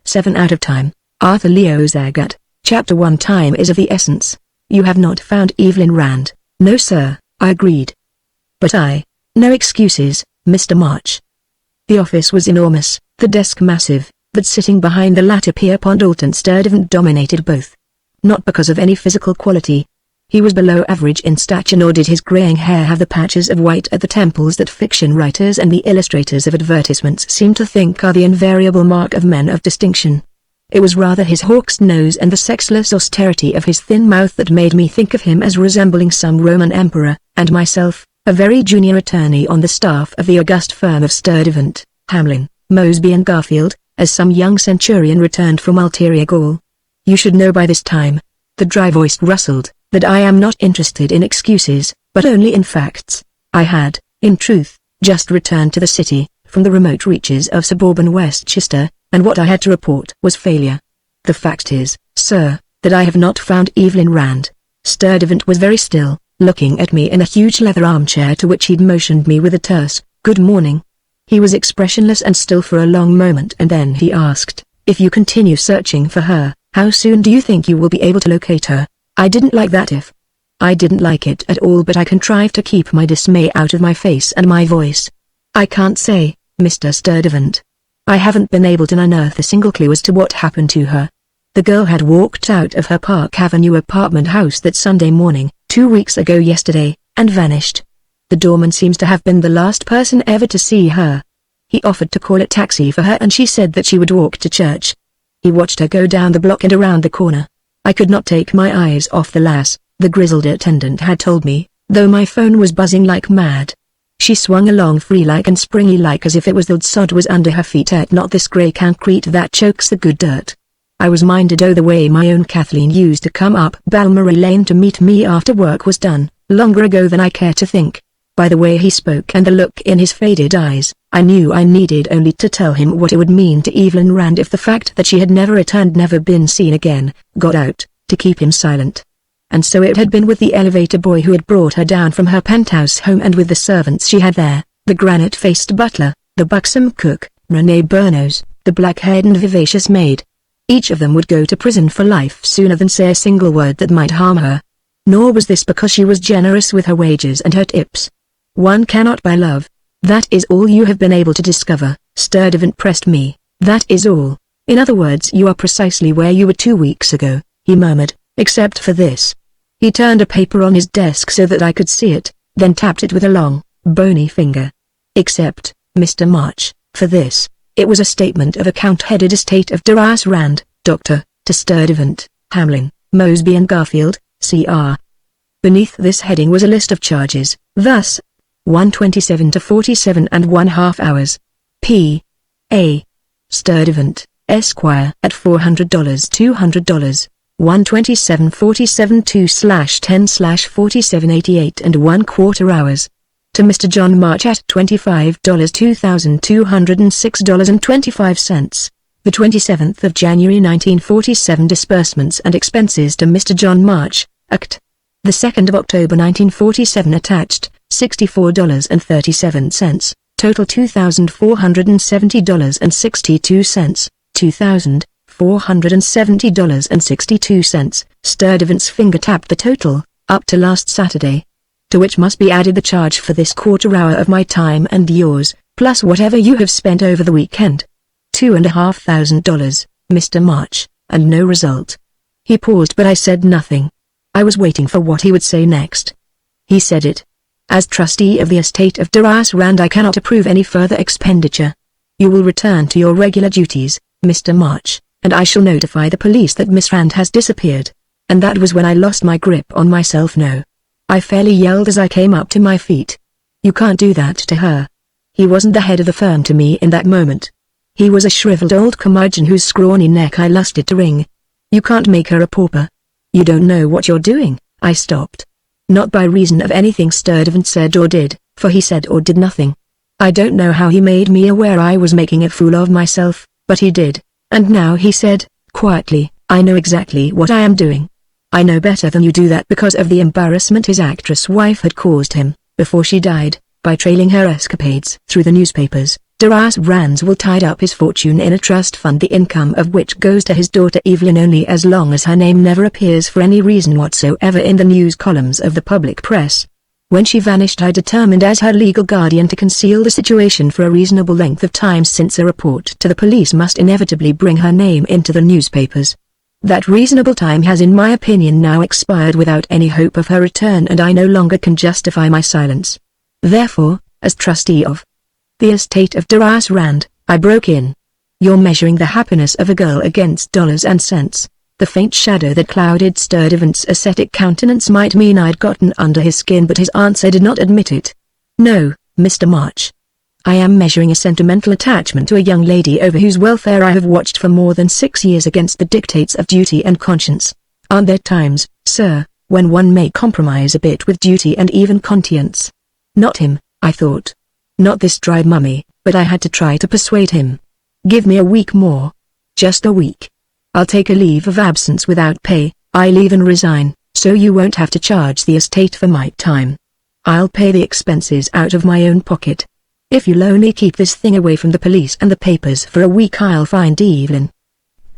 7 out of time. Arthur Leo Zagat. Chapter 1. Time is of the essence. You have not found Evelyn Rand. No sir, I agreed. But no excuses, Mr. March. The office was enormous, the desk massive, but sitting behind the latter Pierpont Alton Sturtevant dominated both. Not because of any physical quality. He was below average in stature, nor did his graying hair have the patches of white at the temples that fiction writers and the illustrators of advertisements seem to think are the invariable mark of men of distinction. It was rather his hawk's nose and the sexless austerity of his thin mouth that made me think of him as resembling some Roman emperor, and myself, a very junior attorney on the staff of the august firm of Sturtevant, Hamlin, Mosby and Garfield, as some young centurion returned from ulterior Gaul. You should know by this time, the dry voice rustled, that I am not interested in excuses, but only in facts. I had, in truth, just returned to the city, from the remote reaches of suburban Westchester, and what I had to report was failure. The fact is, sir, that I have not found Evelyn Rand. Sturtevant was very still, looking at me in a huge leather armchair to which he'd motioned me with a terse, "Good morning." He was expressionless and still for a long moment, and then he asked, "If you continue searching for her, how soon do you think you will be able to locate her?" I didn't like that if. I didn't like it at all, but I contrived to keep my dismay out of my face and my voice. "I can't say, Mr. Sturtevant. I haven't been able to unearth a single clue as to what happened to her. The girl had walked out of her Park Avenue apartment house that Sunday morning, 2 weeks ago yesterday, and vanished. The doorman seems to have been the last person ever to see her. He offered to call a taxi for her and she said that she would walk to church. He watched her go down the block and around the corner. I could not take my eyes off the lass, the grizzled attendant had told me, though my phone was buzzing like mad. She swung along free-like and springy-like as if it was the sod was under her feet, not this grey concrete that chokes the good dirt. I was minded the way my own Kathleen used to come up Balmoral Lane to meet me after work was done, longer ago than I care to think. By the way he spoke and the look in his faded eyes, I knew I needed only to tell him what it would mean to Evelyn Rand if the fact that she had never returned, never been seen again, got out, to keep him silent. And so it had been with the elevator boy who had brought her down from her penthouse home, and with the servants she had there, the granite-faced butler, the buxom cook, Renee Burnos, the black-haired and vivacious maid. Each of them would go to prison for life sooner than say a single word that might harm her. Nor was this because she was generous with her wages and her tips. One cannot buy love. That is all you have been able to discover. Sturtevant pressed me. That is all. In other words, you are precisely where you were 2 weeks ago, he murmured, except for this. He turned a paper on his desk so that I could see it, then tapped it with a long, bony finger. Except, Mr. March, for this. It was a statement of account headed Estate of Doras Rand, Dr., to Sturtevant, Hamlin, Mosby and Garfield, C.R. Beneath this heading was a list of charges, thus, 1:27 to 47 and 1/2 hours. P. A. Sturtevant, Esquire, at $400, $200, 1:27:47 2/10/47:88 and 1/4 hours. To Mr. John March at $25, $2,206.25. The 27th of January 1947 disbursements and expenses to Mr. John March, Act. The 2nd of October 1947 attached, $64.37, total $2,470.62, $2,470.62. Sturtevant's finger tapped the total, up to last Saturday. To which must be added the charge for this quarter hour of my time and yours, plus whatever you have spent over the weekend. $2,500, Mr. March, and no result. He paused, but I said nothing. I was waiting for what he would say next. He said it. As trustee of the estate of Doras Rand, I cannot approve any further expenditure. You will return to your regular duties, Mr. March, and I shall notify the police that Miss Rand has disappeared. And that was when I lost my grip on myself. No. I fairly yelled as I came up to my feet. You can't do that to her. He wasn't the head of the firm to me in that moment. He was a shriveled old curmudgeon whose scrawny neck I lusted to wring. You can't make her a pauper. You don't know what you're doing. I stopped. Not by reason of anything Sturtevant said or did, for he said or did nothing. I don't know how he made me aware I was making a fool of myself, but he did, and now he said, quietly, I know exactly what I am doing. I know better than you do that because of the embarrassment his actress wife had caused him, before she died, by trailing her escapades through the newspapers. Darius Randall tied up his fortune in a trust fund, the income of which goes to his daughter Evelyn only as long as her name never appears for any reason whatsoever in the news columns of the public press. When she vanished, I determined as her legal guardian to conceal the situation for a reasonable length of time, since a report to the police must inevitably bring her name into the newspapers. That reasonable time has in my opinion now expired without any hope of her return, and I no longer can justify my silence. Therefore, as trustee of the estate of Darius Rand, I broke in. "You're measuring the happiness of a girl against dollars and cents." The faint shadow that clouded Sturtevant's ascetic countenance might mean I'd gotten under his skin, but his answer did not admit it. "No, Mr. March. I am measuring a sentimental attachment to a young lady over whose welfare I have watched for more than 6 years against the dictates of duty and conscience. Aren't there times, sir, when one may compromise a bit with duty and even conscience?" Not him, I thought. Not this dry mummy, but I had to try to persuade him. "Give me a week more. Just a week. I'll take a leave of absence without pay. I'll even resign, so you won't have to charge the estate for my time. I'll pay the expenses out of my own pocket. If you'll only keep this thing away from the police and the papers for a week, I'll find Evelyn."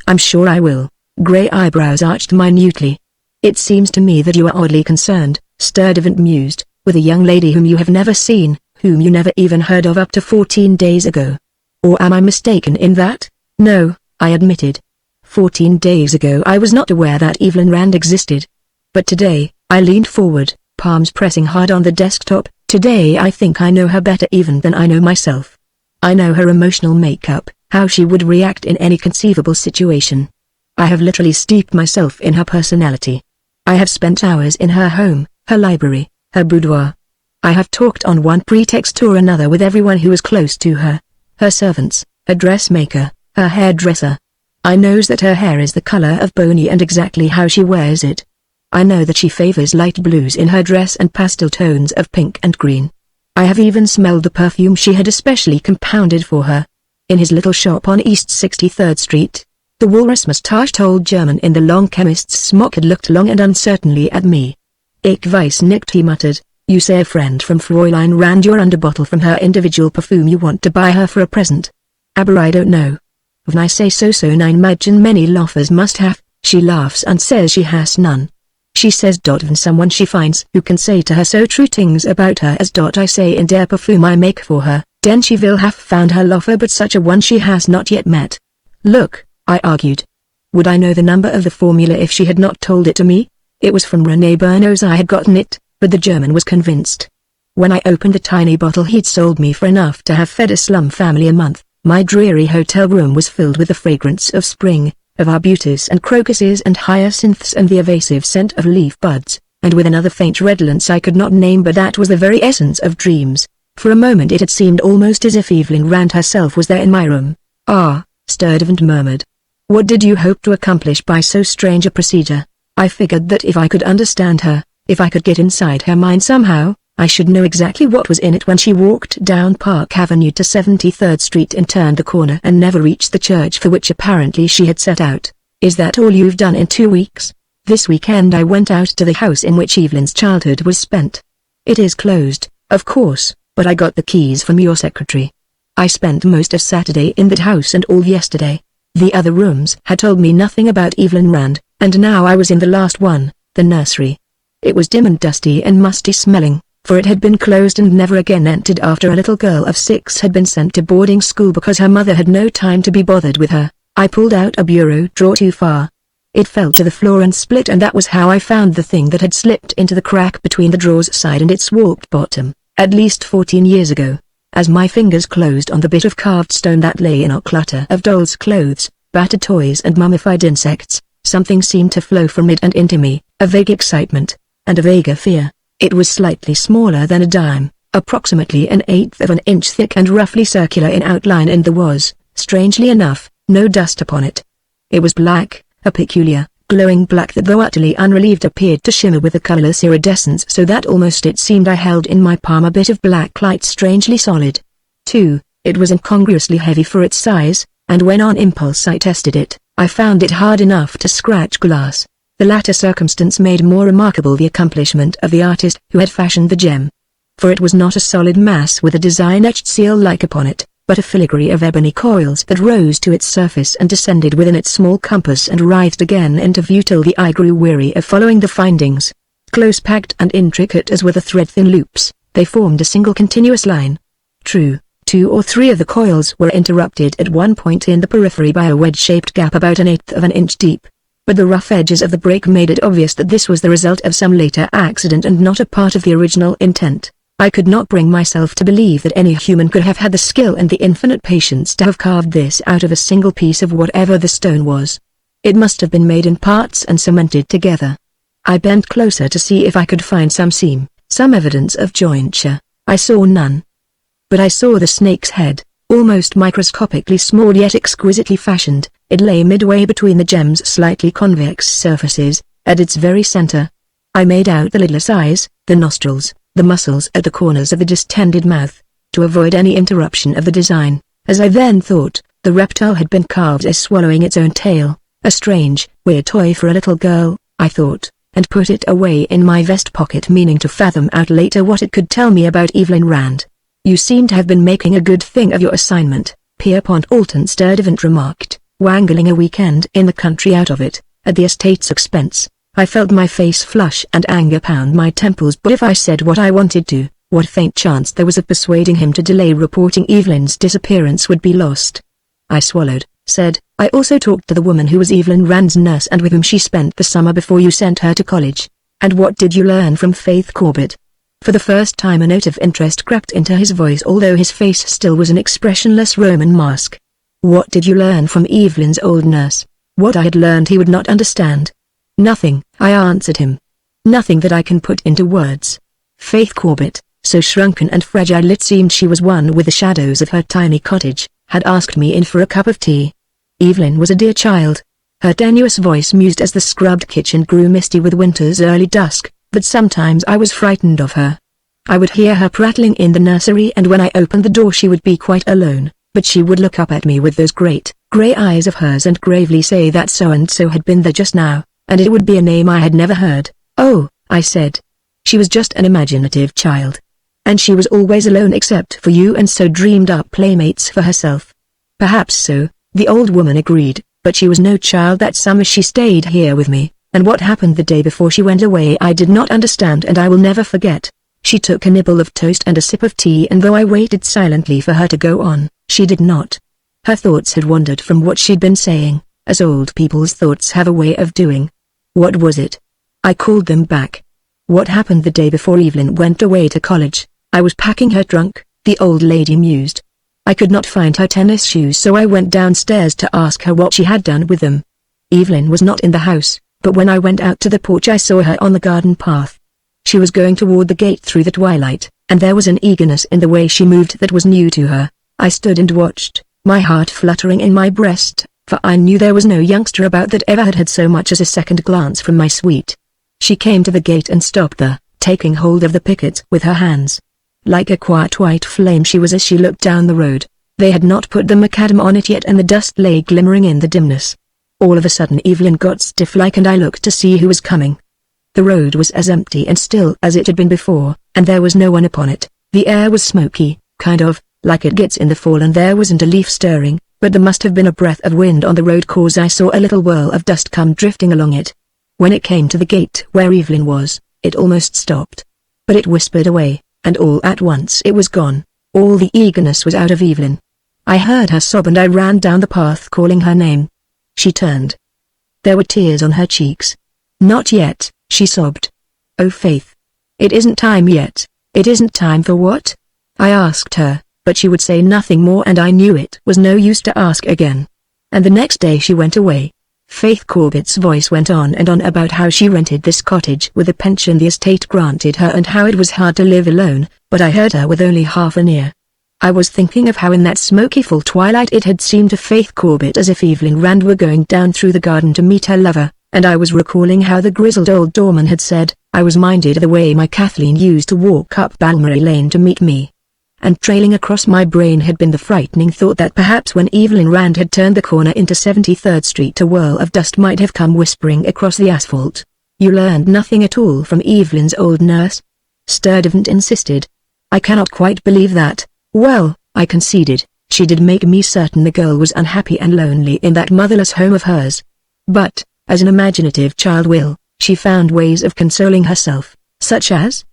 "I'm sure I will." Grey eyebrows arched minutely. "It seems to me that you are oddly concerned," Sturtevant mused, "with a young lady whom you have never seen, whom you never even heard of up to 14 days ago. Or am I mistaken in that?" "No," I admitted. 14 days ago I was not aware that Evelyn Rand existed. But today," I leaned forward, palms pressing hard on the desktop, "today I think I know her better even than I know myself. I know her emotional makeup, how she would react in any conceivable situation. I have literally steeped myself in her personality. I have spent hours in her home, her library, her boudoir. I have talked on one pretext or another with everyone who was close to her. Her servants, her dressmaker, her hairdresser. I knows that her hair is the color of bony and exactly how she wears it. I know that she favors light blues in her dress and pastel tones of pink and green. I have even smelled the perfume she had especially compounded for her. In his little shop on East 63rd Street, the walrus-mustached old German in the long chemist's smock had looked long and uncertainly at me. "Ich weiß nicht," he muttered. "You say a friend from Fräulein Rand you're under bottle from her individual perfume you want to buy her for a present." "Aber I don't know. When I say so I imagine many loafers must have." She laughs and says she has none. She says when someone she finds who can say to her so true things about her as I say in der perfume I make for her, then she will have found her loafer, but such a one she has not yet met. "Look," I argued. Would I know the number of the formula if she had not told it to me? It was from René Berno's I had gotten it, but the German was convinced. When I opened the tiny bottle he'd sold me for enough to have fed a slum family a month, my dreary hotel room was filled with the fragrance of spring, of arbutus and crocuses and hyacinths and the evasive scent of leaf buds, and with another faint redolence I could not name, but that was the very essence of dreams. For a moment it had seemed almost as if Evelyn Rand herself was there in my room. "Ah," Sturtevant murmured. "What did you hope to accomplish by so strange a procedure?" "I figured that if I could understand her, if I could get inside her mind somehow, I should know exactly what was in it when she walked down Park Avenue to 73rd Street and turned the corner and never reached the church for which apparently she had set out." "Is that all you've done in 2 weeks?" "This weekend I went out to the house in which Evelyn's childhood was spent. It is closed, of course, but I got the keys from your secretary. I spent most of Saturday in that house and all yesterday. The other rooms had told me nothing about Evelyn Rand, and now I was in the last one, the nursery. It was dim and dusty and musty smelling, for it had been closed and never again entered after a little girl of 6 had been sent to boarding school because her mother had no time to be bothered with her. I pulled out a bureau drawer too far. It fell to the floor and split, and that was how I found the thing that had slipped into the crack between the drawer's side and its warped bottom, at least 14 years ago. As my fingers closed on the bit of carved stone that lay in a clutter of dolls' clothes, battered toys and mummified insects, something seemed to flow from it and into me, a vague excitement, and a vaguer fear. It was slightly smaller than a dime, approximately 1/8 of an inch thick and roughly circular in outline, and there was, strangely enough, no dust upon it. It was black, a peculiar, glowing black that though utterly unrelieved appeared to shimmer with a colorless iridescence so that almost it seemed I held in my palm a bit of black light strangely solid. 2. It was incongruously heavy for its size, and when on impulse I tested it, I found it hard enough to scratch glass. The latter circumstance made more remarkable the accomplishment of the artist who had fashioned the gem. For it was not a solid mass with a design etched seal-like upon it, but a filigree of ebony coils that rose to its surface and descended within its small compass and writhed again into view till the eye grew weary of following the findings. Close packed and intricate as were the thread-thin loops, they formed a single continuous line. True, 2 or 3 of the coils were interrupted at one point in the periphery by a wedge-shaped gap about 1/8 of an inch deep. But the rough edges of the break made it obvious that this was the result of some later accident and not a part of the original intent. I could not bring myself to believe that any human could have had the skill and the infinite patience to have carved this out of a single piece of whatever the stone was. It must have been made in parts and cemented together. I bent closer to see if I could find some seam, some evidence of jointure. I saw none. But I saw the snake's head, almost microscopically small yet exquisitely fashioned. It lay midway between the gem's slightly convex surfaces, at its very center. I made out the lidless eyes, the nostrils, the muscles at the corners of the distended mouth. To avoid any interruption of the design, as I then thought, the reptile had been carved as swallowing its own tail. A strange, weird toy for a little girl, I thought, and put it away in my vest pocket, meaning to fathom out later what it could tell me about Evelyn Rand. "You seem to have been making a good thing of your assignment," Pierpont Alton Sturdivant remarked, "wangling a weekend in the country out of it, at the estate's expense." I felt my face flush and anger pound my temples, but if I said what I wanted to, what faint chance there was of persuading him to delay reporting Evelyn's disappearance would be lost. I swallowed, said, "I also talked to the woman who was Evelyn Rand's nurse and with whom she spent the summer before you sent her to college." "And what did you learn from Faith Corbett?" For the first time a note of interest crept into his voice, although his face still was an expressionless Roman mask. "What did you learn from Evelyn's old nurse?" What I had learned he would not understand. "Nothing," I answered him. "Nothing that I can put into words." Faith Corbett, so shrunken and fragile it seemed she was one with the shadows of her tiny cottage, had asked me in for a cup of tea. Evelyn was a dear child. Her tenuous voice mused as the scrubbed kitchen grew misty with winter's early dusk, but sometimes I was frightened of her. I would hear her prattling in the nursery, and when I opened the door she would be quite alone, but she would look up at me with those great, grey eyes of hers and gravely say that so-and-so had been there just now, and it would be a name I had never heard. "Oh," I said. "She was just an imaginative child. And she was always alone except for you and so dreamed up playmates for herself." "Perhaps so," the old woman agreed, "but she was no child that summer she stayed here with me, and what happened the day before she went away I did not understand and I will never forget." She took a nibble of toast and a sip of tea, and though I waited silently for her to go on, she did not. Her thoughts had wandered from what she'd been saying, as old people's thoughts have a way of doing. "What was it?" I called them back. "What happened the day before Evelyn went away to college?" "I was packing her trunk," the old lady mused. "I could not find her tennis shoes, so I went downstairs to ask her what she had done with them. Evelyn was not in the house, but when I went out to the porch I saw her on the garden path. She was going toward the gate through the twilight, and there was an eagerness in the way she moved that was new to her. I stood and watched, my heart fluttering in my breast, for I knew there was no youngster about that ever had had so much as a second glance from my sweet. She came to the gate and stopped there, taking hold of the picket with her hands. Like a quiet white flame she was as she looked down the road. They had not put the macadam on it yet and the dust lay glimmering in the dimness. All of a sudden Evelyn got stiff-like and I looked to see who was coming. The road was as empty and still as it had been before, and there was no one upon it. The air was smoky, kind of, like it gets in the fall, and there wasn't a leaf stirring, but there must have been a breath of wind on the road, cause I saw a little whirl of dust come drifting along it. When it came to the gate where Evelyn was, it almost stopped. But it whispered away, and all at once it was gone. All the eagerness was out of Evelyn. I heard her sob and I ran down the path calling her name. She turned. There were tears on her cheeks. "Not yet," she sobbed. "Oh Faith. It isn't time yet." "It isn't time for what?" I asked her, but she would say nothing more and I knew it was no use to ask again. And the next day she went away. Faith Corbett's voice went on and on about how she rented this cottage with a pension the estate granted her and how it was hard to live alone, but I heard her with only half an ear. I was thinking of how in that smoky fall twilight it had seemed to Faith Corbett as if Evelyn Rand were going down through the garden to meet her lover, and I was recalling how the grizzled old doorman had said, I was minded the way my Kathleen used to walk up Balmoral Lane to meet me. And trailing across my brain had been the frightening thought that perhaps when Evelyn Rand had turned the corner into 73rd Street a whirl of dust might have come whispering across the asphalt. "You learned nothing at all from Evelyn's old nurse?" Sturdivant insisted. "I cannot quite believe that." "Well," I conceded, she did make me certain the girl was unhappy and lonely in that motherless home of hers. But, as an imaginative child will, she found ways of consoling herself, such as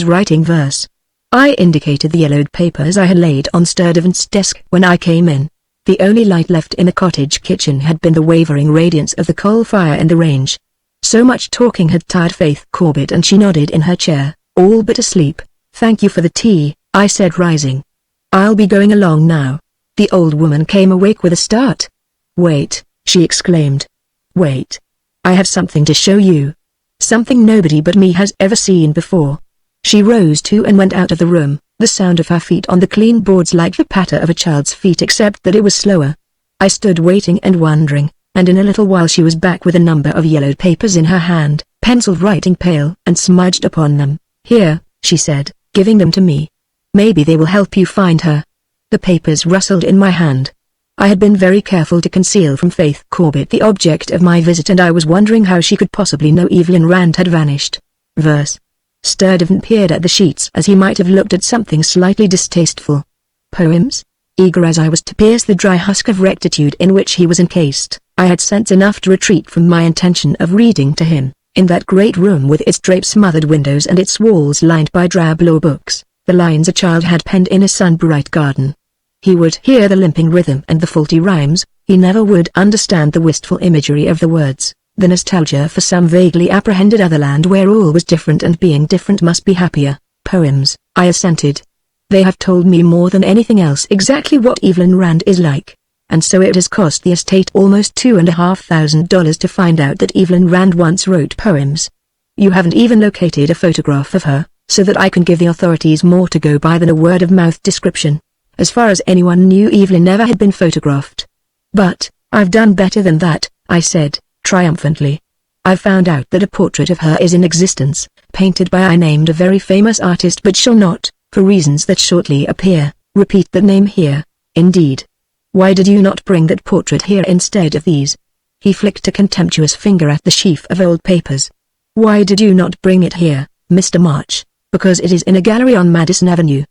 writing verse. I indicated the yellowed papers I had laid on Sturdivant's desk when I came in. The only light left in the cottage kitchen had been the wavering radiance of the coal fire in the range. So much talking had tired Faith Corbett, and she nodded in her chair, all but asleep. "Thank you for the tea," I said, rising. "I'll be going along now." The old woman came awake with a start. "Wait," she exclaimed. "Wait. I have something to show you. Something nobody but me has ever seen before." She rose too and went out of the room, the sound of her feet on the clean boards like the patter of a child's feet, except that it was slower. I stood waiting and wondering, and in a little while she was back with a number of yellowed papers in her hand, penciled writing pale and smudged upon them. "Here," she said, giving them to me. "Maybe they will help you find her." The papers rustled in my hand. I had been very careful to conceal from Faith Corbett the object of my visit, and I was wondering how she could possibly know Evelyn Rand had vanished. Verse. Sturdivant peered at the sheets as he might have looked at something slightly distasteful. Poems? Eager as I was to pierce the dry husk of rectitude in which he was encased, I had sense enough to retreat from my intention of reading to him, in that great room with its drape-smothered windows and its walls lined by drab law books, the lines a child had penned in a sun-bright garden. He would hear the limping rhythm and the faulty rhymes, he never would understand the wistful imagery of the words, the nostalgia for some vaguely apprehended other land where all was different and being different must be happier. Poems, I assented. They have told me more than anything else exactly what Evelyn Rand is like, and so it has cost the estate almost $2,500 to find out that Evelyn Rand once wrote poems. You haven't even located a photograph of her, so that I can give the authorities more to go by than a word-of-mouth description. As far as anyone knew, Evelyn never had been photographed. But, I've done better than that, I said, triumphantly. I've found out that a portrait of her is in existence, painted by I named a very famous artist, but shall not, for reasons that shortly appear, repeat that name here. Indeed. Why did you not bring that portrait here instead of these? He flicked a contemptuous finger at the sheaf of old papers. Why did you not bring it here, Mr. March? Because it is in a gallery on Madison Avenue.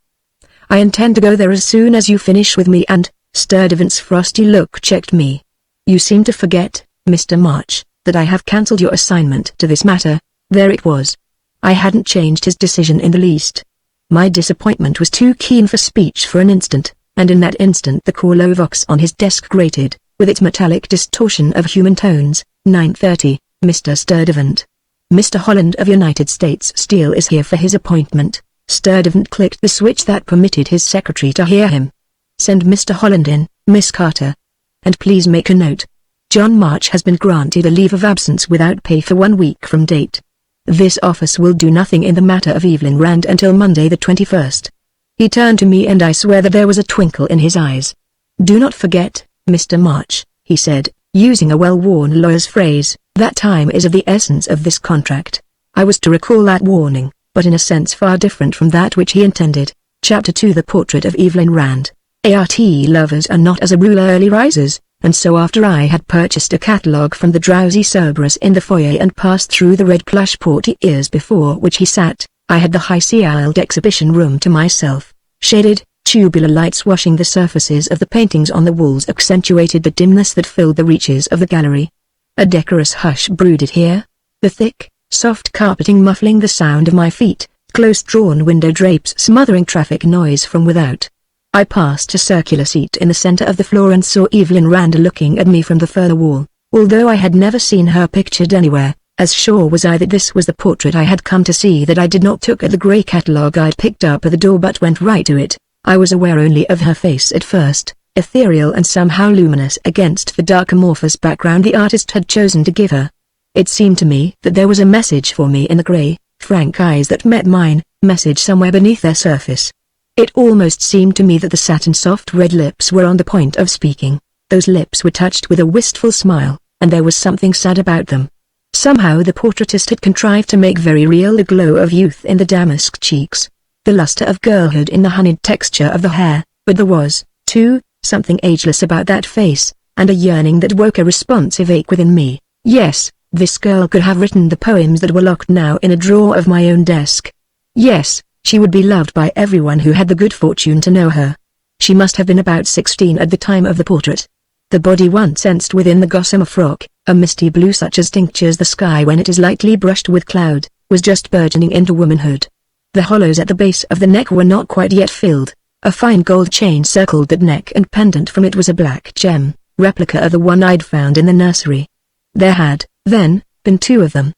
I intend to go there as soon as you finish with me, and Sturdivant's frosty look checked me. You seem to forget, Mr. March, that I have cancelled your assignment to this matter. There it was. I hadn't changed his decision in the least. My disappointment was too keen for speech for an instant, and in that instant the Corlo Vox on his desk grated, with its metallic distortion of human tones. 9:30, Mr. Sturdivant. Mr. Holland of United States Steel is here for his appointment. Sturdivant clicked the switch that permitted his secretary to hear him. Send Mr. Holland in, Miss Carter. And please make a note. John March has been granted a leave of absence without pay for 1 week from date. This office will do nothing in the matter of Evelyn Rand until Monday the 21st. He turned to me and I swear that there was a twinkle in his eyes. Do not forget, Mr. March, he said, using a well-worn lawyer's phrase, that time is of the essence of this contract. I was to recall that warning, but in a sense far different from that which he intended. Chapter 2 The Portrait of Evelyn Rand. ART lovers are not as a rule early risers, and so after I had purchased a catalogue from the drowsy Cerberus in the foyer and passed through the red plush portieres before which he sat, I had the high-ceiled exhibition room to myself. Shaded, tubular lights washing the surfaces of the paintings on the walls accentuated the dimness that filled the reaches of the gallery. A decorous hush brooded here, the thick, soft carpeting muffling the sound of my feet, close-drawn window drapes smothering traffic noise from without. I passed a circular seat in the center of the floor and saw Evelyn Rand looking at me from the further wall. Although I had never seen her pictured anywhere, as sure was I that this was the portrait I had come to see that I did not look at the grey catalogue I'd picked up at the door but went right to it. I was aware only of her face at first, ethereal and somehow luminous against the dark amorphous background the artist had chosen to give her. It seemed to me that there was a message for me in the grey, frank eyes that met mine, message somewhere beneath their surface. It almost seemed to me that the satin soft red lips were on the point of speaking. Those lips were touched with a wistful smile, and there was something sad about them. Somehow the portraitist had contrived to make very real the glow of youth in the damask cheeks, the luster of girlhood in the honeyed texture of the hair, but there was, too, something ageless about that face, and a yearning that woke a responsive ache within me. Yes, this girl could have written the poems that were locked now in a drawer of my own desk. Yes, she would be loved by everyone who had the good fortune to know her. She must have been about 16 at the time of the portrait. The body once ensed within the gossamer frock, a misty blue such as tinctures the sky when it is lightly brushed with cloud, was just burgeoning into womanhood. The hollows at the base of the neck were not quite yet filled. A fine gold chain circled that neck and pendant from it was a black gem, replica of the one I'd found in the nursery. There had, then, been two of them.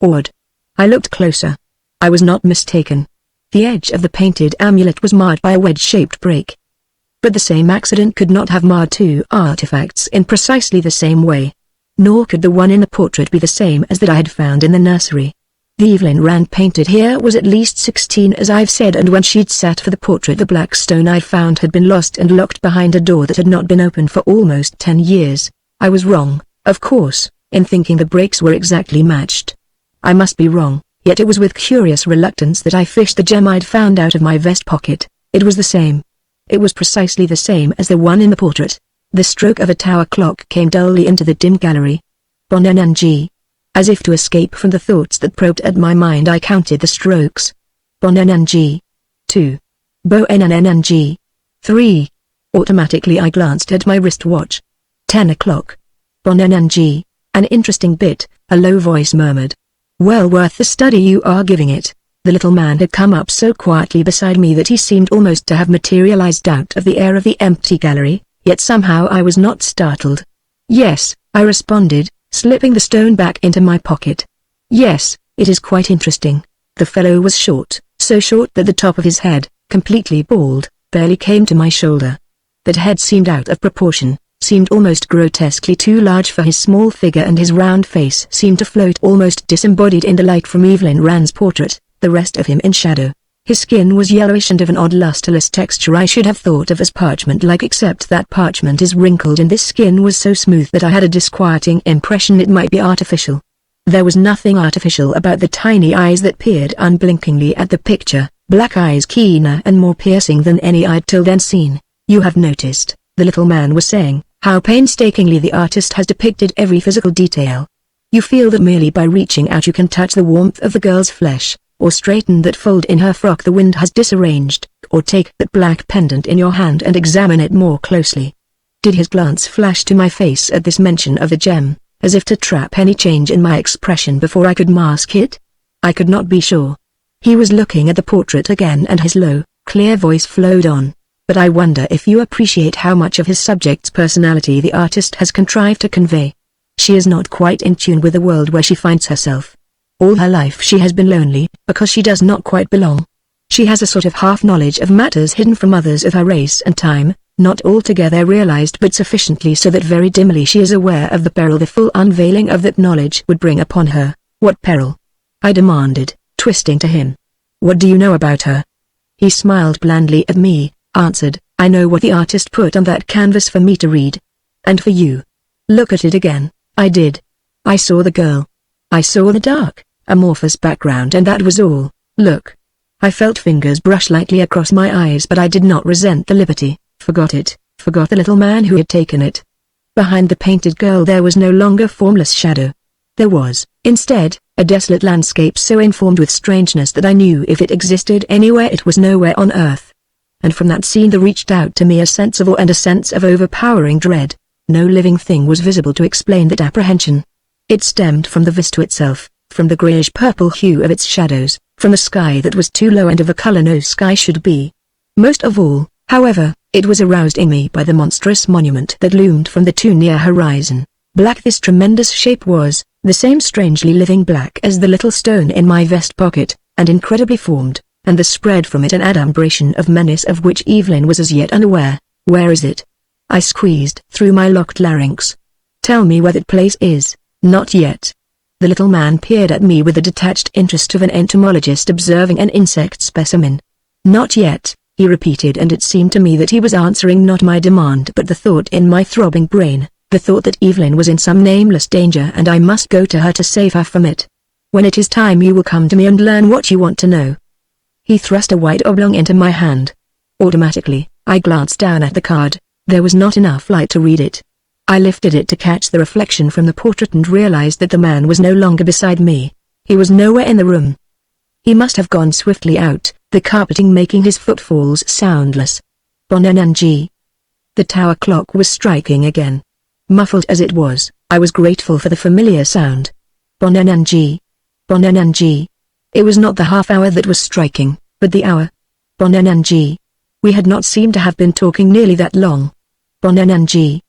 Odd. I looked closer. I was not mistaken. The edge of the painted amulet was marred by a wedge-shaped break. But the same accident could not have marred two artifacts in precisely the same way. Nor could the one in the portrait be the same as that I had found in the nursery. The Evelyn Rand painted here was at least 16 as I've said, and when she'd sat for the portrait the black stone I'd found had been lost and locked behind a door that had not been opened for almost 10 years. I was wrong, of course, in thinking the breaks were exactly matched. I must be wrong, yet it was with curious reluctance that I fished the gem I'd found out of my vest pocket. It was the same. It was precisely the same as the one in the portrait. The stroke of a tower clock came dully into the dim gallery. Bonenang. As if to escape from the thoughts that probed at my mind I counted the strokes. Bonenang. 2. Bonenang. 3. Automatically I glanced at my wristwatch. 10 o'clock. Bonenang. An interesting bit, a low voice murmured. Well worth the study you are giving it. The little man had come up so quietly beside me that he seemed almost to have materialized out of the air of the empty gallery, yet somehow I was not startled. Yes, I responded, slipping the stone back into my pocket. Yes, it is quite interesting. The fellow was short, so short that the top of his head, completely bald, barely came to my shoulder. That head seemed out of proportion, seemed almost grotesquely too large for his small figure, and his round face seemed to float almost disembodied in the light from Evelyn Rand's portrait, the rest of him in shadow. His skin was yellowish and of an odd lusterless texture I should have thought of as parchment-like, except that parchment is wrinkled and this skin was so smooth that I had a disquieting impression it might be artificial. There was nothing artificial about the tiny eyes that peered unblinkingly at the picture, black eyes keener and more piercing than any I'd till then seen. You have noticed, the little man was saying, how painstakingly the artist has depicted every physical detail. You feel that merely by reaching out you can touch the warmth of the girl's flesh, or straighten that fold in her frock the wind has disarranged, or take that black pendant in your hand and examine it more closely. Did his glance flash to my face at this mention of the gem, as if to trap any change in my expression before I could mask it? I could not be sure. He was looking at the portrait again and his low, clear voice flowed on. But I wonder if you appreciate how much of his subject's personality the artist has contrived to convey. She is not quite in tune with the world where she finds herself. All her life she has been lonely, because she does not quite belong. She has a sort of half-knowledge of matters hidden from others of her race and time, not altogether realized but sufficiently so that very dimly she is aware of the peril the full unveiling of that knowledge would bring upon her. What peril? I demanded, twisting to him. What do you know about her? He smiled blandly at me, answered, I know what the artist put on that canvas for me to read. And for you. Look at it again. I did. I saw the girl. I saw the dark, amorphous background, and that was all. Look. I felt fingers brush lightly across my eyes, but I did not resent the liberty, forgot it, forgot the little man who had taken it. Behind the painted girl there was no longer formless shadow. There was, instead, a desolate landscape so informed with strangeness that I knew if it existed anywhere it was nowhere on earth. And from that scene there reached out to me a sense of awe and a sense of overpowering dread. No living thing was visible to explain that apprehension. It stemmed from the vista itself, from the greyish-purple hue of its shadows, from the sky that was too low and of a colour no sky should be. Most of all, however, it was aroused in me by the monstrous monument that loomed from the too near horizon. Black this tremendous shape was, the same strangely living black as the little stone in my vest pocket, and incredibly formed, and there spread from it an adumbration of menace of which Evelyn was as yet unaware. Where is it? I squeezed through my locked larynx. Tell me where that place is. Not yet. The little man peered at me with the detached interest of an entomologist observing an insect specimen. Not yet, he repeated, and it seemed to me that he was answering not my demand but the thought in my throbbing brain, the thought that Evelyn was in some nameless danger and I must go to her to save her from it. When it is time you will come to me and learn what you want to know. He thrust a white oblong into my hand. Automatically, I glanced down at the card. There was not enough light to read it. I lifted it to catch the reflection from the portrait and realized that the man was no longer beside me. He was nowhere in the room. He must have gone swiftly out, the carpeting making his footfalls soundless. Bonenanji. The tower clock was striking again. Muffled as it was, I was grateful for the familiar sound. Bonenanji. Bonenanji. It was not the half hour that was striking, but the hour. Bonenanji. We had not seemed to have been talking nearly that long. Bonenanji.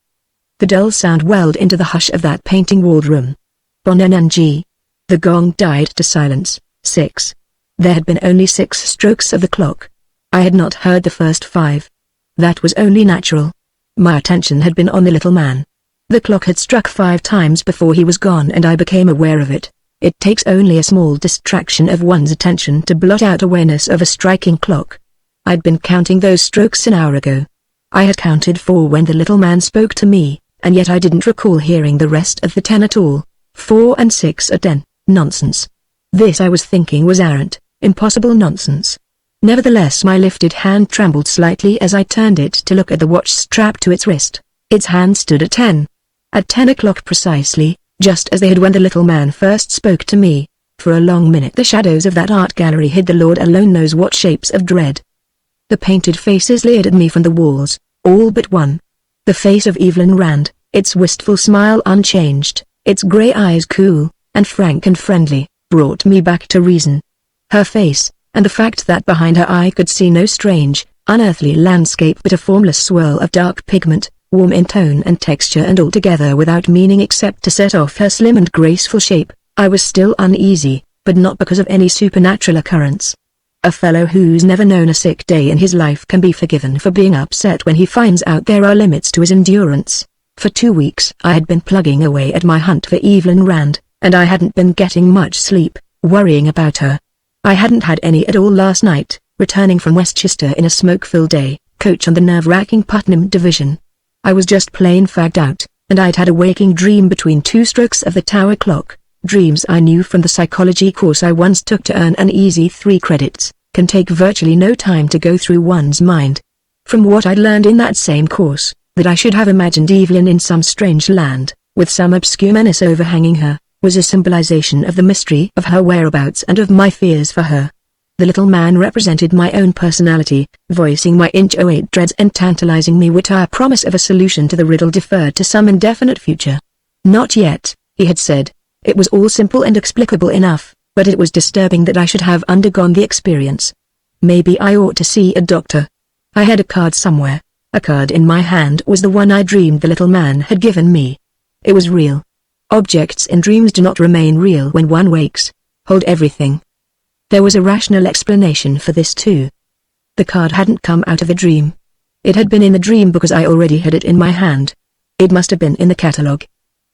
The dull sound welled into the hush of that painting-walled room. Bonenanji. The gong died to silence. 6. There had been only 6 strokes of the clock. I had not heard the first 5. That was only natural. My attention had been on the little man. The clock had struck 5 times before he was gone and I became aware of it. It takes only a small distraction of one's attention to blot out awareness of a striking clock. I'd been counting those strokes an hour ago. I had counted 4 when the little man spoke to me, and yet I didn't recall hearing the rest of the 10 at all. 4 and 6 are 10. Nonsense. This I was thinking was arrant, impossible nonsense. Nevertheless my lifted hand trembled slightly as I turned it to look at the watch strapped to its wrist. Its hand stood at 10. At 10 o'clock precisely, just as they had when the little man first spoke to me. For a long minute the shadows of that art gallery hid the Lord alone knows what shapes of dread. The painted faces leered at me from the walls, all but one. The face of Evelyn Rand, its wistful smile unchanged, its grey eyes cool, and frank and friendly, brought me back to reason. Her face, and the fact that behind her I could see no strange, unearthly landscape but a formless swirl of dark pigment, warm in tone and texture and altogether without meaning except to set off her slim and graceful shape. I was still uneasy, but not because of any supernatural occurrence. A fellow who's never known a sick day in his life can be forgiven for being upset when he finds out there are limits to his endurance. For 2 weeks I had been plugging away at my hunt for Evelyn Rand, and I hadn't been getting much sleep, worrying about her. I hadn't had any at all last night, returning from Westchester in a smoke-filled day, coach on the nerve-wracking Putnam division. I was just plain fagged out, and I'd had a waking dream between 2 strokes of the tower clock. Dreams I knew from the psychology course I once took to earn an easy 3 credits, can take virtually no time to go through one's mind. From what I'd learned in that same course, that I should have imagined Evelyn in some strange land, with some obscure menace overhanging her, was a symbolization of the mystery of her whereabouts and of my fears for her. The little man represented my own personality, voicing my inchoate dreads and tantalizing me with our promise of a solution to the riddle deferred to some indefinite future. Not yet, he had said. It was all simple and explicable enough, but it was disturbing that I should have undergone the experience. Maybe I ought to see a doctor. I had a card somewhere. A card in my hand was the one I dreamed the little man had given me. It was real. Objects in dreams do not remain real when one wakes. Hold everything. There was a rational explanation for this too. The card hadn't come out of a dream. It had been in the dream because I already had it in my hand. It must have been in the catalogue.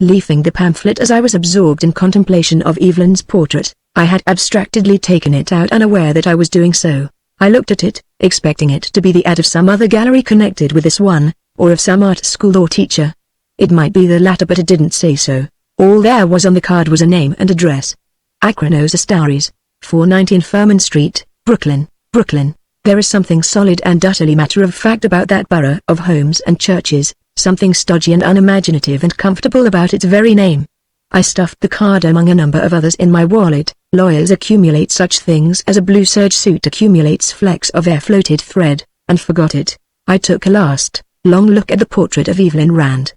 Leafing the pamphlet as I was absorbed in contemplation of Evelyn's portrait, I had abstractedly taken it out unaware that I was doing so. I looked at it, expecting it to be the ad of some other gallery connected with this one, or of some art school or teacher. It might be the latter but it didn't say so. All there was on the card was a name and address. Akranos Astaris, 419 Furman Street, Brooklyn, Brooklyn. There is something solid and utterly matter-of-fact about that borough of homes and churches, something stodgy and unimaginative and comfortable about its very name. I stuffed the card among a number of others in my wallet. Lawyers accumulate such things as a blue serge suit accumulates flecks of air-floated thread, and forgot it. I took a last, long look at the portrait of Evelyn Rand.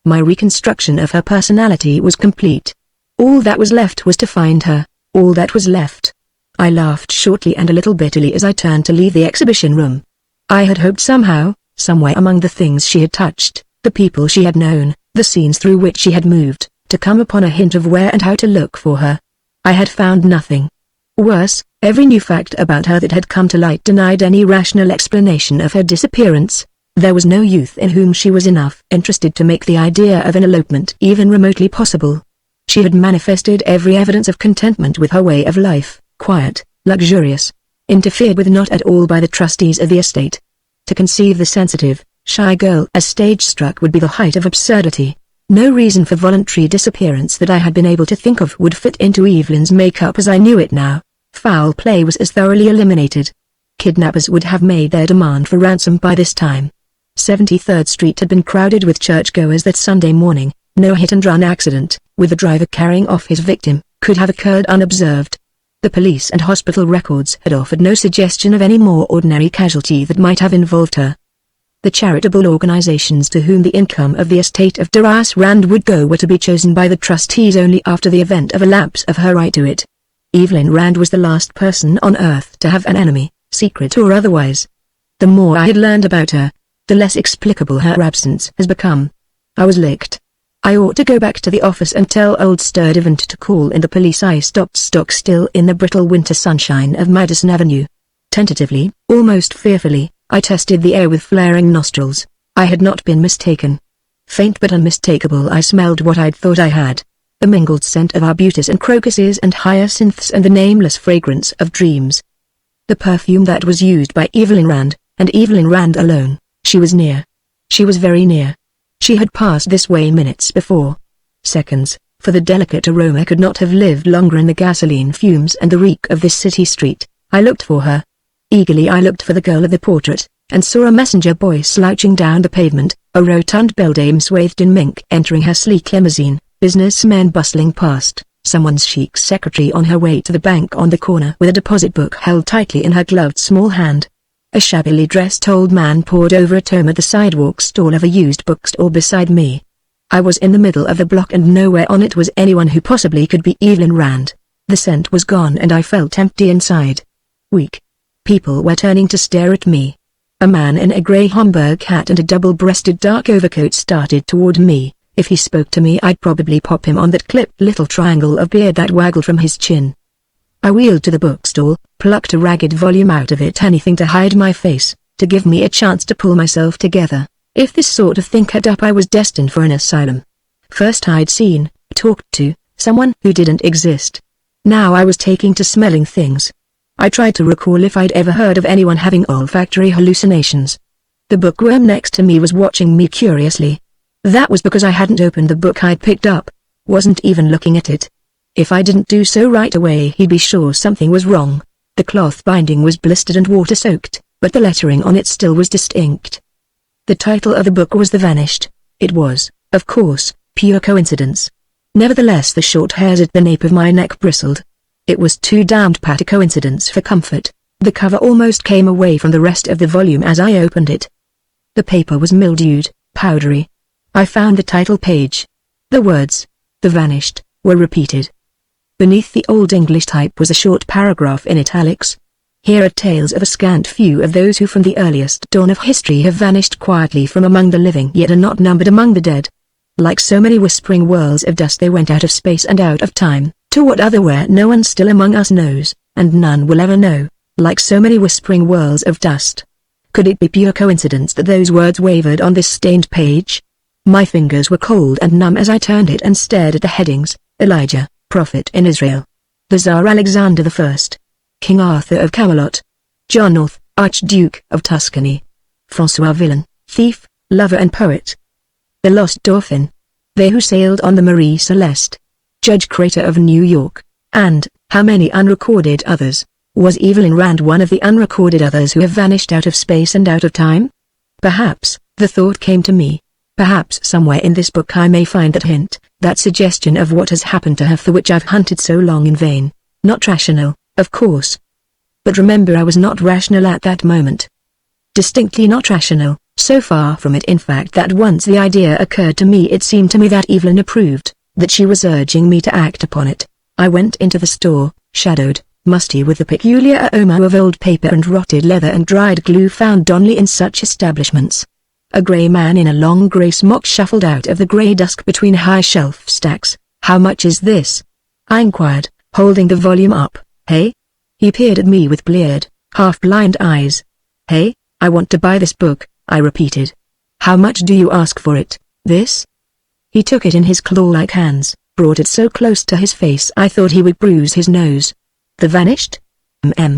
My reconstruction of her personality was complete. All that was left was to find her, all that was left. I laughed shortly and a little bitterly as I turned to leave the exhibition room. I had hoped somehow, somewhere among the things she had touched, the people she had known, the scenes through which she had moved, to come upon a hint of where and how to look for her. I had found nothing. Worse, every new fact about her that had come to light denied any rational explanation of her disappearance. There was no youth in whom she was enough interested to make the idea of an elopement even remotely possible. She had manifested every evidence of contentment with her way of life, quiet, luxurious, interfered with not at all by the trustees of the estate. To conceive the sensitive, shy girl as stage-struck would be the height of absurdity. No reason for voluntary disappearance that I had been able to think of would fit into Evelyn's makeup as I knew it now. Foul play was as thoroughly eliminated. Kidnappers would have made their demand for ransom by this time. 73rd Street had been crowded with churchgoers that Sunday morning. No hit-and-run accident, with the driver carrying off his victim, could have occurred unobserved. The police and hospital records had offered no suggestion of any more ordinary casualty that might have involved her. The charitable organizations to whom the income of the estate of Doris Rand would go were to be chosen by the trustees only after the event of a lapse of her right to it. Evelyn Rand was the last person on earth to have an enemy, secret or otherwise. The more I had learned about her, the less explicable her absence has become. I was licked. I ought to go back to the office and tell old Sturdivant to call in the police. I stopped stock still in the brittle winter sunshine of Madison Avenue. Tentatively, almost fearfully, I tested the air with flaring nostrils. I had not been mistaken. Faint but unmistakable, I smelled what I'd thought I had. The mingled scent of arbutus and crocuses and hyacinths and the nameless fragrance of dreams. The perfume that was used by Evelyn Rand, and Evelyn Rand alone. She was near. She was very near. She had passed this way minutes before. Seconds, for the delicate aroma could not have lived longer in the gasoline fumes and the reek of this city street. I looked for her. Eagerly I looked for the girl of the portrait, and saw a messenger boy slouching down the pavement, a rotund beldame swathed in mink entering her sleek limousine, businessmen bustling past, someone's chic secretary on her way to the bank on the corner with a deposit book held tightly in her gloved small hand. A shabbily dressed old man pored over a tome at the sidewalk stall of a used bookstore beside me. I was in the middle of the block and nowhere on it was anyone who possibly could be Evelyn Rand. The scent was gone and I felt empty inside. Weak. People were turning to stare at me. A man in a grey Homburg hat and a double-breasted dark overcoat started toward me. If he spoke to me I'd probably pop him on that clipped little triangle of beard that waggled from his chin. I wheeled to the bookstall, plucked a ragged volume out of it, anything to hide my face, to give me a chance to pull myself together. If this sort of thing kept up I was destined for an asylum. First I'd seen, talked to, someone who didn't exist. Now I was taking to smelling things. I tried to recall if I'd ever heard of anyone having olfactory hallucinations. The bookworm next to me was watching me curiously. That was because I hadn't opened the book I'd picked up. Wasn't even looking at it. If I didn't do so right away he'd be sure something was wrong. The cloth binding was blistered and water-soaked, but the lettering on it still was distinct. The title of the book was The Vanished. It was, of course, pure coincidence. Nevertheless the short hairs at the nape of my neck bristled. It was too damned pat a coincidence for comfort. The cover almost came away from the rest of the volume as I opened it. The paper was mildewed, powdery. I found the title page. The words, The Vanished, were repeated. Beneath the Old English type was a short paragraph in italics. Here are tales of a scant few of those who from the earliest dawn of history have vanished quietly from among the living yet are not numbered among the dead. Like so many whispering whirls of dust they went out of space and out of time, to what other where no one still among us knows, and none will ever know, like so many whispering whirls of dust. Could it be pure coincidence that those words wavered on this stained page? My fingers were cold and numb as I turned it and stared at the headings: Elijah, prophet in Israel. The Tsar Alexander I. King Arthur of Camelot. John North, Archduke of Tuscany. François Villon, thief, lover and poet. The Lost Dauphin. They who sailed on the Marie Celeste. Judge Crater of New York. And, how many unrecorded others? Was Evelyn Rand one of the unrecorded others who have vanished out of space and out of time? Perhaps, the thought came to me. Perhaps somewhere in this book I may find that hint, that suggestion of what has happened to her for which I've hunted so long in vain. Not rational, of course. But remember I was not rational at that moment. Distinctly not rational, so far from it in fact that once the idea occurred to me it seemed to me that Evelyn approved, that she was urging me to act upon it. I went into the store, shadowed, musty with the peculiar aroma of old paper and rotted leather and dried glue found only in such establishments. A grey man in a long grey smock shuffled out of the grey dusk between high shelf stacks. "How much is this?" I inquired, holding the volume up. "Hey?" He peered at me with bleared, half-blind eyes. "Hey, I want to buy this book," I repeated. "How much do you ask for it, this?" He took it in his claw-like hands, brought it so close to his face I thought he would bruise his nose. "The Vanished?"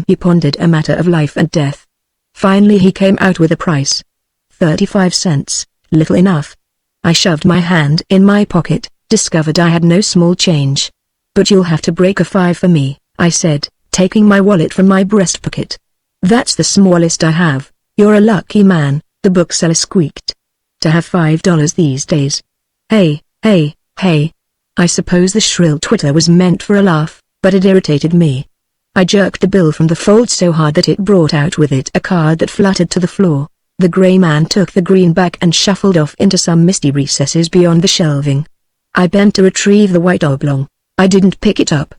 He pondered a matter of life and death. Finally he came out with a price. 35 cents, little enough. I shoved my hand in my pocket, discovered I had no small change. "But you'll have to break a 5 for me," I said, taking my wallet from my breast pocket. "That's the smallest I have." "You're a lucky man," the bookseller squeaked. "To have $5 these days." Hey, hey, hey. I suppose the shrill twitter was meant for a laugh, but it irritated me. I jerked the bill from the fold so hard that it brought out with it a card that fluttered to the floor. The grey man took the greenback and shuffled off into some misty recesses beyond the shelving. I bent to retrieve the white oblong. I didn't pick it up.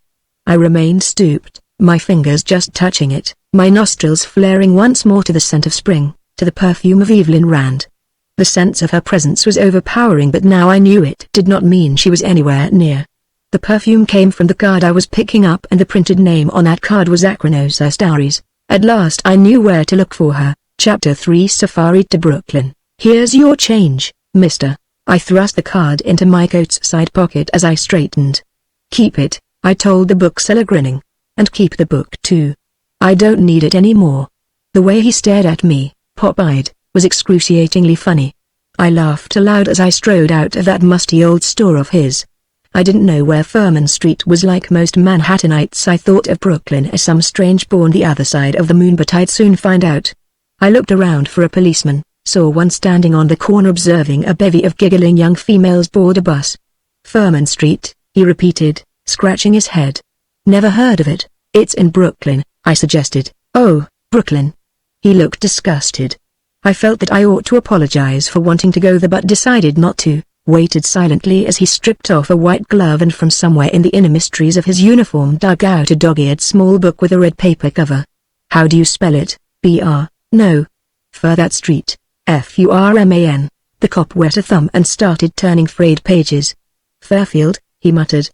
I remained stooped, my fingers just touching it, my nostrils flaring once more to the scent of spring, to the perfume of Evelyn Rand. The sense of her presence was overpowering, but now I knew it did not mean she was anywhere near. The perfume came from the card I was picking up, and the printed name on that card was Acronosa Staries. At last I knew where to look for her. Chapter 3 Safari to Brooklyn. Here's your change, mister. I thrust the card into my coat's side pocket as I straightened. Keep it, I told the bookseller, grinning. And keep the book too. I don't need it anymore. The way he stared at me, pop-eyed, was excruciatingly funny. I laughed aloud as I strode out of that musty old store of his. I didn't know where Furman Street was. Like most Manhattanites, I thought of Brooklyn as some strange bourne the other side of the moon, but I'd soon find out. I looked around for a policeman, saw one standing on the corner observing a bevy of giggling young females board a bus. Furman Street, he repeated, scratching his head. Never heard of it. It's in Brooklyn, I suggested. Oh, Brooklyn. He looked disgusted. I felt that I ought to apologize for wanting to go there, but decided not to, waited silently as he stripped off a white glove and from somewhere in the inner mysteries of his uniform dug out a dog-eared small book with a red paper cover. How do you spell it? B-R, no. Fur that street, F-U-R-M-A-N. The cop wet a thumb and started turning frayed pages. Fairfield, he muttered.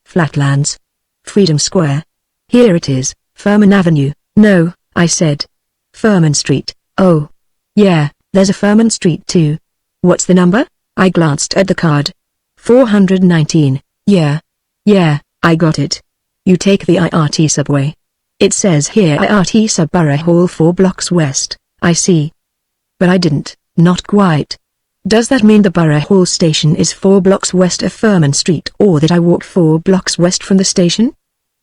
Flatlands. Freedom Square. Here it is, Furman Avenue. No, I said. Furman Street. Oh. Yeah, there's a Furman Street too. What's the number? I glanced at the card. 419, yeah. Yeah, I got it. You take the IRT subway. It says here IRT Sub Borough Hall 4 blocks west, I see. But I didn't, not quite. Does that mean the Borough Hall station is 4 blocks west of Furman Street, or that I walked 4 blocks west from the station?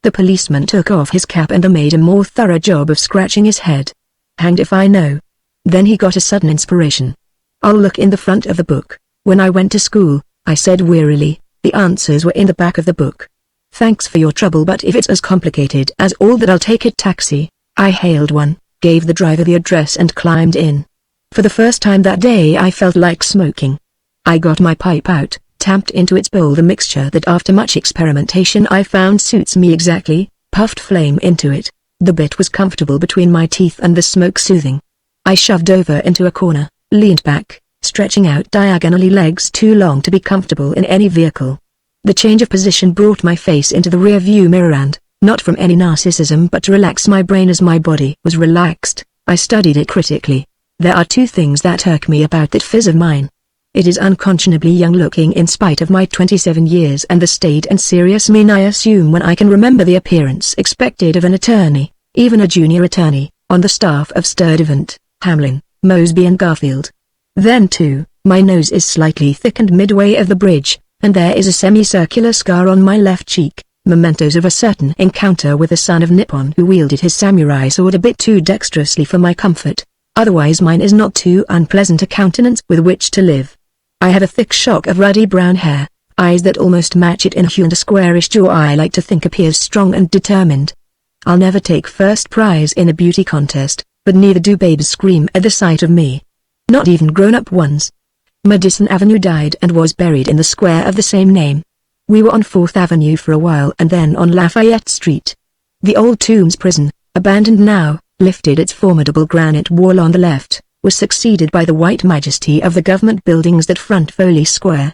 The policeman took off his cap and made a more thorough job of scratching his head. Hanged if I know. Then he got a sudden inspiration. I'll look in the front of the book. When I went to school, I said wearily, the answers were in the back of the book. Thanks for your trouble, but if it's as complicated as all that, I'll take a taxi. I hailed one, gave the driver the address and climbed in. For the first time that day I felt like smoking. I got my pipe out, tamped into its bowl the mixture that after much experimentation I found suits me exactly, puffed flame into it. The bit was comfortable between my teeth and the smoke soothing. I shoved over into a corner, leaned back, stretching out diagonally, legs too long to be comfortable in any vehicle. The change of position brought my face into the rear view mirror and, not from any narcissism but to relax my brain as my body was relaxed, I studied it critically. There are 2 things that irk me about that phiz of mine. It is unconscionably young looking in spite of my 27 years, and the staid and serious mean I assume when I can remember the appearance expected of an attorney, even a junior attorney, on the staff of Sturdivant, Hamlin, Mosby and Garfield. Then too, my nose is slightly thickened midway of the bridge, and there is a semicircular scar on my left cheek, mementos of a certain encounter with a son of Nippon who wielded his samurai sword a bit too dexterously for my comfort. Otherwise mine is not too unpleasant a countenance with which to live. I have a thick shock of ruddy brown hair, eyes that almost match it in hue, and a squarish jaw I like to think appears strong and determined. I'll never take first prize in a beauty contest, but neither do babes scream at the sight of me. Not even grown-up ones. Madison Avenue died and was buried in the square of the same name. We were on 4th Avenue for a while and then on Lafayette Street. The old Tombs prison, abandoned now, lifted its formidable granite wall on the left, was succeeded by the white majesty of the government buildings that front Foley Square.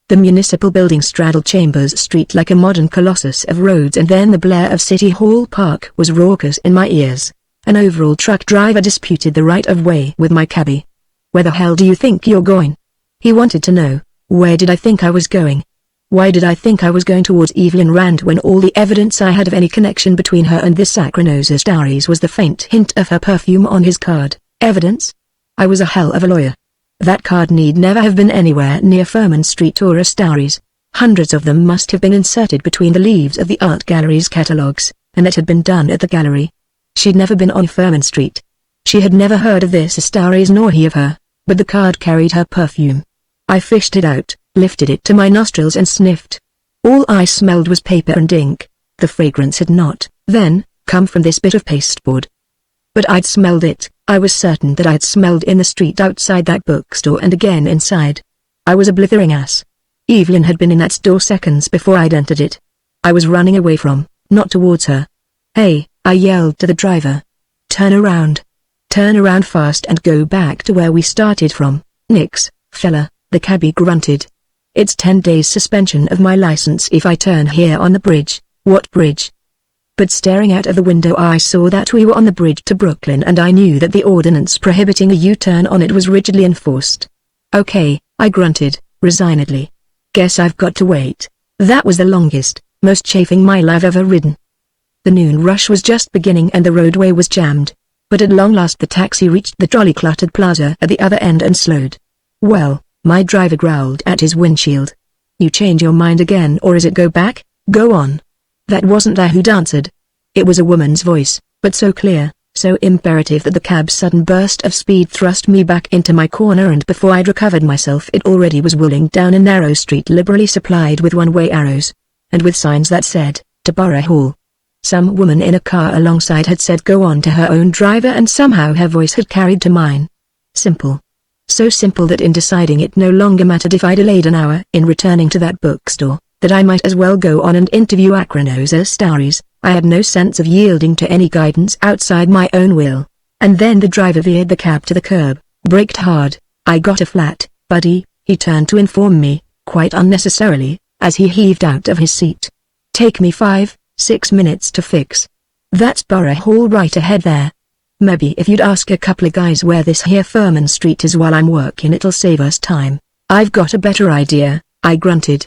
The municipal building straddled Chambers Street like a modern colossus of roads, and then the blare of City Hall Park was raucous in my ears. An overall truck driver disputed the right of way with my cabbie. Where the hell do you think you're going? He wanted to know, where did I think I was going? Why did I think I was going towards Evelyn Rand when all the evidence I had of any connection between her and this Acronosa Staries was the faint hint of her perfume on his card? Evidence? I was a hell of a lawyer. That card need never have been anywhere near Furman Street or a Staries. Hundreds of them must have been inserted between the leaves of the art gallery's catalogues, and that had been done at the gallery. She'd never been on Furman Street. She had never heard of this Staries nor he of her, but the card carried her perfume. I fished it out, lifted it to my nostrils and sniffed. All I smelled was paper and ink. The fragrance had not, then, come from this bit of pasteboard. But I'd smelled it, I was certain that I had smelled in the street outside that bookstore and again inside. I was a blithering ass. Evelyn had been in that store seconds before I'd entered it. I was running away from, not towards her. "Hey," I yelled to the driver. "Turn around. Turn around fast and go back to where we started from, nix, fella," the cabbie grunted. "It's 10 days suspension of my license if I turn here on the bridge." "What bridge?" But staring out of the window I saw that we were on the bridge to Brooklyn and I knew that the ordinance prohibiting a U-turn on it was rigidly enforced. "Okay," I grunted, resignedly. "Guess I've got to wait." That was the longest, most chafing mile I've ever ridden. The noon rush was just beginning and the roadway was jammed. But at long last the taxi reached the trolley-cluttered plaza at the other end and slowed. "Well," my driver growled at his windshield. "You change your mind again or is it go back? Go on." That wasn't I who'd answered. It was a woman's voice, but so clear, so imperative that the cab's sudden burst of speed thrust me back into my corner and before I'd recovered myself it already was whirling down a narrow street liberally supplied with one-way arrows. And with signs that said, "To Borough Hall." Some woman in a car alongside had said go on to her own driver and somehow her voice had carried to mine. Simple. So simple that in deciding it no longer mattered if I delayed an hour in returning to that bookstore, that I might as well go on and interview Acronosa Stories. I had no sense of yielding to any guidance outside my own will. And then the driver veered the cab to the curb, braked hard. "I got a flat, buddy," he turned to inform me, quite unnecessarily, as he heaved out of his seat. "Take me 5-6 minutes to fix. That's Borough Hall right ahead there. Maybe if you'd ask a couple of guys where this here Furman Street is while I'm working it'll save us time." "I've got a better idea," I grunted.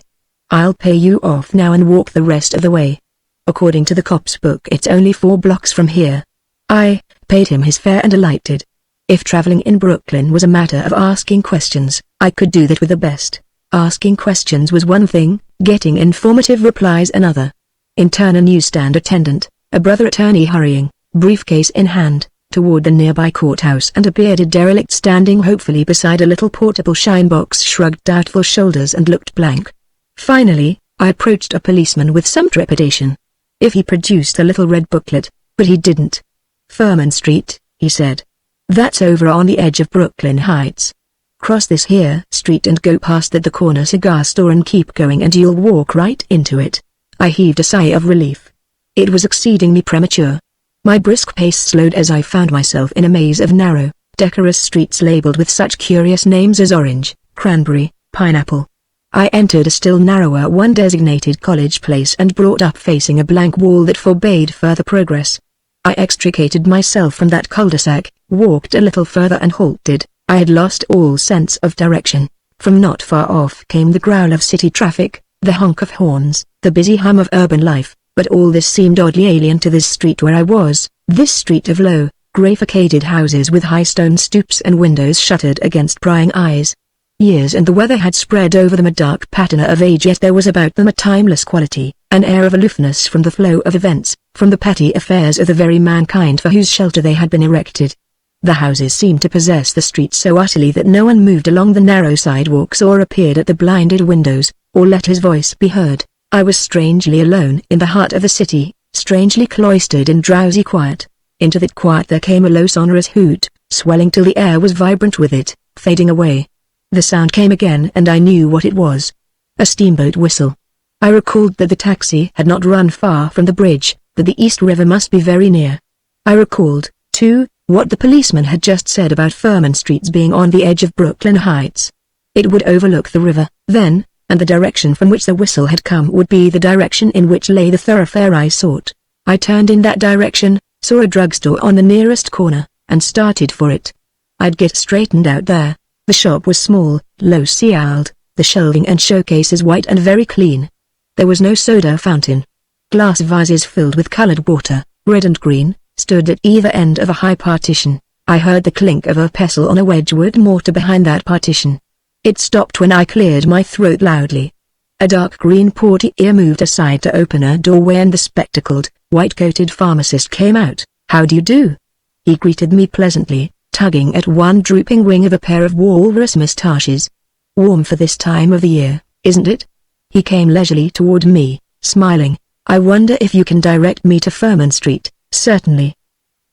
"I'll pay you off now and walk the rest of the way. According to the cop's book it's only 4 blocks from here." I paid him his fare and alighted. If traveling in Brooklyn was a matter of asking questions, I could do that with the best. Asking questions was one thing, getting informative replies another. In turn a newsstand attendant, a brother attorney hurrying, briefcase in hand, toward the nearby courthouse and a bearded derelict standing hopefully beside a little portable shine box shrugged doubtful shoulders and looked blank. Finally, I approached a policeman with some trepidation. If he produced a little red booklet, but he didn't. "Furman Street," he said. "That's over on the edge of Brooklyn Heights. Cross this here street and go past at the corner cigar store and keep going and you'll walk right into it." I heaved a sigh of relief. It was exceedingly premature. My brisk pace slowed as I found myself in a maze of narrow, decorous streets labeled with such curious names as orange, cranberry, pineapple. I entered a still narrower one designated College Place and brought up facing a blank wall that forbade further progress. I extricated myself from that cul-de-sac, walked a little further and halted. I had lost all sense of direction. From not far off came the growl of city traffic, the honk of horns, the busy hum of urban life, but all this seemed oddly alien to this street where I was, this street of low, grey-facaded houses with high stone stoops and windows shuttered against prying eyes. Years and the weather had spread over them a dark patina of age, yet there was about them a timeless quality, an air of aloofness from the flow of events, from the petty affairs of the very mankind for whose shelter they had been erected. The houses seemed to possess the street so utterly that no one moved along the narrow sidewalks or appeared at the blinded windows, or let his voice be heard. I was strangely alone in the heart of the city, strangely cloistered in drowsy quiet. Into that quiet there came a low sonorous hoot, swelling till the air was vibrant with it, fading away. The sound came again and I knew what it was. A steamboat whistle. I recalled that the taxi had not run far from the bridge, that the East River must be very near. I recalled, too, what the policeman had just said about Furman Street's being on the edge of Brooklyn Heights. It would overlook the river, then, and the direction from which the whistle had come would be the direction in which lay the thoroughfare I sought. I turned in that direction, saw a drugstore on the nearest corner, and started for it. I'd get straightened out there. The shop was small, low-ceiled, the shelving and showcases white and very clean. There was no soda fountain. Glass vases filled with colored water, red and green, stood at either end of a high partition. I heard the clink of a pestle on a Wedgwood mortar behind that partition. It stopped when I cleared my throat loudly. A dark green portiere moved aside to open a doorway and the spectacled, white-coated pharmacist came out. "How do you do?" He greeted me pleasantly, tugging at one drooping wing of a pair of walrus moustaches. "Warm for this time of the year, isn't it?" He came leisurely toward me, smiling. "I wonder if you can direct me to Furman Street." "Certainly."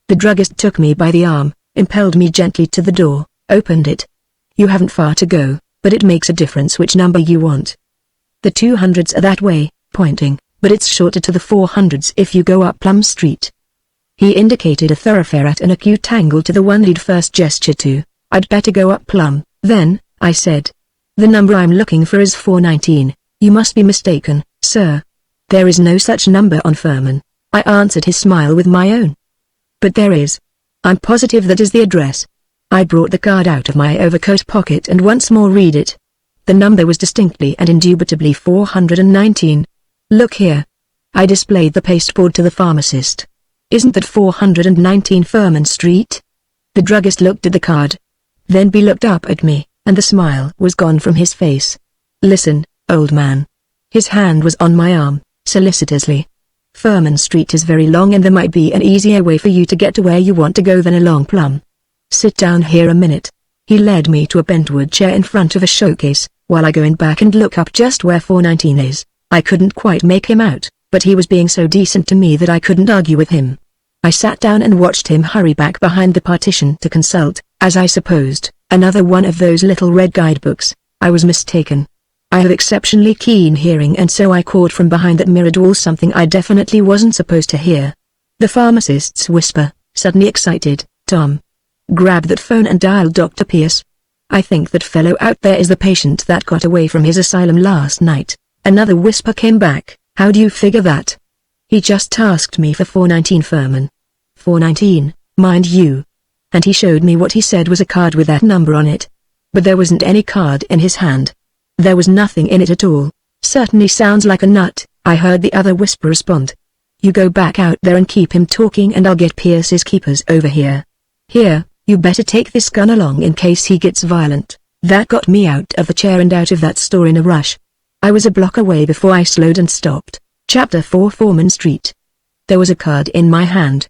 The druggist took me by the arm, impelled me gently to the door, opened it. You haven't far to go, but it makes a difference which number you want. The 200s are that way, pointing, but it's shorter to the 400s if you go up Plum Street. He indicated a thoroughfare at an acute angle to the one he'd first gestured to. I'd better go up Plum, then, I said. The number I'm looking for is 419. You must be mistaken, sir. There is no such number on Furman. I answered his smile with my own. But there is. I'm positive that is the address. I brought the card out of my overcoat pocket and once more read it. The number was distinctly and indubitably 419. Look here. I displayed the pasteboard to the pharmacist. Isn't that 419 Furman Street? The druggist looked at the card. Then he looked up at me, and the smile was gone from his face. Listen, old man. His hand was on my arm, solicitously. Furman Street is very long and there might be an easier way for you to get to where you want to go than along Plum. Sit down here a minute. He led me to a bentwood chair in front of a showcase, while I go in back and look up just where 419 is. I couldn't quite make him out, but he was being so decent to me that I couldn't argue with him. I sat down and watched him hurry back behind the partition to consult, as I supposed, another one of those little red guidebooks. I was mistaken. I have exceptionally keen hearing and so I caught from behind that mirrored wall something I definitely wasn't supposed to hear. The pharmacist's whisper, suddenly excited, Tom. Grab that phone and dial Dr. Pierce. I think that fellow out there is the patient that got away from his asylum last night. Another whisper came back, how do you figure that? He just asked me for 419 Furman. 419, mind you. And he showed me what he said was a card with that number on it. But there wasn't any card in his hand. There was nothing in it at all. Certainly sounds like a nut, I heard the other whisper respond. You go back out there and keep him talking and I'll get Pierce's keepers over here. Here, you better take this gun along in case he gets violent. That got me out of the chair and out of that store in a rush. I was a block away before I slowed and stopped. Chapter 4 Foreman Street. There was a card in my hand.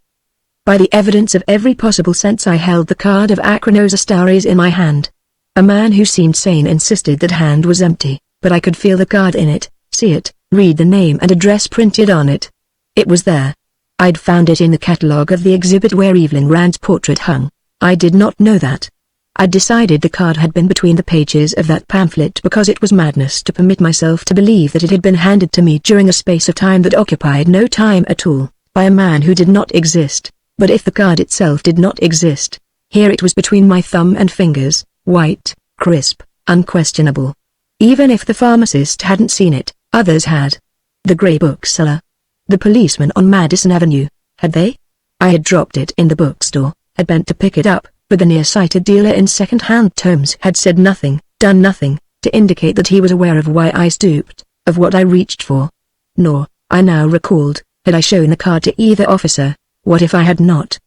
By the evidence of every possible sense I held the card of Acronosastares in my hand. A man who seemed sane insisted that hand was empty, but I could feel the card in it, see it, read the name and address printed on it. It was there. I'd found it in the catalogue of the exhibit where Evelyn Rand's portrait hung. I did not know that. I'd decided the card had been between the pages of that pamphlet because it was madness to permit myself to believe that it had been handed to me during a space of time that occupied no time at all, by a man who did not exist. But if the card itself did not exist, here it was between my thumb and fingers, white, crisp, unquestionable. Even if the pharmacist hadn't seen it, others had. The grey bookseller. The policeman on Madison Avenue, had they? I had dropped it in the bookstore, had bent to pick it up, but the nearsighted dealer in second-hand tomes had said nothing, done nothing, to indicate that he was aware of why I stooped, of what I reached for. Nor, I now recalled, had I shown the card to either officer. What if I had not?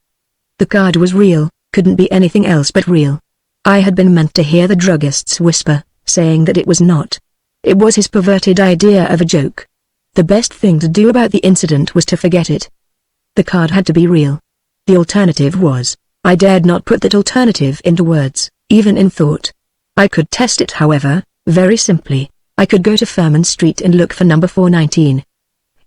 The card was real, couldn't be anything else but real. I had been meant to hear the druggist's whisper, saying that it was not. It was his perverted idea of a joke. The best thing to do about the incident was to forget it. The card had to be real. The alternative was, I dared not put that alternative into words, even in thought. I could test it however, very simply. I could go to Furman Street and look for number 419.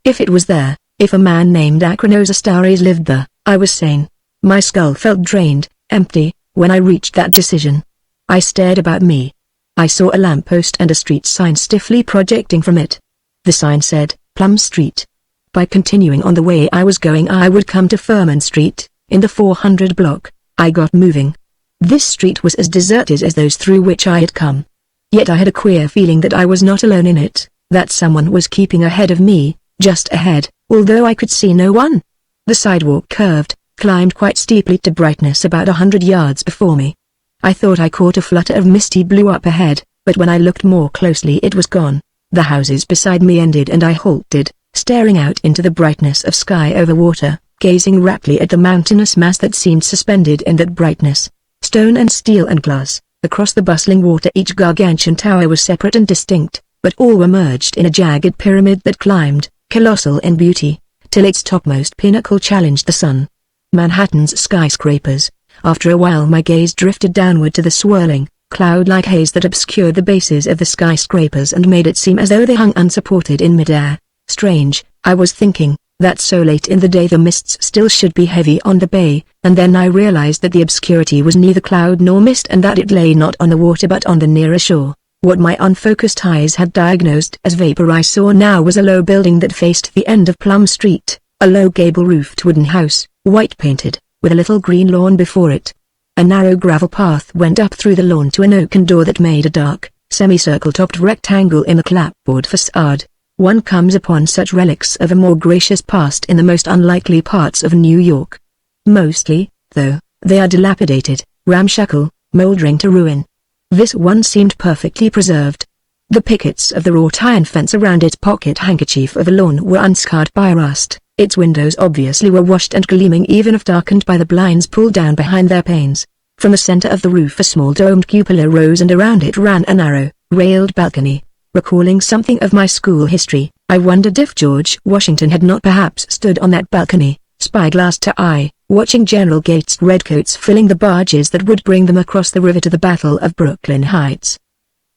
If it was there, if a man named Acronosastares lived there, I was sane. My skull felt drained, empty, when I reached that decision. I stared about me. I saw a lamppost and a street sign stiffly projecting from it. The sign said, Plum Street. By continuing on the way I was going I would come to Furman Street, in the 400 block. I got moving. This street was as deserted as those through which I had come. Yet I had a queer feeling that I was not alone in it, that someone was keeping ahead of me, just ahead, although I could see no one. The sidewalk curved, climbed quite steeply to brightness about 100 yards before me. I thought I caught a flutter of misty blue up ahead, but when I looked more closely it was gone. The houses beside me ended and I halted, staring out into the brightness of sky over water, gazing raptly at the mountainous mass that seemed suspended in that brightness. Stone and steel and glass, across the bustling water each gargantuan tower was separate and distinct, but all were merged in a jagged pyramid that climbed, colossal in beauty, till its topmost pinnacle challenged the sun. Manhattan's skyscrapers. After a while my gaze drifted downward to the swirling, cloud-like haze that obscured the bases of the skyscrapers and made it seem as though they hung unsupported in midair. Strange, I was thinking, that so late in the day the mists still should be heavy on the bay, and then I realized that the obscurity was neither cloud nor mist and that it lay not on the water but on the nearer shore. What my unfocused eyes had diagnosed as vapor I saw now was a low building that faced the end of Plum Street, a low gable-roofed wooden house, white-painted, with a little green lawn before it. A narrow gravel path went up through the lawn to an oaken door that made a dark, semicircle-topped rectangle in the clapboard facade. One comes upon such relics of a more gracious past in the most unlikely parts of New York. Mostly, though, they are dilapidated, ramshackle, moldering to ruin. This one seemed perfectly preserved. The pickets of the wrought iron fence around its pocket handkerchief of a lawn were unscarred by rust. Its windows obviously were washed and gleaming even if darkened by the blinds pulled down behind their panes. From the center of the roof a small domed cupola rose and around it ran a narrow, railed balcony. Recalling something of my school history, I wondered if George Washington had not perhaps stood on that balcony, spyglass to eye, watching General Gates's redcoats filling the barges that would bring them across the river to the Battle of Brooklyn Heights.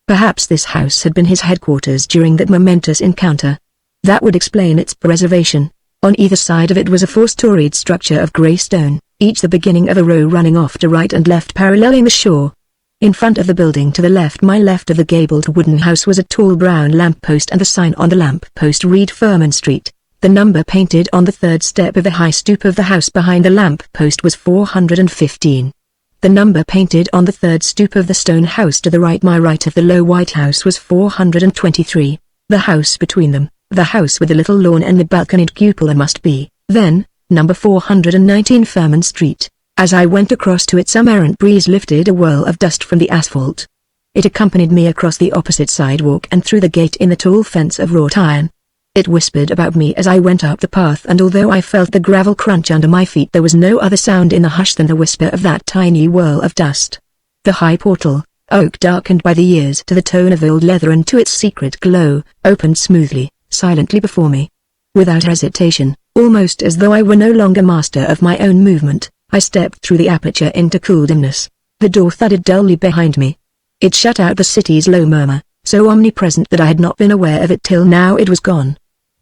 Perhaps this house had been his headquarters during that momentous encounter. That would explain its preservation. On either side of it was a four-storied structure of grey stone, each the beginning of a row running off to right and left paralleling the shore. In front of the building to the left, my left of the gabled wooden house, was a tall brown lamppost, and the sign on the lamppost read Furman Street. The number painted on the third step of the high stoop of the house behind the lamppost was 415. The number painted on the third stoop of the stone house to the right, my right of the low white house, was 423. The house between them, the house with the little lawn and the balconied cupola, must be, then, number 419 Furman Street. As I went across to it, some errant breeze lifted a whirl of dust from the asphalt. It accompanied me across the opposite sidewalk and through the gate in the tall fence of wrought iron. It whispered about me as I went up the path, and although I felt the gravel crunch under my feet, there was no other sound in the hush than the whisper of that tiny whirl of dust. The high portal, oak darkened by the years to the tone of old leather and to its secret glow, opened smoothly, silently before me. Without hesitation, almost as though I were no longer master of my own movement, I stepped through the aperture into cool dimness. The door thudded dully behind me. It shut out the city's low murmur, so omnipresent that I had not been aware of it till now it was gone.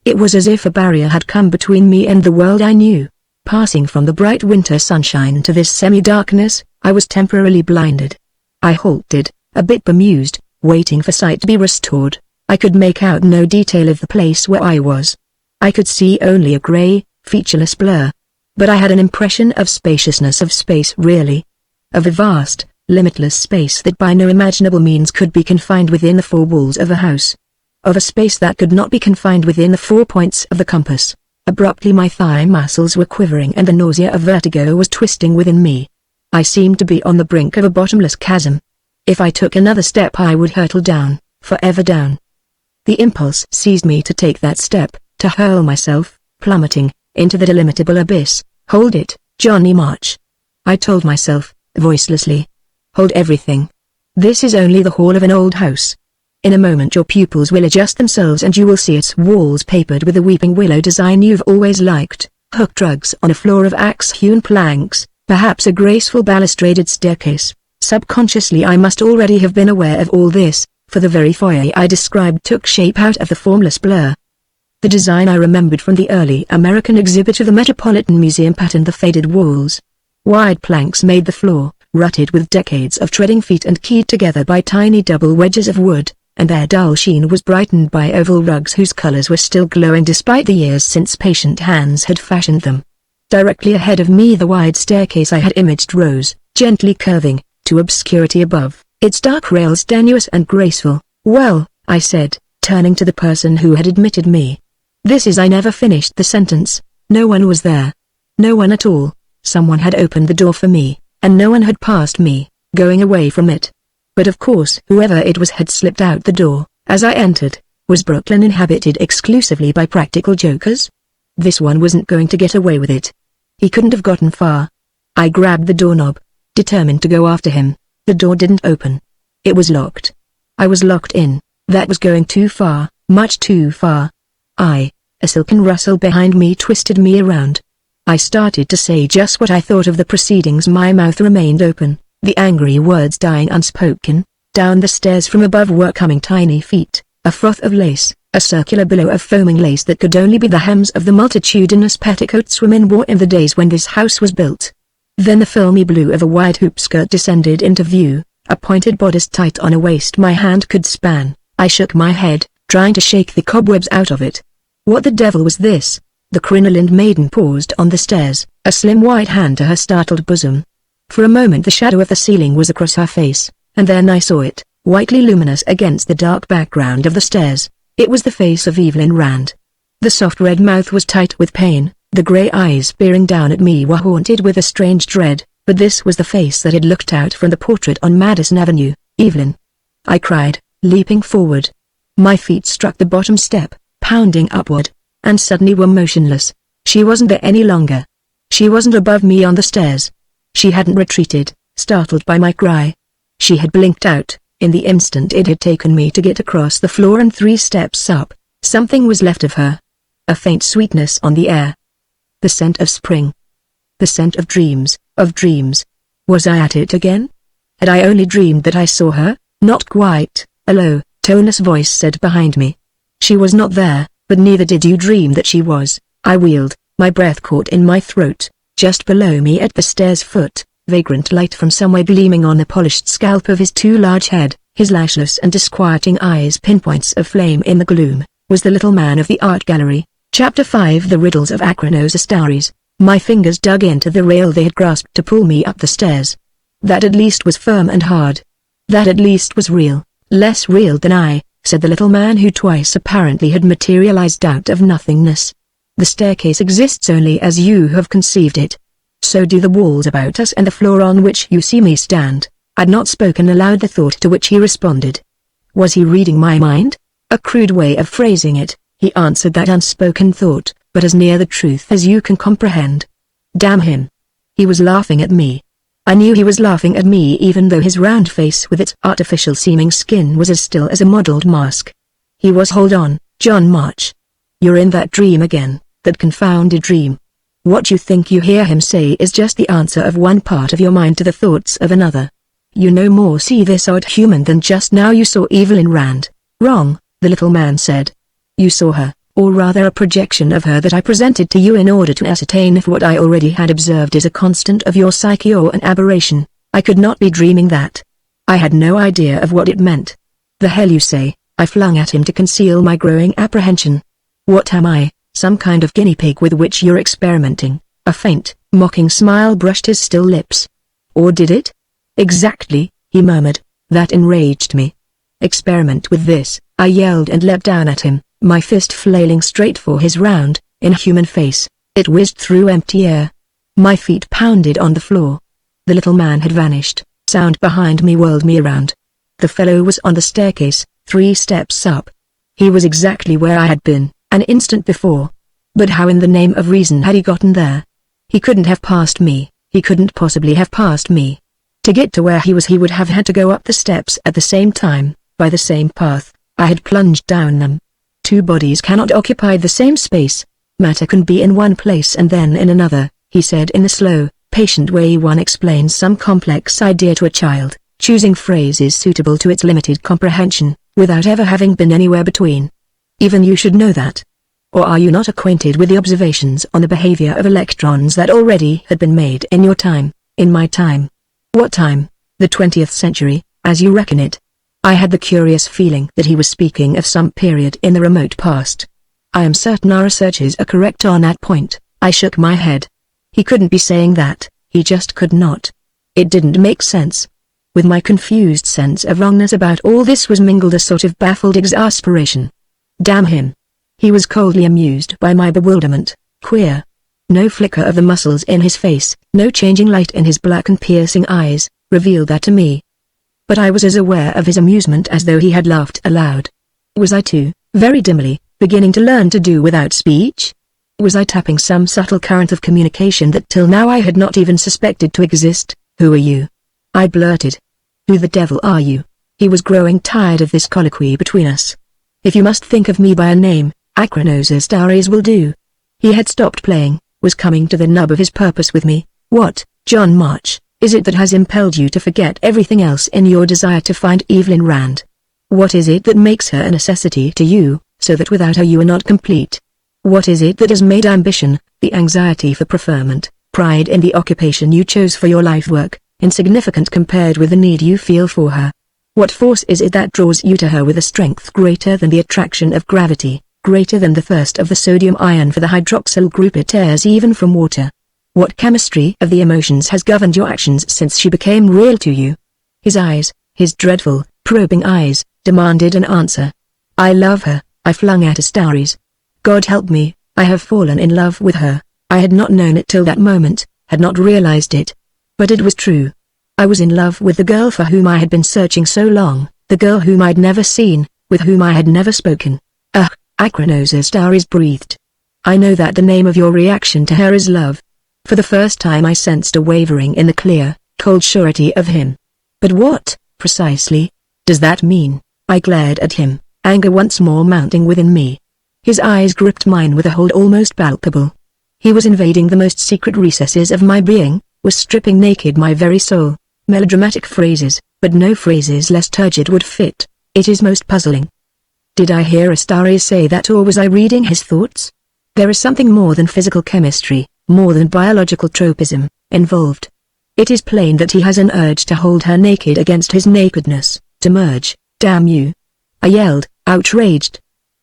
It was as if a barrier had come between me and the world I knew. Passing from the bright winter sunshine to this semi-darkness, I was temporarily blinded. I halted, a bit bemused, waiting for sight to be restored. I could make out no detail of the place where I was. I could see only a grey, featureless blur. But I had an impression of spaciousness, of space really. Of a vast, limitless space that by no imaginable means could be confined within the four walls of a house. Of a space that could not be confined within the 4 points of the compass. Abruptly my thigh muscles were quivering and the nausea of vertigo was twisting within me. I seemed to be on the brink of a bottomless chasm. If I took another step I would hurtle down, forever down. The impulse seized me to take that step, to hurl myself, plummeting, into the delimitable abyss. Hold it, Johnny March. I told myself, voicelessly. Hold everything. This is only the hall of an old house. In a moment your pupils will adjust themselves and you will see its walls papered with the weeping willow design you've always liked, hooked rugs on a floor of axe-hewn planks, perhaps a graceful balustraded staircase. Subconsciously I must already have been aware of all this, for the very foyer I described took shape out of the formless blur. The design I remembered from the early American exhibit of the Metropolitan Museum patterned the faded walls. Wide planks made the floor, rutted with decades of treading feet and keyed together by tiny double wedges of wood, and their dull sheen was brightened by oval rugs whose colors were still glowing despite the years since patient hands had fashioned them. Directly ahead of me the wide staircase I had imaged rose, gently curving, to obscurity above, its dark rails tenuous and graceful. Well, I said, turning to the person who had admitted me. I never finished the sentence. No one was there. No one at all. Someone had opened the door for me, and no one had passed me, going away from it. But of course whoever it was had slipped out the door, as I entered. Was Brooklyn inhabited exclusively by practical jokers? This one wasn't going to get away with it. He couldn't have gotten far. I grabbed the doorknob, determined to go after him. The door didn't open. It was locked. I was locked in. That was going too far, much too far. A silken rustle behind me twisted me around. I started to say just what I thought of the proceedings. My mouth remained open, the angry words dying unspoken. Down the stairs from above were coming tiny feet, a froth of lace, a circular billow of foaming lace that could only be the hems of the multitudinous petticoats women wore in the days when this house was built. Then the filmy blue of a wide hoop skirt descended into view, a pointed bodice tight on a waist my hand could span. I shook my head, trying to shake the cobwebs out of it. What the devil was this? The crinolined maiden paused on the stairs, a slim white hand to her startled bosom. For a moment the shadow of the ceiling was across her face, and then I saw it, whitely luminous against the dark background of the stairs. It was the face of Evelyn Rand. The soft red mouth was tight with pain, the grey eyes peering down at me were haunted with a strange dread, but this was the face that had looked out from the portrait on Madison Avenue. Evelyn! I cried, leaping forward. My feet struck the bottom step, pounding upward, and suddenly were motionless. She wasn't there any longer. She wasn't above me on the stairs. She hadn't retreated, startled by my cry. She had blinked out. In the instant it had taken me to get across the floor and 3 steps up, something was left of her. A faint sweetness on the air. The scent of spring. The scent of dreams, of dreams. Was I at it again? Had I only dreamed that I saw her? Not quite, a low, toneless voice said behind me. She was not there, but neither did you dream that she was. I wheeled, my breath caught in my throat. Just below me at the stairs foot, vagrant light from somewhere gleaming on the polished scalp of his too large head, his lashless and disquieting eyes pinpoints of flame in the gloom, was the little man of the art gallery. Chapter 5 The Riddles of Acronosis. My fingers dug into the rail they had grasped to pull me up the stairs. That at least was firm and hard. That at least was real, less real than I, said the little man who twice apparently had materialized out of nothingness. The staircase exists only as you have conceived it. So do the walls about us and the floor on which you see me stand. I'd not spoken aloud the thought to which he responded. Was he reading my mind? A crude way of phrasing it, he answered that unspoken thought, but as near the truth as you can comprehend. Damn him. He was laughing at me. I knew he was laughing at me even though his round face with its artificial seeming skin was as still as a modelled mask. He was. Hold on, John March. You're in that dream again, that confounded dream. What you think you hear him say is just the answer of one part of your mind to the thoughts of another. You no more see this odd human than just now you saw Evelyn Rand. Wrong, the little man said. You saw her, or rather a projection of her that I presented to you in order to ascertain if what I already had observed is a constant of your psyche or an aberration. I could not be dreaming that. I had no idea of what it meant. The hell you say, I flung at him to conceal my growing apprehension. What am I, some kind of guinea pig with which you're experimenting? A faint, mocking smile brushed his still lips. Or did it? Exactly, he murmured. That enraged me. Experiment with this, I yelled and leapt down at him, my fist flailing straight for his round, inhuman face. It whizzed through empty air. My feet pounded on the floor. The little man had vanished. Sound behind me whirled me around. The fellow was on the staircase, 3 steps up. He was exactly where I had been an instant before. But how in the name of reason had he gotten there? He couldn't have passed me. He couldn't possibly have passed me. To get to where he was he would have had to go up the steps at the same time, by the same path. I had plunged down them. 2 bodies cannot occupy the same space. Matter can be in one place and then in another, he said in the slow, patient way one explains some complex idea to a child, choosing phrases suitable to its limited comprehension, without ever having been anywhere between. Even you should know that. Or are you not acquainted with the observations on the behavior of electrons that already had been made in your time, in my time? What time? The 20th century, as you reckon it. I had the curious feeling that he was speaking of some period in the remote past. I am certain our researches are correct on that point. I shook my head. He couldn't be saying that, he just could not. It didn't make sense. With my confused sense of wrongness about all this was mingled a sort of baffled exasperation. Damn him. He was coldly amused by my bewilderment. Queer. No flicker of the muscles in his face, no changing light in his black and piercing eyes, revealed that to me. But I was as aware of his amusement as though he had laughed aloud. Was I too, very dimly, beginning to learn to do without speech? Was I tapping some subtle current of communication that till now I had not even suspected to exist? Who are you? I blurted. Who the devil are you? He was growing tired of this colloquy between us. If you must think of me by a name, Acronosis will do. He had stopped playing, was coming to the nub of his purpose with me. What, John March, is it that has impelled you to forget everything else in your desire to find Evelyn Rand? What is it that makes her a necessity to you, so that without her you are not complete. What is it that has made ambition, the anxiety for preferment, pride in the occupation you chose for your life work, insignificant compared with the need you feel for her? What force is it that draws you to her with a strength greater than the attraction of gravity, greater than the thirst of the sodium ion for the hydroxyl group it tears even from water? What chemistry of the emotions has governed your actions since she became real to you? His eyes, his dreadful, probing eyes, demanded an answer. I love her, I flung at Astaris. God help me, I have fallen in love with her. I had not known it till that moment, had not realized it. But it was true. I was in love with the girl for whom I had been searching so long, the girl whom I'd never seen, with whom I had never spoken. Ugh, Akranos Astaris breathed. I know that the name of your reaction to her is love. For the first time I sensed a wavering in the clear, cold surety of him. But what, precisely, does that mean? I glared at him, anger once more mounting within me. His eyes gripped mine with a hold almost palpable. He was invading the most secret recesses of my being, was stripping naked my very soul. Melodramatic phrases, but no phrases less turgid would fit. It is most puzzling. Did I hear Astaris say that, or was I reading his thoughts? There is something more than physical chemistry, more than biological tropism, involved. It is plain that he has an urge to hold her naked against his nakedness, to merge. Damn you! I yelled, outraged.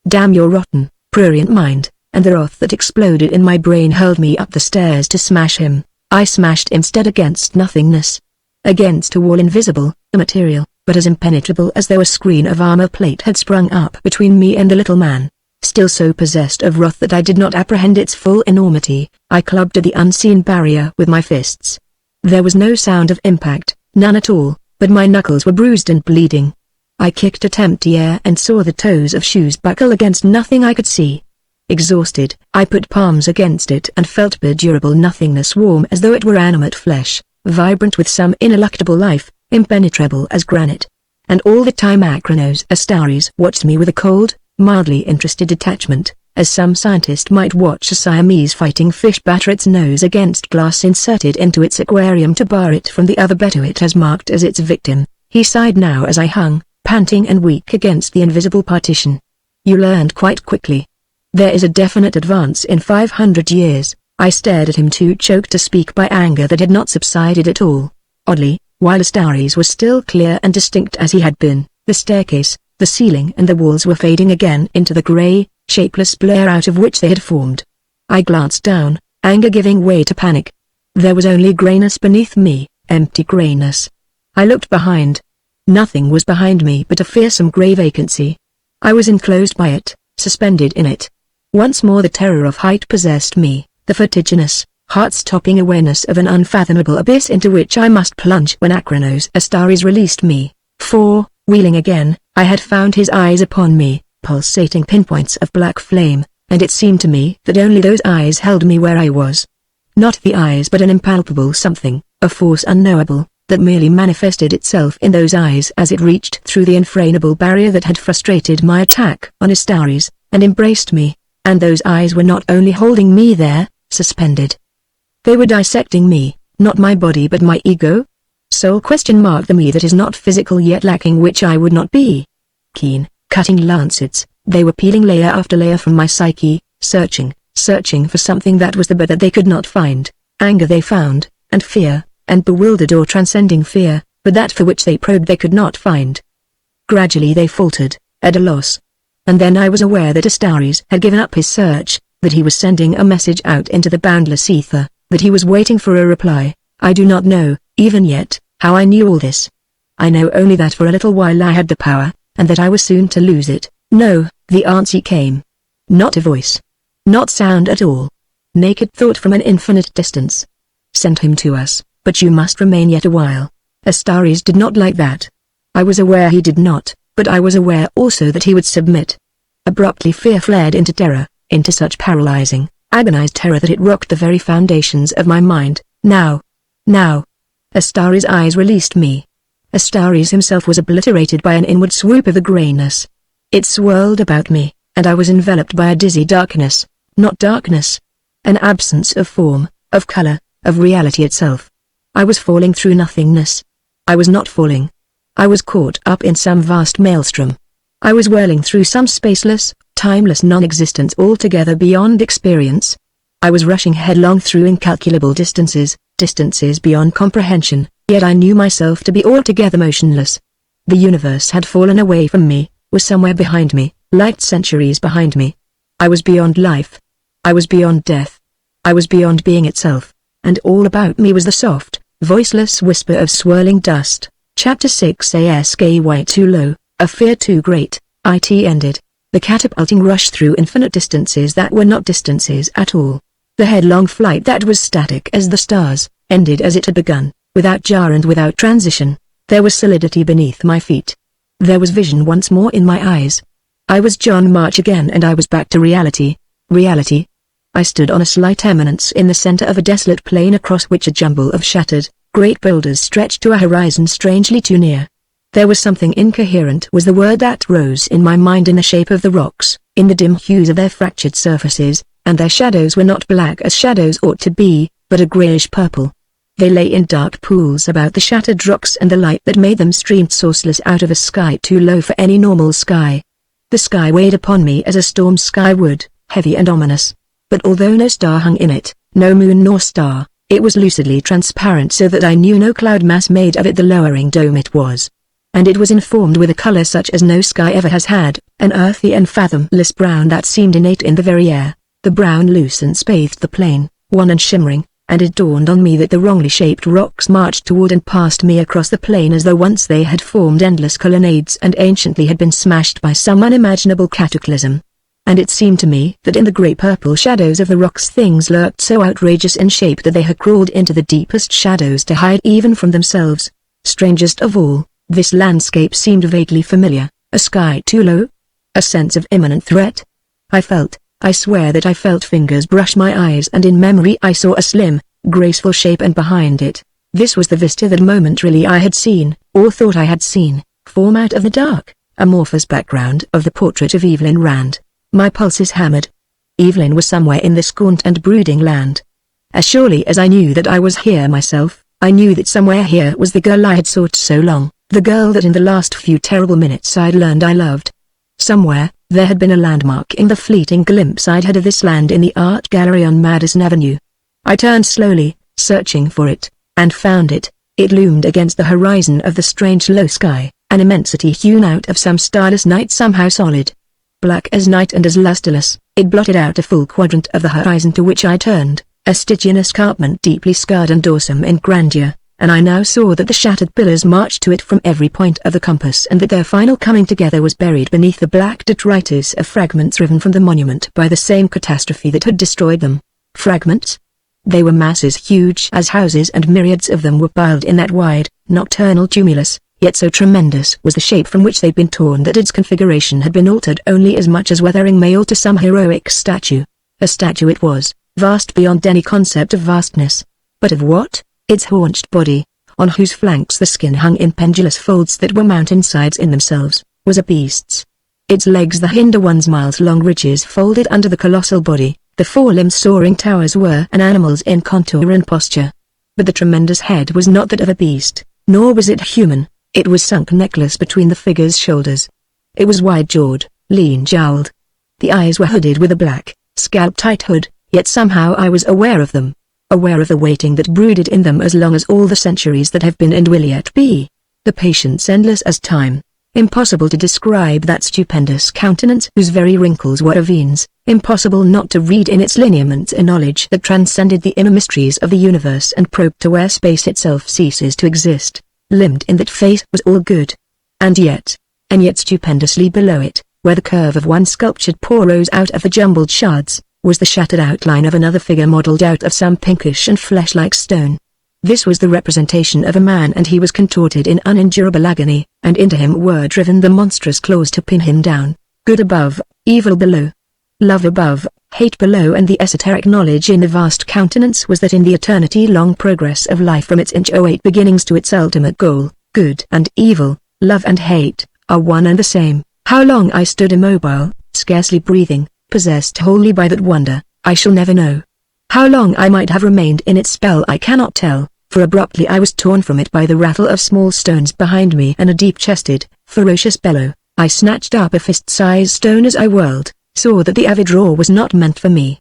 Damn your rotten, prurient mind, and the wrath that exploded in my brain hurled me up the stairs to smash him. I smashed instead against nothingness. Against a wall invisible, immaterial, but as impenetrable as though a screen of armor plate had sprung up between me and the little man. Still so possessed of wrath that I did not apprehend its full enormity, I clubbed at the unseen barrier with my fists. There was no sound of impact, none at all, but my knuckles were bruised and bleeding. I kicked at empty air and saw the toes of shoes buckle against nothing I could see. Exhausted, I put palms against it and felt perdurable nothingness warm as though it were animate flesh, vibrant with some ineluctable life, impenetrable as granite. And all the time Akranos Astaris watched me with a cold, mildly interested detachment, as some scientist might watch a Siamese fighting fish batter its nose against glass inserted into its aquarium to bar it from the other better it has marked as its victim. He sighed now as I hung, panting and weak against the invisible partition. You learned quite quickly. There is a definite advance in 500 years. I stared at him too choked to speak by anger that had not subsided at all. Oddly, while Astaris was still clear and distinct as he had been, the staircase, the ceiling and the walls were fading again into the grey, shapeless blur out of which they had formed. I glanced down, anger giving way to panic. There was only greyness beneath me, empty greyness. I looked behind. Nothing was behind me but a fearsome grey vacancy. I was enclosed by it, suspended in it. Once more the terror of height possessed me, the vertiginous, heart-stopping awareness of an unfathomable abyss into which I must plunge when Akranos Astaris released me. For, wheeling again, I had found his eyes upon me, pulsating pinpoints of black flame, and it seemed to me that only those eyes held me where I was. Not the eyes but an impalpable something, a force unknowable, that merely manifested itself in those eyes as it reached through the infranable barrier that had frustrated my attack on Astaris, and embraced me, and those eyes were not only holding me there, suspended. They were dissecting me, not my body but my ego? Sole question mark the me that is not physical yet lacking which I would not be. Keen, cutting lancets, they were peeling layer after layer from my psyche, searching for something that was but that they could not find. Anger they found, and fear, and bewildered or transcending fear, but that for which they probed they could not find. Gradually they faltered, at a loss. And then I was aware that Astaris had given up his search, that he was sending a message out into the boundless ether, that he was waiting for a reply. I do not know, even yet, how I knew all this. I know only that for a little while I had the power, and that I was soon to lose it. No, the answer came. Not a voice. Not sound at all. Naked thought from an infinite distance. Send him to us, but you must remain yet a while. Astaris did not like that. I was aware he did not, but I was aware also that he would submit. Abruptly fear flared into terror, into such paralyzing, agonized terror that it rocked the very foundations of my mind. Now. Astaris' eyes released me. Astaris himself was obliterated by an inward swoop of the greyness. It swirled about me, and I was enveloped by a dizzy darkness, not darkness. An absence of form, of color, of reality itself. I was falling through nothingness. I was not falling. I was caught up in some vast maelstrom. I was whirling through some spaceless, timeless non-existence altogether beyond experience. I was rushing headlong through incalculable distances, distances beyond comprehension, yet I knew myself to be altogether motionless. The universe had fallen away from me, was somewhere behind me, light centuries behind me. I was beyond life. I was beyond death. I was beyond being itself, and all about me was the soft, voiceless whisper of swirling dust. Chapter 6. ASKY too low, a fear too great, it ended. The catapulting rush through infinite distances that were not distances at all. The headlong flight that was static as the stars, ended as it had begun, without jar and without transition. There was solidity beneath my feet. There was vision once more in my eyes. I was John March again, and I was back to reality. Reality. I stood on a slight eminence in the center of a desolate plain across which a jumble of shattered, great boulders stretched to a horizon strangely too near. There was something incoherent was the word that rose in my mind in the shape of the rocks, in the dim hues of their fractured surfaces, and their shadows were not black as shadows ought to be, but a grayish purple. They lay in dark pools about the shattered rocks, and the light that made them streamed sourceless out of a sky too low for any normal sky. The sky weighed upon me as a storm sky would, heavy and ominous. But although no star hung in it, no moon nor star, it was lucidly transparent, so that I knew no cloud mass made of it the lowering dome it was. And it was informed with a color such as no sky ever has had, an earthy and fathomless brown that seemed innate in the very air. The brown lucence bathed the plain, wan and shimmering, and it dawned on me that the wrongly shaped rocks marched toward and past me across the plain as though once they had formed endless colonnades and anciently had been smashed by some unimaginable cataclysm. And it seemed to me that in the grey purple shadows of the rocks things lurked so outrageous in shape that they had crawled into the deepest shadows to hide even from themselves. Strangest of all, this landscape seemed vaguely familiar. A sky too low? A sense of imminent threat? I swear that I felt fingers brush my eyes, and in memory I saw a slim, graceful shape, and behind it, this was the vista that momentarily I had seen, or thought I had seen, form out of the dark, amorphous background of the portrait of Evelyn Rand. My pulses hammered. Evelyn was somewhere in this gaunt and brooding land. As surely as I knew that I was here myself, I knew that somewhere here was the girl I had sought so long, the girl that in the last few terrible minutes I'd learned I loved. Somewhere, there had been a landmark in the fleeting glimpse I'd had of this land in the art gallery on Madison Avenue. I turned slowly, searching for it, and found it. It loomed against the horizon of the strange low sky, an immensity hewn out of some starless night, somehow solid. Black as night and as lusterless, it blotted out a full quadrant of the horizon to which I turned, a Stygian escarpment deeply scarred and awesome in grandeur, and I now saw that the shattered pillars marched to it from every point of the compass, and that their final coming together was buried beneath the black detritus of fragments riven from the monument by the same catastrophe that had destroyed them. Fragments? They were masses huge as houses, and myriads of them were piled in that wide, nocturnal tumulus, yet so tremendous was the shape from which they'd been torn that its configuration had been altered only as much as weathering may alter some heroic statue. A statue it was, vast beyond any concept of vastness. But of what? Its haunched body, on whose flanks the skin hung in pendulous folds that were mountainsides in themselves, was a beast's. Its legs the hinder one's miles-long ridges folded under the colossal body, the four-limbed soaring towers were an animal's in contour and posture. But the tremendous head was not that of a beast, nor was it human. It was sunk necklace between the figure's shoulders. It was wide-jawed, lean-jowled. The eyes were hooded with a black, scalp-tight hood, yet somehow I was aware of them. Aware of the waiting that brooded in them as long as all the centuries that have been and will yet be. The patience endless as time. Impossible to describe that stupendous countenance whose very wrinkles were veins. Impossible not to read in its lineaments a knowledge that transcended the inner mysteries of the universe and probed to where space itself ceases to exist. Limned in that face was all good. And yet stupendously below it, where the curve of one sculptured paw rose out of the jumbled shards, was the shattered outline of another figure modelled out of some pinkish and flesh-like stone. This was the representation of a man, and he was contorted in unendurable agony, and into him were driven the monstrous claws to pin him down. Good above, evil below. Love above, hate below, and the esoteric knowledge in the vast countenance was that in the eternity-long progress of life from its inch 08 beginnings to its ultimate goal, good and evil, love and hate, are one and the same. How long I stood immobile, scarcely breathing, possessed wholly by that wonder, I shall never know. How long I might have remained in its spell I cannot tell, for abruptly I was torn from it by the rattle of small stones behind me and a deep-chested, ferocious bellow. I snatched up a fist-sized stone as I whirled, saw that the avid roar was not meant for me.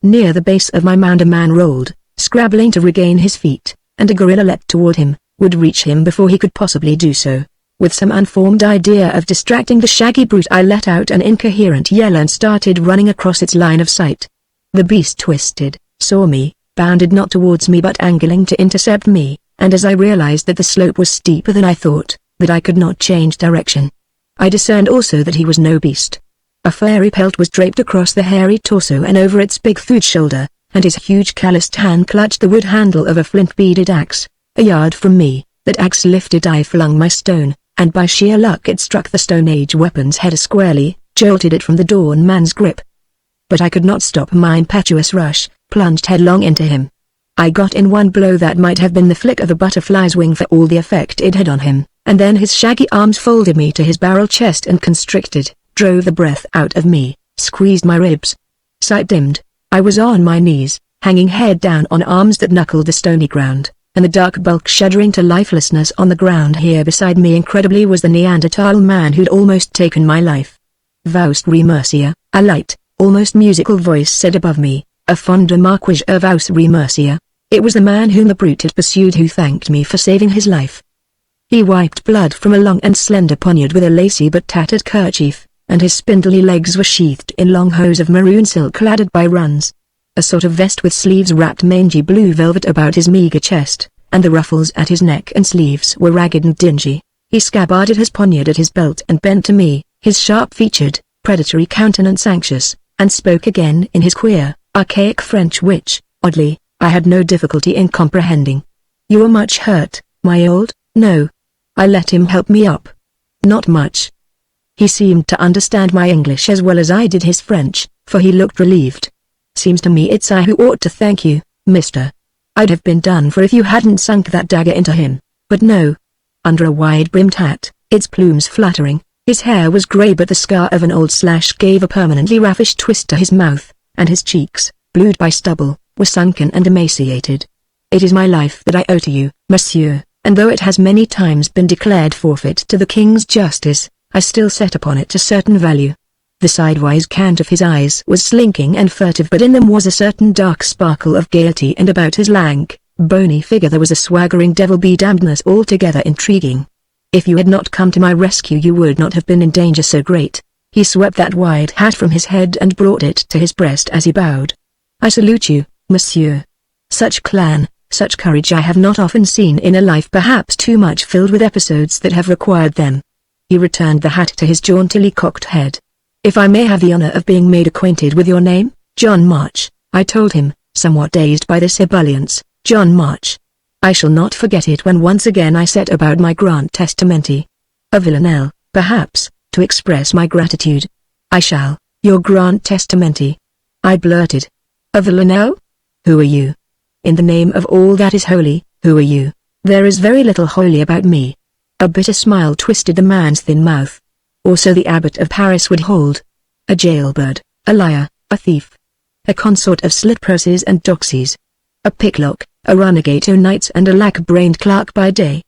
Near the base of my mound a man rolled, scrabbling to regain his feet, and a gorilla leapt toward him, would reach him before he could possibly do so. With some unformed idea of distracting the shaggy brute, I let out an incoherent yell and started running across its line of sight. The beast twisted, saw me, bounded not towards me but angling to intercept me, and as I realized that the slope was steeper than I thought, that I could not change direction, I discerned also that he was no beast. A furry pelt was draped across the hairy torso and over its big thewed shoulder, and his huge calloused hand clutched the wood handle of a flint-beaded axe. A yard from me, that axe lifted, I flung my stone, and by sheer luck it struck the Stone Age weapon's head squarely, jolted it from the Dawn man's grip. But I could not stop my impetuous rush, plunged headlong into him. I got in one blow that might have been the flick of a butterfly's wing for all the effect it had on him, and then his shaggy arms folded me to his barrel chest and constricted, drove the breath out of me, squeezed my ribs. Sight dimmed, I was on my knees, hanging head down on arms that knuckled the stony ground, and the dark bulk shuddering to lifelessness on the ground here beside me incredibly was the Neanderthal man who'd almost taken my life. Vous remercier, a light, almost musical voice said above me, a fond remarquage of vous remercier. It was the man whom the brute had pursued who thanked me for saving his life. He wiped blood from a long and slender poniard with a lacy but tattered kerchief, and his spindly legs were sheathed in long hose of maroon silk laddered by runs. A sort of vest with sleeves wrapped mangy blue velvet about his meager chest, and the ruffles at his neck and sleeves were ragged and dingy. He scabbarded his poniard at his belt and bent to me, his sharp-featured, predatory countenance anxious, and spoke again in his queer, archaic French which, oddly, I had no difficulty in comprehending. "You are much hurt, my old?" "No." I let him help me up. "Not much." He seemed to understand my English as well as I did his French, for he looked relieved. "Seems to me it's I who ought to thank you, mister. I'd have been done for if you hadn't sunk that dagger into him, but no." Under a wide-brimmed hat, its plumes fluttering, his hair was grey but the scar of an old slash gave a permanently raffish twist to his mouth, and his cheeks, blued by stubble, were sunken and emaciated. "It is my life that I owe to you, monsieur, and though it has many times been declared forfeit to the king's justice, I still set upon it a certain value." The sidewise cant of his eyes was slinking and furtive, but in them was a certain dark sparkle of gaiety, and about his lank, bony figure there was a swaggering devil-be-damnedness altogether intriguing. "If you had not come to my rescue you would not have been in danger so great." He swept that wide hat from his head and brought it to his breast as he bowed. "I salute you, monsieur. Such clan, such courage I have not often seen in a life perhaps too much filled with episodes that have required them." He returned the hat to his jauntily cocked head. "If I may have the honor of being made acquainted with your name?" "John March," I told him, somewhat dazed by this ebullience. "John March. I shall not forget it when once again I set about my grant testamenti. A villanelle, perhaps, to express my gratitude." "I shall." "Your grant testamenti?" I blurted. "A villanelle? Who are you? In the name of all that is holy, who are you?" "There is very little holy about me." A bitter smile twisted the man's thin mouth. "Also the abbot of Paris would hold. A jailbird, a liar, a thief. A consort of slit-purses and doxies. A picklock, a runagate o' nights and a lack-brained clerk by day.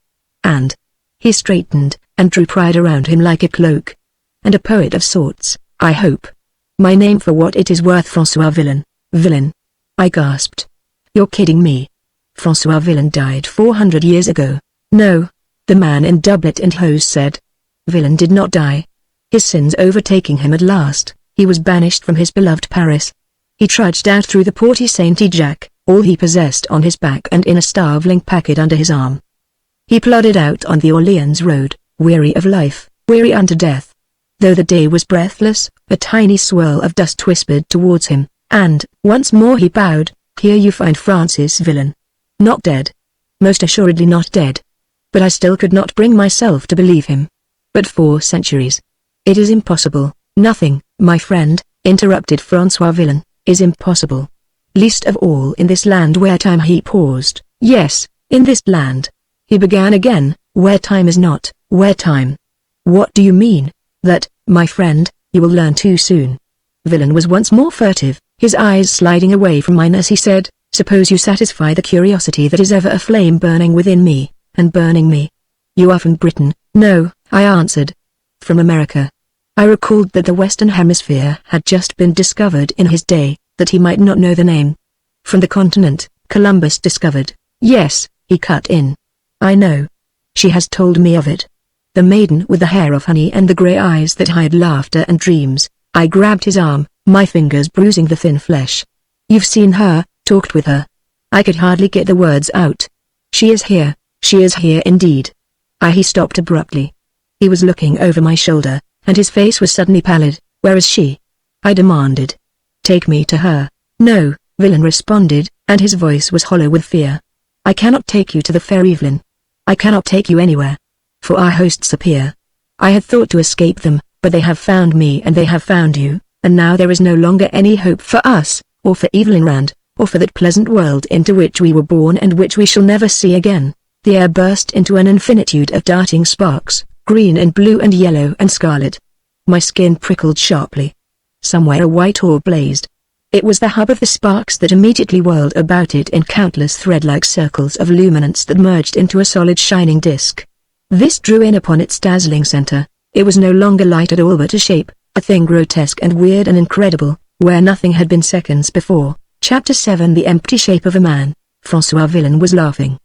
And," he straightened, and drew pride around him like a cloak, "and a poet of sorts, I hope. My name for what it is worth, François Villain." "Villain?" I gasped. "You're kidding me. François Villain died 400 years ago." "No," the man in doublet and hose said. "Villain did not die. His sins overtaking him at last, he was banished from his beloved Paris. He trudged out through the Porte Saint-Jacques, all he possessed on his back and in a starveling packet under his arm. He plodded out on the Orleans road, weary of life, weary unto death. Though the day was breathless, a tiny swirl of dust whispered towards him, and, once more he bowed. "Here you find Francis Villain. Not dead. Most assuredly not dead." But I still could not bring myself to believe him. "But 4 centuries. It is impossible." "Nothing, my friend," interrupted François Villain, "is impossible. Least of all in this land where time." He paused. "Yes, in this land," he began again, "where time is not, where time." "What do you mean?" "That, my friend, you will learn too soon." Villain was once more furtive, his eyes sliding away from mine as he said, "Suppose you satisfy the curiosity that is ever aflame burning within me, and burning me." "You are from Britain?" "No," I answered. "From America." I recalled that the Western Hemisphere had just been discovered in his day, that he might not know the name. From the continent, Columbus discovered. Yes, he cut in. I know. She has told me of it. The maiden with the hair of honey and the grey eyes that hide laughter and dreams. I grabbed his arm, my fingers bruising the thin flesh. You've seen her, talked with her. I could hardly get the words out. She is here indeed. He stopped abruptly. He was looking over my shoulder, and his face was suddenly pallid. Where is she? I demanded. Take me to her. No, Villain responded, and his voice was hollow with fear. I cannot take you to the fair Evelyn. I cannot take you anywhere. For our hosts appear. I had thought to escape them, but they have found me and they have found you, and now there is no longer any hope for us, or for Evelyn Rand, or for that pleasant world into which we were born and which we shall never see again. The air burst into an infinitude of darting sparks, green and blue and yellow and scarlet. My skin prickled sharply. Somewhere a white orb blazed. It was the hub of the sparks that immediately whirled about it in countless thread-like circles of luminance that merged into a solid shining disk. This drew in upon its dazzling center. It was no longer light at all but a shape, a thing grotesque and weird and incredible, where nothing had been seconds before. Chapter 7 The Empty Shape of a Man. François Villain was laughing.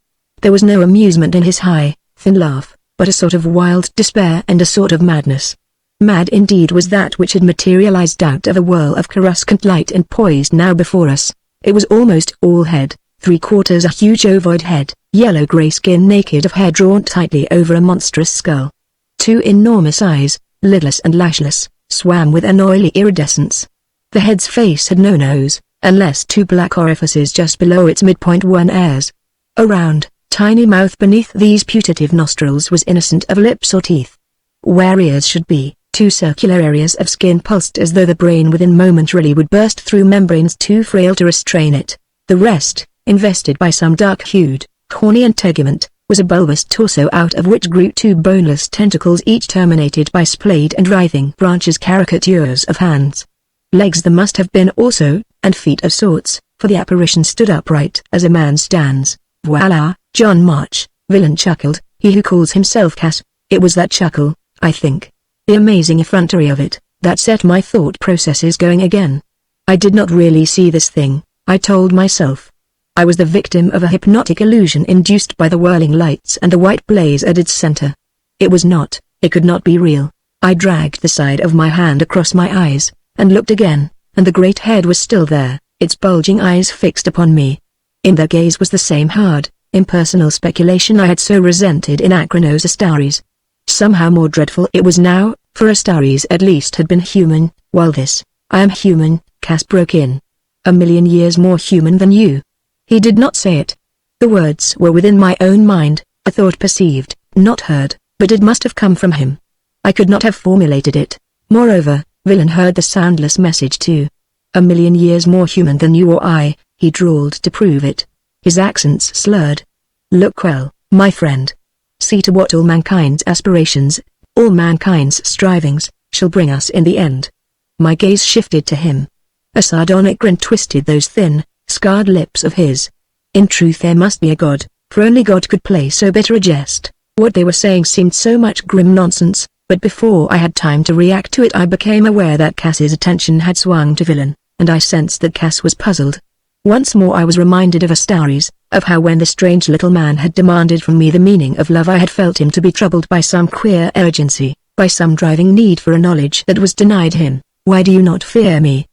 There was no amusement in his high, thin laugh, but a sort of wild despair and a sort of madness. Mad indeed was that which had materialized out of a whirl of coruscant light and poised now before us. It was almost all head, 3/4 a huge ovoid head, yellow-grey skin naked of hair drawn tightly over a monstrous skull. Two enormous eyes, lidless and lashless, swam with an oily iridescence. The head's face had no nose, unless two black orifices just below its midpoint were ears. A round, tiny mouth beneath these putative nostrils was innocent of lips or teeth. Where ears should be, two circular areas of skin pulsed as though the brain within momentarily would burst through membranes too frail to restrain it. The rest, invested by some dark-hued, horny integument, was a bulbous torso out of which grew two boneless tentacles each terminated by splayed and writhing branches caricatures of hands. Legs there must have been also, and feet of sorts, for the apparition stood upright as a man stands. Voila, John March, Villain chuckled, he who calls himself Cass. It was that chuckle, I think. The amazing effrontery of it, that set my thought processes going again. I did not really see this thing, I told myself. I was the victim of a hypnotic illusion induced by the whirling lights and the white blaze at its center. It was not, it could not be real. I dragged the side of my hand across my eyes, and looked again, and the great head was still there, its bulging eyes fixed upon me. In their gaze was the same hard, impersonal speculation I had so resented in Acronos Astaris. Somehow more dreadful it was now, for Astaris at least had been human, while this, I am human, Cass broke in. 1,000,000 years more human than you. He did not say it. The words were within my own mind, a thought perceived, not heard, but it must have come from him. I could not have formulated it. Moreover, Villain heard the soundless message too. 1,000,000 years more human than you or I, he drawled to prove it. His accents slurred. Look well, my friend. See to what all mankind's aspirations, all mankind's strivings, shall bring us in the end. My gaze shifted to him. A sardonic grin twisted those thin, scarred lips of his. In truth there must be a God, for only God could play so bitter a jest. What they were saying seemed so much grim nonsense, but before I had time to react to it I became aware that Cass's attention had swung to Villain, and I sensed that Cass was puzzled. Once more I was reminded of Astaris, of how when the strange little man had demanded from me the meaning of love I had felt him to be troubled by some queer urgency, by some driving need for a knowledge that was denied him. Why do you not fear me?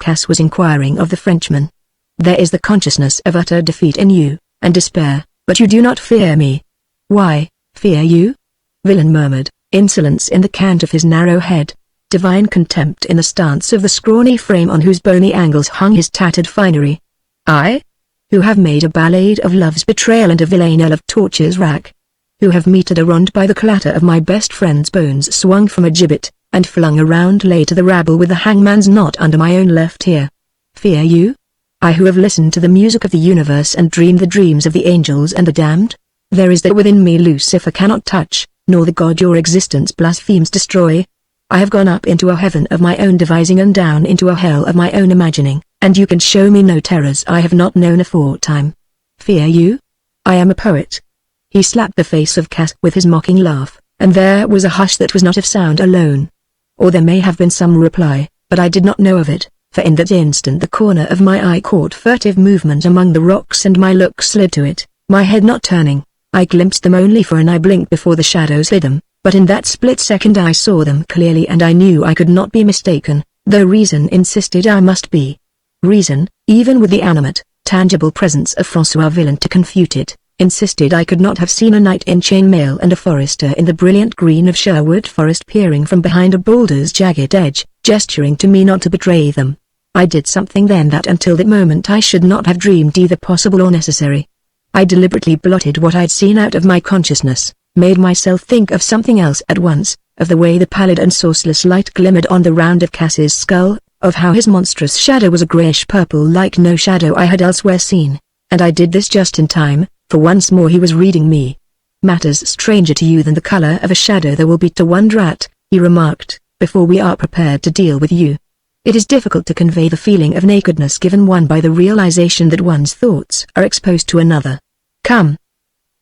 Cass was inquiring of the Frenchman. There is the consciousness of utter defeat in you, and despair, but you do not fear me. Why, fear you? Villain murmured, insolence in the cant of his narrow head, divine contempt in the stance of the scrawny frame on whose bony angles hung his tattered finery. I? Who have made a ballade of love's betrayal and a villanelle of torture's rack? Who have meted a ronde by the clatter of my best friend's bones swung from a gibbet, and flung around lay to the rabble with the hangman's knot under my own left ear? Fear you? I who have listened to the music of the universe and dreamed the dreams of the angels and the damned? There is that within me Lucifer cannot touch, nor the God your existence blasphemes destroy. I have gone up into a heaven of my own devising and down into a hell of my own imagining, and you can show me no terrors I have not known aforetime. Fear you? I am a poet. He slapped the face of Cass with his mocking laugh, and there was a hush that was not of sound alone. or there may have been some reply, but I did not know of it, for in that instant the corner of my eye caught furtive movement among the rocks and my look slid to it, my head not turning. I glimpsed them only for an eye blink before the shadows hid them, but in that split second I saw them clearly and I knew I could not be mistaken, though reason insisted I must be. Reason, even with the animate, tangible presence of François Villon to confute it, insisted I could not have seen a knight in chainmail and a forester in the brilliant green of Sherwood Forest peering from behind a boulder's jagged edge, gesturing to me not to betray them. I did something then that until that moment I should not have dreamed either possible or necessary. I deliberately blotted what I'd seen out of my consciousness, made myself think of something else at once, of the way the pallid and sourceless light glimmered on the round of Cass's skull, of how his monstrous shadow was a greyish-purple like no shadow I had elsewhere seen, and I did this just in time, for once more he was reading me. "Matters stranger to you than the colour of a shadow there will be to wonder at," he remarked, "before we are prepared to deal with you. It is difficult to convey the feeling of nakedness given one by the realization that one's thoughts are exposed to another. Come.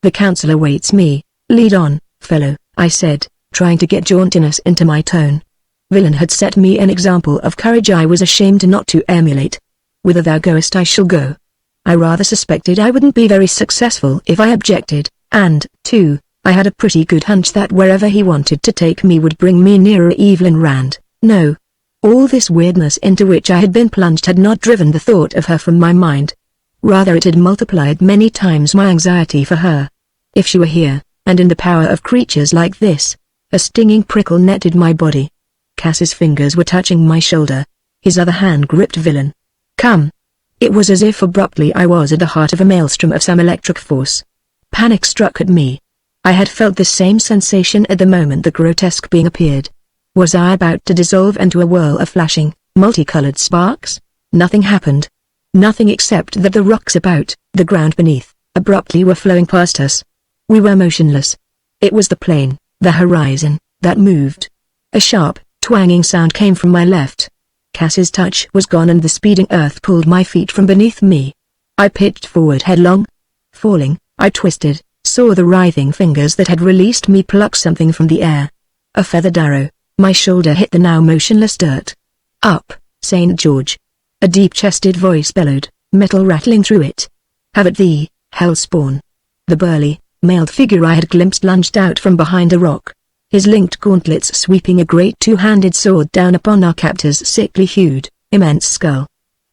The council awaits me. Lead on, fellow," I said, trying to get jauntiness into my tone. Villon had set me an example of courage I was ashamed not to emulate. "Whither thou goest I shall go." I rather suspected I wouldn't be very successful if I objected, and, too, I had a pretty good hunch that wherever he wanted to take me would bring me nearer Evelyn Rand. No. All this weirdness into which I had been plunged had not driven the thought of her from my mind. Rather it had multiplied many times my anxiety for her. If she were here, and in the power of creatures like this, a stinging prickle netted my body. Cass's fingers were touching my shoulder. His other hand gripped Villon. "Come." It was as if abruptly I was at the heart of a maelstrom of some electric force. Panic struck at me. I had felt the same sensation at the moment the grotesque being appeared. Was I about to dissolve into a whirl of flashing, multicolored sparks? Nothing happened. Nothing except that the rocks about, the ground beneath, abruptly were flowing past us. We were motionless. It was the plain, the horizon, that moved. A sharp, twanging sound came from my left. Cass's touch was gone and the speeding earth pulled my feet from beneath me. I pitched forward headlong. Falling, I twisted, saw the writhing fingers that had released me pluck something from the air. A feathered arrow. My shoulder hit the now motionless dirt. "Up, St. George!" A deep-chested voice bellowed, metal rattling through it. "Have at thee, hellspawn!" The burly, mailed figure I had glimpsed lunged out from behind a rock, his linked gauntlets sweeping a great two-handed sword down upon our captor's sickly-hued, immense skull.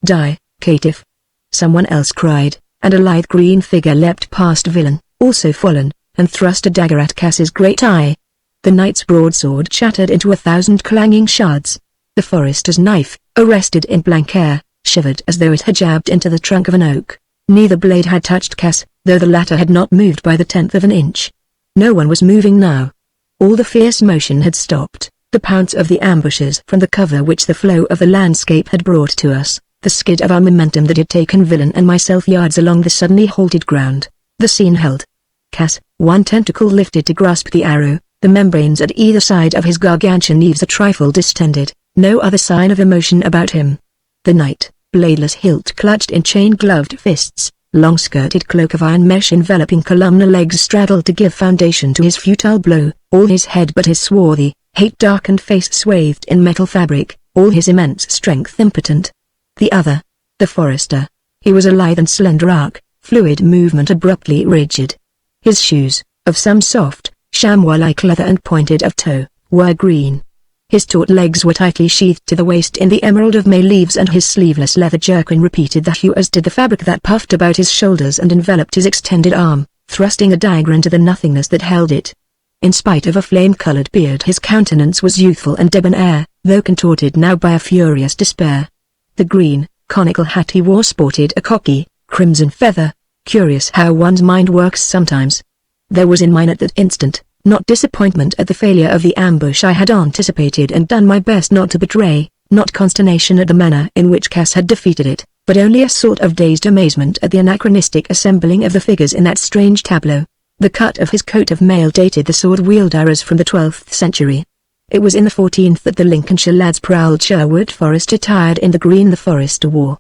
"Die, caitiff!" someone else cried, and a lithe green figure leapt past Villon, also fallen, and thrust a dagger at Cass's great eye. The knight's broadsword shattered into 1,000 clanging shards. The forester's knife, arrested in blank air, shivered as though it had jabbed into the trunk of an oak. Neither blade had touched Cass, though the latter had not moved by the 1/10 of an inch. No one was moving now. All the fierce motion had stopped, the pounce of the ambushes from the cover which the flow of the landscape had brought to us, the skid of our momentum that had taken Villon and myself yards along the suddenly halted ground. The scene held. Cass, one tentacle lifted to grasp the arrow, the membranes at either side of his gargantuan eaves a trifle distended, no other sign of emotion about him. The knight, bladeless hilt clutched in chain-gloved fists, long-skirted cloak of iron mesh enveloping columnar legs straddled to give foundation to his futile blow, all his head but his swarthy, hate-darkened face swathed in metal fabric, all his immense strength impotent. The other, the forester. He was a lithe and slender arc, fluid movement abruptly rigid. His shoes, of some soft, chamois-like leather and pointed of toe, were green. His taut legs were tightly sheathed to the waist in the emerald of May leaves and his sleeveless leather jerkin repeated the hue as did the fabric that puffed about his shoulders and enveloped his extended arm, thrusting a dagger into the nothingness that held it. In spite of a flame-colored beard his countenance was youthful and debonair, though contorted now by a furious despair. The green, conical hat he wore sported a cocky, crimson feather. Curious how one's mind works sometimes. There was in mine at that instant, not disappointment at the failure of the ambush I had anticipated and done my best not to betray, not consternation at the manner in which Cass had defeated it, but only a sort of dazed amazement at the anachronistic assembling of the figures in that strange tableau. The cut of his coat of mail dated the sword-wielder as from the 12th century. It was in the 14th that the Lincolnshire lads prowled Sherwood Forest attired in the green the forester wore.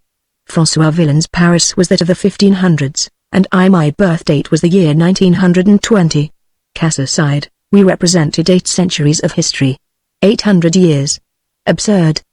François Villon's Paris was that of the 1500s, and my birth date was the year 1920. Cass aside, we represented 8 centuries of history. 800 years. Absurd.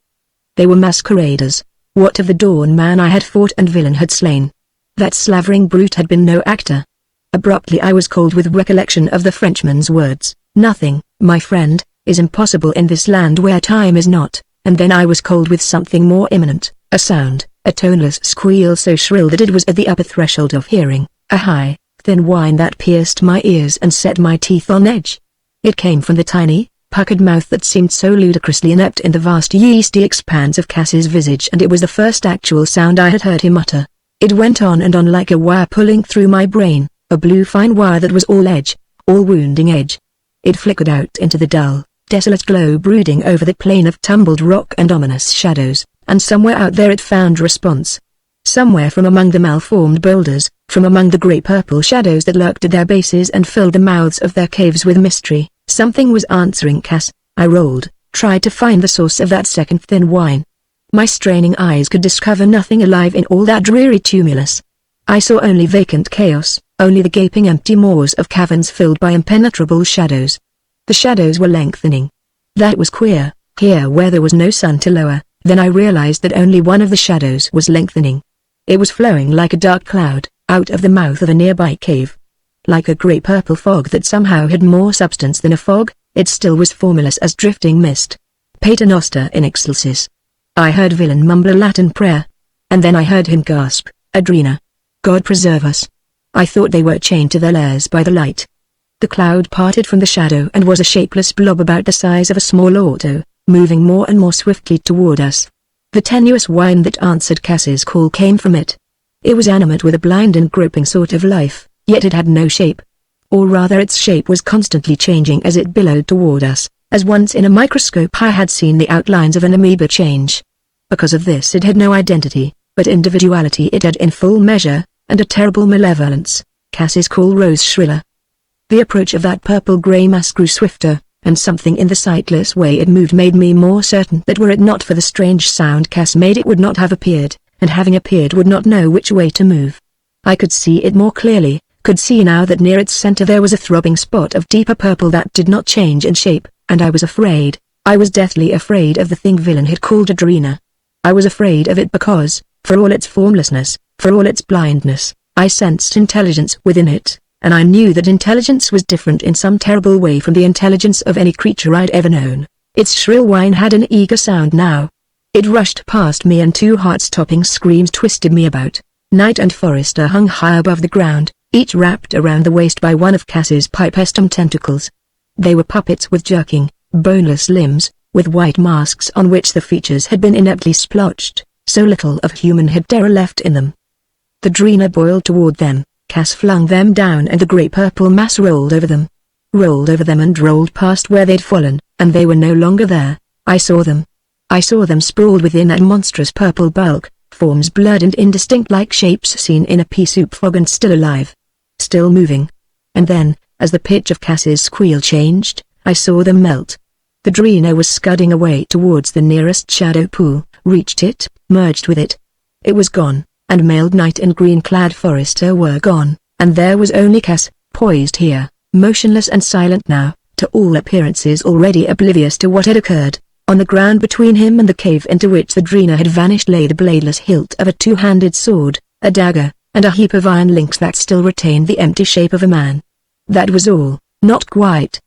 They were masqueraders. What of the Dawn man I had fought and villain had slain? That slavering brute had been no actor. Abruptly I was cold with recollection of the Frenchman's words, "Nothing, my friend, is impossible in this land where time is not," and then I was cold with something more imminent, a sound, a toneless squeal so shrill that it was at the upper threshold of hearing, a high, thin whine that pierced my ears and set my teeth on edge. It came from the tiny, puckered mouth that seemed so ludicrously inept in the vast yeasty expanse of Cass's visage, and it was the first actual sound I had heard him utter. It went on and on like a wire pulling through my brain, a blue fine wire that was all edge, all wounding edge. It flickered out into the dull, desolate glow brooding over the plain of tumbled rock and ominous shadows, and somewhere out there it found response. Somewhere from among the malformed boulders, from among the grey-purple shadows that lurked at their bases and filled the mouths of their caves with mystery, something was answering Cass. I rolled, tried to find the source of that second thin whine. My straining eyes could discover nothing alive in all that dreary tumulus. I saw only vacant chaos, only the gaping empty maws of caverns filled by impenetrable shadows. The shadows were lengthening. That was queer, here where there was no sun to lower. Then I realized that only one of the shadows was lengthening. It was flowing like a dark cloud, out of the mouth of a nearby cave. Like a grey-purple fog that somehow had more substance than a fog, it still was formless as drifting mist. Pater noster in excelsis. I heard villain mumble a Latin prayer. And then I heard him gasp, "Adrena. God preserve us." I thought they were chained to their lairs by the light. The cloud parted from the shadow and was a shapeless blob about the size of a small auto, moving more and more swiftly toward us. The tenuous whine that answered Cass's call came from it. It was animate with a blind and groping sort of life, yet it had no shape. Or rather its shape was constantly changing as it billowed toward us, as once in a microscope I had seen the outlines of an amoeba change. Because of this it had no identity, but individuality it had in full measure, and a terrible malevolence. Cass's call rose shriller. The approach of that purple-grey mass grew swifter, and something in the sightless way it moved made me more certain that were it not for the strange sound Cass made it would not have appeared, and having appeared would not know which way to move. I could see it more clearly, could see now that near its center there was a throbbing spot of deeper purple that did not change in shape, and I was afraid. I was deathly afraid of the thing villain had called Adrena. I was afraid of it because, for all its formlessness, for all its blindness, I sensed intelligence within it, and I knew that intelligence was different in some terrible way from the intelligence of any creature I'd ever known. Its shrill whine had an eager sound now. It rushed past me and two heart-stopping screams twisted me about. Knight and Forester hung high above the ground, each wrapped around the waist by one of Cass's pipestem tentacles. They were puppets with jerking, boneless limbs, with white masks on which the features had been ineptly splotched, so little of human had terror left in them. The Drena boiled toward them. Cass flung them down and the grey-purple mass rolled over them. Rolled over them and rolled past where they'd fallen, and they were no longer there. I saw them. I saw them sprawled within that monstrous purple bulk, forms blurred and indistinct like shapes seen in a pea soup fog and still alive. Still moving. And then, as the pitch of Cass's squeal changed, I saw them melt. The Drena was scudding away towards the nearest shadow pool, reached it, merged with it. It was gone. And mailed Knight and green-clad Forester were gone, and there was only Cass, poised here, motionless and silent now, to all appearances already oblivious to what had occurred. On the ground between him and the cave into which the Drena had vanished lay the bladeless hilt of a two-handed sword, a dagger, and a heap of iron links that still retained the empty shape of a man. That was all, not quite.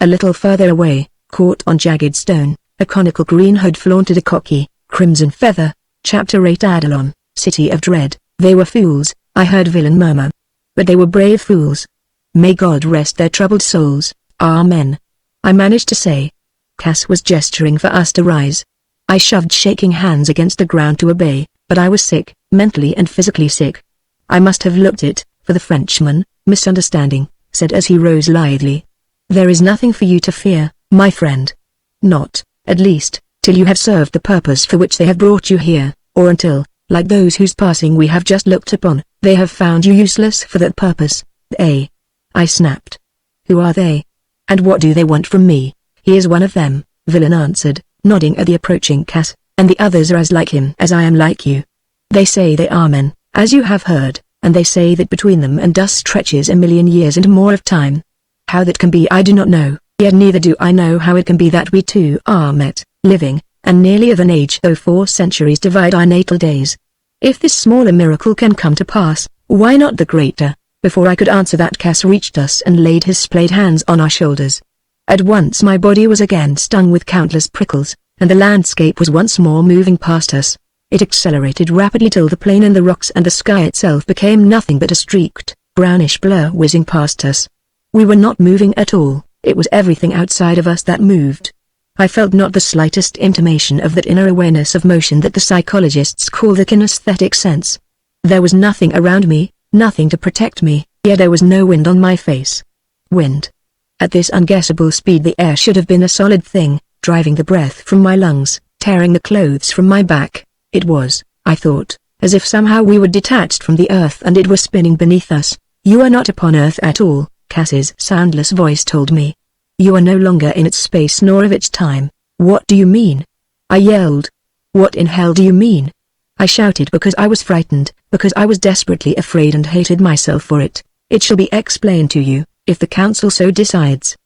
A little further away, caught on jagged stone, a conical green hood flaunted a cocky, crimson feather. Chapter 8 Adalon. City of Dread. They were fools, I heard villain murmur. But they were brave fools. May God rest their troubled souls, Amen. I managed to say. Cass was gesturing for us to rise. I shoved shaking hands against the ground to obey, but I was sick, mentally and physically sick. I must have looked it, for the Frenchman, misunderstanding, said as he rose lithely. There is nothing for you to fear, my friend. Not, at least, till you have served the purpose for which they have brought you here, or until, like those whose passing we have just looked upon, they have found you useless for that purpose. They. I snapped. Who are they? And what do they want from me? He is one of them, villain answered, nodding at the approaching Cass, and the others are as like him as I am like you. They say they are men, as you have heard, and they say that between them and us stretches 1,000,000 years and more of time. How that can be I do not know, Yet neither do I know how it can be that we two are met, living, and nearly of an age though 4 centuries divide our natal days. If this smaller miracle can come to pass, why not the greater? Before I could answer that, Cass reached us and laid his splayed hands on our shoulders. At once my body was again stung with countless prickles, and the landscape was once more moving past us. It accelerated rapidly till the plain and the rocks and the sky itself became nothing but a streaked, brownish blur whizzing past us. We were not moving at all, it was everything outside of us that moved. I felt not the slightest intimation of that inner awareness of motion that the psychologists call the kinesthetic sense. There was nothing around me, nothing to protect me, yet there was no wind on my face. Wind. At this unguessable speed the air should have been a solid thing, driving the breath from my lungs, tearing the clothes from my back. It was, I thought, as if somehow we were detached from the earth and it was spinning beneath us. You are not upon earth at all, Cass's soundless voice told me. You are no longer in its space nor of its time. What do you mean? I yelled. What in hell do you mean? I shouted because I was frightened, because I was desperately afraid and hated myself for it. It shall be explained to you, if the council so decides.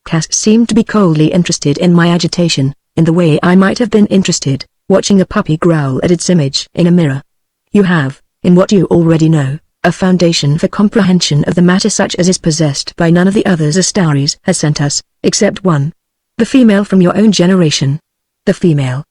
Cass seemed to be coldly interested in my agitation, in the way I might have been interested, watching a puppy growl at its image in a mirror. You have, in what you already know, a foundation for comprehension of the matter such as is possessed by none of the others Astaris has sent us, except one. The female from your own generation. The female.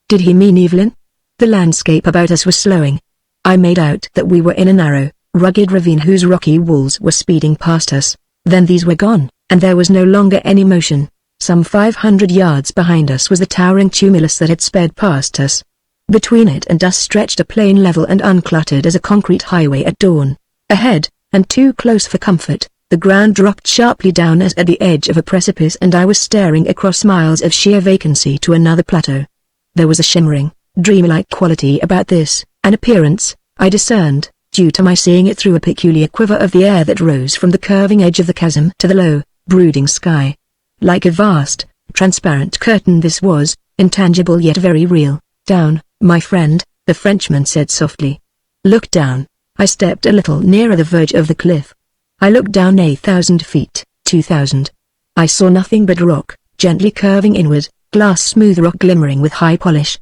Did he mean Evelyn? The landscape about us was slowing. I made out that we were in a narrow, rugged ravine whose rocky walls were speeding past us. Then these were gone, and there was no longer any motion. Some 500 yards behind us was the towering tumulus that had sped past us. Between it and us stretched a plain level and uncluttered as a concrete highway at dawn. Ahead, and too close for comfort, the ground dropped sharply down as at the edge of a precipice, and I was staring across miles of sheer vacancy to another plateau. There was a shimmering, dreamlike quality about this, an appearance, I discerned, due to my seeing it through a peculiar quiver of the air that rose from the curving edge of the chasm to the low, brooding sky. Like a vast, transparent curtain this was, intangible yet very real. Down, my friend, the Frenchman said softly. Look down. I stepped a little nearer the verge of the cliff. I looked down 1,000 feet, 2,000. I saw nothing but rock, gently curving inward, glass smooth rock glimmering with high polish.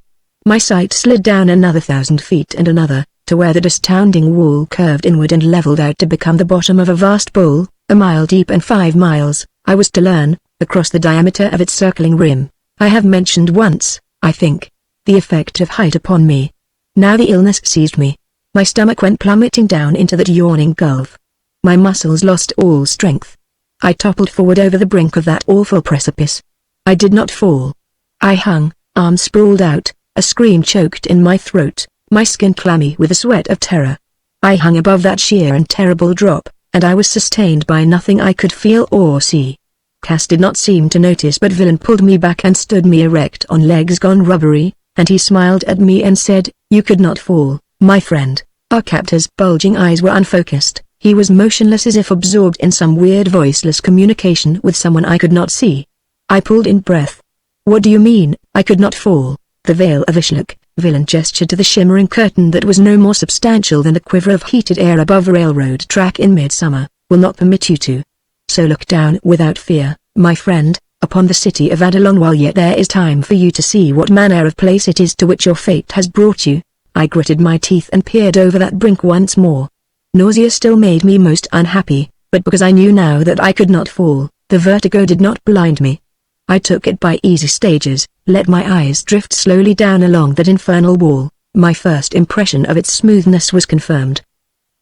My sight slid down another 1,000 feet and another, to where the astounding wall curved inward and leveled out to become the bottom of a vast bowl, a mile deep and 5 miles, I was to learn, across the diameter of its circling rim. I have mentioned once, I think, the effect of height upon me. Now the illness seized me. My stomach went plummeting down into that yawning gulf. My muscles lost all strength. I toppled forward over the brink of that awful precipice. I did not fall. I hung, arms sprawled out, a scream choked in my throat, my skin clammy with the sweat of terror. I hung above that sheer and terrible drop, and I was sustained by nothing I could feel or see. Cass did not seem to notice, but Villain pulled me back and stood me erect on legs gone rubbery, and he smiled at me and said, "You could not fall, my friend." Our captor's bulging eyes were unfocused. He was motionless as if absorbed in some weird voiceless communication with someone I could not see. I pulled in breath. "What do you mean, I could not fall?" The Vale of Ishlook, Villain gestured to the shimmering curtain that was no more substantial than the quiver of heated air above a railroad track in midsummer, "will not permit you to. So look down without fear, my friend, upon the city of Adalon while yet there is time for you to see what manner of place it is to which your fate has brought you." I gritted my teeth and peered over that brink once more. Nausea still made me most unhappy, but because I knew now that I could not fall, the vertigo did not blind me. I took it by easy stages, let my eyes drift slowly down along that infernal wall. My first impression of its smoothness was confirmed.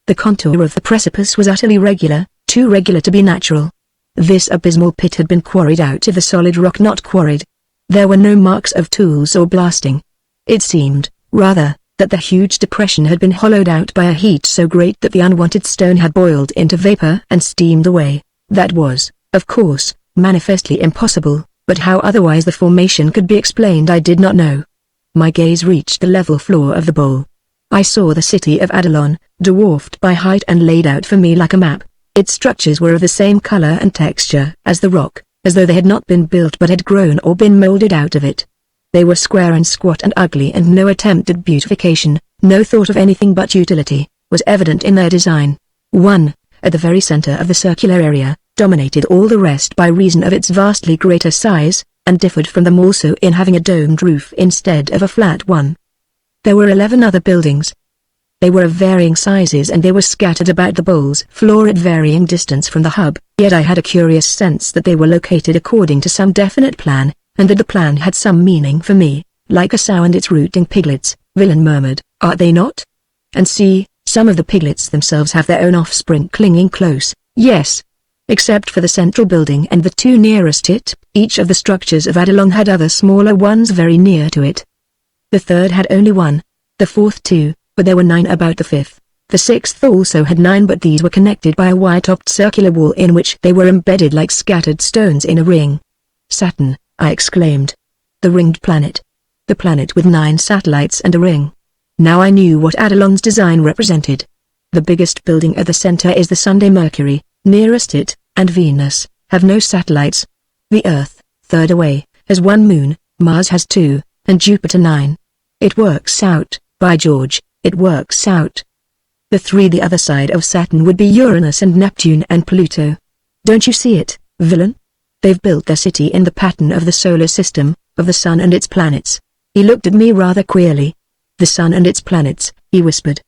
The contour of the precipice was utterly regular, too regular to be natural. This abysmal pit had been quarried out of the solid rock, not quarried. There were no marks of tools or blasting. It seemed, rather, that the huge depression had been hollowed out by a heat so great that the unwanted stone had boiled into vapor and steamed away. That was, of course, manifestly impossible, but how otherwise the formation could be explained I did not know. My gaze reached the level floor of the bowl. I saw the city of Adalon, dwarfed by height and laid out for me like a map. Its structures were of the same color and texture as the rock, as though they had not been built but had grown or been molded out of it. They were square and squat and ugly, and no attempt at beautification, no thought of anything but utility, was evident in their design. At the very center of the circular area, dominated all the rest by reason of its vastly greater size, and differed from them also in having a domed roof instead of a flat one. There were 11 other buildings. They were of varying sizes and they were scattered about the bowl's floor at varying distance from the hub, yet I had a curious sense that they were located according to some definite plan, and that the plan had some meaning for me, like a sow and its rooting piglets, Villain murmured, "Are they not? And see, some of the piglets themselves have their own offspring clinging close." "Yes. Except for the central building and the two nearest it, each of the structures of Adalon had other smaller ones very near to it. The third had only one, the fourth two, but there were 9 about the fifth. The sixth also had 9, but these were connected by a wide-topped circular wall in which they were embedded like scattered stones in a ring." "Saturn," I exclaimed. "The ringed planet. The planet with 9 satellites and a ring." Now I knew what Adalon's design represented. The biggest building at the center is the Sunday. Mercury, nearest it, and Venus, have no satellites. The Earth, third away, has 1 moon, Mars has 2, and Jupiter 9. It works out, by George, it works out. The 3 the other side of Saturn would be Uranus and Neptune and Pluto. Don't you see it, Villain? They've built their city in the pattern of the solar system, of the sun and its planets." He looked at me rather queerly. "The sun and its planets," he whispered.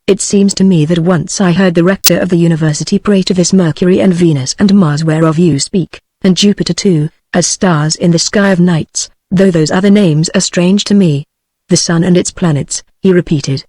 It seems to me that once I heard the rector of the university pray to this Mercury and Venus and Mars whereof you speak, and Jupiter too, as stars in the sky of nights, though those other names are strange to me." "The sun and its planets," he repeated.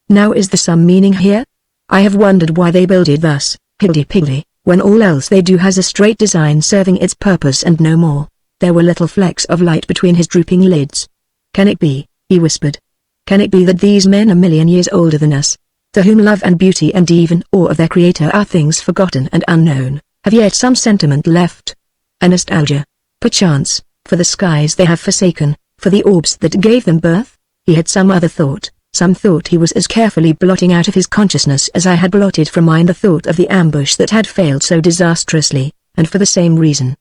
"Now is there some meaning here? I have wondered why they build it thus, higgledy-piggledy, when all else they do has a straight design serving its purpose and no more." There were little flecks of light between his drooping lids. "Can it be," he whispered, "can it be that these men a million years older than us, to whom love and beauty and even awe of their creator are things forgotten and unknown, have yet some sentiment left? A nostalgia, perchance, for the skies they have forsaken, for the orbs that gave them birth?" He had some other thought, some thought he was as carefully blotting out of his consciousness as I had blotted from mine the thought of the ambush that had failed so disastrously, and for the same reason.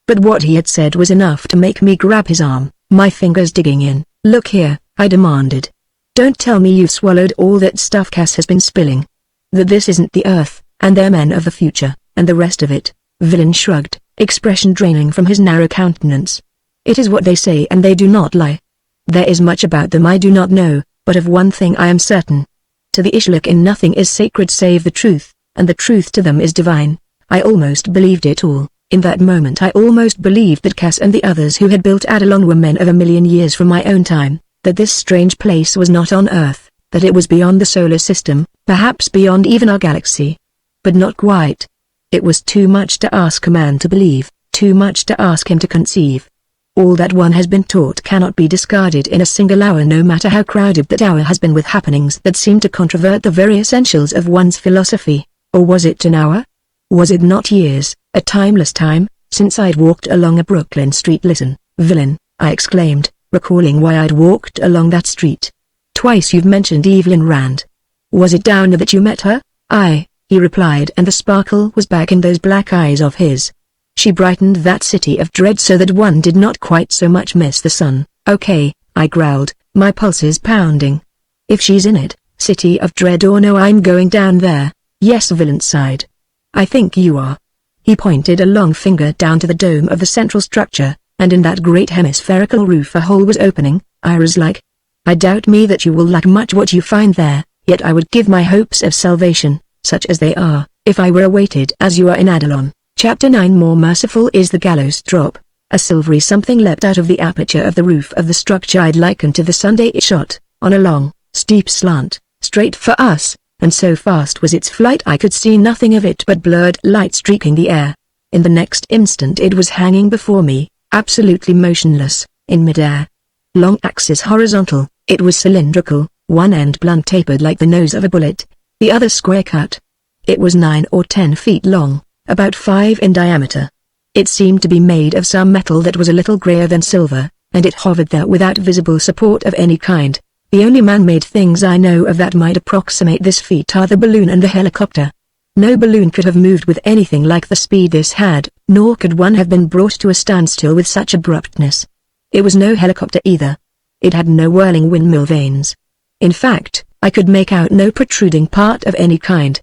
But what he had said was enough to make me grab his arm, my fingers digging in. "Look here," I demanded. "Don't tell me you've swallowed all that stuff Cass has been spilling. That this isn't the Earth, and they're men of the future, and the rest of it." Villain shrugged, expression draining from his narrow countenance. "It is what they say and they do not lie. There is much about them I do not know, but of one thing I am certain. To the Ishlukin nothing is sacred save the truth, and the truth to them is divine." I almost believed it all. In that moment I almost believed that Cass and the others who had built Adalon were men of a million years from my own time, that this strange place was not on Earth, that it was beyond the solar system, perhaps beyond even our galaxy. But not quite. It was too much to ask a man to believe, too much to ask him to conceive. All that one has been taught cannot be discarded in a single hour, no matter how crowded that hour has been with happenings that seem to controvert the very essentials of one's philosophy. Or was it an hour? Was it not years, a timeless time, since I'd walked along a Brooklyn street? "Listen, Villain," I exclaimed, recalling why I'd walked along that street. "Twice you've mentioned Evelyn Rand. Was it down there that you met her?" "Aye," he replied, and the sparkle was back in those black eyes of his. "She brightened that city of dread so that one did not quite so much miss the sun." "Okay," I growled, my pulses pounding. "If she's in it, city of dread or no, I'm going down there." "Yes," Villain sighed. "I think you are." He pointed a long finger down to the dome of the central structure, and in that great hemispherical roof a hole was opening, iris-like. "I doubt me that you will like much what you find there, yet I would give my hopes of salvation, such as they are, if I were awaited as you are in Adalon." Chapter 9. More merciful is the gallows drop. A silvery something leapt out of the aperture of the roof of the structure I'd likened to the Sunday. It shot, on a long, steep slant, straight for us, and so fast was its flight I could see nothing of it but blurred light streaking the air. In the next instant it was hanging before me, absolutely motionless, in midair. Long axis horizontal, it was cylindrical, one end blunt tapered like the nose of a bullet, the other square cut. It was 9 or 10 feet long, about 5 in diameter. It seemed to be made of some metal that was a little grayer than silver, and it hovered there without visible support of any kind. The only man-made things I know of that might approximate this feat are the balloon and the helicopter. No balloon could have moved with anything like the speed this had, nor could one have been brought to a standstill with such abruptness. It was no helicopter either. It had no whirling windmill vanes. In fact, I could make out no protruding part of any kind.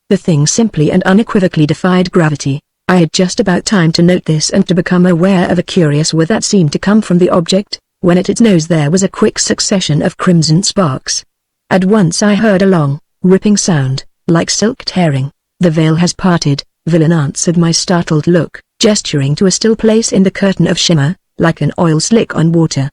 The thing simply and unequivocally defied gravity. I had just about time to note this and to become aware of a curious whir that seemed to come from the object, when at its nose there was a quick succession of crimson sparks. At once I heard a long, ripping sound, like silk tearing. "The veil has parted," Villain answered my startled look, gesturing to a still place in the curtain of shimmer, like an oil slick on water.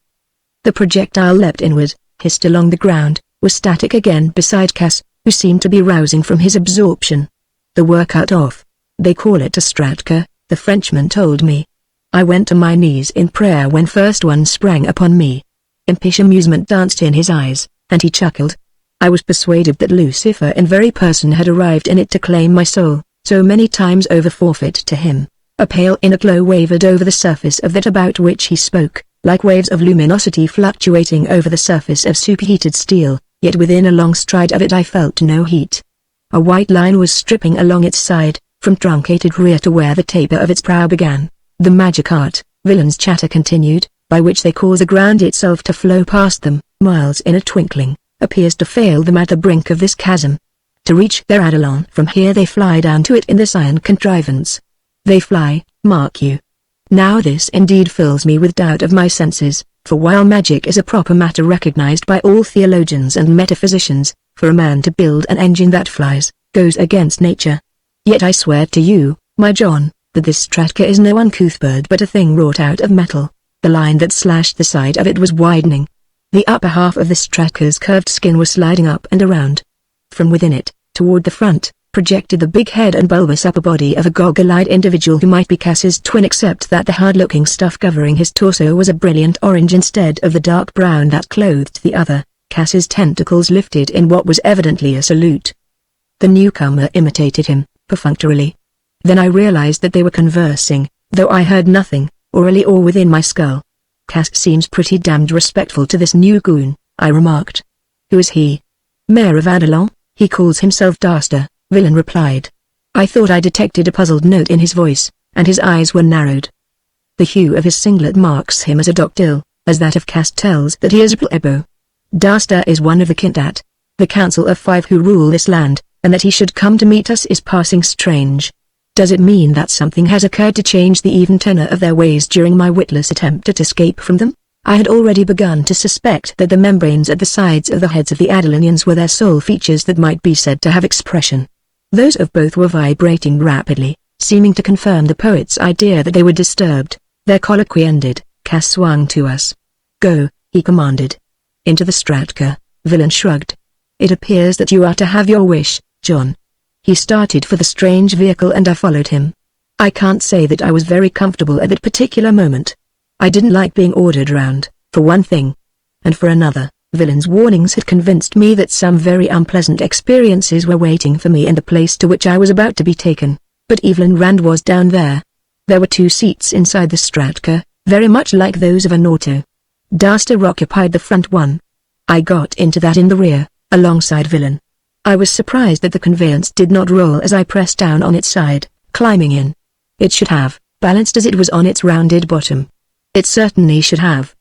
The projectile leapt inward, hissed along the ground, was static again beside Cass, who seemed to be rousing from his absorption. "The whir cut off. They call it a Stratka," the Frenchman told me. I went to my knees in prayer when first one sprang upon me. Impish amusement danced in his eyes, and he chuckled. I was persuaded that Lucifer in very person had arrived in it to claim my soul, so many times over forfeit to him. A pale inner glow wavered over the surface of that about which he spoke, like waves of luminosity fluctuating over the surface of superheated steel, yet within a long stride of it I felt no heat. A white line was stripping along its side, from truncated rear to where the taper of its prow began. The magic art, Villain's chatter continued, by which they cause the ground itself to flow past them, miles in a twinkling, appears to fail them at the brink of this chasm. To reach their Eidolon from here they fly down to it in this iron contrivance. They fly, mark you. Now this indeed fills me with doubt of my senses, for while magic is a proper matter recognized by all theologians and metaphysicians, for a man to build an engine that flies, goes against nature. Yet I swear to you, my John, that this Stratka is no uncouth bird but a thing wrought out of metal. The line that slashed the side of it was widening. The upper half of the Stratka's curved skin was sliding up and around. From within it, toward the front, projected the big head and bulbous upper body of a goggle-eyed individual who might be Cass's twin, except that the hard-looking stuff covering his torso was a brilliant orange instead of the dark brown that clothed the other. Cass's tentacles lifted in what was evidently a salute. The newcomer imitated him, perfunctorily. Then I realized that they were conversing, though I heard nothing, orally or within my skull. "Cass seems pretty damned respectful to this new goon," I remarked. "Who is he?" "Mayor of Eidolon, he calls himself Daster," Villain replied. I thought I detected a puzzled note in his voice, and his eyes were narrowed. The hue of his singlet marks him as a doctil, as that of Cass tells that he is a plebo. Daster is one of the Kintat, the Council of Five who rule this land, and that he should come to meet us is passing strange. Does it mean that something has occurred to change the even tenor of their ways during my witless attempt at escape from them? I had already begun to suspect that the membranes at the sides of the heads of the Eidolonians were their sole features that might be said to have expression. Those of both were vibrating rapidly, seeming to confirm the poet's idea that they were disturbed. Their colloquy ended, Cass swung to us. "Go," he commanded. "Into the Stratka," Villain shrugged. "It appears that you are to have your wish, John." He started for the strange vehicle and I followed him. I can't say that I was very comfortable at that particular moment. I didn't like being ordered round, for one thing. And for another, Villain's warnings had convinced me that some very unpleasant experiences were waiting for me in the place to which I was about to be taken. But Evelyn Rand was down there. There were 2 seats inside the Stratka, very much like those of an auto. Daster occupied the front one. I got into that in the rear, alongside Villain. I was surprised that the conveyance did not roll as I pressed down on its side, climbing in. It should have, balanced as it was on its rounded bottom. It certainly should have.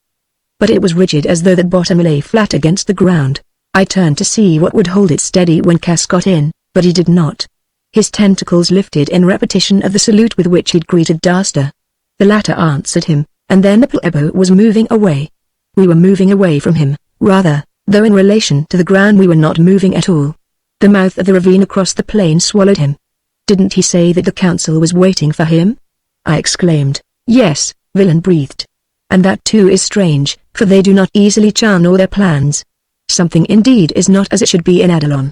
But it was rigid as though that bottom lay flat against the ground. I turned to see what would hold it steady when Cass got in, but he did not. His tentacles lifted in repetition of the salute with which he'd greeted Daster. The latter answered him, and then the plebo was moving away. We were moving away from him, rather, though in relation to the ground we were not moving at all. The mouth of the ravine across the plain swallowed him. "Didn't he say that the council was waiting for him?" I exclaimed. "Yes," Villain breathed. "And that too is strange, for they do not easily channel their plans. Something indeed is not as it should be in Eidolon.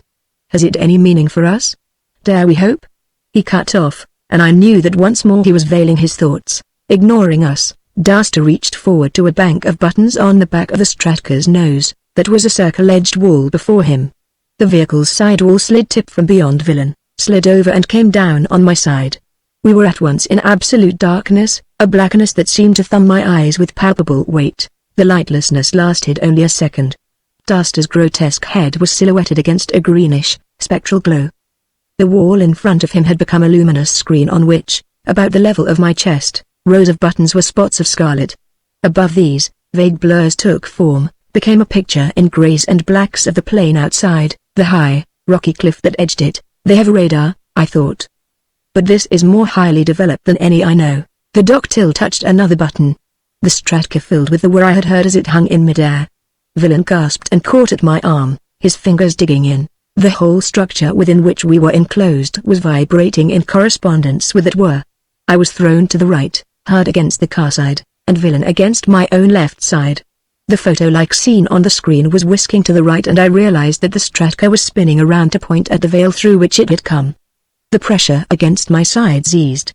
Has it any meaning for us? Dare we hope?" He cut off, and I knew that once more he was veiling his thoughts, ignoring us. Daster reached forward to a bank of buttons on the back of the Stratka's nose, that was a circle-edged wall before him. The vehicle's sidewall slid tip from beyond Villain, slid over and came down on my side. We were at once in absolute darkness, a blackness that seemed to thumb my eyes with palpable weight. The lightlessness lasted only a second. Daster's grotesque head was silhouetted against a greenish, spectral glow. The wall in front of him had become a luminous screen on which, about the level of my chest, rows of buttons were spots of scarlet. Above these, vague blurs took form, became a picture in greys and blacks of the plain outside, the high, rocky cliff that edged it, They have a radar, I thought. But this is more highly developed than any I know. The Doctil touched another button. The Stratka filled with the whir I had heard as it hung in midair. Villain gasped and caught at my arm, his fingers digging in. The whole structure within which we were enclosed was vibrating in correspondence with that whir. I was thrown to the right, hard against the car side, and Villain against my own left side. The photo-like scene on the screen was whisking to the right, and I realized that the Stratka was spinning around to point at the veil through which it had come. The pressure against my sides eased.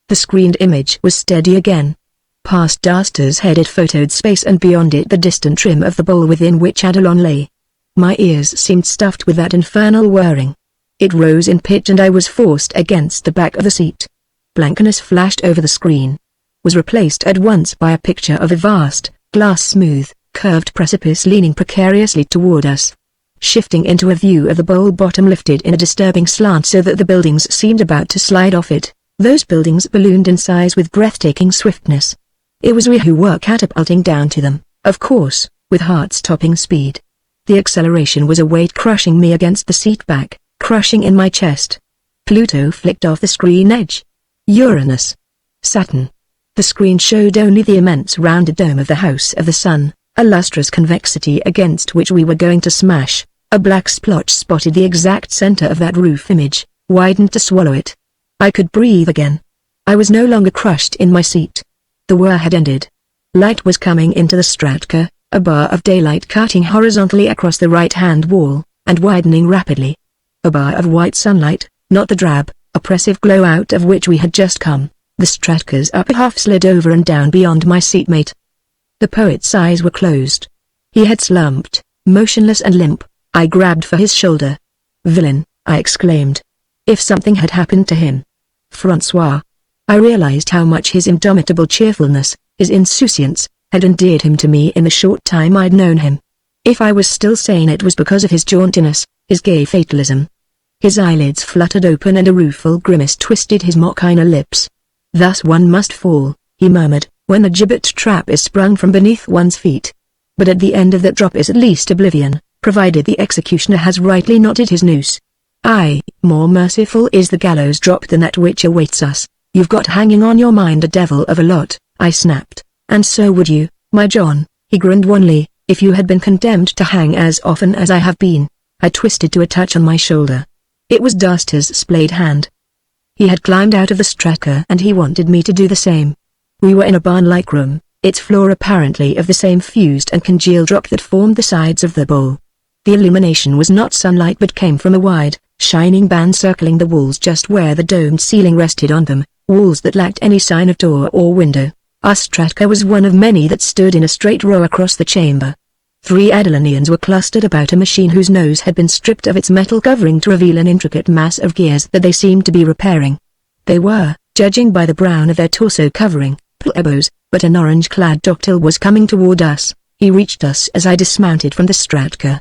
The screened image was steady again. Past Dasta's head it photoed space, and beyond it the distant rim of the bowl within which Adelon lay. My ears seemed stuffed with that infernal whirring. It rose in pitch and I was forced against the back of the seat. Blankness flashed over the screen. Was replaced at once by a picture of a vast, glass-smooth, curved precipice leaning precariously toward us. Shifting into a view of the bowl bottom lifted in a disturbing slant so that the buildings seemed about to slide off it, those buildings ballooned in size with breathtaking swiftness. It was we who were catapulting down to them, of course, with heart-stopping speed. The acceleration was a weight crushing me against the seat back, crushing in my chest. Pluto flicked off the screen edge. Uranus. Saturn. The screen showed only the immense rounded dome of the House of the Sun, a lustrous convexity against which we were going to smash. A black splotch spotted the exact center of that roof image, widened to swallow it. I could breathe again. I was no longer crushed in my seat. The whir had ended. Light was coming into the Stratka, a bar of daylight cutting horizontally across the right-hand wall, and widening rapidly. A bar of white sunlight, not the drab, oppressive glow out of which we had just come. The Stratka's upper half slid over and down beyond my seatmate. The poet's eyes were closed. He had slumped, motionless and limp. I grabbed for his shoulder. "Villain," I exclaimed. If something had happened to him. Francois. I realized how much his indomitable cheerfulness, his insouciance, had endeared him to me in the short time I'd known him. If I was still sane it was because of his jauntiness, his gay fatalism. His eyelids fluttered open and a rueful grimace twisted his mock inner lips. "Thus one must fall," he murmured, "when the gibbet trap is sprung from beneath one's feet. But at the end of that drop is at least oblivion, provided the executioner has rightly knotted his noose. Aye, more merciful is the gallows drop than that which awaits us. You've got hanging on your mind a devil of a lot," I snapped. "And so would you, my John," he grinned wanly, "if you had been condemned to hang as often as I have been." I twisted to a touch on my shoulder. It was Dasta's splayed hand. He had climbed out of the Stratka and he wanted me to do the same. We were in a barn-like room, its floor apparently of the same fused and congealed rock that formed the sides of the bowl. The illumination was not sunlight but came from a wide, shining band circling the walls just where the domed ceiling rested on them, walls that lacked any sign of door or window. Our Stratka was one of many that stood in a straight row across the chamber. 3 Adelonians were clustered about a machine whose nose had been stripped of its metal covering to reveal an intricate mass of gears that they seemed to be repairing. They were, judging by the brown of their torso covering, plebos, but an orange-clad Doctil was coming toward us. He reached us as I dismounted from the Stratka.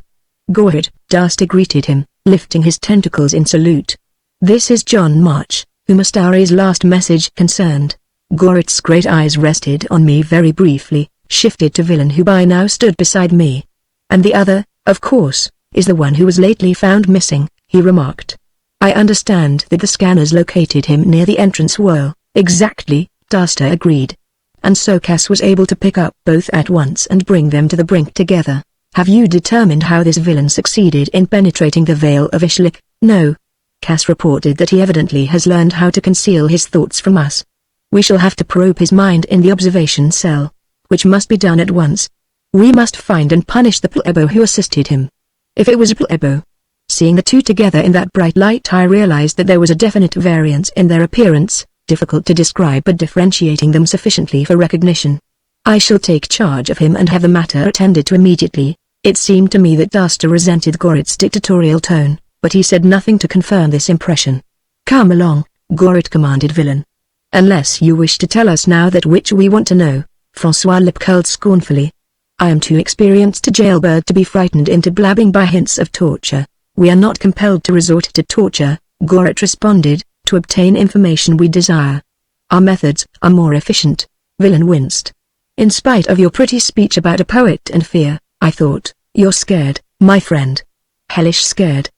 "Good," Dasta greeted him, lifting his tentacles in salute. "This is John March, whom Astari's last message concerned." Gorit's great eyes rested on me very briefly, shifted to Villain who by now stood beside me. "And the other, of course, is the one who was lately found missing," he remarked. "I understand that the scanners located him near the entrance well." "Exactly," Dasta agreed. "And so Cass was able to pick up both at once and bring them to the brink together. Have you determined how this villain succeeded in penetrating the Veil of Ishlik?" "No. Cass reported that he evidently has learned how to conceal his thoughts from us. We shall have to probe his mind in the observation cell, which must be done at once. We must find and punish the plebo who assisted him. If it was a plebo." Seeing the two together in that bright light I realized that there was a definite variance in their appearance, difficult to describe but differentiating them sufficiently for recognition. "I shall take charge of him and have the matter attended to immediately." It seemed to me that Dasta resented Gorit's dictatorial tone, but he said nothing to confirm this impression. "Come along," Gorit commanded Villain. "Unless you wish to tell us now that which we want to know." Francois lip curled scornfully. "I am too experienced a jailbird to be frightened into blabbing by hints of torture." "We are not compelled to resort to torture," Gorit responded, "to obtain information we desire. Our methods are more efficient." Villain winced. "In spite of your pretty speech about a poet and fear, I thought, you're scared, my friend." "Hellish scared."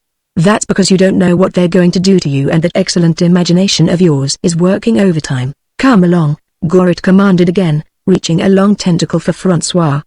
That's because you don't know what they're going to do to you, and that excellent imagination of yours is working overtime. Come along, Gorit commanded again, reaching a long tentacle for Francois.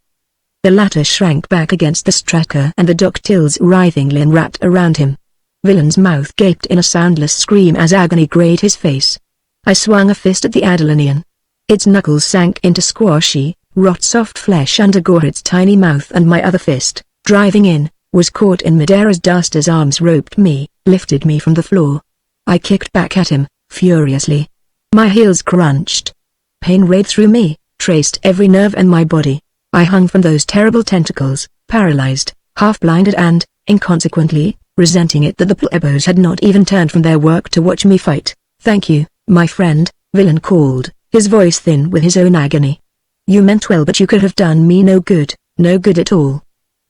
The latter shrank back against the Stracker, and the ductile's writhing limb wrapped around him. Villain's mouth gaped in a soundless scream as agony grayed his face. I swung a fist at the Adalanian. Its knuckles sank into squashy, rot-soft flesh under Gorit's tiny mouth, and my other fist, driving in, was caught in midair as Duster's arms roped me, lifted me from the floor. I kicked back at him, furiously. My heels crunched. Pain rayed through me, traced every nerve in my body. I hung from those terrible tentacles, paralyzed, half-blinded and, inconsequently, resenting it that the plebos had not even turned from their work to watch me fight. "Thank you, my friend," Villain called, his voice thin with his own agony. "You meant well, but you could have done me no good at all."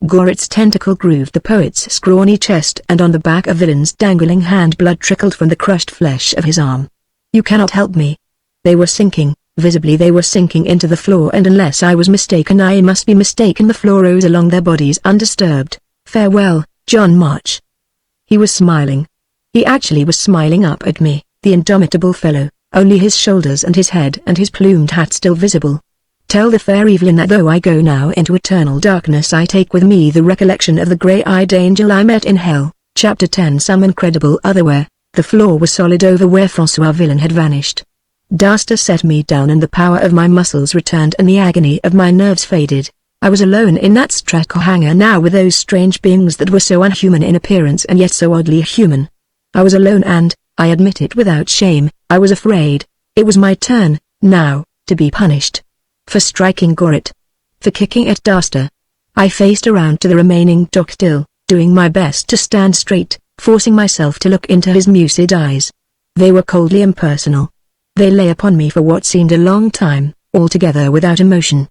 Gorit's tentacle grooved the poet's scrawny chest, and on the back of Villain's dangling hand blood trickled from the crushed flesh of his arm. "You cannot help me." They were sinking, visibly they were sinking into the floor, and unless I was mistaken, I must be mistaken, the floor rose along their bodies undisturbed. "Farewell, John March." He was smiling. He actually was smiling up at me, the indomitable fellow, only his shoulders and his head and his plumed hat still visible. "Tell the fair Evelyn that though I go now into eternal darkness, I take with me the recollection of the grey-eyed angel I met in hell." Chapter 10. Some incredible otherwhere. The floor was solid over where Francois Villain had vanished. Duster set me down, and the power of my muscles returned and the agony of my nerves faded. I was alone in that Stracker hangar now with those strange beings that were so unhuman in appearance and yet so oddly human. I was alone, and, I admit it without shame, I was afraid. It was my turn, now, to be punished. For striking Gorit. For kicking at Duster. I faced around to the remaining ductile, doing my best to stand straight, forcing myself to look into his mucid eyes. They were coldly impersonal. They lay upon me for what seemed a long time, altogether without emotion.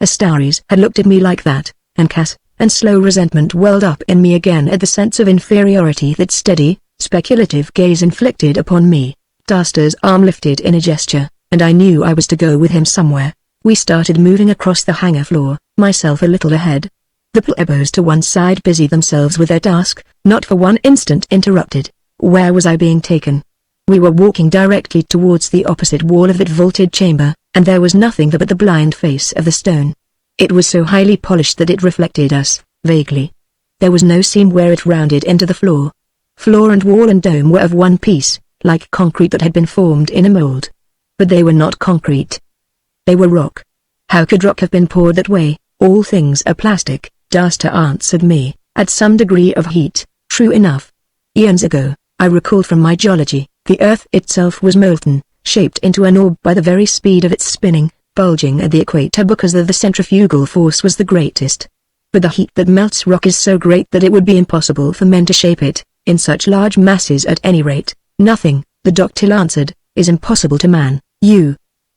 Astaris had looked at me like that, and and slow resentment welled up in me again at the sense of inferiority that steady, speculative gaze inflicted upon me. Duster's arm lifted in a gesture, and I knew I was to go with him somewhere. We started moving across the hangar floor, myself a little ahead. The plebos to one side busied themselves with their task, not for one instant interrupted. Where was I being taken? We were walking directly towards the opposite wall of that vaulted chamber, and there was nothing but the blind face of the stone. It was so highly polished that it reflected us, vaguely. There was no seam where it rounded into the floor. Floor and wall and dome were of one piece, like concrete that had been formed in a mold. But they were not concrete. They were rock. How could rock have been poured that way? "All things are plastic," Duster answered me, "at some degree of heat." True enough. Eons ago, I recalled from my geology, the earth itself was molten, shaped into an orb by the very speed of its spinning, bulging at the equator because the centrifugal force was the greatest. But the heat that melts rock is so great that it would be impossible for men to shape it, in such large masses at any rate. "Nothing," the ductile answered, "is impossible to man."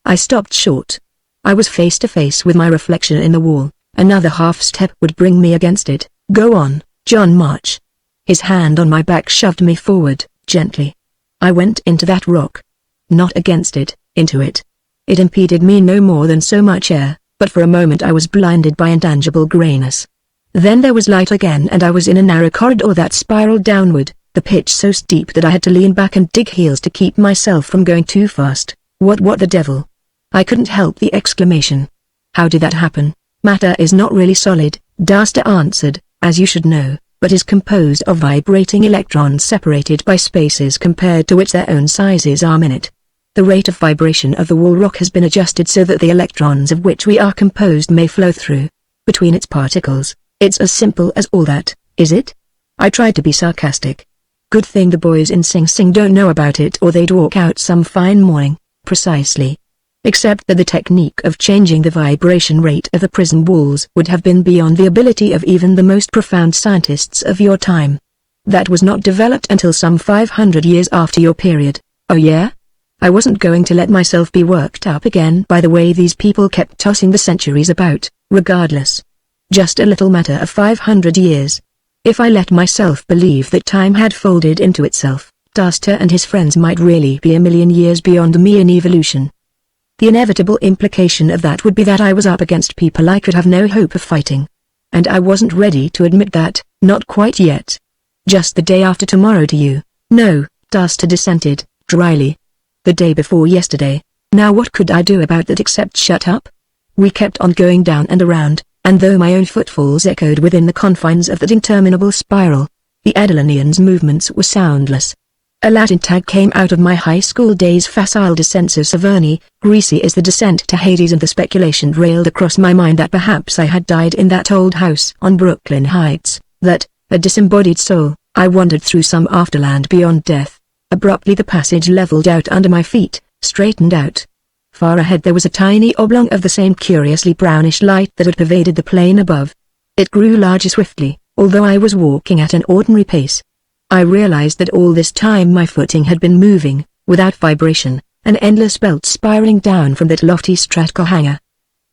I stopped short. I was face to face with my reflection in the wall. Another half step would bring me against it. "Go on, John March." His hand on my back shoved me forward, gently. I went into that rock. Not against it, into it. It impeded me no more than so much air, but for a moment I was blinded by intangible grayness. Then there was light again, and I was in a narrow corridor that spiraled downward, the pitch so steep that I had to lean back and dig heels to keep myself from going too fast. What the devil? I couldn't help the exclamation. How did that happen? "Matter is not really solid," Duster answered, "as you should know, but is composed of vibrating electrons separated by spaces compared to which their own sizes are minute. The rate of vibration of the wall rock has been adjusted so that the electrons of which we are composed may flow through, between its particles. It's as simple as all that, is it?" I tried to be sarcastic. Good thing the boys in Sing Sing don't know about it, or they'd walk out some fine morning. Precisely. Except that the technique of changing the vibration rate of the prison walls would have been beyond the ability of even the most profound scientists of your time. That was not developed until some 500 years after your period. Oh yeah? I wasn't going to let myself be worked up again by the way these people kept tossing the centuries about, regardless. Just a little matter of 500 years. If I let myself believe that time had folded into itself, Duster and his friends might really be a million years beyond me in evolution. The inevitable implication of that would be that I was up against people I could have no hope of fighting. And I wasn't ready to admit that, not quite yet. Just the day after tomorrow to you. No, Duster dissented, dryly. The day before yesterday. Now what could I do about that except shut up? We kept on going down and around, and though my own footfalls echoed within the confines of that interminable spiral, the Adelanian's movements were soundless. A Latin tag came out of my high school days: facile descensus Averni, greasy is the descent to Hades, and the speculation railed across my mind that perhaps I had died in that old house on Brooklyn Heights, that, a disembodied soul, I wandered through some afterland beyond death. Abruptly the passage leveled out under my feet, straightened out. Far ahead there was a tiny oblong of the same curiously brownish light that had pervaded the plain above. It grew larger swiftly, although I was walking at an ordinary pace. I realized that all this time my footing had been moving, without vibration, an endless belt spiraling down from that lofty Stratcar hangar.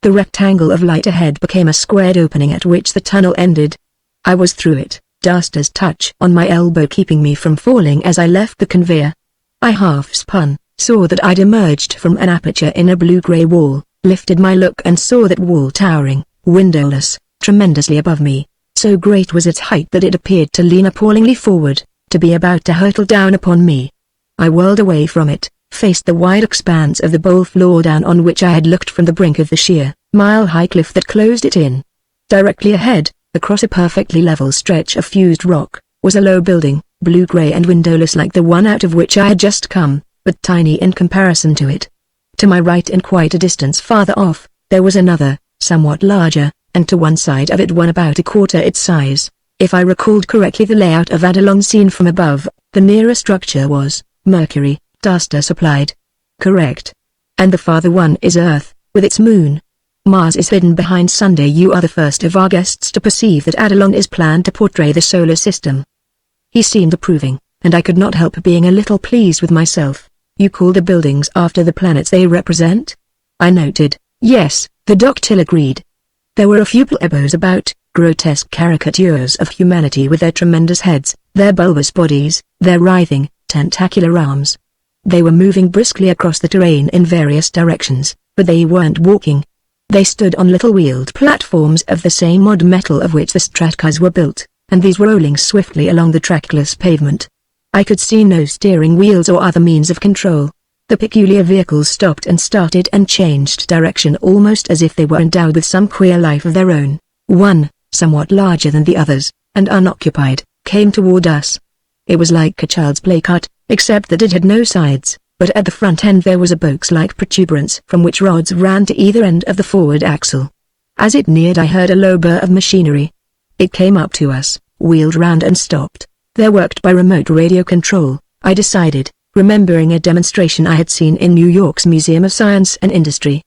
The rectangle of light ahead became a squared opening at which the tunnel ended. I was through it, Duster's touch on my elbow keeping me from falling as I left the conveyor. I half spun, saw that I'd emerged from an aperture in a blue-grey wall, lifted my look and saw that wall towering, windowless, tremendously above me. So great was its height that it appeared to lean appallingly forward, to be about to hurtle down upon me. I whirled away from it, faced the wide expanse of the bowl floor down on which I had looked from the brink of the sheer, mile-high cliff that closed it in. Directly ahead, across a perfectly level stretch of fused rock, was a low building, blue-grey and windowless like the one out of which I had just come, but tiny in comparison to it. To my right and quite a distance farther off, there was another, somewhat larger, and to one side of it one about a quarter its size. If I recalled correctly the layout of Adelon seen from above, the nearer structure was Mercury, Duster supplied. Correct. And the farther one is Earth, with its moon. Mars is hidden behind Sunday. You are the first of our guests to perceive that Adelon is planned to portray the solar system. He seemed approving, and I could not help being a little pleased with myself. You call the buildings after the planets they represent? I noted. Yes, the Doctil agreed. There were a few plebos about, grotesque caricatures of humanity with their tremendous heads, their bulbous bodies, their writhing, tentacular arms. They were moving briskly across the terrain in various directions, but they weren't walking. They stood on little wheeled platforms of the same odd metal of which the Stratcars were built, and these were rolling swiftly along the trackless pavement. I could see no steering wheels or other means of control. The peculiar vehicles stopped and started and changed direction almost as if they were endowed with some queer life of their own. One, somewhat larger than the others, and unoccupied, came toward us. It was like a child's play cart, except that it had no sides, but at the front end there was a box-like protuberance from which rods ran to either end of the forward axle. As it neared I heard a low burr of machinery. It came up to us, wheeled round and stopped. They worked by remote radio control, I decided, remembering a demonstration I had seen in New York's Museum of Science and Industry.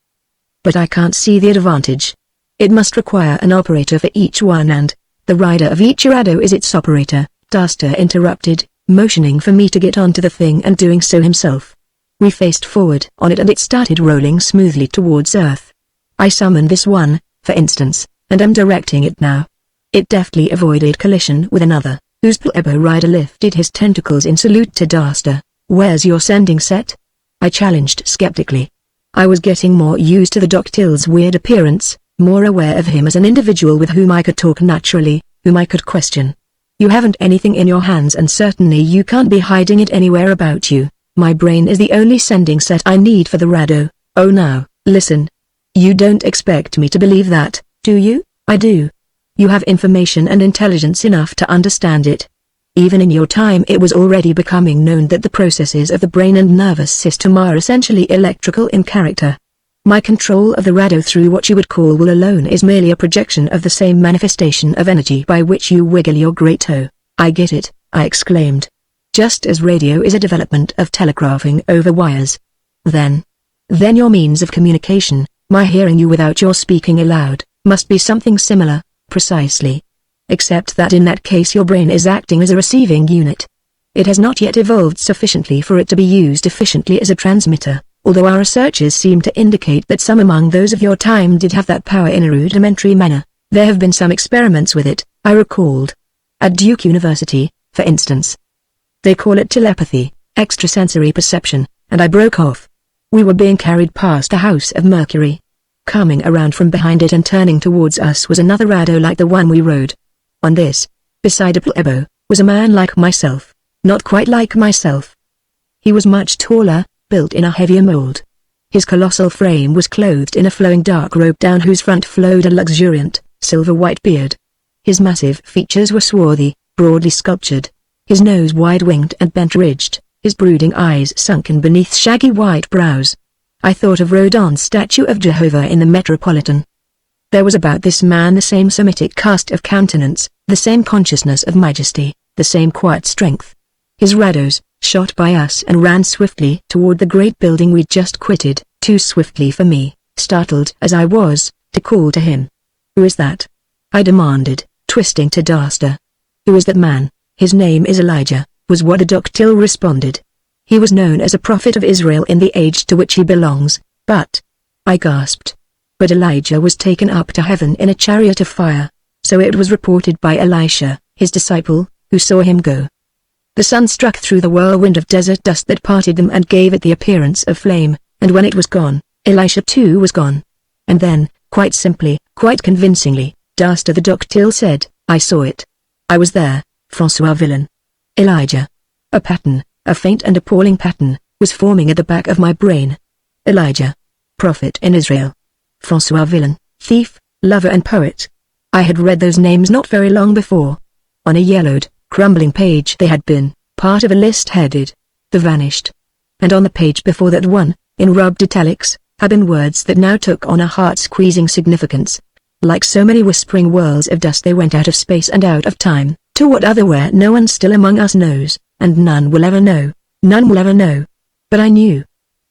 But I can't see the advantage. It must require an operator for each one, and the rider of each Irado is its operator, Duster interrupted, motioning for me to get onto the thing and doing so himself. We faced forward on it and it started rolling smoothly towards Earth. I summoned this one, for instance, and am directing it now. It deftly avoided collision with another, whose plebo rider lifted his tentacles in salute to Duster. "Where's your sending set?" I challenged skeptically. I was getting more used to the Doctil's weird appearance, more aware of him as an individual with whom I could talk naturally, whom I could question. "You haven't anything in your hands and certainly you can't be hiding it anywhere about you. My brain is the only sending set I need for the Rado." "Oh now, listen. You don't expect me to believe that, do you?" "I do. You have information and intelligence enough to understand it. Even in your time it was already becoming known that the processes of the brain and nervous system are essentially electrical in character. My control of the Rado through what you would call will alone is merely a projection of the same manifestation of energy by which you wiggle your great toe." "I get it," I exclaimed. "Just as radio is a development of telegraphing over wires. Then your means of communication, my hearing you without your speaking aloud, must be something similar." "Precisely. Except that in that case your brain is acting as a receiving unit. It has not yet evolved sufficiently for it to be used efficiently as a transmitter, although our researches seem to indicate that some among those of your time did have that power in a rudimentary manner. There have been some experiments with it, I recalled. At Duke University, for instance. They call it telepathy, extrasensory perception," and I broke off. We were being carried past a house of Mercury. Coming around from behind it and turning towards us was another Rado like the one we rode. On this, beside a plebo, was a man like myself, not quite like myself. He was much taller, built in a heavier mold. His colossal frame was clothed in a flowing dark robe down whose front flowed a luxuriant, silver-white beard. His massive features were swarthy, broadly sculptured. His nose wide-winged and bent-ridged, his brooding eyes sunken beneath shaggy white brows. I thought of Rodin's statue of Jehovah in the Metropolitan. There was about this man the same Semitic cast of countenance, the same consciousness of majesty, the same quiet strength. His rados shot by us and ran swiftly toward the great building we'd just quitted, too swiftly for me, startled as I was, to call to him. "Who is that?" I demanded, twisting to Daster. "Who is that man? His name is Elijah," was what the Doctil responded. "He was known as a prophet of Israel in the age to which he belongs, but—" I gasped. "But Elijah was taken up to heaven in a chariot of fire. So it was reported by Elisha, his disciple, who saw him go. The sun struck through the whirlwind of desert dust that parted them and gave it the appearance of flame, and when it was gone, Elisha too was gone. And then, quite simply, quite convincingly, Daster the Doctil said, 'I saw it. I was there, François Villain.' Elijah. A pattern, a faint and appalling pattern, was forming at the back of my brain. Elijah. Prophet in Israel. François Villain, thief, lover and poet. I had read those names not very long before. On a yellowed, crumbling page they had been, part of a list headed, The Vanished. And on the page before that one, in rubbed italics, had been words that now took on a heart-squeezing significance. Like so many whispering whirls of dust they went out of space and out of time, to what otherwhere no one still among us knows, and none will ever know, none will ever know. But I knew.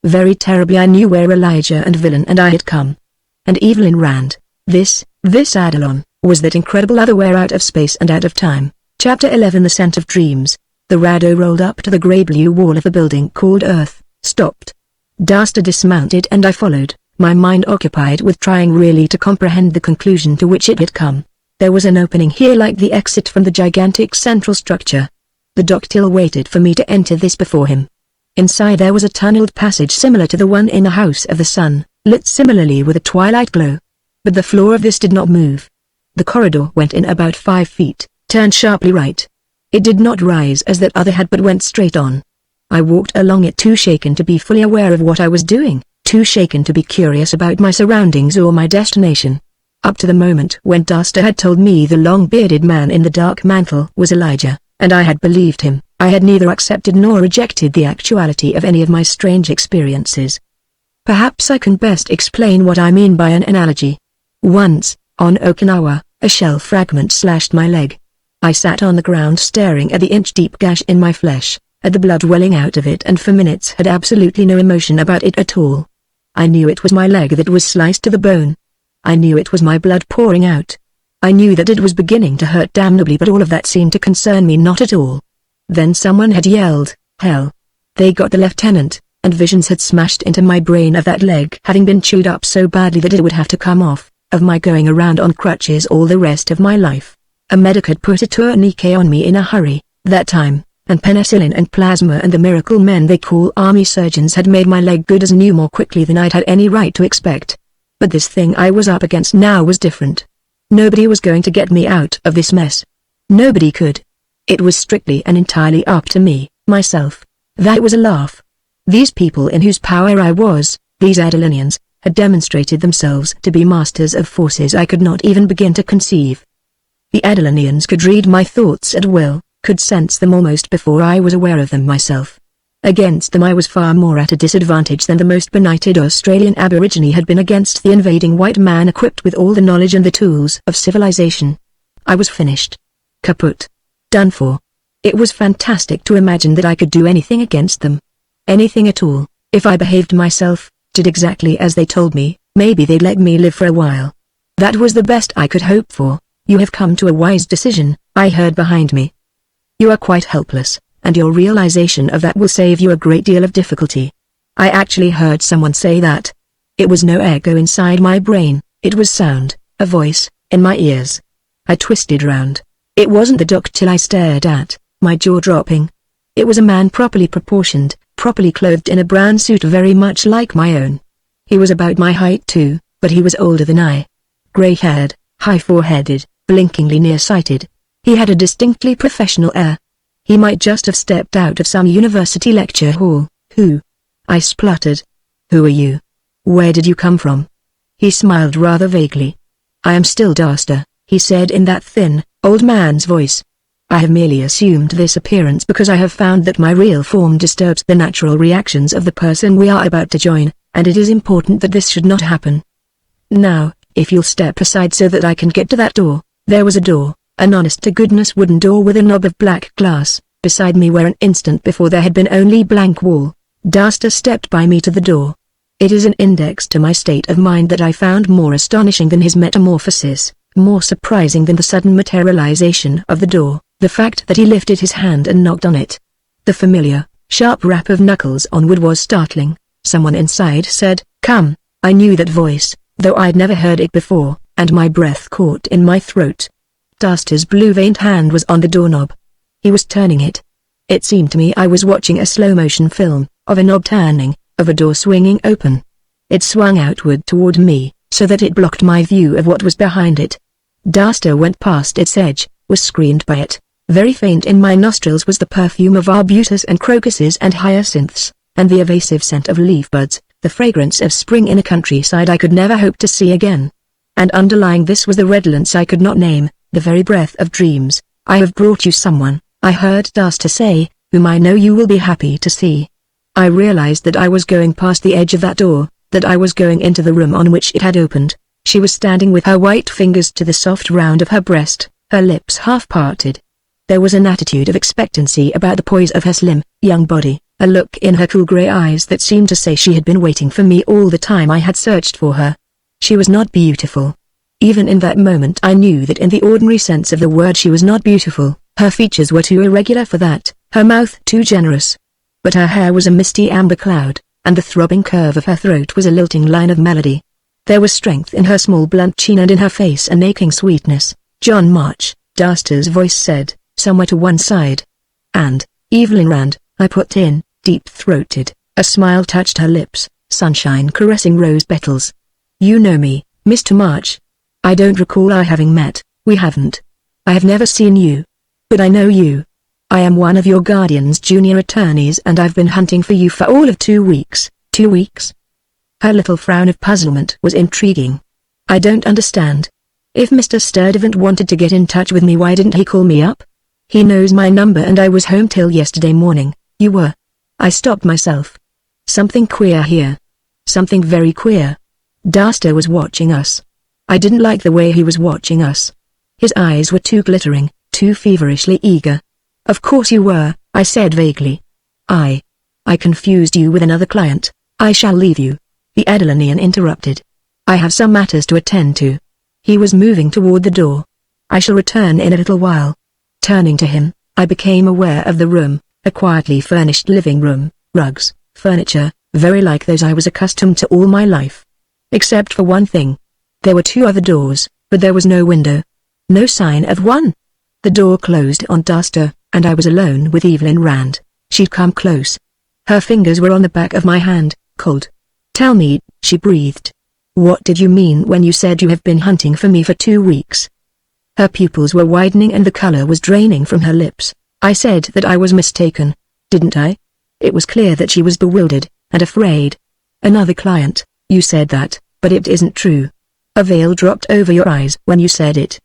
Very terribly I knew where Elijah and Villain and I had come. And Evelyn Rand, this Adalon, was that incredible otherwhere out of space and out of time. Chapter 11 The Scent of Dreams. The Rado rolled up to the grey blue wall of the building called Earth, stopped. Daster dismounted and I followed, my mind occupied with trying really to comprehend the conclusion to which it had come. There was an opening here like the exit from the gigantic central structure. The Doctil waited for me to enter this before him. Inside there was a tunneled passage similar to the one in the House of the Sun, lit similarly with a twilight glow. But the floor of this did not move. The corridor went in about 5 feet, turned sharply right. It did not rise as that other had but went straight on. I walked along it too shaken to be fully aware of what I was doing, too shaken to be curious about my surroundings or my destination. Up to the moment when Daster had told me the long-bearded man in the dark mantle was Elijah, and I had believed him, I had neither accepted nor rejected the actuality of any of my strange experiences. Perhaps I can best explain what I mean by an analogy. Once, on Okinawa, a shell fragment slashed my leg. I sat on the ground staring at the inch-deep gash in my flesh, at the blood welling out of it and for minutes had absolutely no emotion about it at all. I knew it was my leg that was sliced to the bone. I knew it was my blood pouring out. I knew that it was beginning to hurt damnably, but all of that seemed to concern me not at all. Then someone had yelled, "Hell!" They got the lieutenant, and visions had smashed into my brain of that leg having been chewed up so badly that it would have to come off, of my going around on crutches all the rest of my life. A medic had put a tourniquet on me in a hurry, that time, and penicillin and plasma and the miracle men they call army surgeons had made my leg good as new more quickly than I'd had any right to expect. But this thing I was up against now was different. Nobody was going to get me out of this mess. Nobody could. It was strictly and entirely up to me, myself. That was a laugh. These people in whose power I was, these Adalinians, had demonstrated themselves to be masters of forces I could not even begin to conceive. The Adalinians could read my thoughts at will, could sense them almost before I was aware of them myself. Against them I was far more at a disadvantage than the most benighted Australian aborigine had been against the invading white man equipped with all the knowledge and the tools of civilization. I was finished. Kaput. Done for. It was fantastic to imagine that I could do anything against them. Anything at all. If I behaved myself, did exactly as they told me, maybe they'd let me live for a while. That was the best I could hope for. "You have come to a wise decision," I heard behind me. "You are quite helpless, and your realization of that will save you a great deal of difficulty." I actually heard someone say that. It was no echo inside my brain, it was sound, a voice, in my ears. I twisted round. It wasn't the Doctil I stared at, my jaw dropping. It was a man properly proportioned, properly clothed in a brown suit very much like my own. He was about my height too, but he was older than I. Grey-haired, high-foreheaded, blinkingly nearsighted. He had a distinctly professional air. He might just have stepped out of some university lecture hall. Who? I spluttered. Who are you? Where did you come from? He smiled rather vaguely. I am still Daster, he said in that thin, old man's voice. I have merely assumed this appearance because I have found that my real form disturbs the natural reactions of the person we are about to join, and it is important that this should not happen. Now, if you'll step aside so that I can get to that door. There was a door, an honest-to-goodness wooden door with a knob of black glass, beside me where an instant before there had been only blank wall. Daster stepped by me to the door. It is an index to my state of mind that I found more astonishing than his metamorphosis, more surprising than the sudden materialization of the door, the fact that he lifted his hand and knocked on it. The familiar, sharp rap of knuckles on wood was startling. Someone inside said, "Come." I knew that voice, though I'd never heard it before, and my breath caught in my throat. Daster's blue-veined hand was on the doorknob. He was turning it. It seemed to me I was watching a slow-motion film, of a knob turning, of a door swinging open. It swung outward toward me, so that it blocked my view of what was behind it. Daster went past its edge, was screened by it. Very faint in my nostrils was the perfume of arbutus and crocuses and hyacinths, and the evasive scent of leaf buds, the fragrance of spring in a countryside I could never hope to see again. And underlying this was the redolence I could not name, the very breath of dreams. I have brought you someone, I heard Daster say, whom I know you will be happy to see. I realized that I was going past the edge of that door, that I was going into the room on which it had opened. She was standing with her white fingers to the soft round of her breast, her lips half parted. There was an attitude of expectancy about the poise of her slim, young body, a look in her cool grey eyes that seemed to say she had been waiting for me all the time I had searched for her. She was not beautiful. Even in that moment I knew that in the ordinary sense of the word she was not beautiful. Her features were too irregular for that, her mouth too generous. But her hair was a misty amber cloud, and the throbbing curve of her throat was a lilting line of melody. There was strength in her small blunt chin and in her face an aching sweetness. "John March," Daster's voice said, somewhere to one side. "And, Evelyn Rand," I put in, deep-throated. A smile touched her lips, sunshine caressing rose petals. "You know me, Mr. March." "I don't recall our having met." "We haven't. I have never seen you. But I know you. I am one of your guardian's junior attorneys and I've been hunting for you for all of 2 weeks." 2 weeks? Her little frown of puzzlement was intriguing. "I don't understand. If Mr. Sturdivant wanted to get in touch with me, why didn't he call me up? He knows my number and I was home till yesterday morning." "You were?" I stopped myself. Something queer here. Something very queer. Daster was watching us. I didn't like the way he was watching us. His eyes were too glittering, too feverishly eager. "Of course you were," I said vaguely. I confused you with another client." "I shall leave you," the Adelanian interrupted. "I have some matters to attend to." He was moving toward the door. "I shall return in a little while." Turning to him, I became aware of the room, a quietly furnished living room, rugs, furniture, very like those I was accustomed to all my life. Except for one thing. There were 2 other doors, but there was no window. No sign of one. The door closed on Daster, and I was alone with Evelyn Rand. She'd come close. Her fingers were on the back of my hand, cold. "Tell me," she breathed. "What did you mean when you said you have been hunting for me for 2 weeks?" Her pupils were widening and the color was draining from her lips. I said that I was mistaken, didn't I? It was clear that she was bewildered, and afraid. "Another client, you said that, but it isn't true. A veil dropped over your eyes when you said it."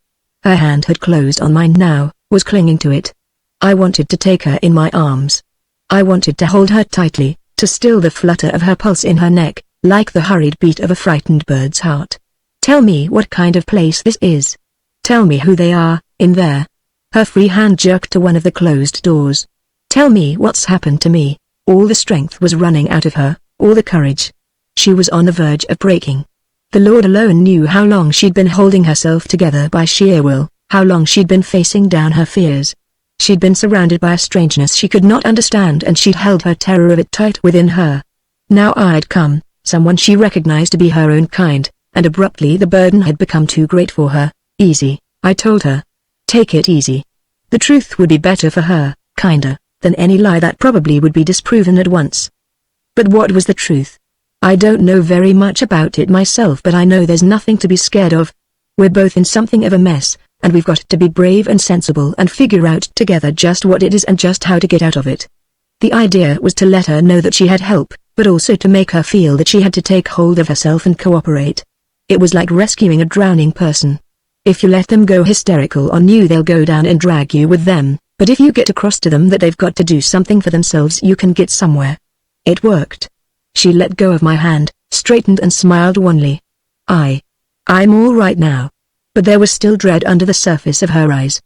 Her hand had closed on mine now, was clinging to it. I wanted to take her in my arms. I wanted to hold her tightly, to still the flutter of her pulse in her neck, like the hurried beat of a frightened bird's heart. "Tell me what kind of place this is. Tell me who they are, in there." Her free hand jerked to one of the closed doors. "Tell me what's happened to me." All the strength was running out of her, all the courage. She was on the verge of breaking. The Lord alone knew how long she'd been holding herself together by sheer will, how long she'd been facing down her fears. She'd been surrounded by a strangeness she could not understand and she'd held her terror of it tight within her. Now I'd come, someone she recognized to be her own kind, and abruptly the burden had become too great for her. "Easy," I told her. "Take it easy. The truth would be better for her, kinder, than any lie that probably would be disproven at once." But what was the truth? I don't know very much about it myself, but I know there's nothing to be scared of. We're both in something of a mess, and we've got to be brave and sensible and figure out together just what it is and just how to get out of it. The idea was to let her know that she had help, but also to make her feel that she had to take hold of herself and cooperate. It was like rescuing a drowning person. If you let them go hysterical on you, they'll go down and drag you with them, but if you get across to them that they've got to do something for themselves, you can get somewhere. It worked. She let go of my hand, straightened and smiled wanly. I'm all right now. But there was still dread under the surface of her eyes.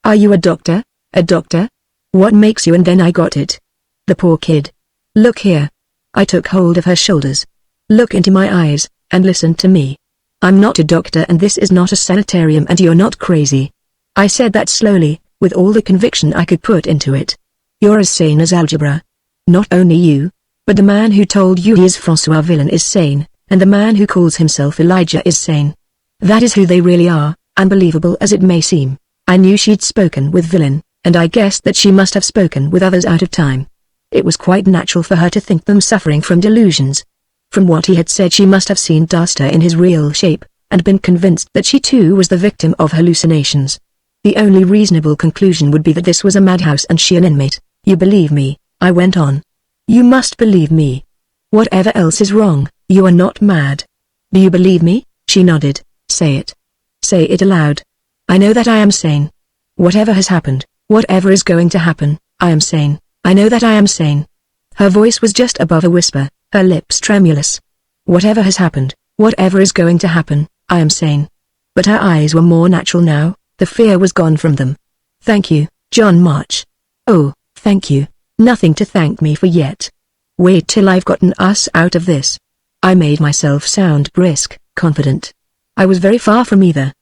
Are you a doctor? A doctor? What makes you? And then I got it. The poor kid. Look here. I took hold of her shoulders. Look into my eyes, and listen to me. I'm not a doctor and this is not a sanitarium and you're not crazy. I said that slowly, with all the conviction I could put into it. You're as sane as algebra. Not only you, but the man who told you he is François Villain is sane, and the man who calls himself Elijah is sane. That is who they really are, unbelievable as it may seem. I knew she'd spoken with Villain, and I guessed that she must have spoken with others out of time. It was quite natural for her to think them suffering from delusions. From what he had said, she must have seen Duster in his real shape, and been convinced that she too was the victim of hallucinations. The only reasonable conclusion would be that this was a madhouse and she an inmate. You believe me, I went on. You must believe me. Whatever else is wrong, you are not mad. Do you believe me? She nodded. Say it. Say it aloud. I know that I am sane. Whatever has happened, whatever is going to happen, I am sane. I know that I am sane. Her voice was just above a whisper, her lips tremulous. Whatever has happened, whatever is going to happen, I am sane. But her eyes were more natural now, the fear was gone from them. Thank you, John March. Oh, thank you. Nothing to thank me for yet. Wait till I've gotten us out of this. I made myself sound brisk, confident. I was very far from either.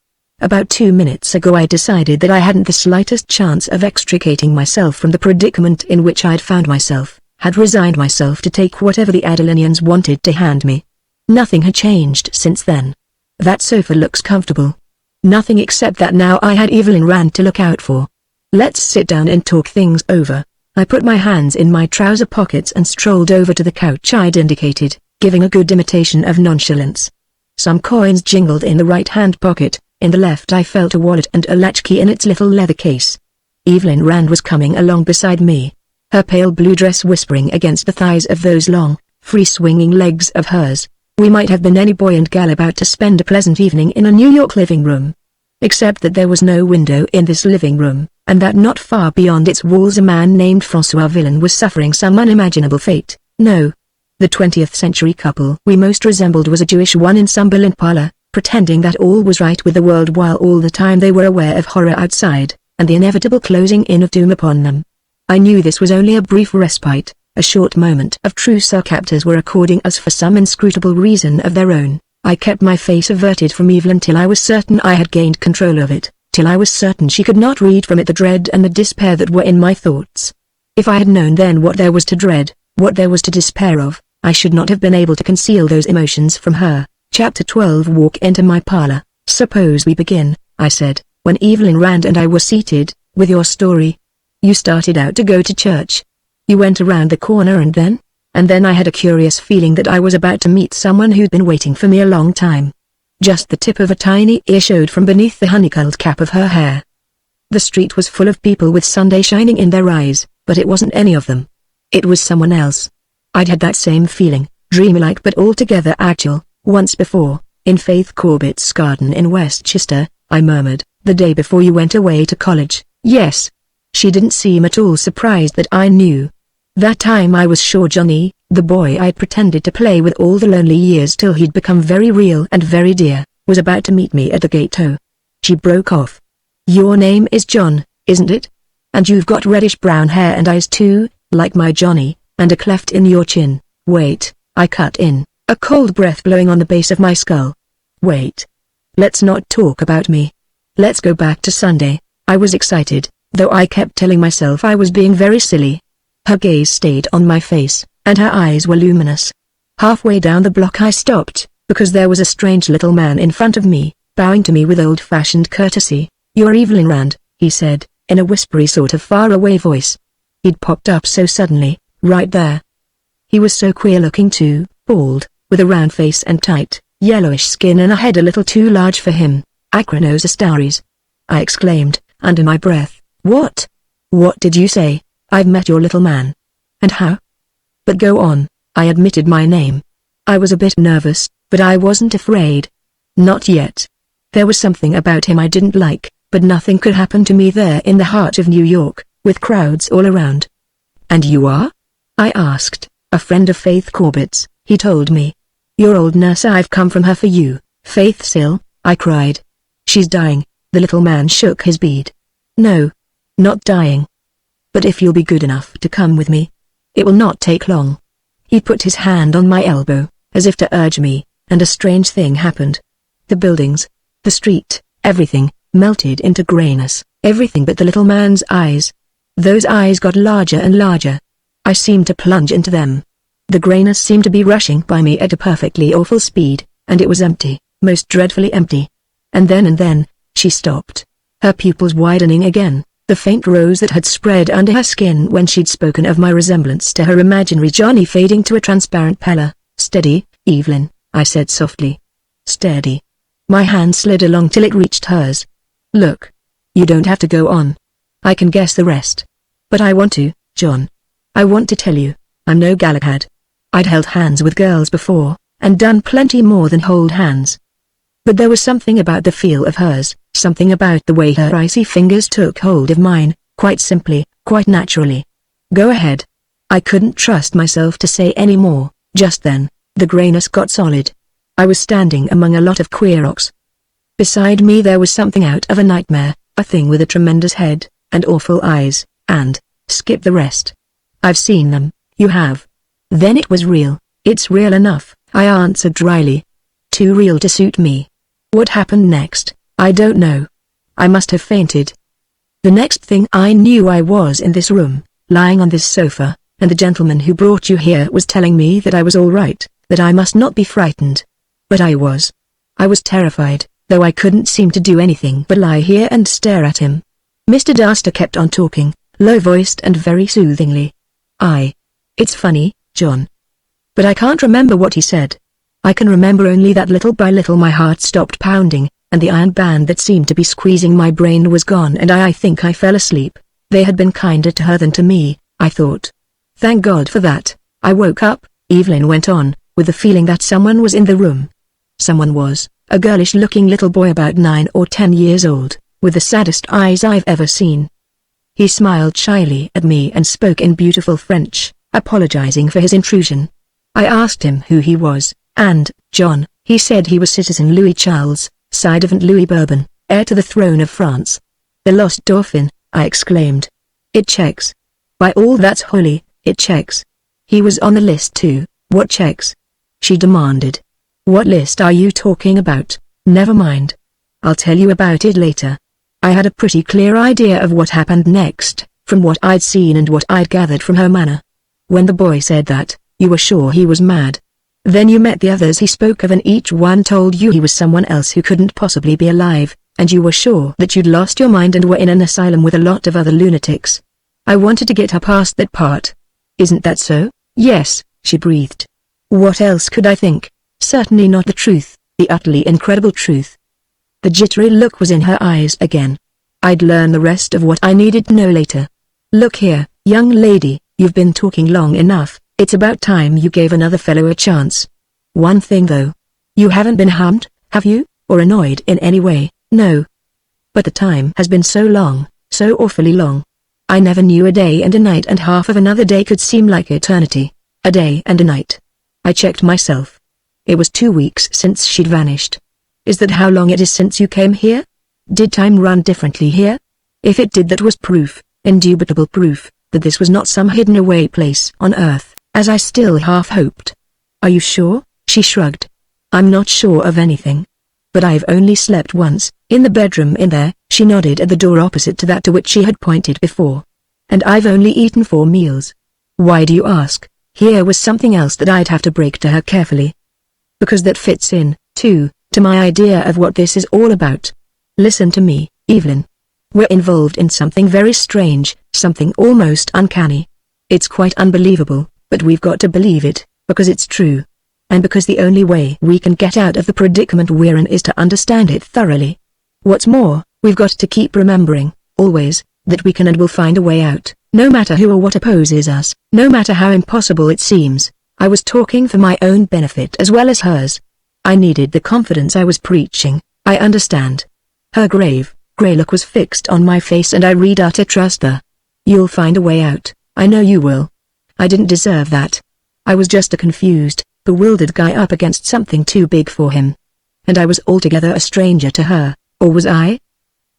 About 2 minutes ago I decided that I hadn't the slightest chance of extricating myself from the predicament in which I'd found myself, had resigned myself to take whatever the Adelinians wanted to hand me. Nothing had changed since then. That sofa looks comfortable. Nothing except that now I had Evelyn Rand to look out for. Let's sit down and talk things over. I put my hands in my trouser pockets and strolled over to the couch I'd indicated, giving a good imitation of nonchalance. Some coins jingled in the right-hand pocket, in the left I felt a wallet and a latchkey in its little leather case. Evelyn Rand was coming along beside me, her pale blue dress whispering against the thighs of those long, free-swinging legs of hers. We might have been any boy and gal about to spend a pleasant evening in a New York living room. Except that there was no window in this living room, and that not far beyond its walls a man named François Villain was suffering some unimaginable fate. No. The 20th century couple we most resembled was a Jewish one in some Berlin parlor, pretending that all was right with the world while all the time they were aware of horror outside, and the inevitable closing in of doom upon them. I knew this was only a brief respite, a short moment of truce our captors were according us for some inscrutable reason of their own. I kept my face averted from Evelyn till I was certain I had gained control of it, till I was certain she could not read from it the dread and the despair that were in my thoughts. If I had known then what there was to dread, what there was to despair of, I should not have been able to conceal those emotions from her. Chapter 12. Walk into my parlor. Suppose we begin, I said, when Evelyn Rand and I were seated, with your story. You started out to go to church. You went around the corner and then I had a curious feeling that I was about to meet someone who'd been waiting for me a long time. Just the tip of a tiny ear showed from beneath the honeycomb cap of her hair. The street was full of people with Sunday shining in their eyes, but it wasn't any of them. It was someone else. I'd had that same feeling, dreamlike but altogether actual, once before, in Faith Corbett's garden in Westchester, I murmured, the day before you went away to college. Yes. She didn't seem at all surprised that I knew. That time I was sure Johnny, the boy I'd pretended to play with all the lonely years till he'd become very real and very dear, was about to meet me at the gate. Oh. She broke off. Your name is John, isn't it? And you've got reddish-brown hair and eyes too, like my Johnny, and a cleft in your chin. Wait, I cut in, a cold breath blowing on the base of my skull. Wait. Let's not talk about me. Let's go back to Sunday. I was excited, though I kept telling myself I was being very silly. Her gaze stayed on my face, and her eyes were luminous. Halfway down the block I stopped, because there was a strange little man in front of me, bowing to me with old-fashioned courtesy. You're Evelyn Rand, he said, in a whispery sort of far-away voice. He'd popped up so suddenly, right there. He was so queer-looking too, bald, with a round face and tight, yellowish skin and a head a little too large for him. Acronosastaries. I exclaimed, under my breath. What? What did you say? I've met your little man. And how? But go on. I admitted my name. I was a bit nervous, but I wasn't afraid. Not yet. There was something about him I didn't like, but nothing could happen to me there in the heart of New York, with crowds all around. And you are? I asked. A friend of Faith Corbett's, he told me. Your old nurse. I've come from her for you, Faith Sill, I cried. She's dying. The little man shook his bead. No. Not dying. But if you'll be good enough to come with me, it will not take long. He put his hand on my elbow, as if to urge me, and a strange thing happened. The buildings, the street, everything, melted into grayness, everything but the little man's eyes. Those eyes got larger and larger. I seemed to plunge into them. The grayness seemed to be rushing by me at a perfectly awful speed, and it was empty, most dreadfully empty. And then, she stopped, her pupils widening again, the faint rose that had spread under her skin when she'd spoken of my resemblance to her imaginary Johnny fading to a transparent pallor. Steady, Evelyn, I said softly. Steady. My hand slid along till it reached hers. Look. You don't have to go on. I can guess the rest. But I want to, John. I want to tell you, I'm no Galahad. I'd held hands with girls before, and done plenty more than hold hands. But there was something about the feel of hers, something about the way her icy fingers took hold of mine, quite simply, quite naturally. Go ahead. I couldn't trust myself to say any more. Just then, the grayness got solid. I was standing among a lot of queer rocks. Beside me there was something out of a nightmare, a thing with a tremendous head, and awful eyes, and, skip the rest. I've seen them. You have. Then it was real. It's real enough, I answered dryly. Too real to suit me. What happened next, I don't know. I must have fainted. The next thing I knew, I was in this room, lying on this sofa, and the gentleman who brought you here was telling me that I was all right, that I must not be frightened. But I was. I was terrified, though I couldn't seem to do anything but lie here and stare at him. Mr. Darster kept on talking, low-voiced and very soothingly. It's funny, John. But I can't remember what he said. I can remember only that little by little my heart stopped pounding, and the iron band that seemed to be squeezing my brain was gone, and I think I fell asleep. They had been kinder to her than to me, I thought. Thank God for that. I woke up, Evelyn went on, with the feeling that someone was in the room. Someone was, a girlish-looking little boy about 9 or 10 years old, with the saddest eyes I've ever seen. He smiled shyly at me and spoke in beautiful French, apologizing for his intrusion. I asked him who he was, and, John, he said he was citizen Louis Charles, ci devant Louis Bourbon, heir to the throne of France. The lost Dauphin, I exclaimed. It checks. By all that's holy, it checks. He was on the list too. What checks? She demanded. What list are you talking about? Never mind. I'll tell you about it later. I had a pretty clear idea of what happened next, from what I'd seen and what I'd gathered from her manner. When the boy said that, you were sure he was mad. Then you met the others he spoke of, and each one told you he was someone else who couldn't possibly be alive, and you were sure that you'd lost your mind and were in an asylum with a lot of other lunatics. I wanted to get her past that part. Isn't that so? Yes, she breathed. What else could I think? Certainly not the truth, the utterly incredible truth. The jittery look was in her eyes again. I'd learn the rest of what I needed to know later. Look here, young lady, you've been talking long enough. It's about time you gave another fellow a chance. One thing though. You haven't been harmed, have you, or annoyed in any way? No. But the time has been so long, so awfully long. I never knew a day and a night, and half of another day could seem like eternity. A day and a night. I checked myself. It was 2 weeks since she'd vanished. Is that how long it is since you came here? Did time run differently here? If it did, that was proof, indubitable proof, that this was not some hidden away place on earth, as I still half hoped. Are you sure? She shrugged. I'm not sure of anything. But I've only slept once, in the bedroom in there. She nodded at the door opposite to that to which she had pointed before. And I've only eaten 4 meals. Why do you ask? Here was something else that I'd have to break to her carefully. Because that fits in, too, to my idea of what this is all about. Listen to me, Evelyn. We're involved in something very strange, something almost uncanny. It's quite unbelievable, but we've got to believe it, because it's true. And because the only way we can get out of the predicament we're in is to understand it thoroughly. What's more, we've got to keep remembering, always, that we can and will find a way out, no matter who or what opposes us, no matter how impossible it seems. I was talking for my own benefit as well as hers. I needed the confidence I was preaching, I understand. Her grave, grey look was fixed on my face and I read utter trust there. You'll find a way out, I know you will. I didn't deserve that. I was just a confused, bewildered guy up against something too big for him. And I was altogether a stranger to her, or was I?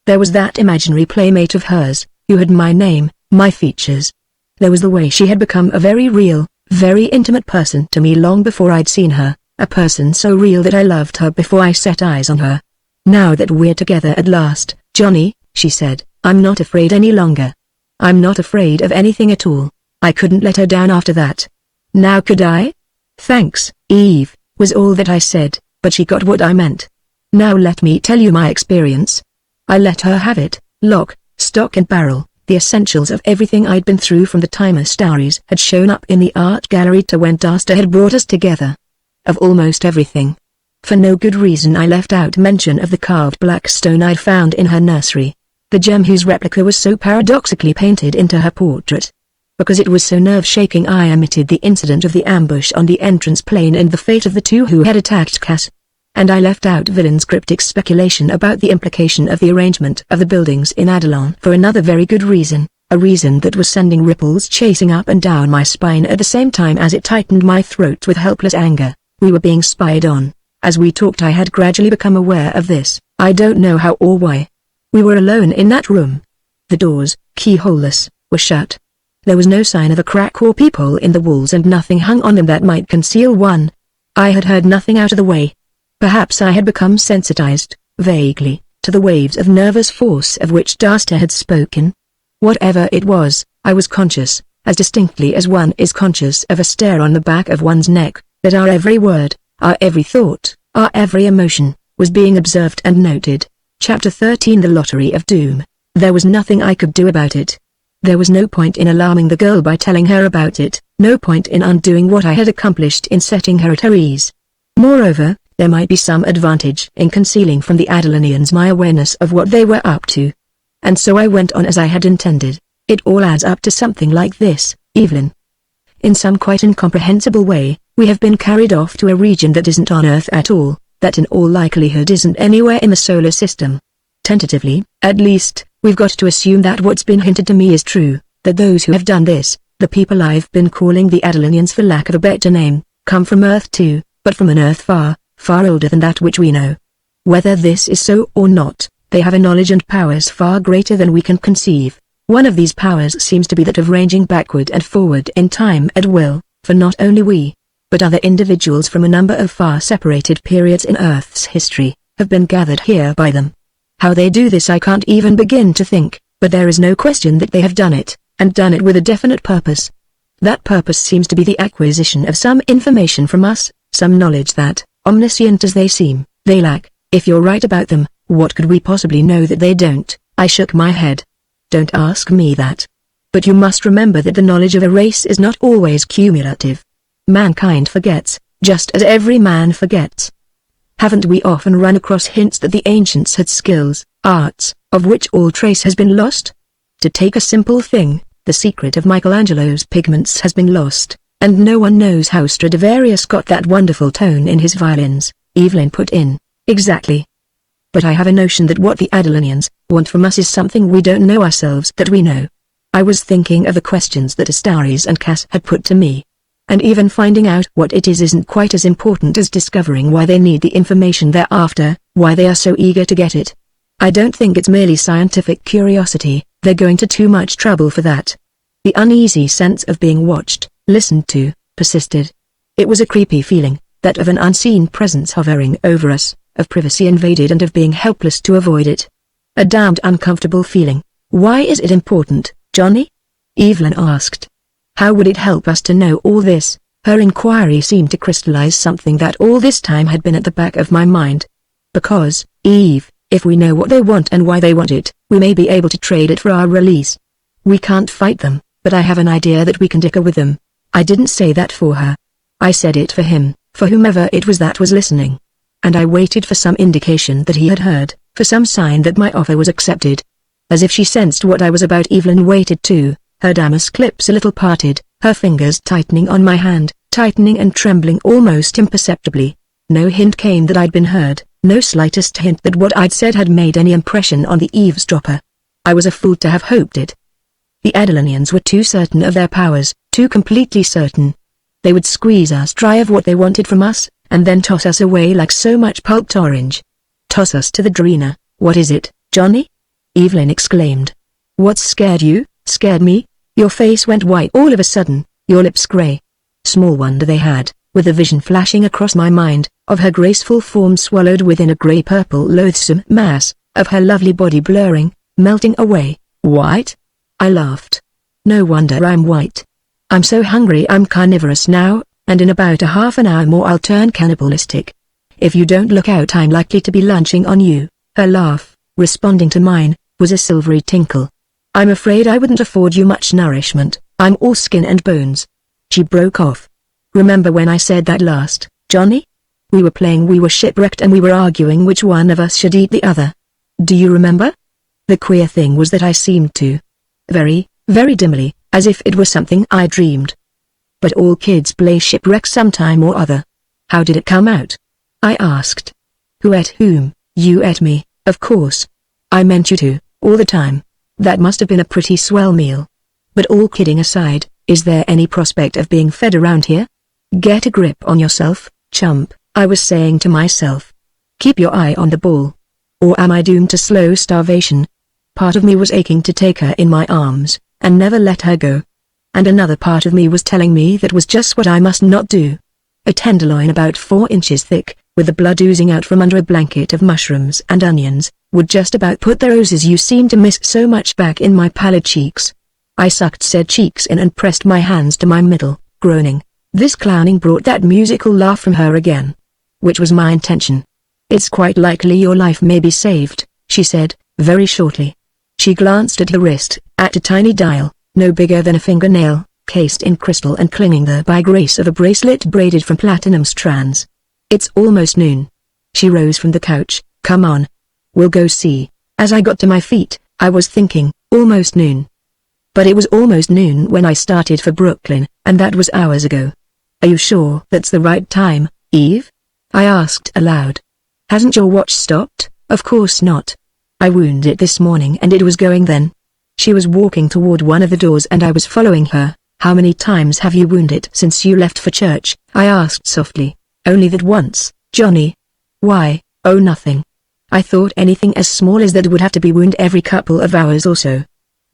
There was that imaginary playmate of hers, who had my name, my features. There was the way she had become a very real, very intimate person to me long before I'd seen her, a person so real that I loved her before I set eyes on her. Now that we're together at last, Johnny, she said, I'm not afraid any longer. I'm not afraid of anything at all. I couldn't let her down after that. Now could I? Thanks, Eve, was all that I said, but she got what I meant. Now let me tell you my experience. I let her have it, lock, stock and barrel. The essentials of everything I'd been through from the time her stories had shown up in the art gallery to when Dasta had brought us together. Of almost everything. For no good reason I left out mention of the carved black stone I'd found in her nursery. The gem whose replica was so paradoxically painted into her portrait. Because it was so nerve-shaking I omitted the incident of the ambush on the entrance plane and the fate of the two who had attacked Cass. And I left out Villain's cryptic speculation about the implication of the arrangement of the buildings in Adelon for another very good reason, a reason that was sending ripples chasing up and down my spine at the same time as it tightened my throat with helpless anger. We were being spied on. As we talked I had gradually become aware of this, I don't know how or why. We were alone in that room. The doors, keyholeless, were shut. There was no sign of a crack or peephole in the walls and nothing hung on them that might conceal one. I had heard nothing out of the way. Perhaps I had become sensitized, vaguely, to the waves of nervous force of which Dasta had spoken. Whatever it was, I was conscious, as distinctly as one is conscious of a stare on the back of one's neck, that our every word, our every thought, our every emotion, was being observed and noted. Chapter 13 The Lottery of Doom. There was nothing I could do about it. There was no point in alarming the girl by telling her about it, no point in undoing what I had accomplished in setting her at her ease. Moreover, there might be some advantage in concealing from the Adelonians my awareness of what they were up to. And so I went on as I had intended. It all adds up to something like this, Evelyn. In some quite incomprehensible way, we have been carried off to a region that isn't on Earth at all, that in all likelihood isn't anywhere in the solar system. Tentatively, at least, we've got to assume that what's been hinted to me is true, that those who have done this, the people I've been calling the Adelonians for lack of a better name, come from Earth too, but from an Earth far, far older than that which we know. Whether this is so or not, they have a knowledge and powers far greater than we can conceive. One of these powers seems to be that of ranging backward and forward in time at will, for not only we, but other individuals from a number of far separated periods in Earth's history, have been gathered here by them. How they do this I can't even begin to think, but there is no question that they have done it, and done it with a definite purpose. That purpose seems to be the acquisition of some information from us, some knowledge that, omniscient as they seem, they lack. If you're right about them, what could we possibly know that they don't? I shook my head. Don't ask me that. But you must remember that the knowledge of a race is not always cumulative. Mankind forgets, just as every man forgets. Haven't we often run across hints that the ancients had skills, arts, of which all trace has been lost? To take a simple thing, the secret of Michelangelo's pigments has been lost, and no one knows how Stradivarius got that wonderful tone in his violins, Evelyn put in. Exactly. But I have a notion that what the Adelonians want from us is something we don't know ourselves that we know. I was thinking of the questions that Astaris and Cass had put to me. And even finding out what it is isn't quite as important as discovering why they need the information they're after, why they are so eager to get it. I don't think it's merely scientific curiosity, they're going to too much trouble for that. The uneasy sense of being watched, listened to, persisted. It was a creepy feeling, that of an unseen presence hovering over us, of privacy invaded and of being helpless to avoid it. A damned uncomfortable feeling. Why is it important, Johnny? Evelyn asked. How would it help us to know all this? Her inquiry seemed to crystallize something that all this time had been at the back of my mind. Because, Eve, if we know what they want and why they want it, we may be able to trade it for our release. We can't fight them, but I have an idea that we can dicker with them. I didn't say that for her. I said it for him, for whomever it was that was listening. And I waited for some indication that he had heard, for some sign that my offer was accepted. As if she sensed what I was about, Evelyn waited too, her damask lips a little parted, her fingers tightening on my hand, tightening and trembling almost imperceptibly. No hint came that I'd been heard, no slightest hint that what I'd said had made any impression on the eavesdropper. I was a fool to have hoped it. The Adelanians were too certain of their powers, too completely certain. They would squeeze us dry of what they wanted from us, and then toss us away like so much pulped orange. Toss us to the dreener. What is it, Johnny? Evelyn exclaimed. What's scared you? Scared me? Your face went white all of a sudden, your lips grey. Small wonder they had, with a vision flashing across my mind, of her graceful form swallowed within a grey-purple loathsome mass, of her lovely body blurring, melting away. White? I laughed. No wonder I'm white. I'm so hungry I'm carnivorous now, and in about a half an hour more I'll turn cannibalistic. If you don't look out I'm likely to be lunching on you. Her laugh, responding to mine, was a silvery tinkle. I'm afraid I wouldn't afford you much nourishment, I'm all skin and bones. She broke off. Remember when I said that last, Johnny? We were playing we were shipwrecked and we were arguing which one of us should eat the other. Do you remember? The queer thing was that I seemed to. Very, very dimly, as if it was something I dreamed. But all kids play shipwreck sometime or other. How did it come out? I asked. Who ate whom? You ate me, of course. I meant you to, all the time. That must have been a pretty swell meal. But all kidding aside, is there any prospect of being fed around here? Get a grip on yourself, chump, I was saying to myself. Keep your eye on the ball. Or am I doomed to slow starvation? Part of me was aching to take her in my arms, and never let her go. And another part of me was telling me that was just what I must not do. A tenderloin about 4 inches thick, with the blood oozing out from under a blanket of mushrooms and onions, would just about put the roses you seem to miss so much back in my pallid cheeks. I sucked said cheeks in and pressed my hands to my middle, groaning. This clowning brought that musical laugh from her again. Which was my intention. It's quite likely your life may be saved, she said, very shortly. She glanced at her wrist, at a tiny dial, no bigger than a fingernail, cased in crystal and clinging there by grace of a bracelet braided from platinum strands. It's almost noon. She rose from the couch. Come on. We'll go see. As I got to my feet, I was thinking, almost noon. But it was almost noon when I started for Brooklyn, and that was hours ago. Are you sure that's the right time, Eve? I asked aloud. Hasn't your watch stopped? Of course not. I wound it this morning and it was going then. She was walking toward one of the doors and I was following her. How many times have you wound it since you left for church? I asked softly. Only that once, Johnny. Why? Oh, nothing. I thought anything as small as that would have to be wound every couple of hours or so.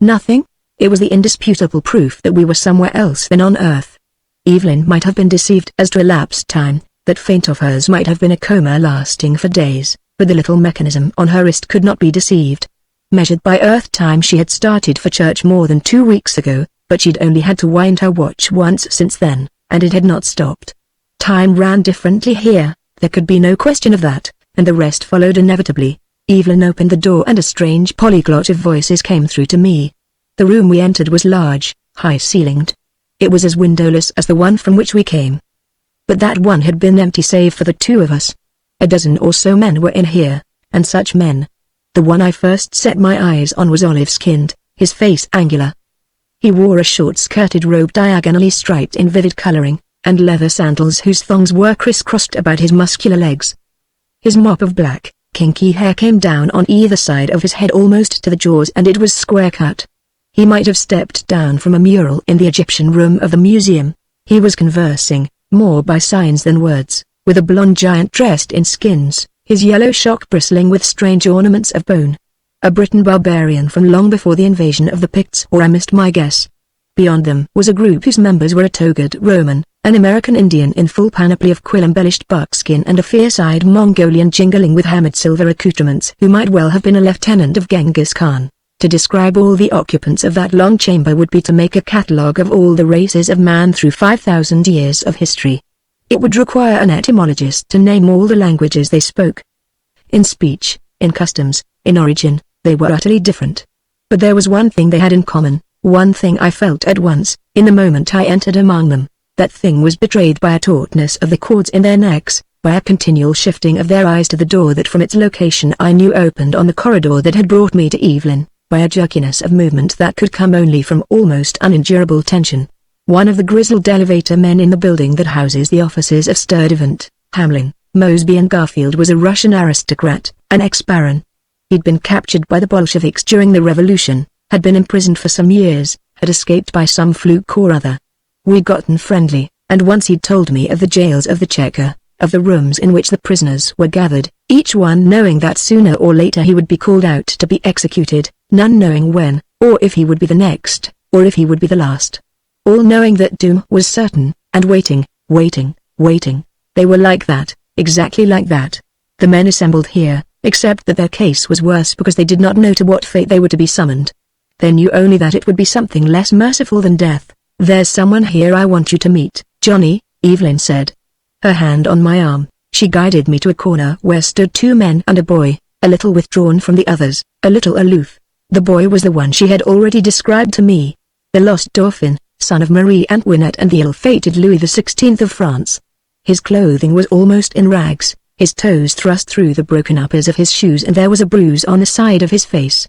Nothing? It was the indisputable proof that we were somewhere else than on Earth. Evelyn might have been deceived as to elapsed time, that faint of hers might have been a coma lasting for days, but the little mechanism on her wrist could not be deceived. Measured by Earth time she had started for church more than 2 weeks ago, but she'd only had to wind her watch once since then, and it had not stopped. Time ran differently here, there could be no question of that, and the rest followed inevitably. Evelyn opened the door and a strange polyglot of voices came through to me. The room we entered was large, high-ceilinged. It was as windowless as the one from which we came. But that one had been empty save for the 2 of us. A dozen or so men were in here, and such men. The one I first set my eyes on was olive-skinned, his face angular. He wore a short-skirted robe diagonally striped in vivid coloring, and leather sandals whose thongs were crisscrossed about his muscular legs. His mop of black, kinky hair came down on either side of his head almost to the jaws and it was square-cut. He might have stepped down from a mural in the Egyptian room of the museum. He was conversing, more by signs than words, with a blonde giant dressed in skins, his yellow shock bristling with strange ornaments of bone. A Briton barbarian from long before the invasion of the Picts, or I missed my guess. Beyond them was a group whose members were a togaed Roman, an American Indian in full panoply of quill-embellished buckskin and a fierce-eyed Mongolian jingling with hammered silver accoutrements who might well have been a lieutenant of Genghis Khan. To describe all the occupants of that long chamber would be to make a catalogue of all the races of man through 5,000 years of history. It would require an etymologist to name all the languages they spoke. In speech, in customs, in origin, they were utterly different. But there was one thing they had in common, one thing I felt at once, in the moment I entered among them. That thing was betrayed by a tautness of the cords in their necks, by a continual shifting of their eyes to the door that from its location I knew opened on the corridor that had brought me to Evelyn, by a jerkiness of movement that could come only from almost unendurable tension. One of the grizzled elevator men in the building that houses the offices of Sturdivant, Hamlin, Mosby and Garfield was a Russian aristocrat, an ex-baron. He'd been captured by the Bolsheviks during the revolution, had been imprisoned for some years, had escaped by some fluke or other. We'd gotten friendly, and once he'd told me of the jails of the Cheka, of the rooms in which the prisoners were gathered, each one knowing that sooner or later he would be called out to be executed, none knowing when, or if he would be the next, or if he would be the last. All knowing that doom was certain, and waiting. They were like that, exactly like that. The men assembled here, except that their case was worse because they did not know to what fate they were to be summoned. They knew only that it would be something less merciful than death. "There's someone here I want you to meet, Johnny," Evelyn said. Her hand on my arm, she guided me to a corner where stood two men and a boy, a little withdrawn from the others, a little aloof. The boy was the one she had already described to me. The lost Dauphin, son of Marie Antoinette and the ill-fated Louis XVI of France. His clothing was almost in rags, his toes thrust through the broken uppers of his shoes, and there was a bruise on the side of his face.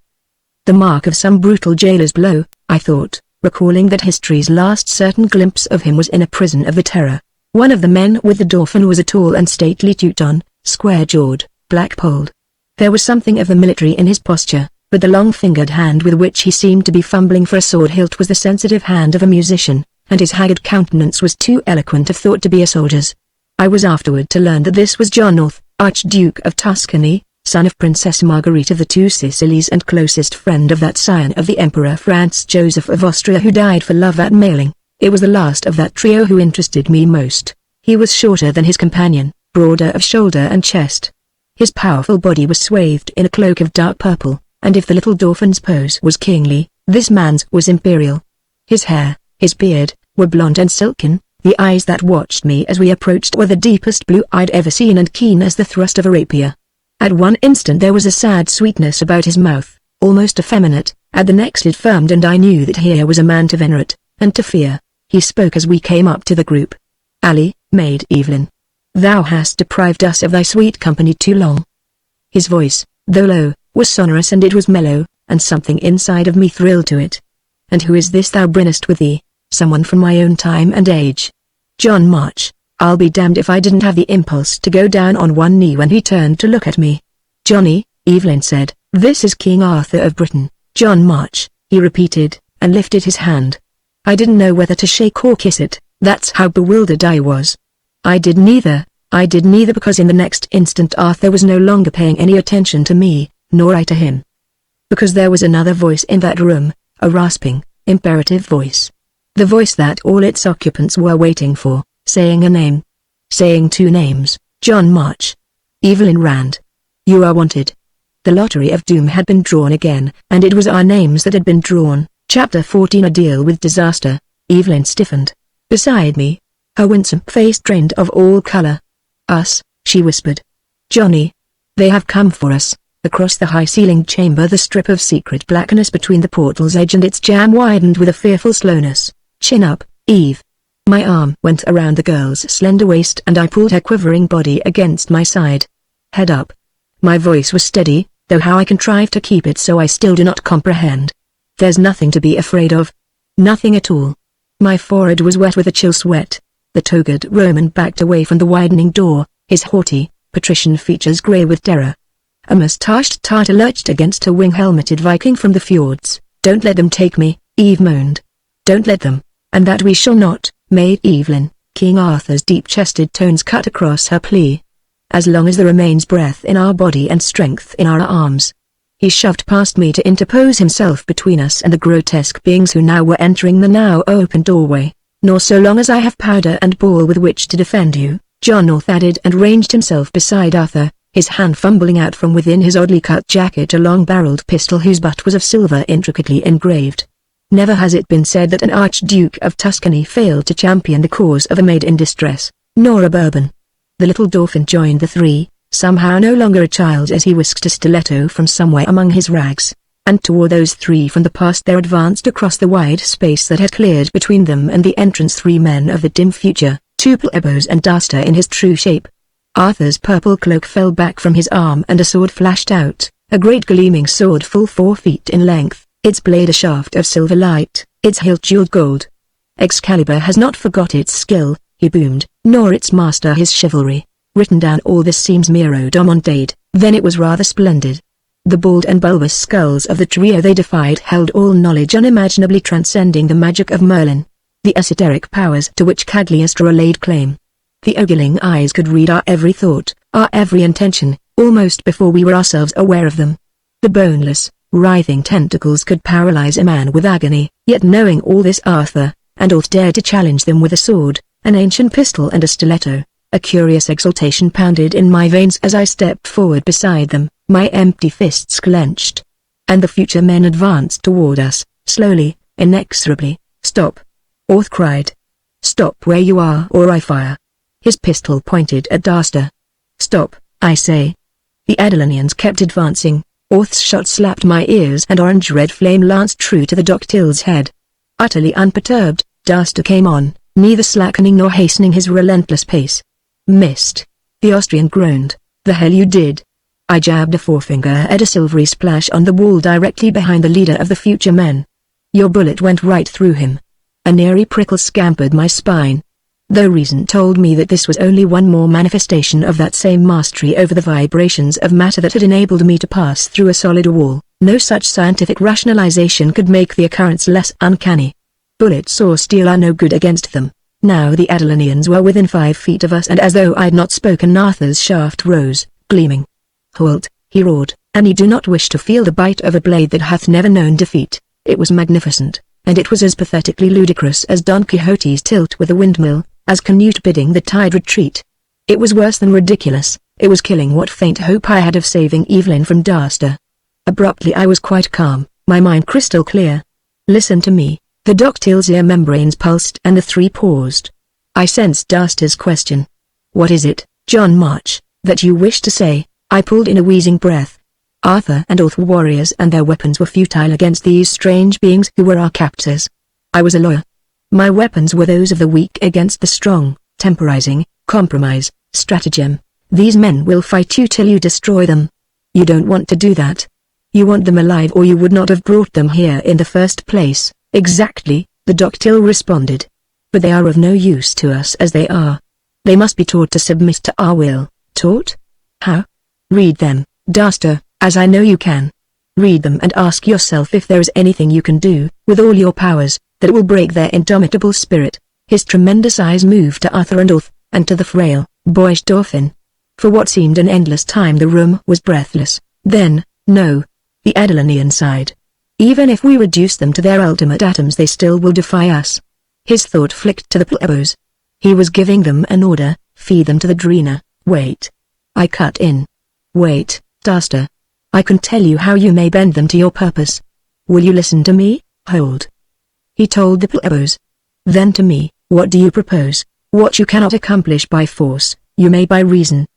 The mark of some brutal jailer's blow, I thought, recalling that history's last certain glimpse of him was in a prison of the terror. One of the men with the Dauphin was a tall and stately Teuton, square-jawed, black-polled. There was something of the military in his posture, but the long-fingered hand with which he seemed to be fumbling for a sword hilt was the sensitive hand of a musician, and his haggard countenance was too eloquent of thought to be a soldier's. I was afterward to learn that this was John North, Archduke of Tuscany, son of Princess Marguerite of the Two Sicilies and closest friend of that scion of the Emperor Franz Joseph of Austria who died for love at Mailing. It was the last of that trio who interested me most. He was shorter than his companion, broader of shoulder and chest. His powerful body was swathed in a cloak of dark purple, and if the little Dauphin's pose was kingly, this man's was imperial. His hair, his beard, were blonde and silken. The eyes that watched me as we approached were the deepest blue I'd ever seen and keen as the thrust of a rapier. At one instant there was a sad sweetness about his mouth, almost effeminate, at the next it firmed and I knew that here was a man to venerate, and to fear. He spoke as we came up to the group. "Ali, maid Evelyn. Thou hast deprived us of thy sweet company too long." His voice, though low, was sonorous and it was mellow, and something inside of me thrilled to it. "And who is this thou bringest with thee?" "Someone from my own time and age. John March." I'll be damned if I didn't have the impulse to go down on one knee when he turned to look at me. "Johnny," Evelyn said, "this is King Arthur of Britain." "John March," he repeated, and lifted his hand. I didn't know whether to shake or kiss it, that's how bewildered I was. I did neither because in the next instant Arthur was no longer paying any attention to me, nor I to him. Because there was another voice in that room, a rasping, imperative voice. The voice that all its occupants were waiting for, saying a name. Saying two names, John March. Evelyn Rand. "You are wanted." The lottery of doom had been drawn again, and it was our names that had been drawn. Chapter 14. A deal with disaster. Evelyn stiffened. Beside me, her winsome face drained of all color. "Us," she whispered. "Johnny. They have come for us." Across the high-ceilinged chamber the strip of secret blackness between the portal's edge and its jamb widened with a fearful slowness. "Chin up, Eve." My arm went around the girl's slender waist and I pulled her quivering body against my side. "Head up." My voice was steady, though how I contrived to keep it so I still do not comprehend. "There's nothing to be afraid of. Nothing at all." My forehead was wet with a chill sweat. The togaed Roman backed away from the widening door, his haughty, patrician features grey with terror. A mustached Tartar lurched against a wing-helmeted Viking from the fjords. "Don't let them take me," Eve moaned. "Don't let them, and that we shall not, maid Evelyn." King Arthur's deep-chested tones cut across her plea. "As long as there remains breath in our body and strength in our arms." He shoved past me to interpose himself between us and the grotesque beings who now were entering the now open doorway. "Nor so long as I have powder and ball with which to defend you," John North added and ranged himself beside Arthur, his hand fumbling out from within his oddly cut jacket a long-barreled pistol whose butt was of silver intricately engraved. Never has it been said that an Archduke of Tuscany failed to champion the cause of a maid in distress, nor a Bourbon. The little Dauphin joined the three, somehow no longer a child as he whisked a stiletto from somewhere among his rags, and toward those three from the past there advanced across the wide space that had cleared between them and the entrance three men of the dim future, two plebos and Duster in his true shape. Arthur's purple cloak fell back from his arm and a sword flashed out, a great gleaming sword full 4 feet in length, its blade a shaft of silver light, its hilt jeweled gold. Excalibur has not forgot its skill, he boomed, nor its master his chivalry. Written down all this seems mere odomontade, then it was rather splendid. The bald and bulbous skulls of the trio they defied held all knowledge unimaginably transcending the magic of Merlin. The esoteric powers to which Cagliostro laid claim. The ogling eyes could read our every thought, our every intention, almost before we were ourselves aware of them. The boneless, writhing tentacles could paralyze a man with agony, yet knowing all this Arthur, and Ulf dared to challenge them with a sword, an ancient pistol and a stiletto. A curious exultation pounded in my veins as I stepped forward beside them, my empty fists clenched. And the future men advanced toward us, slowly, inexorably. "Stop!" Orth cried. "Stop where you are or I fire." His pistol pointed at Daster. "Stop, I say." The Adalanians kept advancing. Orth's shot slapped my ears and orange-red flame lanced true to the Doctil's head. Utterly unperturbed, Daster came on, neither slackening nor hastening his relentless pace. "Missed." The Austrian groaned. "The hell you did." I jabbed a forefinger at a silvery splash on the wall directly behind the leader of the future men. "Your bullet went right through him." An eerie prickle scampered my spine. Though reason told me that this was only one more manifestation of that same mastery over the vibrations of matter that had enabled me to pass through a solid wall, no such scientific rationalization could make the occurrence less uncanny. Bullets or steel are no good against them. Now the Adalanians were within 5 feet of us, and as though I had not spoken, Arthur's shaft rose, gleaming. "Halt," he roared, "and ye do not wish to feel the bite of a blade that hath never known defeat." It was magnificent, and it was as pathetically ludicrous as Don Quixote's tilt with a windmill, as Canute bidding the tide retreat. It was worse than ridiculous, it was killing what faint hope I had of saving Evelyn from Daster. Abruptly I was quite calm, my mind crystal clear. "Listen to me." The Doctil's ear membranes pulsed and the three paused. I sensed Daster's question. "What is it, John March, that you wish to say?" I pulled in a wheezing breath. Arthur and Ulf were warriors and their weapons were futile against these strange beings who were our captors. I was a lawyer. My weapons were those of the weak against the strong, temporizing, compromise, stratagem. These men will fight you till you destroy them. You don't want to do that. You want them alive or you would not have brought them here in the first place. "Exactly," the Doctil responded. "But they are of no use to us as they are. They must be taught to submit to our will." "Taught? How?" "Read them, Daster, as I know you can. Read them and ask yourself if there is anything you can do, with all your powers, that will break their indomitable spirit." His tremendous eyes moved to Arthur and Ulf, and to the frail, boyish Dauphin. For what seemed an endless time the room was breathless. Then, no. The Adalanian sighed. "Even if we reduce them to their ultimate atoms they still will defy us." His thought flicked to the plebos. He was giving them an order, feed them to the Drina. "Wait." I cut in. "Wait, Daster. I can tell you how you may bend them to your purpose. Will you listen to me?" "Hold." He told the plebos. "Then to me, what do you propose? What you cannot accomplish by force, you may by reason.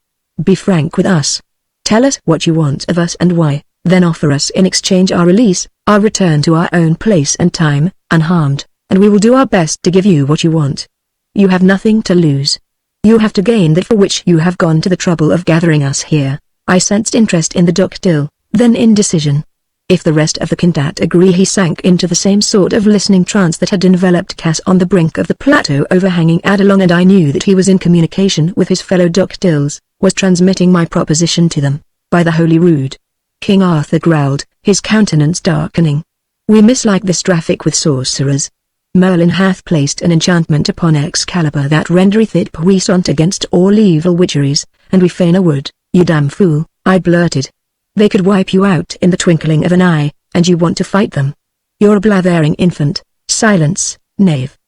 Be frank with us. Tell us what you want of us and why, then offer us in exchange our release, our return to our own place and time, unharmed, and we will do our best to give you what you want. You have nothing to lose. You have to gain that for which you have gone to the trouble of gathering us here." I sensed interest in the Doctil, then indecision. If the rest of the Cantat agree, he sank into the same sort of listening trance that had enveloped Cass on the brink of the plateau overhanging Adalon, and I knew that he was in communication with his fellow Doctils, was transmitting my proposition to them, by the Holy Rood. King Arthur growled, his countenance darkening. "We mislike this traffic with sorcerers. Merlin hath placed an enchantment upon Excalibur that rendereth it puissant against all evil witcheries, and we fain would." "You damn fool," I blurted. "They could wipe you out in the twinkling of an eye, and you want to fight them. You're a blathering infant." "Silence, knave!"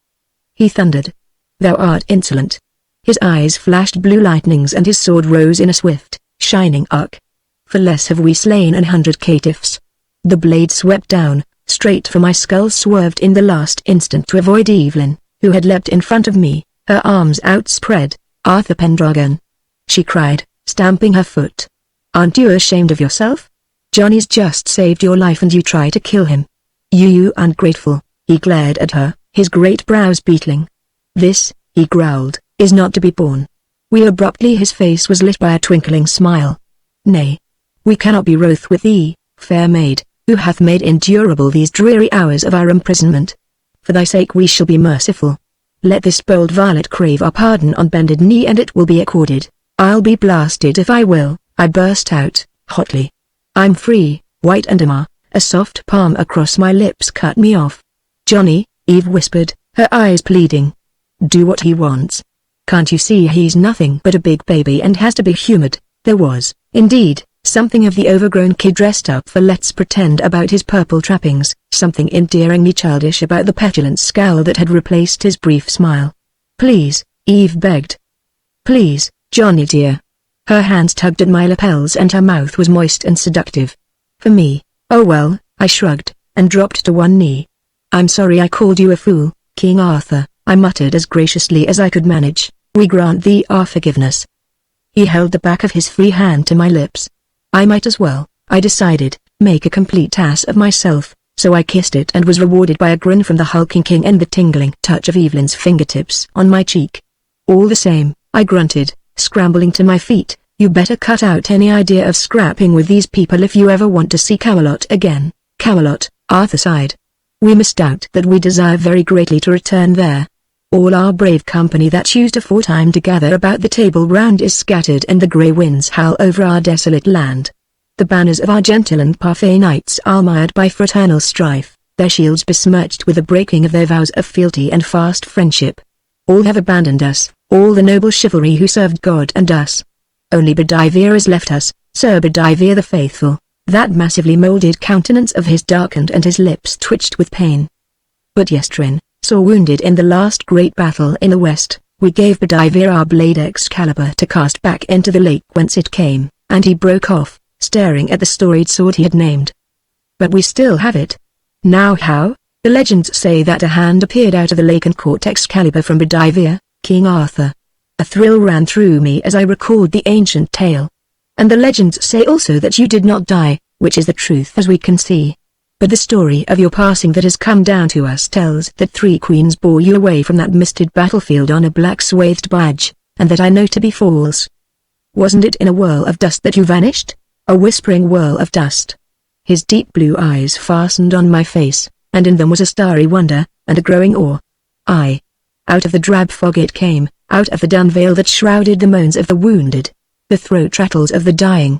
he thundered. "Thou art insolent." His eyes flashed blue lightnings and his sword rose in a swift, shining arc. "For less have we slain 100 caitiffs." The blade swept down, straight for my skull, swerved in the last instant to avoid Evelyn, who had leapt in front of me, her arms outspread. "Arthur Pendragon!" she cried, stamping her foot. "Aren't you ashamed of yourself? Johnny's just saved your life and you try to kill him. You ungrateful." He glared at her, his great brows beetling. "This," he growled, "is not to be borne. Abruptly his face was lit by a twinkling smile. Nay. We cannot be wroth with thee, fair maid, who hath made endurable these dreary hours of our imprisonment. For thy sake we shall be merciful. Let this bold varlet crave our pardon on bended knee and it will be accorded. I'll be blasted if I will, I burst out, hotly. I'm free, white and a soft palm across my lips cut me off. Johnny, Eve whispered, her eyes pleading. Do what he wants. Can't you see he's nothing but a big baby and has to be humored? There was, indeed, something of the overgrown kid dressed up for let's pretend about his purple trappings, something endearingly childish about the petulant scowl that had replaced his brief smile. Please, Eve begged. Please, Johnny dear. Her hands tugged at my lapels and her mouth was moist and seductive. For me, oh well, I shrugged, and dropped to one knee. I'm sorry I called you a fool, King Arthur, I muttered as graciously as I could manage. We grant thee our forgiveness. He held the back of his free hand to my lips. I might as well, I decided, make a complete ass of myself, so I kissed it and was rewarded by a grin from the hulking king and the tingling touch of Evelyn's fingertips on my cheek. All the same, I grunted, scrambling to my feet, you better cut out any idea of scrapping with these people if you ever want to see Camelot again. Camelot, Arthur sighed. We misdoubt that we desire very greatly to return there. All our brave company that used aforetime to gather about the table round is scattered and the grey winds howl over our desolate land. The banners of our gentle and parfait knights are mired by fraternal strife, their shields besmirched with the breaking of their vows of fealty and fast friendship. All have abandoned us, all the noble chivalry who served God and us. Only Bedivere has left us, Sir Bedivere the faithful. That massively moulded countenance of his darkened and his lips twitched with pain. But Yestrin, sore wounded in the last great battle in the west, we gave Bedivere our blade Excalibur to cast back into the lake whence it came, and he broke off, staring at the storied sword he had named. But we still have it. Now how? The legends say that a hand appeared out of the lake and caught Excalibur from Bedivere, King Arthur. A thrill ran through me as I recalled the ancient tale. And the legends say also that you did not die, which is the truth as we can see. But the story of your passing that has come down to us tells that 3 queens bore you away from that misted battlefield on a black swathed barge, and that I know to be false. Wasn't it in a whirl of dust that you vanished? A whispering whirl of dust. His deep blue eyes fastened on my face, and in them was a starry wonder, and a growing awe. Out of the drab fog it came, out of the dun veil that shrouded the moans of the wounded, the throat rattles of the dying.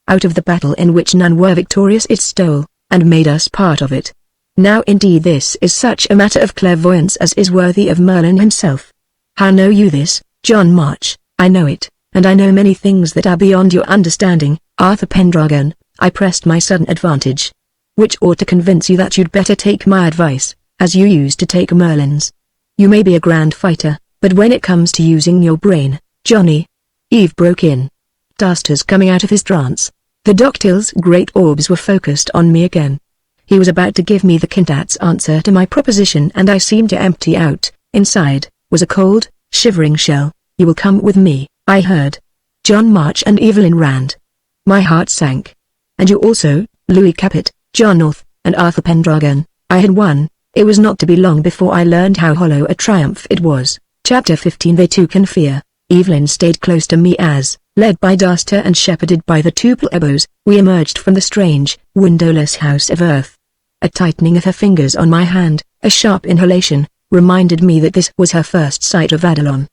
Out of the battle in which none were victorious it stole, and made us part of it. Now indeed this is such a matter of clairvoyance as is worthy of Merlin himself. How know you this, John March? I know it, and I know many things that are beyond your understanding, Arthur Pendragon. I pressed my sudden advantage. Which ought to convince you that you'd better take my advice, as you used to take Merlin's. You may be a grand fighter, but when it comes to using your brain, Johnny. Eve broke in. Dusters coming out of his trance. The Doctil's great orbs were focused on me again. He was about to give me the Kintat's answer to my proposition and I seemed to empty out. Inside, was a cold, shivering shell. You will come with me, I heard. John March and Evelyn Rand. My heart sank. And you also, Louis Capet, John North, and Arthur Pendragon. I had won. It was not to be long before I learned how hollow a triumph it was. Chapter 15. They too can fear. Evelyn stayed close to me as, led by Duster and shepherded by the 2 plebos, we emerged from the strange, windowless house of earth. A tightening of her fingers on my hand, a sharp inhalation, reminded me that this was her first sight of Adalon.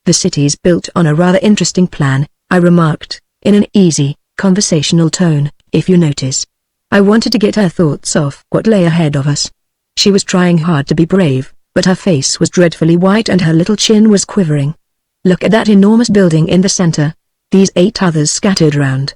The city's built on a rather interesting plan, I remarked, in an easy, conversational tone, if you notice. I wanted to get her thoughts off what lay ahead of us. She was trying hard to be brave, but her face was dreadfully white and her little chin was quivering. Look at that enormous building in the center. These 8 others scattered round.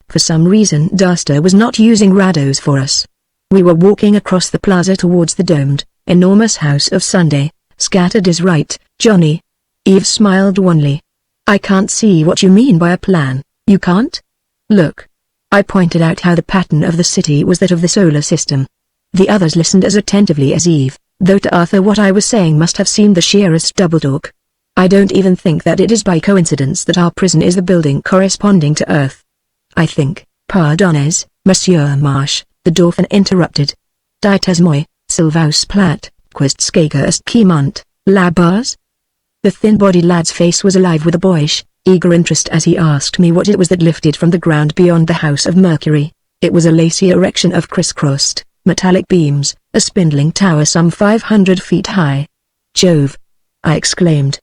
For some reason Duster was not using rados for us. We were walking across the plaza towards the domed, enormous house of Sunday. Scattered is right, Johnny. Eve smiled wanly. I can't see what you mean by a plan. You can't? Look. I pointed out how the pattern of the city was that of the solar system. The others listened as attentively as Eve, though to Arthur what I was saying must have seemed the sheerest double talk. I don't even think that it is by coincidence that our prison is the building corresponding to Earth. I think, pardonnez, Monsieur Marsh, the Dauphin interrupted. Dites moi, Sylvaus Platt, quest est qui monte, la base? The thin-bodied lad's face was alive with a boyish, eager interest as he asked me what it was that lifted from the ground beyond the House of Mercury. It was a lacy erection of crisscrossed, metallic beams, a spindling tower some 500 feet high. Jove! I exclaimed.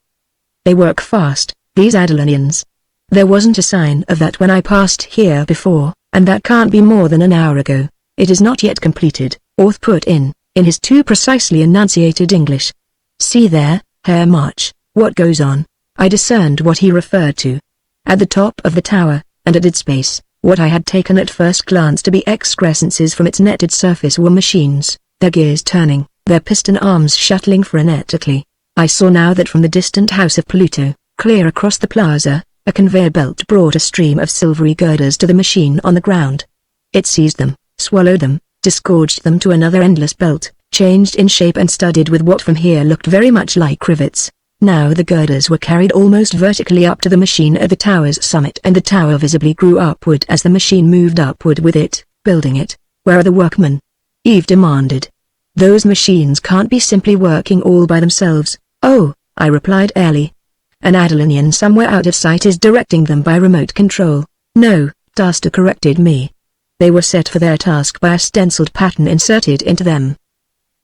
They work fast, these Adalanians. There wasn't a sign of that when I passed here before, and that can't be more than an hour ago. It is not yet completed, Orth put in his too precisely enunciated English. See there, Herr March, what goes on. I discerned what he referred to. At the top of the tower, and at its base, what I had taken at first glance to be excrescences from its netted surface were machines, their gears turning, their piston arms shuttling frenetically. I saw now that from the distant house of Pluto, clear across the plaza, a conveyor belt brought a stream of silvery girders to the machine on the ground. It seized them, swallowed them, disgorged them to another endless belt, changed in shape and studded with what from here looked very much like rivets. Now the girders were carried almost vertically up to the machine at the tower's summit, and the tower visibly grew upward as the machine moved upward with it, building it. Where are the workmen? Eve demanded. Those machines can't be simply working all by themselves. Oh, I replied airily. An Adalanian somewhere out of sight is directing them by remote control. No, Daster corrected me. They were set for their task by a stenciled pattern inserted into them.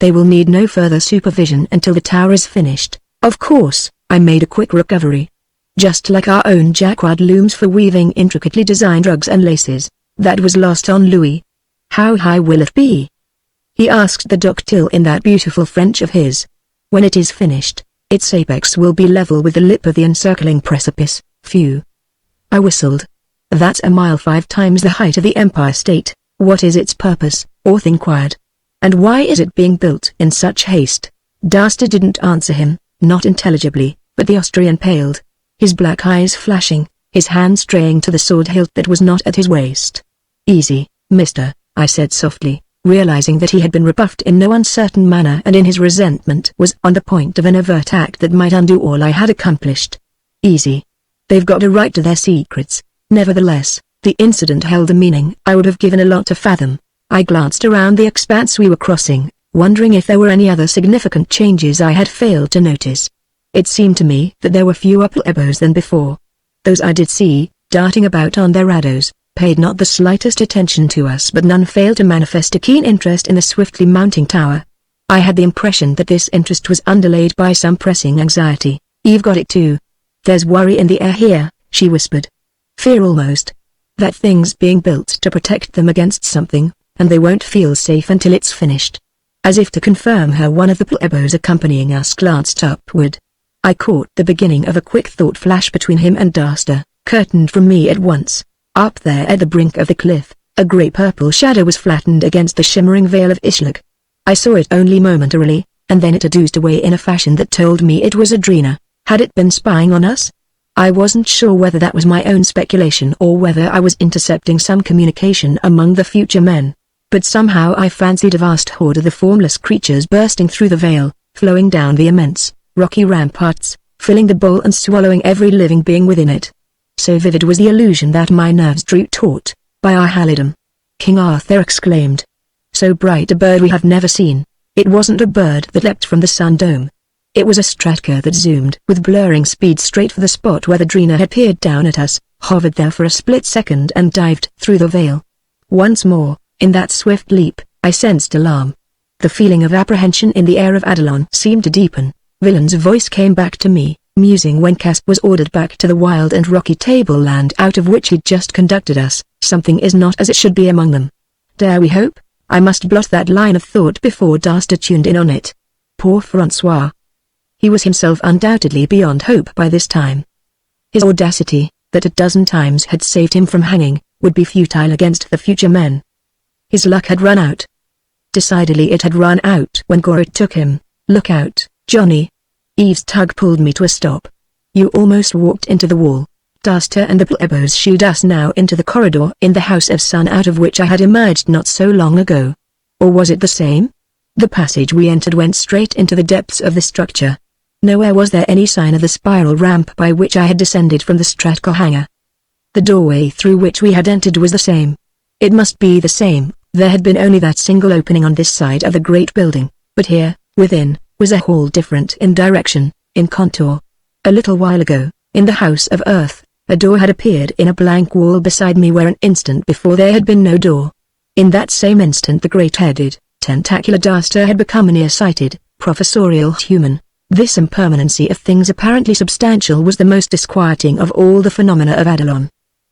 They will need no further supervision until the tower is finished. Of course, I made a quick recovery. Just like our own jacquard looms for weaving intricately designed rugs and laces, that was lost on Louis. How high will it be? He asked the ductile in that beautiful French of his. When it is finished, its apex will be level with the lip of the encircling precipice. Phew. I whistled. That's a mile 5 times the height of the Empire State. What is its purpose? Orth inquired. And why is it being built in such haste? Daster didn't answer him. Not intelligibly, but the Austrian paled, his black eyes flashing, his hand straying to the sword hilt that was not at his waist. Easy, mister, I said softly, realizing that he had been rebuffed in no uncertain manner and in his resentment was on the point of an overt act that might undo all I had accomplished. Easy. They've got a right to their secrets. Nevertheless, the incident held a meaning I would have given a lot to fathom. I glanced around the expanse we were crossing, wondering if there were any other significant changes I had failed to notice. It seemed to me that there were fewer plebos than before. Those I did see, darting about on their rados, paid not the slightest attention to us, but none failed to manifest a keen interest in the swiftly mounting tower. I had the impression that this interest was underlaid by some pressing anxiety. Eve got it too. There's worry in the air here, she whispered. Fear almost. That thing's being built to protect them against something, and they won't feel safe until it's finished. As if to confirm her, one of the plebos accompanying us glanced upward. I caught the beginning of a quick thought flash between him and Daster, curtained from me at once. Up there at the brink of the cliff, a grey purple shadow was flattened against the shimmering veil of Ishluk. I saw it only momentarily, and then it had oozed away in a fashion that told me it was Adrena. Had it been spying on us? I wasn't sure whether that was my own speculation or whether I was intercepting some communication among the future men. But somehow I fancied a vast horde of the formless creatures bursting through the veil, flowing down the immense, rocky ramparts, filling the bowl and swallowing every living being within it. So vivid was the illusion that my nerves drew taut. By our halidom! King Arthur exclaimed. So bright a bird we have never seen. It wasn't a bird that leapt from the sun dome. It was a Stratker that zoomed with blurring speed straight for the spot where the Adrena had peered down at us, hovered there for a split second and dived through the veil. Once more, in that swift leap, I sensed alarm. The feeling of apprehension in the air of Adalon seemed to deepen. Villain's voice came back to me, musing when Casp was ordered back to the wild and rocky tableland out of which he'd just conducted us. Something is not as it should be among them. Dare we hope? I must blot that line of thought before Daster tuned in on it. Poor Francois. He was himself undoubtedly beyond hope by this time. His audacity, that a dozen times had saved him from hanging, would be futile against the future men. His luck had run out. Decidedly it had run out when Goret took him. Look out, Johnny. Eve's tug pulled me to a stop. You almost walked into the wall. Daster and the plebos shooed us now into the corridor in the House of Sun out of which I had emerged not so long ago. Or was it the same? The passage we entered went straight into the depths of the structure. Nowhere was there any sign of the spiral ramp by which I had descended from the Stratcor hangar. The doorway through which we had entered was the same. It must be the same. There had been only that single opening on this side of the great building, but here, within, was a hall different in direction, in contour. A little while ago, in the House of Earth, A door had appeared in a blank wall beside me where an instant before there had been no door. In that same instant the great-headed, tentacular Daster had become a near-sighted, professorial human. This impermanency of things apparently substantial was the most disquieting of all the phenomena of Adalon.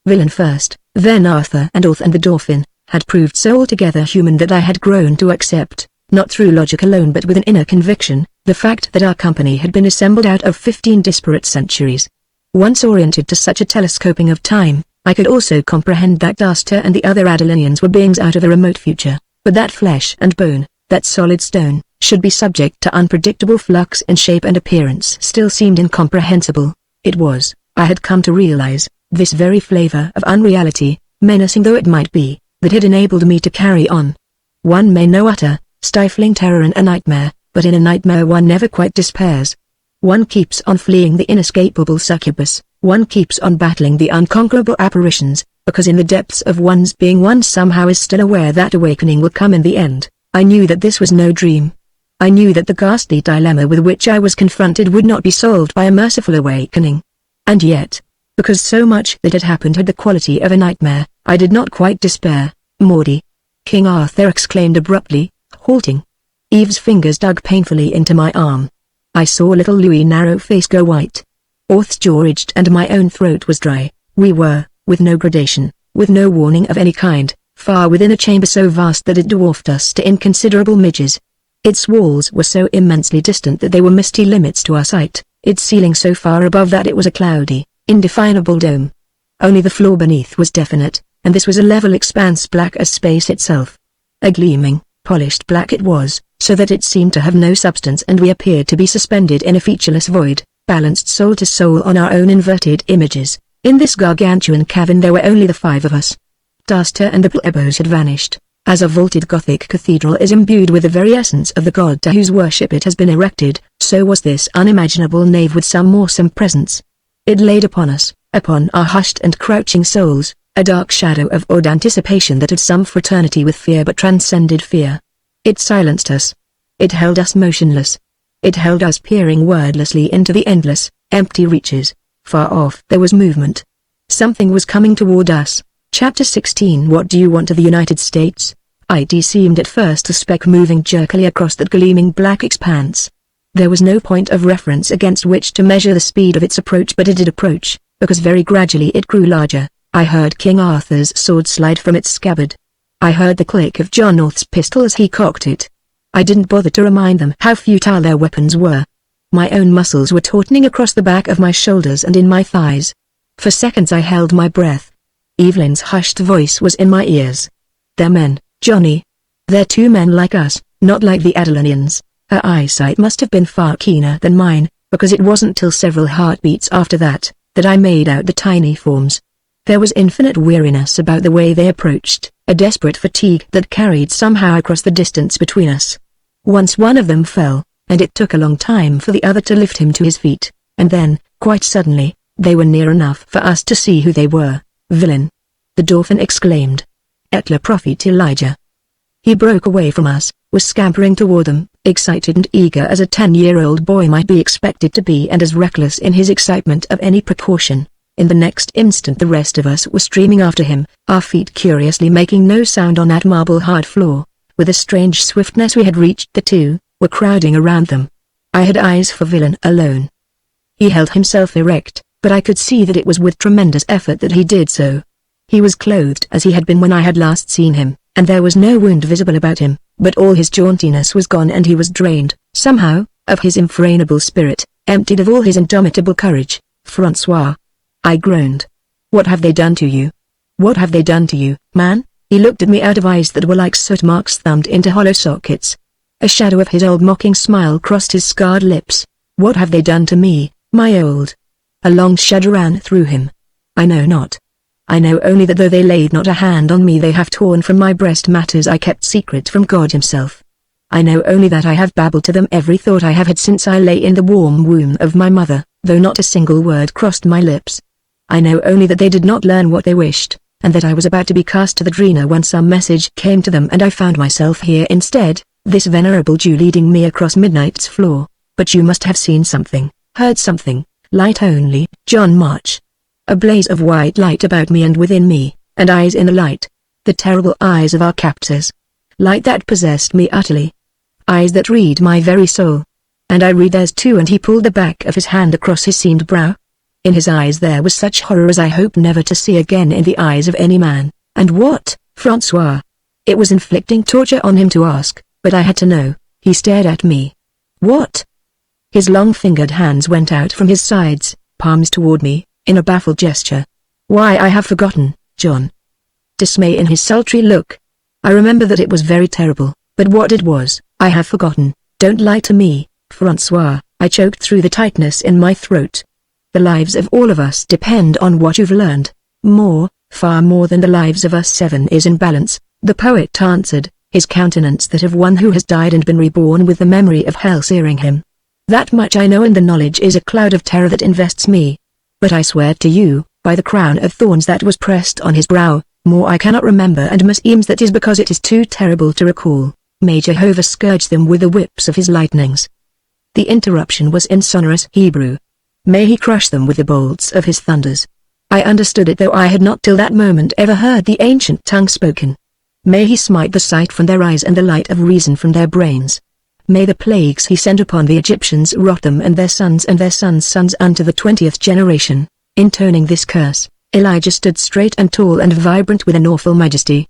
Villain first, then Arthur and Orth and the Dauphin, had proved so altogether human that I had grown to accept, not through logic alone but with an inner conviction, the fact that our company had been assembled out of 15 disparate centuries. Once oriented to such a telescoping of time, I could also comprehend that Daster and the other Adalonians were beings out of a remote future, but that flesh and bone, that solid stone, should be subject to unpredictable flux in shape and appearance still seemed incomprehensible. It was, I had come to realize, this very flavor of unreality, menacing though it might be, that had enabled me to carry on. One may know utter, stifling terror in a nightmare, but in a nightmare one never quite despairs. One keeps on fleeing the inescapable succubus, one keeps on battling the unconquerable apparitions, because in the depths of one's being one somehow is still aware that awakening will come in the end. I knew that this was no dream. I knew that the ghastly dilemma with which I was confronted would not be solved by a merciful awakening. And yet, because so much that had happened had the quality of a nightmare, I did not quite despair. Maudie! King Arthur exclaimed abruptly, halting. Eve's fingers dug painfully into my arm. I saw little Louis' narrow face go white. Orth's jaw itched and my own throat was dry. We were, with no gradation, with no warning of any kind, far within a chamber so vast that it dwarfed us to inconsiderable midges. Its walls were so immensely distant that they were misty limits to our sight, its ceiling so far above that it was a cloudy, indefinable dome. Only the floor beneath was definite, and this was a level expanse black as space itself. A gleaming, polished black it was, so that it seemed to have no substance and we appeared to be suspended in a featureless void, balanced soul to soul on our own inverted images. In this gargantuan cavern there were only the 5 of us. Daster and the plebeians had vanished. As a vaulted Gothic cathedral is imbued with the very essence of the god to whose worship it has been erected, so was this unimaginable nave with some awesome presence. It laid upon us, upon our hushed and crouching souls, a dark shadow of awed anticipation that had some fraternity with fear but transcended fear. It silenced us. It held us motionless. It held us peering wordlessly into the endless, empty reaches. Far off there was movement. Something was coming toward us. Chapter 16 What do you want of the United States? It seemed at first a speck moving jerkily across that gleaming black expanse. There was no point of reference against which to measure the speed of its approach, but it did approach, because very gradually it grew larger. I heard King Arthur's sword slide from its scabbard. I heard the click of John North's pistol as he cocked it. I didn't bother to remind them how futile their weapons were. My own muscles were tautening across the back of my shoulders and in my thighs. For seconds I held my breath. Evelyn's hushed voice was in my ears. They're men, Johnny. They're 2 men like us, not like the Adalonians. Her eyesight must have been far keener than mine, because it wasn't till several heartbeats after that I made out the tiny forms. There was infinite weariness about the way they approached, a desperate fatigue that carried somehow across the distance between us. Once one of them fell, and it took a long time for the other to lift him to his feet, and then, quite suddenly, they were near enough for us to see who they were. Villain! The Dauphin exclaimed. Etla Prophet Elijah. He broke away from us, was scampering toward them, excited and eager as a 10-year-old boy might be expected to be and as reckless in his excitement of any precaution. In the next instant the rest of us were streaming after him, our feet curiously making no sound on that marble-hard floor. With a strange swiftness we had reached the 2, were crowding around them. I had eyes for Villain alone. He held himself erect, but I could see that it was with tremendous effort that he did so. He was clothed as he had been when I had last seen him, and there was no wound visible about him, but all his jauntiness was gone and he was drained, somehow, of his infranable spirit, emptied of all his indomitable courage. Francois. I groaned. What have they done to you? What have they done to you, man? He looked at me out of eyes that were like soot marks thumbed into hollow sockets. A shadow of his old mocking smile crossed his scarred lips. What have they done to me, my old? A long shudder ran through him. I know not. I know only that though they laid not a hand on me they have torn from my breast matters I kept secret from God himself. I know only that I have babbled to them every thought I have had since I lay in the warm womb of my mother, though not a single word crossed my lips. I know only that they did not learn what they wished, and that I was about to be cast to the Drina when some message came to them and I found myself here instead, this venerable Jew leading me across midnight's floor. But you must have seen something, heard something, light only, John March. a blaze of white light about me and within me, and eyes in the light. The terrible eyes of our captors. Light that possessed me utterly. Eyes that read my very soul. And I read theirs too, and he pulled the back of his hand across his seamed brow. In his eyes there was such horror as I hope never to see again in the eyes of any man. And what, Francois? It was inflicting torture on him to ask, but I had to know. He stared at me. What? His long-fingered hands went out from his sides, palms toward me, in a baffled gesture. Why, I have forgotten, John. Dismay in his sultry look. I remember that it was very terrible, but what it was, I have forgotten. Don't lie to me, Francois, I choked through the tightness in my throat. The lives of all of us depend on what you've learned. More, far more than the lives of us seven is in balance, the poet answered, his countenance that of one who has died and been reborn with the memory of hell searing him. That much I know, and the knowledge is a cloud of terror that invests me. But I swear to you, by the crown of thorns that was pressed on his brow, more I cannot remember, and meseems that is because it is too terrible to recall. May Jehovah scourge them with the whips of his lightnings. The interruption was in sonorous Hebrew. May he crush them with the bolts of his thunders. I understood it, though I had not till that moment ever heard the ancient tongue spoken. May he smite the sight from their eyes and the light of reason from their brains. May the plagues he sent upon the Egyptians rot them and their sons' sons unto the 20th generation. Intoning this curse, Elijah stood straight and tall and vibrant with an awful majesty.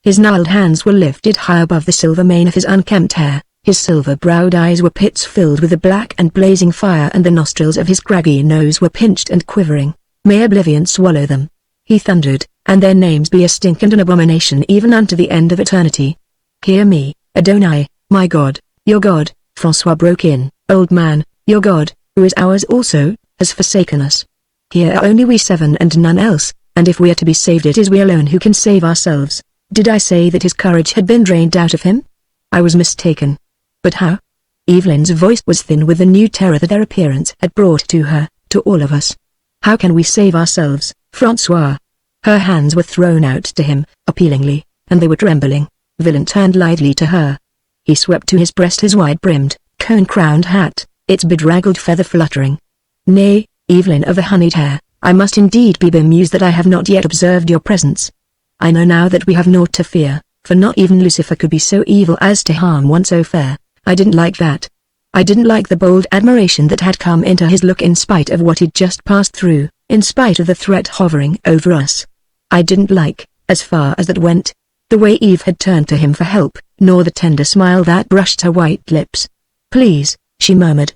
His gnarled hands were lifted high above the silver mane of his unkempt hair, his silver-browed eyes were pits filled with a black and blazing fire, and the nostrils of his craggy nose were pinched and quivering. May oblivion swallow them. He thundered, and their names be a stink and an abomination even unto the end of eternity. Hear me, Adonai, my God. Your God, Francois broke in, old man, your God, who is ours also, has forsaken us. Here are only we seven and none else, and if we are to be saved it is we alone who can save ourselves. Did I say that his courage had been drained out of him? I was mistaken. But how? Evelyn's voice was thin with the new terror that their appearance had brought to her, to all of us. How can we save ourselves, Francois? Her hands were thrown out to him, appealingly, and they were trembling. Villain turned lithely to her. He swept to his breast his wide-brimmed, cone-crowned hat, its bedraggled feather fluttering. Nay, Evelyn of the honeyed hair, I must indeed be bemused that I have not yet observed your presence. I know now that we have naught to fear, for not even Lucifer could be so evil as to harm one so fair. I didn't like that. I didn't like the bold admiration that had come into his look in spite of what he'd just passed through, in spite of the threat hovering over us. I didn't like, as far as that went, the way Eve had turned to him for help, nor the tender smile that brushed her white lips. Please, she murmured.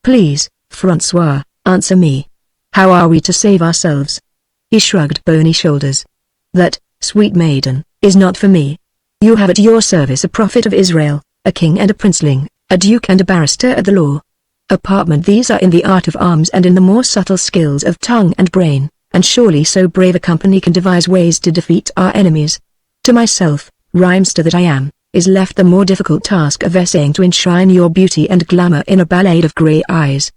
Please, Francois, answer me. How are we to save ourselves? He shrugged bony shoulders. That, sweet maiden, is not for me. You have at your service a prophet of Israel, a king and a princeling, a duke and a barrister at the law. Apartment these are in the art of arms and in the more subtle skills of tongue and brain, and surely so brave a company can devise ways to defeat our enemies. To myself, rhymester that I am, is left the more difficult task of essaying to enshrine your beauty and glamour in a ballade of grey eyes.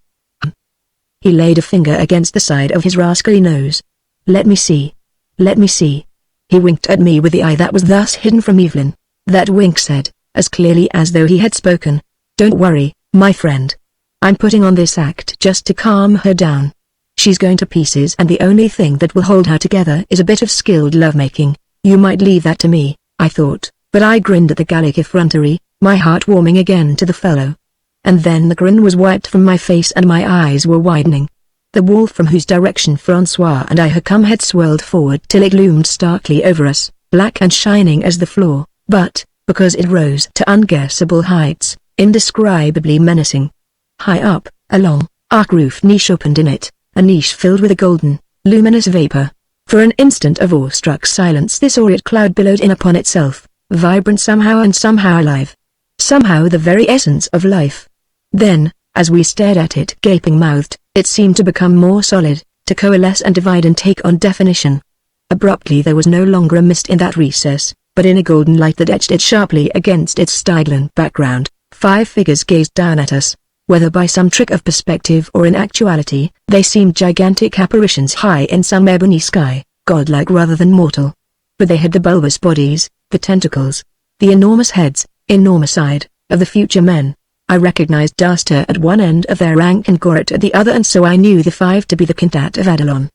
He laid a finger against the side of his rascally nose. Let me see. Let me see. He winked at me with the eye that was thus hidden from Evelyn. That wink said, as clearly as though he had spoken, don't worry, my friend. I'm putting on this act just to calm her down. She's going to pieces, and the only thing that will hold her together is a bit of skilled lovemaking. You might leave that to me, I thought, but I grinned at the Gallic effrontery, my heart warming again to the fellow. And then the grin was wiped from my face and my eyes were widening. The wall from whose direction Francois and I had come had swirled forward till it loomed starkly over us, black and shining as the floor, but, because it rose to unguessable heights, indescribably menacing. High up, a long, arc-roofed niche opened in it, a niche filled with a golden, luminous vapor. For an instant of awe-struck silence this aureate cloud billowed in upon itself, vibrant somehow and somehow alive. Somehow the very essence of life. Then, as we stared at it gaping-mouthed, it seemed to become more solid, to coalesce and divide and take on definition. Abruptly there was no longer a mist in that recess, but in a golden light that etched it sharply against its Stygian background, 5 figures gazed down at us. Whether by some trick of perspective or in actuality, they seemed gigantic apparitions high in some ebony sky, godlike rather than mortal. But they had the bulbous bodies, the tentacles, the enormous heads, enormous-eyed, of the future men. I recognized Duster at one end of their rank and Goret at the other, and so I knew the 5 to be the Quintet of Adalon.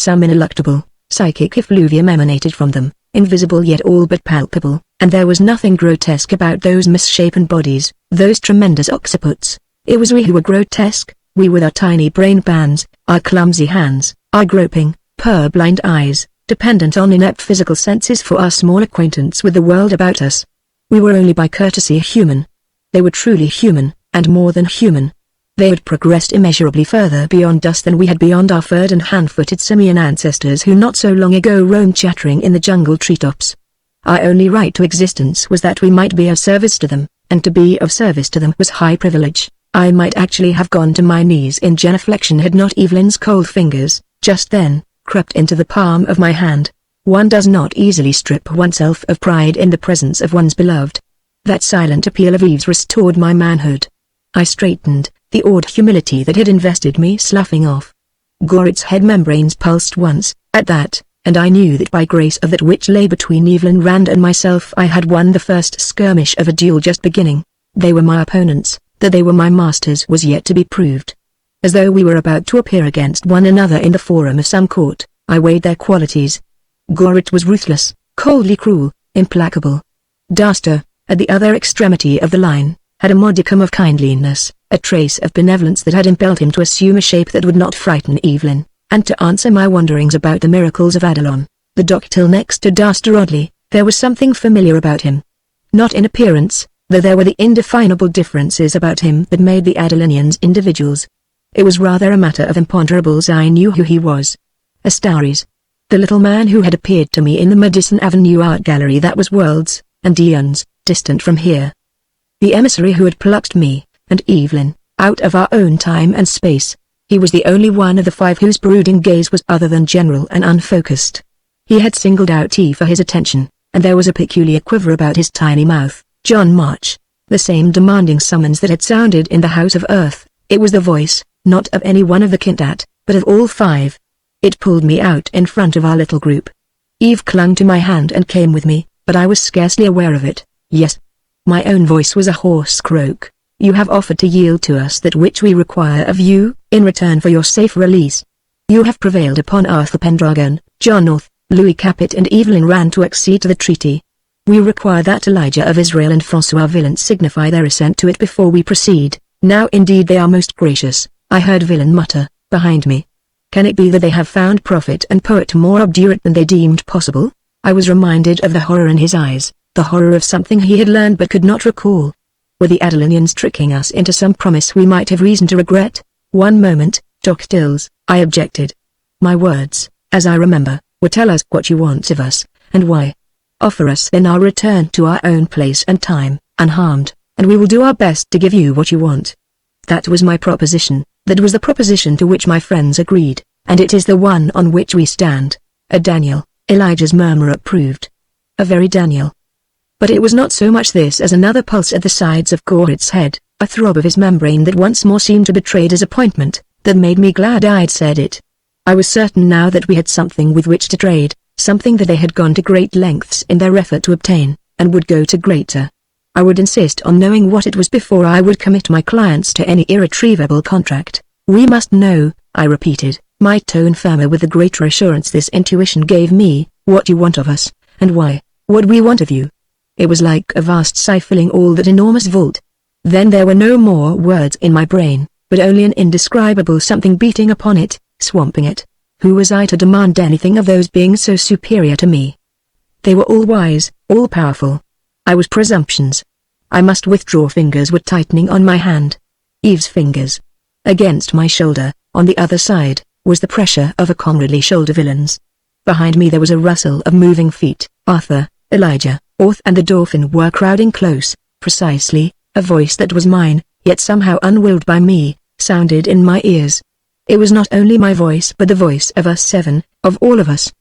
Some ineluctable, psychic effluvium emanated from them, invisible yet all but palpable, and there was nothing grotesque about those misshapen bodies, those tremendous occiputs. It was we who were grotesque, we with our tiny brain bands, our clumsy hands, our groping, purblind eyes, dependent on inept physical senses for our small acquaintance with the world about us. We were only by courtesy human. They were truly human, and more than human. They had progressed immeasurably further beyond us than we had beyond our furred and hand-footed simian ancestors who not so long ago roamed chattering in the jungle treetops. Our only right to existence was that we might be of service to them, and to be of service to them was high privilege. I might actually have gone to my knees in genuflection had not Evelyn's cold fingers, just then, crept into the palm of my hand. One does not easily strip oneself of pride in the presence of one's beloved. That silent appeal of Eve's restored my manhood. I straightened, the awed humility that had invested me sloughing off. Gorett's head membranes pulsed once, at that, and I knew that by grace of that which lay between Evelyn Rand and myself I had won the first skirmish of a duel just beginning. They were my opponents, that they were my masters was yet to be proved. As though we were about to appear against one another in the forum of some court, I weighed their qualities. Gorett was ruthless, coldly cruel, implacable. Daster, at the other extremity of the line, had a modicum of kindliness, a trace of benevolence that had impelled him to assume a shape that would not frighten Evelyn, and to answer my wonderings about the miracles of Adalon. The doctor next to Daster oddly, there was something familiar about him. Not in appearance, though there were the indefinable differences about him that made the Adalinians individuals. It was rather a matter of imponderables. I knew who he was. Astares. The little man who had appeared to me in the Madison Avenue art gallery that was worlds, and eons, distant from here. The emissary who had plucked me, and Evelyn, out of our own time and space. He was the only one of the five whose brooding gaze was other than general and unfocused. He had singled out Eve for his attention, and there was a peculiar quiver about his tiny mouth. John March. The same demanding summons that had sounded in the House of Earth. It was the voice, not of any one of the quintet, but of all five. It pulled me out in front of our little group. Eve clung to my hand and came with me, but I was scarcely aware of it. Yes. My own voice was a hoarse croak. You have offered to yield to us that which we require of you, in return for your safe release. You have prevailed upon Arthur Pendragon, John North, Louis Capet and Evelyn Rand to accede to the treaty. We require that Elijah of Israel and François Villon signify their assent to it before we proceed. Now indeed they are most gracious, I heard Villon mutter, behind me. Can it be that they have found prophet and poet more obdurate than they deemed possible? I was reminded of the horror in his eyes, the horror of something he had learned but could not recall. Were the Adalinians tricking us into some promise we might have reason to regret? One moment, Doc Stills, I objected. My words, as I remember, were tell us what you want of us, and why. Offer us then our return to our own place and time, unharmed, and we will do our best to give you what you want. That was my proposition, that was the proposition to which my friends agreed, and it is the one on which we stand. A Daniel, Elijah's murmurer proved. A very Daniel. But it was not so much this as another pulse at the sides of Gorett's head, a throb of his membrane that once more seemed to betray disappointment, that made me glad I'd said it. I was certain now that we had something with which to trade, something that they had gone to great lengths in their effort to obtain, and would go to greater. I would insist on knowing what it was before I would commit my clients to any irretrievable contract. We must know, I repeated, my tone firmer with the greater assurance this intuition gave me, what you want of us, and why, what we want of you. It was like a vast sigh filling all that enormous vault. Then there were no more words in my brain, but only an indescribable something beating upon it, swamping it. Who was I to demand anything of those beings so superior to me? They were all wise, all powerful. I was presumptions. I must withdraw. Fingers were tightening on my hand. Eve's fingers. Against my shoulder, on the other side, was the pressure of a comradely shoulder. Villains. Behind me there was a rustle of moving feet. Arthur, Elijah, Orth and the Dolphin were crowding close. Precisely, a voice that was mine, yet somehow unwilled by me, sounded in my ears. It was not only my voice but the voice of us seven, of all of us.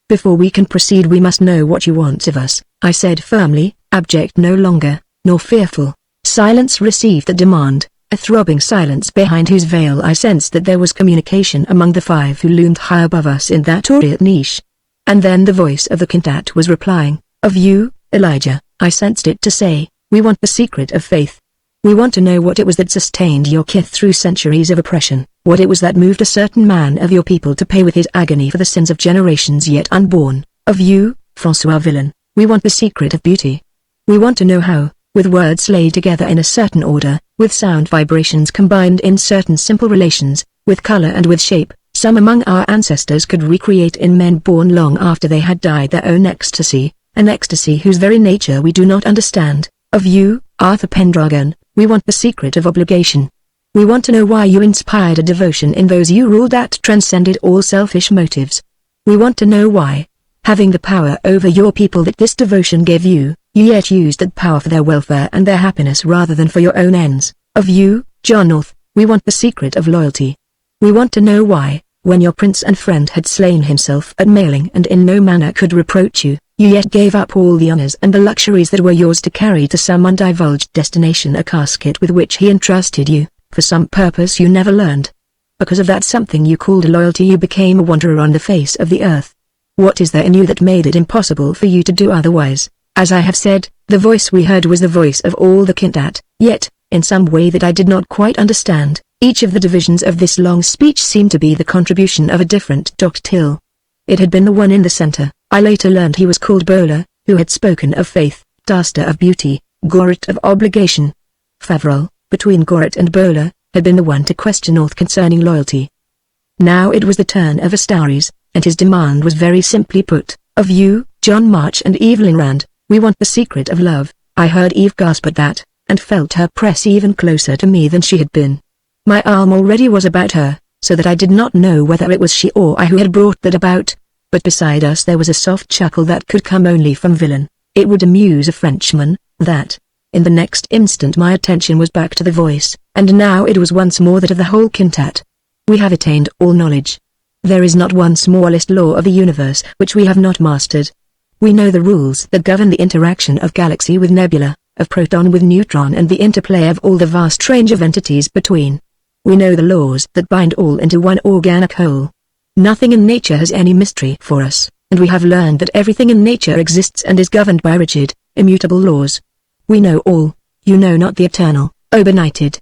Before we can proceed we must know what you want of us, I said firmly, abject no longer, nor fearful. Silence received the demand, a throbbing silence behind whose veil I sensed that there was communication among the five who loomed high above us in that aureate niche. And then the voice of the quintet was replying, of you, Elijah, I sensed it to say, we want the secret of faith. We want to know what it was that sustained your kith through centuries of oppression, what it was that moved a certain man of your people to pay with his agony for the sins of generations yet unborn. Of you, François Villain, we want the secret of beauty. We want to know how, with words laid together in a certain order, with sound vibrations combined in certain simple relations, with color and with shape, some among our ancestors could recreate in men born long after they had died their own ecstasy, an ecstasy whose very nature we do not understand. Of you, Arthur Pendragon, we want the secret of obligation. We want to know why you inspired a devotion in those you ruled that transcended all selfish motives. We want to know why, having the power over your people that this devotion gave you, you yet used that power for their welfare and their happiness rather than for your own ends. Of you, John North, we want the secret of loyalty. We want to know why, when your prince and friend had slain himself at Mailing and in no manner could reproach you, you yet gave up all the honors and the luxuries that were yours to carry to some undivulged destination, a casket with which he entrusted you, for some purpose you never learned. Because of that something you called loyalty you became a wanderer on the face of the earth. What is there in you that made it impossible for you to do otherwise? As I have said, the voice we heard was the voice of all the Kintat, yet, in some way that I did not quite understand, each of the divisions of this long speech seemed to be the contribution of a different Doctil. It had been the one in the center. I later learned he was called Bola, who had spoken of faith, Taster of beauty, Goret of obligation. Favrel, between Goret and Bola, had been the one to question North concerning loyalty. Now it was the turn of Astaris, and his demand was very simply put, of you, John March and Evelyn Rand, we want the secret of love. I heard Eve gasp at that, and felt her press even closer to me than she had been. My arm already was about her, so that I did not know whether it was she or I who had brought that about. But beside us there was a soft chuckle that could come only from Villain. It would amuse a Frenchman, that. In the next instant my attention was back to the voice, and now it was once more that of the whole Kintat. We have attained all knowledge. There is not one smallest law of the universe which we have not mastered. We know the rules that govern the interaction of galaxy with nebula, of proton with neutron and the interplay of all the vast range of entities between. We know the laws that bind all into one organic whole. Nothing in nature has any mystery for us, and we have learned that everything in nature exists and is governed by rigid, immutable laws. We know all. You know not the eternal, O benighted.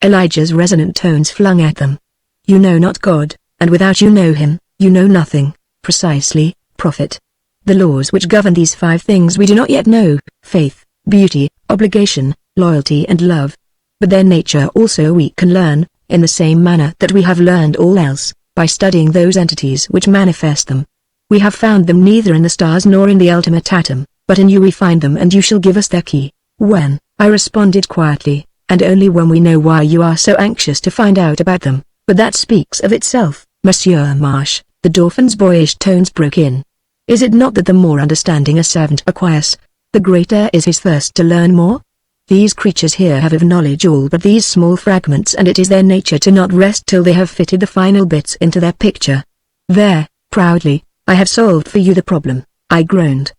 Elijah's resonant tones flung at them. You know not God, and without you know him, you know nothing. Precisely, prophet. The laws which govern these 5 things we do not yet know: faith, beauty, obligation, loyalty and love. But their nature also we can learn, in the same manner that we have learned all else, by studying those entities which manifest them. We have found them neither in the stars nor in the ultimate atom, but in you we find them, and you shall give us their key. When? I responded quietly, and only when we know why you are so anxious to find out about them. But that speaks of itself, Monsieur Marsh, the Dauphin's boyish tones broke in. Is it not that the more understanding a servant acquires, the greater is his thirst to learn more? These creatures here have of knowledge all but these small fragments, and it is their nature to not rest till they have fitted the final bits into their picture. There, proudly, I have solved for you the problem, I groaned.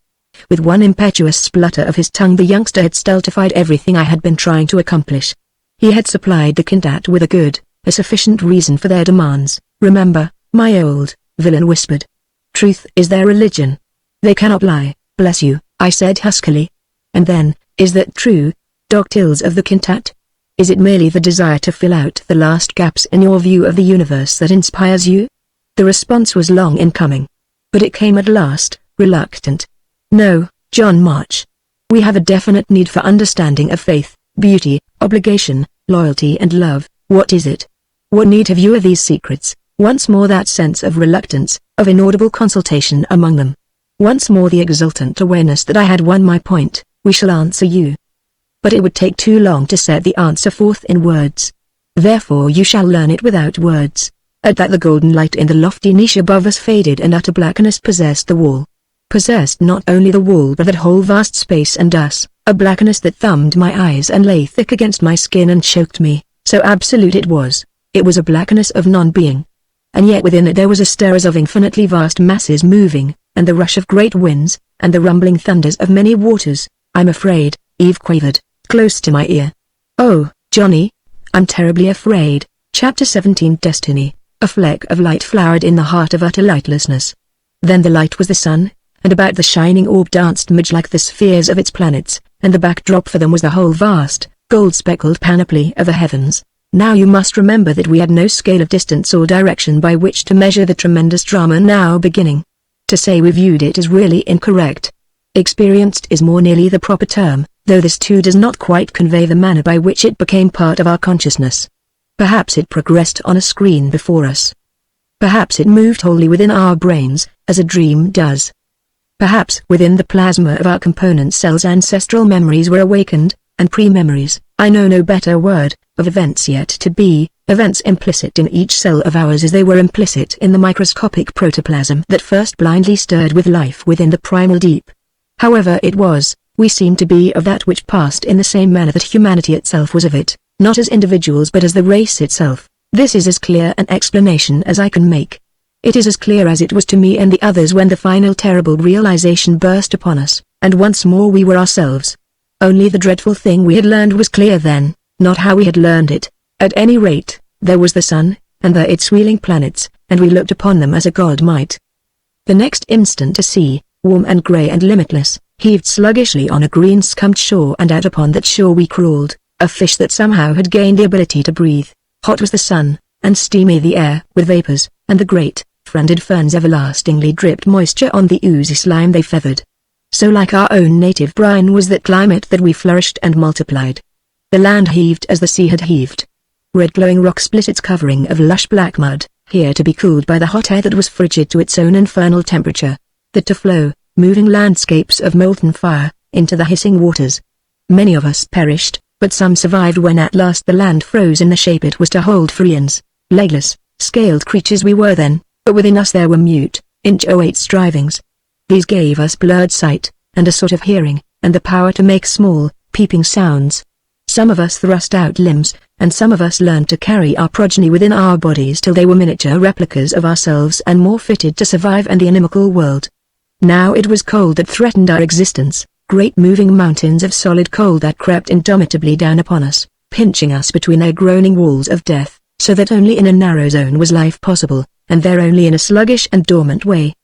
With one impetuous splutter of his tongue the youngster had stultified everything I had been trying to accomplish. He had supplied the Kintat with a sufficient reason for their demands. Remember, my old Villain whispered. Truth is their religion. They cannot lie, bless you, I said huskily. And then, is that true, Doctils of the Kintat? Is it merely the desire to fill out the last gaps in your view of the universe that inspires you? The response was long in coming. But it came at last, reluctant. No, John March. We have a definite need for understanding of faith, beauty, obligation, loyalty and love. What is it? What need have you of these secrets? Once more that sense of reluctance, of inaudible consultation among them. Once more the exultant awareness that I had won my point. We shall answer you. But it would take too long to set the answer forth in words. Therefore you shall learn it without words. At that the golden light in the lofty niche above us faded and utter blackness possessed the wall. Possessed not only the wall but that whole vast space and us, a blackness that thumbed my eyes and lay thick against my skin and choked me, so absolute it was. It was a blackness of non-being. And yet within it there was a stir as of infinitely vast masses moving, and the rush of great winds, and the rumbling thunders of many waters. I'm afraid, Eve quavered, close to my ear. Oh, Johnny, I'm terribly afraid. Chapter 17 Destiny. A fleck of light flowered in the heart of utter lightlessness. Then the light was the sun, and about the shining orb danced Midge like the spheres of its planets, and the backdrop for them was the whole vast, gold-speckled panoply of the heavens. Now you must remember that we had no scale of distance or direction by which to measure the tremendous drama now beginning. To say we viewed it is really incorrect. Experienced is more nearly the proper term, though this too does not quite convey the manner by which it became part of our consciousness. Perhaps it progressed on a screen before us. Perhaps it moved wholly within our brains, as a dream does. Perhaps within the plasma of our component cells ancestral memories were awakened, and pre-memories, I know no better word, of events yet to be, events implicit in each cell of ours as they were implicit in the microscopic protoplasm that first blindly stirred with life within the primal deep. However it was, we seemed to be of that which passed in the same manner that humanity itself was of it, not as individuals but as the race itself. This is as clear an explanation as I can make. It is as clear as it was to me and the others when the final terrible realization burst upon us, and once more we were ourselves. Only the dreadful thing we had learned was clear then, not how we had learned it. At any rate, there was the sun, and there its wheeling planets, and we looked upon them as a god might. The next instant a sea, warm and grey and limitless, heaved sluggishly on a green scummed shore, and out upon that shore we crawled, a fish that somehow had gained the ability to breathe. Hot was the sun, and steamy the air with vapors, and the great, fronded ferns everlastingly dripped moisture on the oozy slime they feathered. So like our own native brine was that climate that we flourished and multiplied. The land heaved as the sea had heaved. Red glowing rock split its covering of lush black mud, here to be cooled by the hot air that was frigid to its own infernal temperature, that to flow, moving landscapes of molten fire, into the hissing waters. Many of us perished, but some survived when at last the land froze in the shape it was to hold friends. Legless, scaled creatures we were then, but within us there were mute, inchoate strivings. These gave us blurred sight, and a sort of hearing, and the power to make small, peeping sounds. Some of us thrust out limbs, and some of us learned to carry our progeny within our bodies till they were miniature replicas of ourselves and more fitted to survive in the inimical world. Now it was cold that threatened our existence, great moving mountains of solid cold that crept indomitably down upon us, pinching us between their groaning walls of death, so that only in a narrow zone was life possible, and there only in a sluggish and dormant way.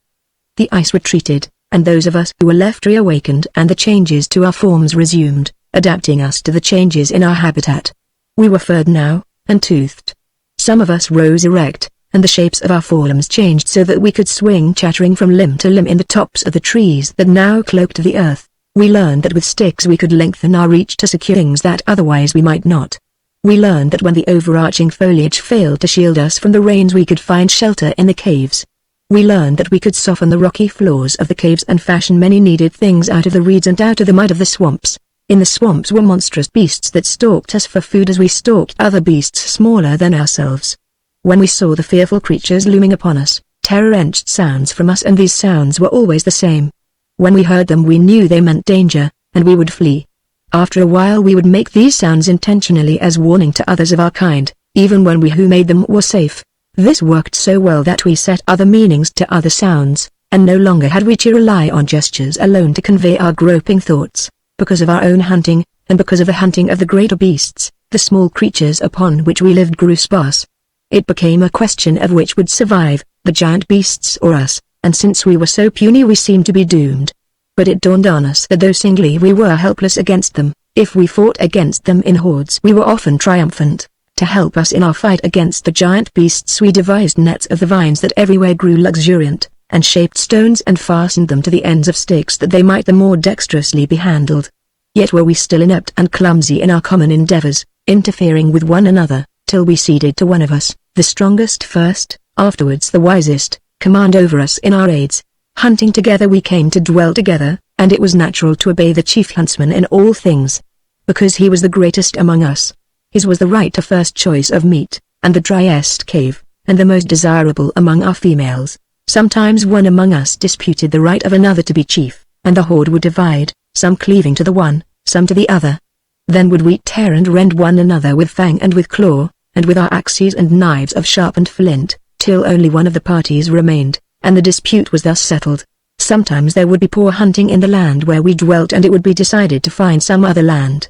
The ice retreated, and those of us who were left reawakened, and the changes to our forms resumed, adapting us to the changes in our habitat. We were furred now, and toothed. Some of us rose erect, and the shapes of our forms changed so that we could swing chattering from limb to limb in the tops of the trees that now cloaked the earth. We learned that with sticks we could lengthen our reach to secure things that otherwise we might not. We learned that when the overarching foliage failed to shield us from the rains we could find shelter in the caves. We learned that we could soften the rocky floors of the caves and fashion many needed things out of the reeds and out of the mud of the swamps. In the swamps were monstrous beasts that stalked us for food as we stalked other beasts smaller than ourselves. When we saw the fearful creatures looming upon us, terror wrenched sounds from us, and these sounds were always the same. When we heard them we knew they meant danger, and we would flee. After a while we would make these sounds intentionally as warning to others of our kind, even when we who made them were safe. This worked so well that we set other meanings to other sounds, and no longer had we to rely on gestures alone to convey our groping thoughts. Because of our own hunting, and because of the hunting of the greater beasts, the small creatures upon which we lived grew sparse. It became a question of which would survive, the giant beasts or us, and since we were so puny we seemed to be doomed. But it dawned on us that though singly we were helpless against them, if we fought against them in hordes we were often triumphant. To help us in our fight against the giant beasts we devised nets of the vines that everywhere grew luxuriant, and shaped stones and fastened them to the ends of stakes that they might the more dexterously be handled. Yet were we still inept and clumsy in our common endeavors, interfering with one another, till we ceded to one of us, the strongest first, afterwards the wisest, command over us in our raids. Hunting together we came to dwell together, and it was natural to obey the chief huntsman in all things. Because he was the greatest among us. His was the right to first choice of meat, and the driest cave, and the most desirable among our females. Sometimes one among us disputed the right of another to be chief, and the horde would divide, some cleaving to the one, some to the other. Then would we tear and rend one another with fang and with claw, and with our axes and knives of sharpened flint, till only one of the parties remained, and the dispute was thus settled. Sometimes there would be poor hunting in the land where we dwelt, and it would be decided to find some other land.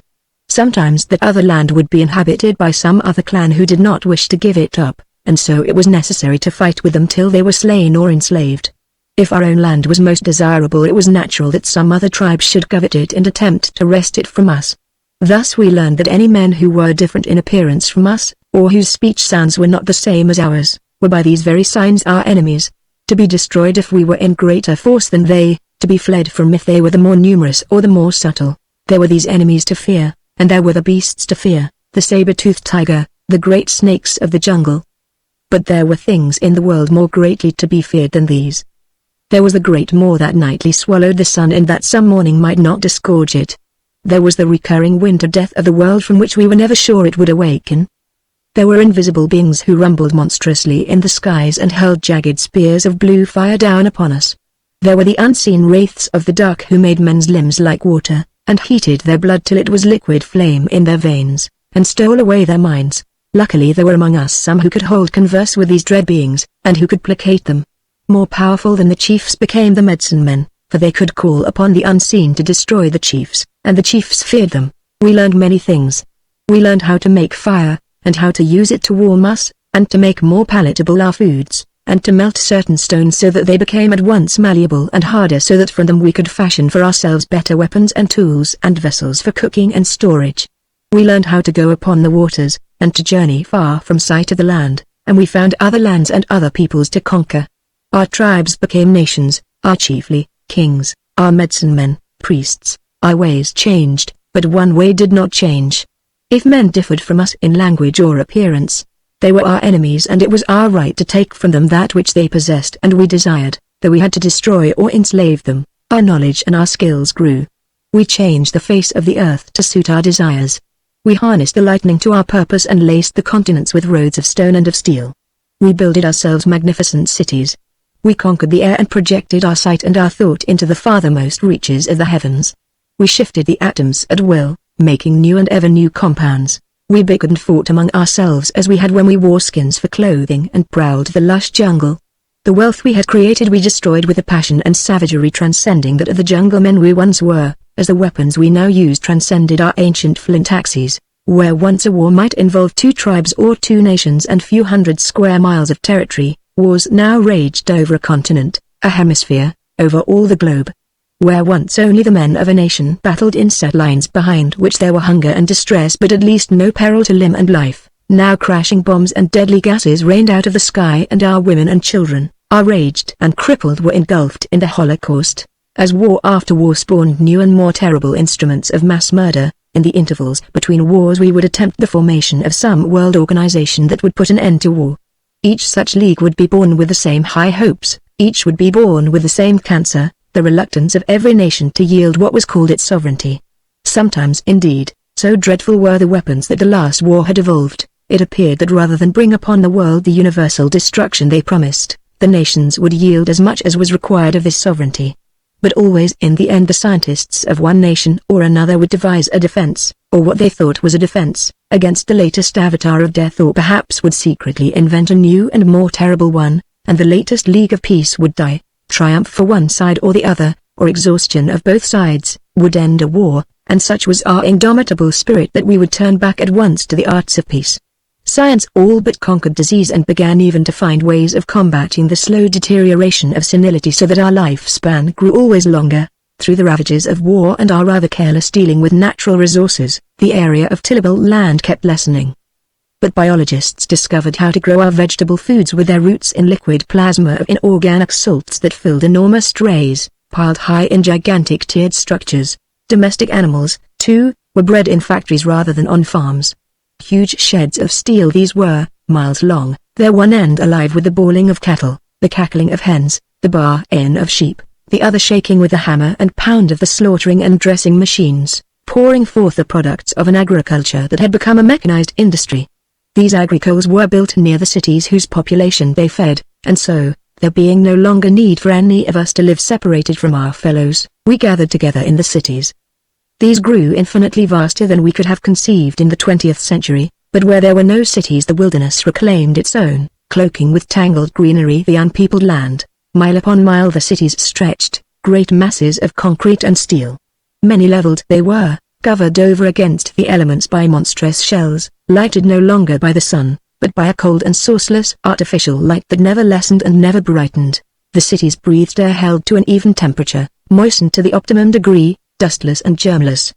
Sometimes that other land would be inhabited by some other clan who did not wish to give it up, and so it was necessary to fight with them till they were slain or enslaved. If our own land was most desirable it was natural that some other tribe should covet it and attempt to wrest it from us. Thus we learned that any men who were different in appearance from us, or whose speech sounds were not the same as ours, were by these very signs our enemies, to be destroyed if we were in greater force than they, to be fled from if they were the more numerous or the more subtle. There were these enemies to fear, and there were the beasts to fear, the saber-toothed tiger, the great snakes of the jungle. But there were things in the world more greatly to be feared than these. There was the great maw that nightly swallowed the sun and that some morning might not disgorge it. There was the recurring winter death of the world from which we were never sure it would awaken. There were invisible beings who rumbled monstrously in the skies and hurled jagged spears of blue fire down upon us. There were the unseen wraiths of the dark who made men's limbs like water, and heated their blood till it was liquid flame in their veins, and stole away their minds. Luckily there were among us some who could hold converse with these dread beings, and who could placate them. More powerful than the chiefs became the medicine men, for they could call upon the unseen to destroy the chiefs, and the chiefs feared them. We learned many things. We learned how to make fire, and how to use it to warm us, and to make more palatable our foods, and to melt certain stones so that they became at once malleable and harder so that from them we could fashion for ourselves better weapons and tools and vessels for cooking and storage. We learned how to go upon the waters, and to journey far from sight of the land, and we found other lands and other peoples to conquer. Our tribes became nations, our chiefly, kings, our medicine men, priests. Our ways changed, but one way did not change. If men differed from us in language or appearance, they were our enemies and it was our right to take from them that which they possessed and we desired, though we had to destroy or enslave them. Our knowledge and our skills grew. We changed the face of the earth to suit our desires. We harnessed the lightning to our purpose and laced the continents with roads of stone and of steel. We builded ourselves magnificent cities. We conquered the air and projected our sight and our thought into the farthermost reaches of the heavens. We shifted the atoms at will, making new and ever new compounds. We bickered and fought among ourselves as we had when we wore skins for clothing and prowled the lush jungle. The wealth we had created we destroyed with a passion and savagery transcending that of the jungle men we once were, as the weapons we now use transcended our ancient flint axes. Where once a war might involve 2 tribes or 2 nations and few hundred square miles of territory, wars now raged over a continent, a hemisphere, over all the globe. Where once only the men of a nation battled in set lines behind which there were hunger and distress but at least no peril to limb and life, now crashing bombs and deadly gases rained out of the sky and our women and children, our aged and crippled were engulfed in the Holocaust. As war after war spawned new and more terrible instruments of mass murder, in the intervals between wars we would attempt the formation of some world organization that would put an end to war. Each such league would be born with the same high hopes, each would be born with the same cancer, the reluctance of every nation to yield what was called its sovereignty. Sometimes indeed, so dreadful were the weapons that the last war had evolved, it appeared that rather than bring upon the world the universal destruction they promised, the nations would yield as much as was required of this sovereignty. But always in the end the scientists of one nation or another would devise a defense, or what they thought was a defense, against the latest avatar of death or perhaps would secretly invent a new and more terrible one, and the latest league of peace would die. Triumph for one side or the other, or exhaustion of both sides, would end a war, and such was our indomitable spirit that we would turn back at once to the arts of peace. Science all but conquered disease and began even to find ways of combating the slow deterioration of senility so that our lifespan grew always longer. Through the ravages of war and our rather careless dealing with natural resources, the area of tillable land kept lessening. But biologists discovered how to grow our vegetable foods with their roots in liquid plasma of inorganic salts that filled enormous trays, piled high in gigantic tiered structures. Domestic animals, too, were bred in factories rather than on farms. Huge sheds of steel these were, miles long, their one end alive with the bawling of cattle, the cackling of hens, the baa-in of sheep, the other shaking with the hammer and pound of the slaughtering and dressing machines, pouring forth the products of an agriculture that had become a mechanized industry. These agricoles were built near the cities whose population they fed, and so, there being no longer need for any of us to live separated from our fellows, we gathered together in the cities. These grew infinitely vaster than we could have conceived in the 20th century, but where there were no cities the wilderness reclaimed its own, cloaking with tangled greenery the unpeopled land. Mile upon mile the cities stretched, great masses of concrete and steel. Many leveled they were, covered over against the elements by monstrous shells, lighted no longer by the sun, but by a cold and sourceless artificial light that never lessened and never brightened. The cities breathed air held to an even temperature, moistened to the optimum degree, dustless and germless.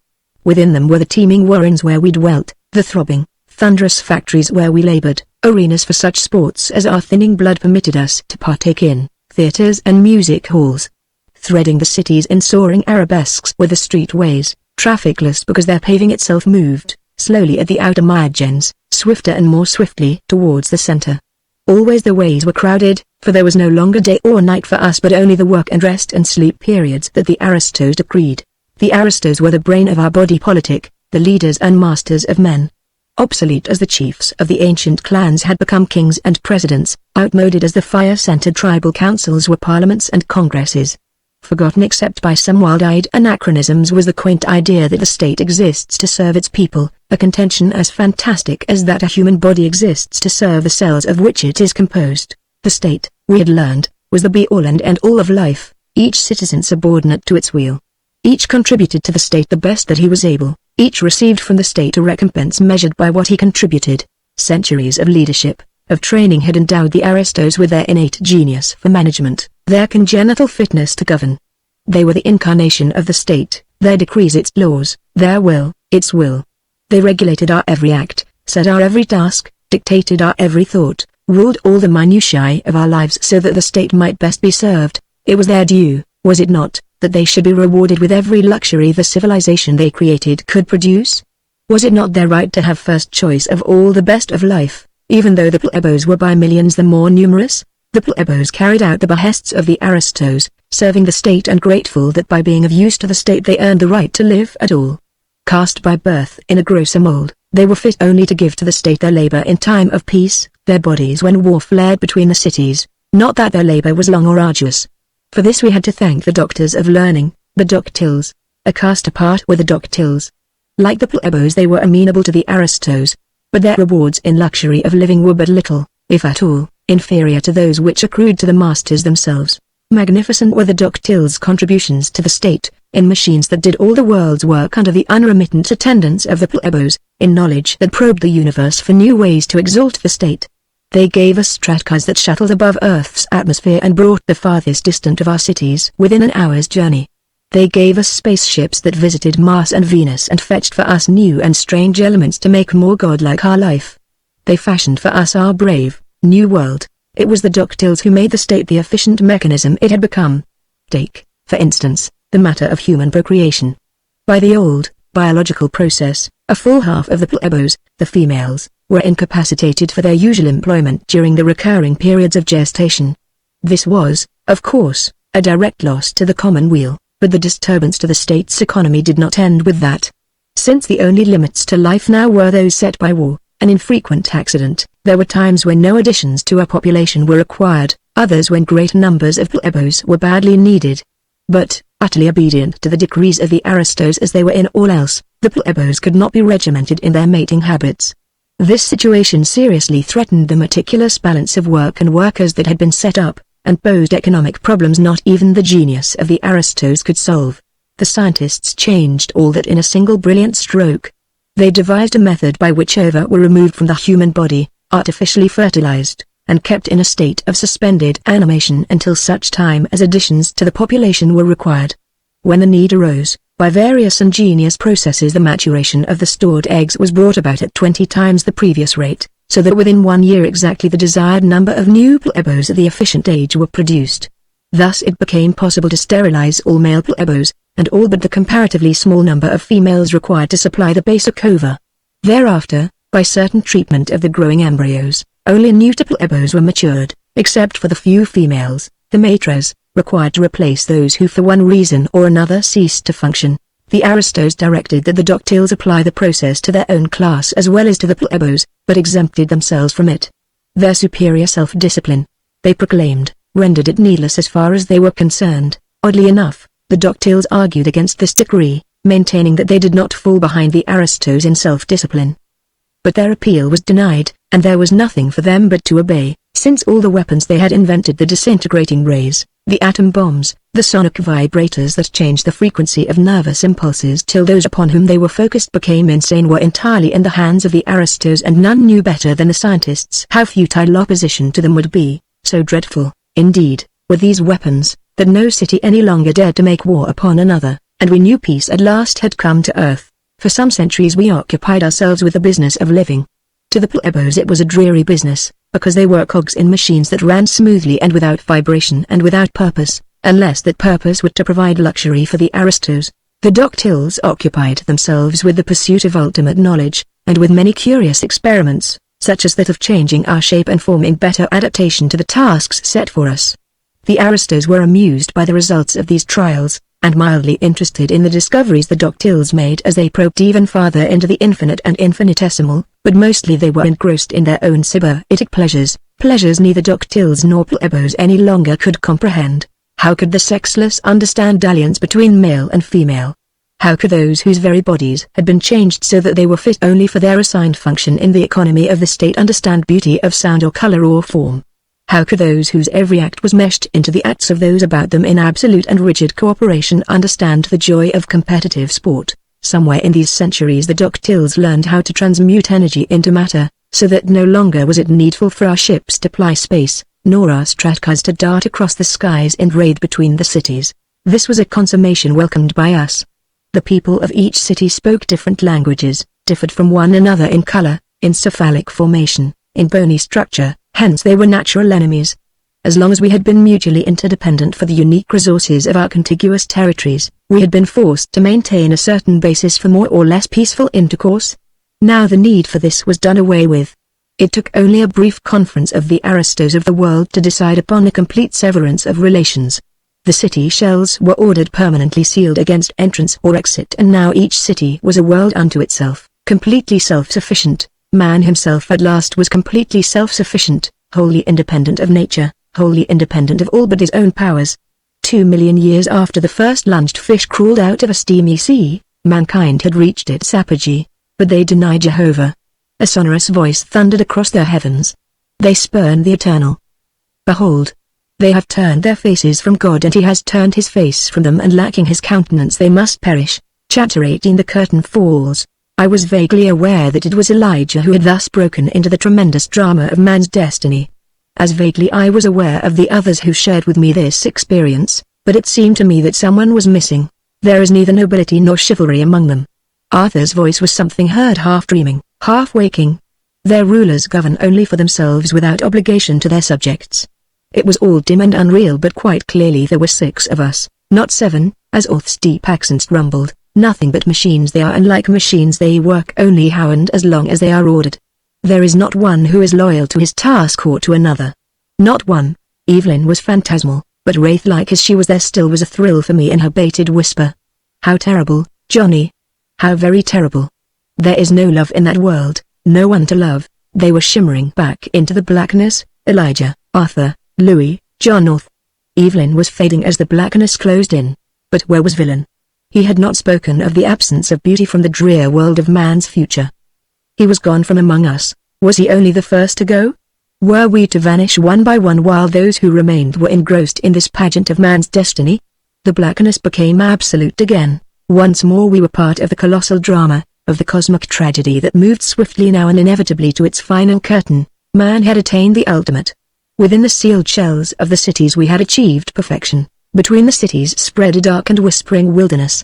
Within them were the teeming warrens where we dwelt, the throbbing, thunderous factories where we labored, arenas for such sports as our thinning blood permitted us to partake in, theaters and music halls. Threading the cities in soaring arabesques were the streetways, trafficless because their paving itself moved, slowly at the outer margins, swifter and more swiftly towards the center. Always the ways were crowded, for there was no longer day or night for us but only the work and rest and sleep periods that the aristos decreed. The aristos were the brain of our body politic, the leaders and masters of men. Obsolete as the chiefs of the ancient clans had become kings and presidents, outmoded as the fire-centered tribal councils were parliaments and congresses. Forgotten except by some wild-eyed anachronisms was the quaint idea that the state exists to serve its people, a contention as fantastic as that a human body exists to serve the cells of which it is composed. The state, we had learned, was the be-all and end-all of life, each citizen subordinate to its will. Each contributed to the state the best that he was able, each received from the state a recompense measured by what he contributed. Centuries of leadership, of training had endowed the aristos with their innate genius for management, their congenital fitness to govern. They were the incarnation of the state, their decrees its laws, their will, its will. They regulated our every act, set our every task, dictated our every thought, ruled all the minutiae of our lives so that the state might best be served. It was their due, was it not, that they should be rewarded with every luxury the civilization they created could produce? Was it not their right to have first choice of all the best of life, even though the plebeians were by millions the more numerous? The plebeians carried out the behests of the aristos, serving the state and grateful that by being of use to the state they earned the right to live at all. Cast by birth in a grosser mold, they were fit only to give to the state their labor in time of peace, their bodies when war flared between the cities, not that their labor was long or arduous. For this we had to thank the doctors of learning, the doctiles. A caste apart were the doctiles. Like the plebeians they were amenable to the aristos, but their rewards in luxury of living were but little, if at all, inferior to those which accrued to the masters themselves. Magnificent were the doctiles' contributions to the state, in machines that did all the world's work under the unremittent attendance of the plebeians, in knowledge that probed the universe for new ways to exalt the state. They gave us streetcars that shuttled above Earth's atmosphere and brought the farthest distant of our cities within an hour's journey. They gave us spaceships that visited Mars and Venus and fetched for us new and strange elements to make more godlike our life. They fashioned for us our brave, new world. It was the doctiles who made the state the efficient mechanism it had become. Take, for instance, the matter of human procreation. By the old, biological process, a full half of the plebeians, the females, were incapacitated for their usual employment during the recurring periods of gestation. This was, of course, a direct loss to the commonweal, but the disturbance to the state's economy did not end with that. Since the only limits to life now were those set by war, an infrequent accident, there were times when no additions to our population were required, others when great numbers of plebeians were badly needed. But, utterly obedient to the decrees of the aristos as they were in all else, the plebeians could not be regimented in their mating habits. This situation seriously threatened the meticulous balance of work and workers that had been set up, and posed economic problems not even the genius of the aristos could solve. The scientists changed all that in a single brilliant stroke. They devised a method by which ova were removed from the human body, artificially fertilized, and kept in a state of suspended animation until such time as additions to the population were required. When the need arose, by various ingenious processes the maturation of the stored eggs was brought about at 20 times the previous rate, so that within 1 year exactly the desired number of new plebeians at the efficient age were produced. Thus it became possible to sterilize all male plebeians, and all but the comparatively small number of females required to supply the basic ova. Thereafter, by certain treatment of the growing embryos, only new plebeians were matured, except for the few females, the matres, required to replace those who for one reason or another ceased to function. The aristos directed that the doctiles apply the process to their own class as well as to the plebeians, but exempted themselves from it. Their superior self-discipline, they proclaimed, rendered it needless as far as they were concerned. Oddly enough, the doctiles argued against this decree, maintaining that they did not fall behind the aristos in self-discipline. But their appeal was denied, and there was nothing for them but to obey, since all the weapons they had invented, the disintegrating rays, the atom bombs, the sonic vibrators that changed the frequency of nervous impulses till those upon whom they were focused became insane, were entirely in the hands of the aristos, and none knew better than the scientists how futile opposition to them would be. So dreadful, indeed, were these weapons, that no city any longer dared to make war upon another, and we knew peace at last had come to earth. For some centuries we occupied ourselves with the business of living. To the plebeians it was a dreary business, because they were cogs in machines that ran smoothly and without vibration and without purpose, unless that purpose were to provide luxury for the aristos. The doctiles occupied themselves with the pursuit of ultimate knowledge, and with many curious experiments, such as that of changing our shape and form in better adaptation to the tasks set for us. The aristos were amused by the results of these trials, and mildly interested in the discoveries the doctiles made as they probed even farther into the infinite and infinitesimal, but mostly they were engrossed in their own sybaritic pleasures, pleasures neither doctiles nor plebeians any longer could comprehend. How could the sexless understand dalliance between male and female? How could those whose very bodies had been changed so that they were fit only for their assigned function in the economy of the state understand beauty of sound or color or form? How could those whose every act was meshed into the acts of those about them in absolute and rigid cooperation understand the joy of competitive sport? Somewhere in these centuries the doctiles learned how to transmute energy into matter, so that no longer was it needful for our ships to ply space, nor our stratcars to dart across the skies and raid between the cities. This was a consummation welcomed by us. The people of each city spoke different languages, differed from one another in color, in cephalic formation, in bony structure, hence they were natural enemies. As long as we had been mutually interdependent for the unique resources of our contiguous territories, we had been forced to maintain a certain basis for more or less peaceful intercourse. Now the need for this was done away with. It took only a brief conference of the aristos of the world to decide upon a complete severance of relations. The city shells were ordered permanently sealed against entrance or exit, and now each city was a world unto itself, completely self-sufficient. Man himself at last was completely self-sufficient, wholly independent of nature, wholly independent of all but his own powers. 2,000,000 years after the first lunged fish crawled out of a steamy sea, mankind had reached its apogee, but they denied Jehovah. A sonorous voice thundered across their heavens. They spurn the eternal. Behold, they have turned their faces from God, and he has turned his face from them, and lacking his countenance they must perish. Chapter 18. The curtain falls. I was vaguely aware that it was Elijah who had thus broken into the tremendous drama of man's destiny. As vaguely I was aware of the others who shared with me this experience, but it seemed to me that someone was missing. There is neither nobility nor chivalry among them. Arthur's voice was something heard half dreaming, half waking. Their rulers govern only for themselves without obligation to their subjects. It was all dim and unreal, but quite clearly there were 6 of us, not 7, as Orth's deep accents rumbled. Nothing but machines they are, and like machines they work only how and as long as they are ordered. There is not one who is loyal to his task or to another. Not one. Evelyn was phantasmal, but wraith-like as she was, there still was a thrill for me in her bated whisper. How terrible, Johnny. How very terrible. There is no love in that world, no one to love. They were shimmering back into the blackness, Elijah, Arthur, Louis, John Orth. Evelyn was fading as the blackness closed in. But where was Villain? He had not spoken of the absence of beauty from the drear world of man's future. He was gone from among us. Was he only the first to go? Were we to vanish one by one while those who remained were engrossed in this pageant of man's destiny? The blackness became absolute again. Once more we were part of the colossal drama, of the cosmic tragedy that moved swiftly now and inevitably to its final curtain. Man had attained the ultimate. Within the sealed shells of the cities we had achieved perfection. Between the cities spread a dark and whispering wilderness.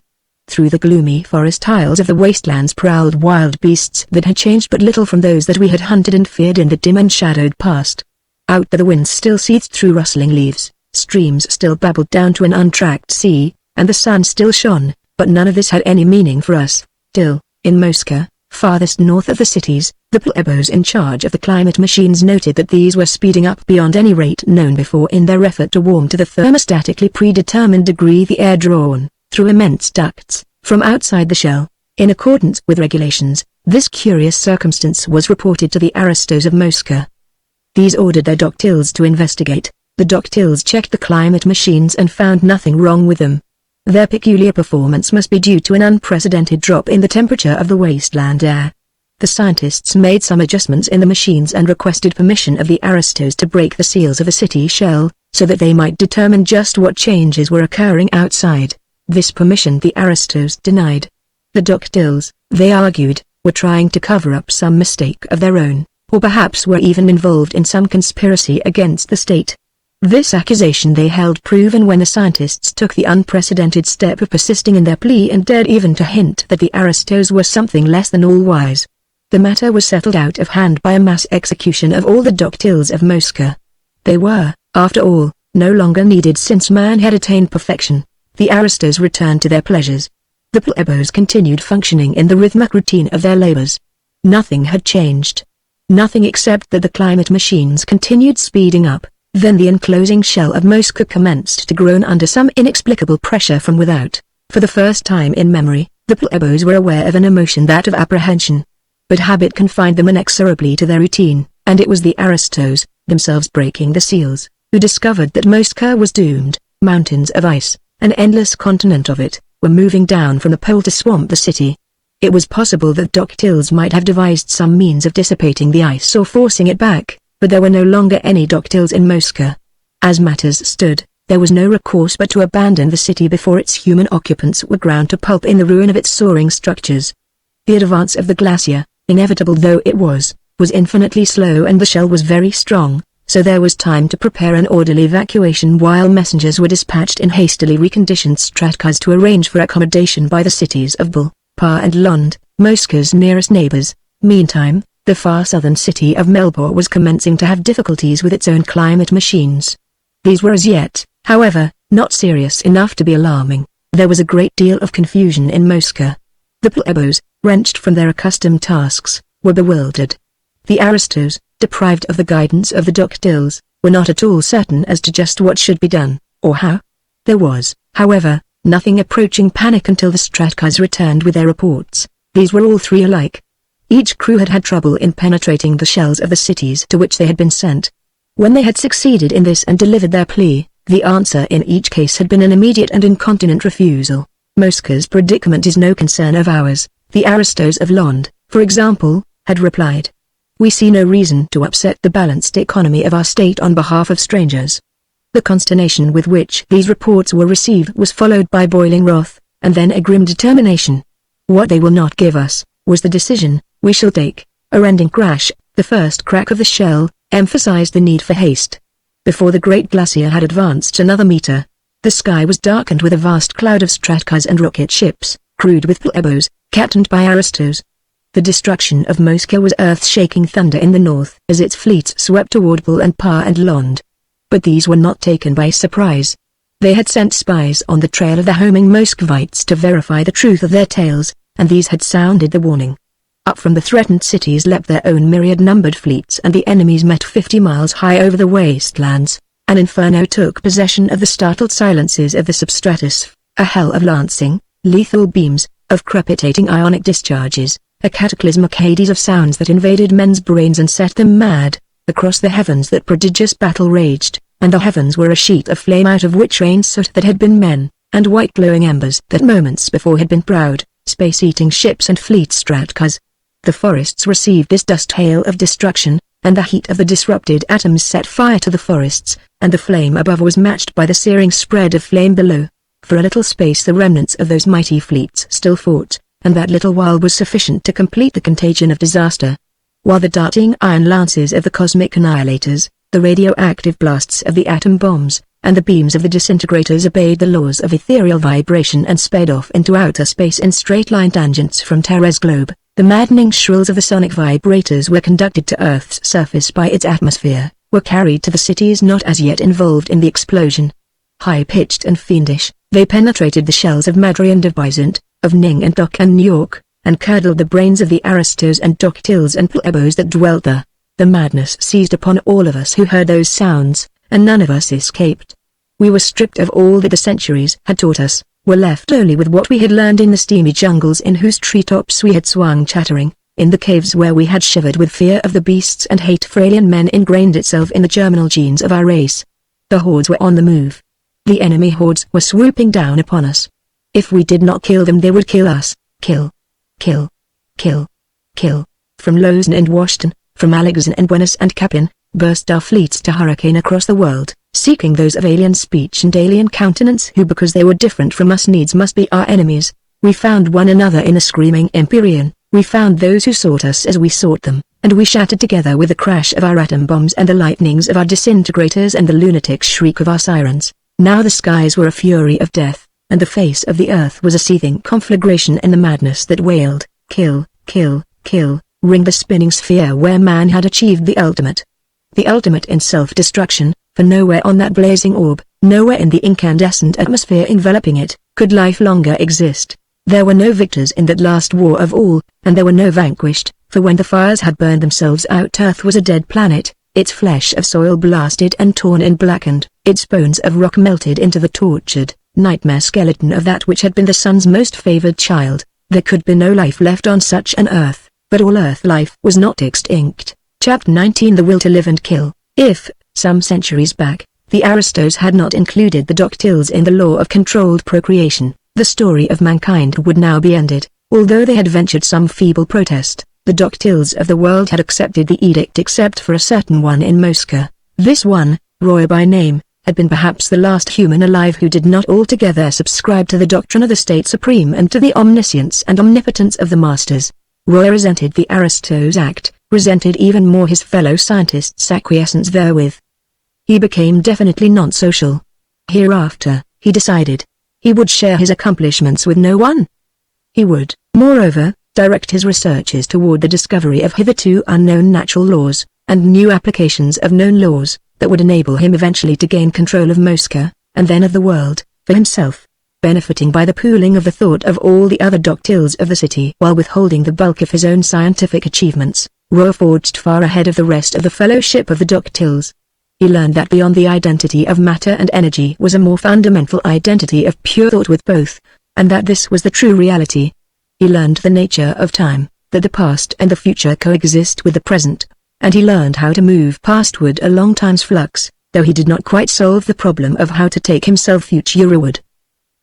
Through the gloomy forest aisles of the wastelands prowled wild beasts that had changed but little from those that we had hunted and feared in the dim and shadowed past. Out there the wind still seethed through rustling leaves, streams still babbled down to an untracked sea, and the sun still shone, but none of this had any meaning for us. Till, in Moscow, farthest north of the cities, the plebeians in charge of the climate machines noted that these were speeding up beyond any rate known before in their effort to warm to the thermostatically predetermined degree the air drawn, through immense ducts, from outside the shell. In accordance with regulations, this curious circumstance was reported to the aristos of Moscow. These ordered their doctiles to investigate. The doctiles checked the climate machines and found nothing wrong with them. Their peculiar performance must be due to an unprecedented drop in the temperature of the wasteland air. The scientists made some adjustments in the machines and requested permission of the aristos to break the seals of a city shell, so that they might determine just what changes were occurring outside. This permission the aristos denied. The doctiles, they argued, were trying to cover up some mistake of their own, or perhaps were even involved in some conspiracy against the state. This accusation they held proven when the scientists took the unprecedented step of persisting in their plea and dared even to hint that the aristos were something less than all-wise. The matter was settled out of hand by a mass execution of all the doctiles of Moscow. They were, after all, no longer needed since man had attained perfection. The aristos returned to their pleasures. The plebeians continued functioning in the rhythmic routine of their labors. Nothing had changed. Nothing except that the climate machines continued speeding up. Then the enclosing shell of Moscow commenced to groan under some inexplicable pressure from without. For the first time in memory, the plebeians were aware of an emotion, that of apprehension. But habit confined them inexorably to their routine, and it was the aristos, themselves breaking the seals, who discovered that Moscow was doomed. Mountains of ice, an endless continent of it, were moving down from the pole to swamp the city. It was possible that doctiles might have devised some means of dissipating the ice or forcing it back, but there were no longer any doctiles in Moscow. As matters stood, there was no recourse but to abandon the city before its human occupants were ground to pulp in the ruin of its soaring structures. The advance of the glacier, inevitable though it was infinitely slow, and the shell was very strong, so there was time to prepare an orderly evacuation while messengers were dispatched in hastily reconditioned stratcars to arrange for accommodation by the cities of Bul, Pa and Lond, Moscow's nearest neighbors. Meantime, the far southern city of Melbourne was commencing to have difficulties with its own climate machines. These were as yet, however, not serious enough to be alarming. There was a great deal of confusion in Moscow. The plebeians, wrenched from their accustomed tasks, were bewildered. The aristos, deprived of the guidance of the doctiles, were not at all certain as to just what should be done, or how. There was, however, nothing approaching panic until the stratcars returned with their reports. These were all three alike. Each crew had had trouble in penetrating the shells of the cities to which they had been sent. When they had succeeded in this and delivered their plea, the answer in each case had been an immediate and incontinent refusal. Moscow's predicament is no concern of ours, the aristos of Lond, for example, had replied. We see no reason to upset the balanced economy of our state on behalf of strangers. The consternation with which these reports were received was followed by boiling wrath, and then a grim determination. What they will not give us, was the decision we shall take. A rending crash, the first crack of the shell, emphasized the need for haste. Before the great glacier had advanced another meter, the sky was darkened with a vast cloud of stratcars and rocket ships, crewed with plebeians, captained by aristos. The destruction of Moscow was earth-shaking thunder in the north as its fleets swept toward Bul and Pa and Lond. But these were not taken by surprise. They had sent spies on the trail of the homing Muscovites to verify the truth of their tales, and these had sounded the warning. Up from the threatened cities leapt their own myriad-numbered fleets, and the enemies met 50 miles high over the wastelands. An inferno took possession of the startled silences of the substratus, a hell of lancing, lethal beams, of crepitating ionic discharges, a cataclysmic Hades of sounds that invaded men's brains and set them mad. Across the heavens that prodigious battle raged, and the heavens were a sheet of flame out of which rained soot that had been men, and white glowing embers that moments before had been proud, space-eating ships and fleet stratcars. The forests received this dust hail of destruction, and the heat of the disrupted atoms set fire to the forests, and the flame above was matched by the searing spread of flame below. For a little space the remnants of those mighty fleets still fought, and that little while was sufficient to complete the contagion of disaster. While the darting iron lances of the cosmic annihilators, the radioactive blasts of the atom bombs, and the beams of the disintegrators obeyed the laws of ethereal vibration and sped off into outer space in straight-line tangents from Terra's globe, the maddening shrills of the sonic vibrators were conducted to Earth's surface by its atmosphere, were carried to the cities not as yet involved in the explosion. High-pitched and fiendish, they penetrated the shells of Madrid and of Byzant, of Ning and Dock and New York, and curdled the brains of the aristos and doctiles and plebeians that dwelt there. The madness seized upon all of us who heard those sounds, and none of us escaped. We were stripped of all that the centuries had taught us, were left only with what we had learned in the steamy jungles in whose treetops we had swung chattering, in the caves where we had shivered with fear of the beasts and hate for alien men ingrained itself in the germinal genes of our race. The hordes were on the move. The enemy hordes were swooping down upon us. If we did not kill them they would kill us. Kill. Kill. Kill. Kill. From Lausanne and Washington, from Alexandria and Buenos and Capin, burst our fleets to hurricane across the world, seeking those of alien speech and alien countenance who because they were different from us needs must be our enemies. We found one another in the screaming Empyrean, we found those who sought us as we sought them, and we shattered together with the crash of our atom bombs and the lightnings of our disintegrators and the lunatic shriek of our sirens. Now the skies were a fury of death, and the face of the earth was a seething conflagration in the madness that wailed, "Kill, kill, kill," ring the spinning sphere where man had achieved the ultimate. The ultimate in self-destruction, for nowhere on that blazing orb, nowhere in the incandescent atmosphere enveloping it, could life longer exist. There were no victors in that last war of all, and there were no vanquished, for when the fires had burned themselves out, Earth was a dead planet, its flesh of soil blasted and torn and blackened, its bones of rock melted into the tortured, nightmare skeleton of that which had been the sun's most favored child. There could be no life left on such an Earth, but all Earth life was not extinct. Chapter 19 The Will to Live and Kill. If, some centuries back, the aristos had not included the doctiles in the law of controlled procreation, the story of mankind would now be ended. Although they had ventured some feeble protest, the doctiles of the world had accepted the edict except for a certain one in Moscow. This one, Roy by name, had been perhaps the last human alive who did not altogether subscribe to the doctrine of the state supreme and to the omniscience and omnipotence of the masters. Roy resented the aristos' act, resented even more his fellow scientists' acquiescence therewith. He became definitely non-social. Hereafter, he decided, he would share his accomplishments with no one. He would, moreover, direct his researches toward the discovery of hitherto unknown natural laws, and new applications of known laws, that would enable him eventually to gain control of Moscow, and then of the world, for himself, benefiting by the pooling of the thought of all the other doctiles of the city while withholding the bulk of his own scientific achievements. Roy forged far ahead of the rest of the fellowship of the doctiles. He learned that beyond the identity of matter and energy was a more fundamental identity of pure thought with both, and that this was the true reality. He learned the nature of time, that the past and the future coexist with the present, and he learned how to move pastward along time's flux, though he did not quite solve the problem of how to take himself futureward.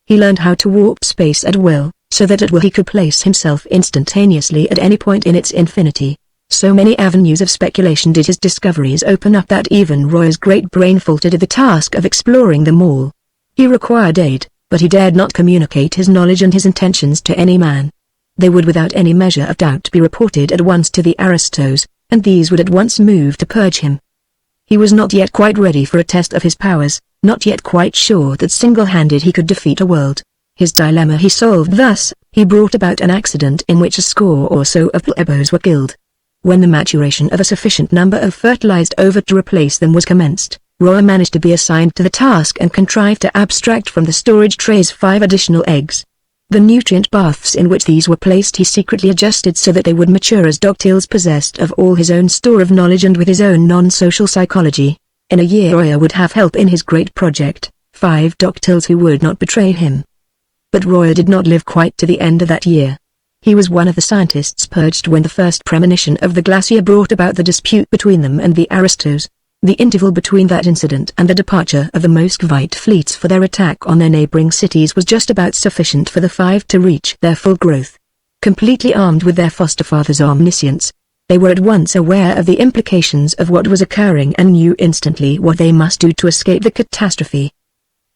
He learned how to warp space at will, so that at will he could place himself instantaneously at any point in its infinity. So many avenues of speculation did his discoveries open up that even Roy's great brain faltered at the task of exploring them all. He required aid, but he dared not communicate his knowledge and his intentions to any man. They would without any measure of doubt be reported at once to the aristos, and these would at once move to purge him. He was not yet quite ready for a test of his powers, not yet quite sure that single-handed he could defeat a world. His dilemma he solved thus: he brought about an accident in which a score or so of plebos were killed. When the maturation of a sufficient number of fertilized ova to replace them was commenced, Roy managed to be assigned to the task and contrived to abstract from the storage trays 5 additional eggs. The nutrient baths in which these were placed he secretly adjusted so that they would mature as doctiles possessed of all his own store of knowledge and with his own non-social psychology. In a year Roy would have help in his great project, 5 doctiles who would not betray him. But Roy did not live quite to the end of that year. He was one of the scientists purged when the first premonition of the glacier brought about the dispute between them and the aristos. The interval between that incident and the departure of the Muscovite fleets for their attack on their neighboring cities was just about sufficient for the 5 to reach their full growth. Completely armed with their foster father's omniscience, they were at once aware of the implications of what was occurring and knew instantly what they must do to escape the catastrophe.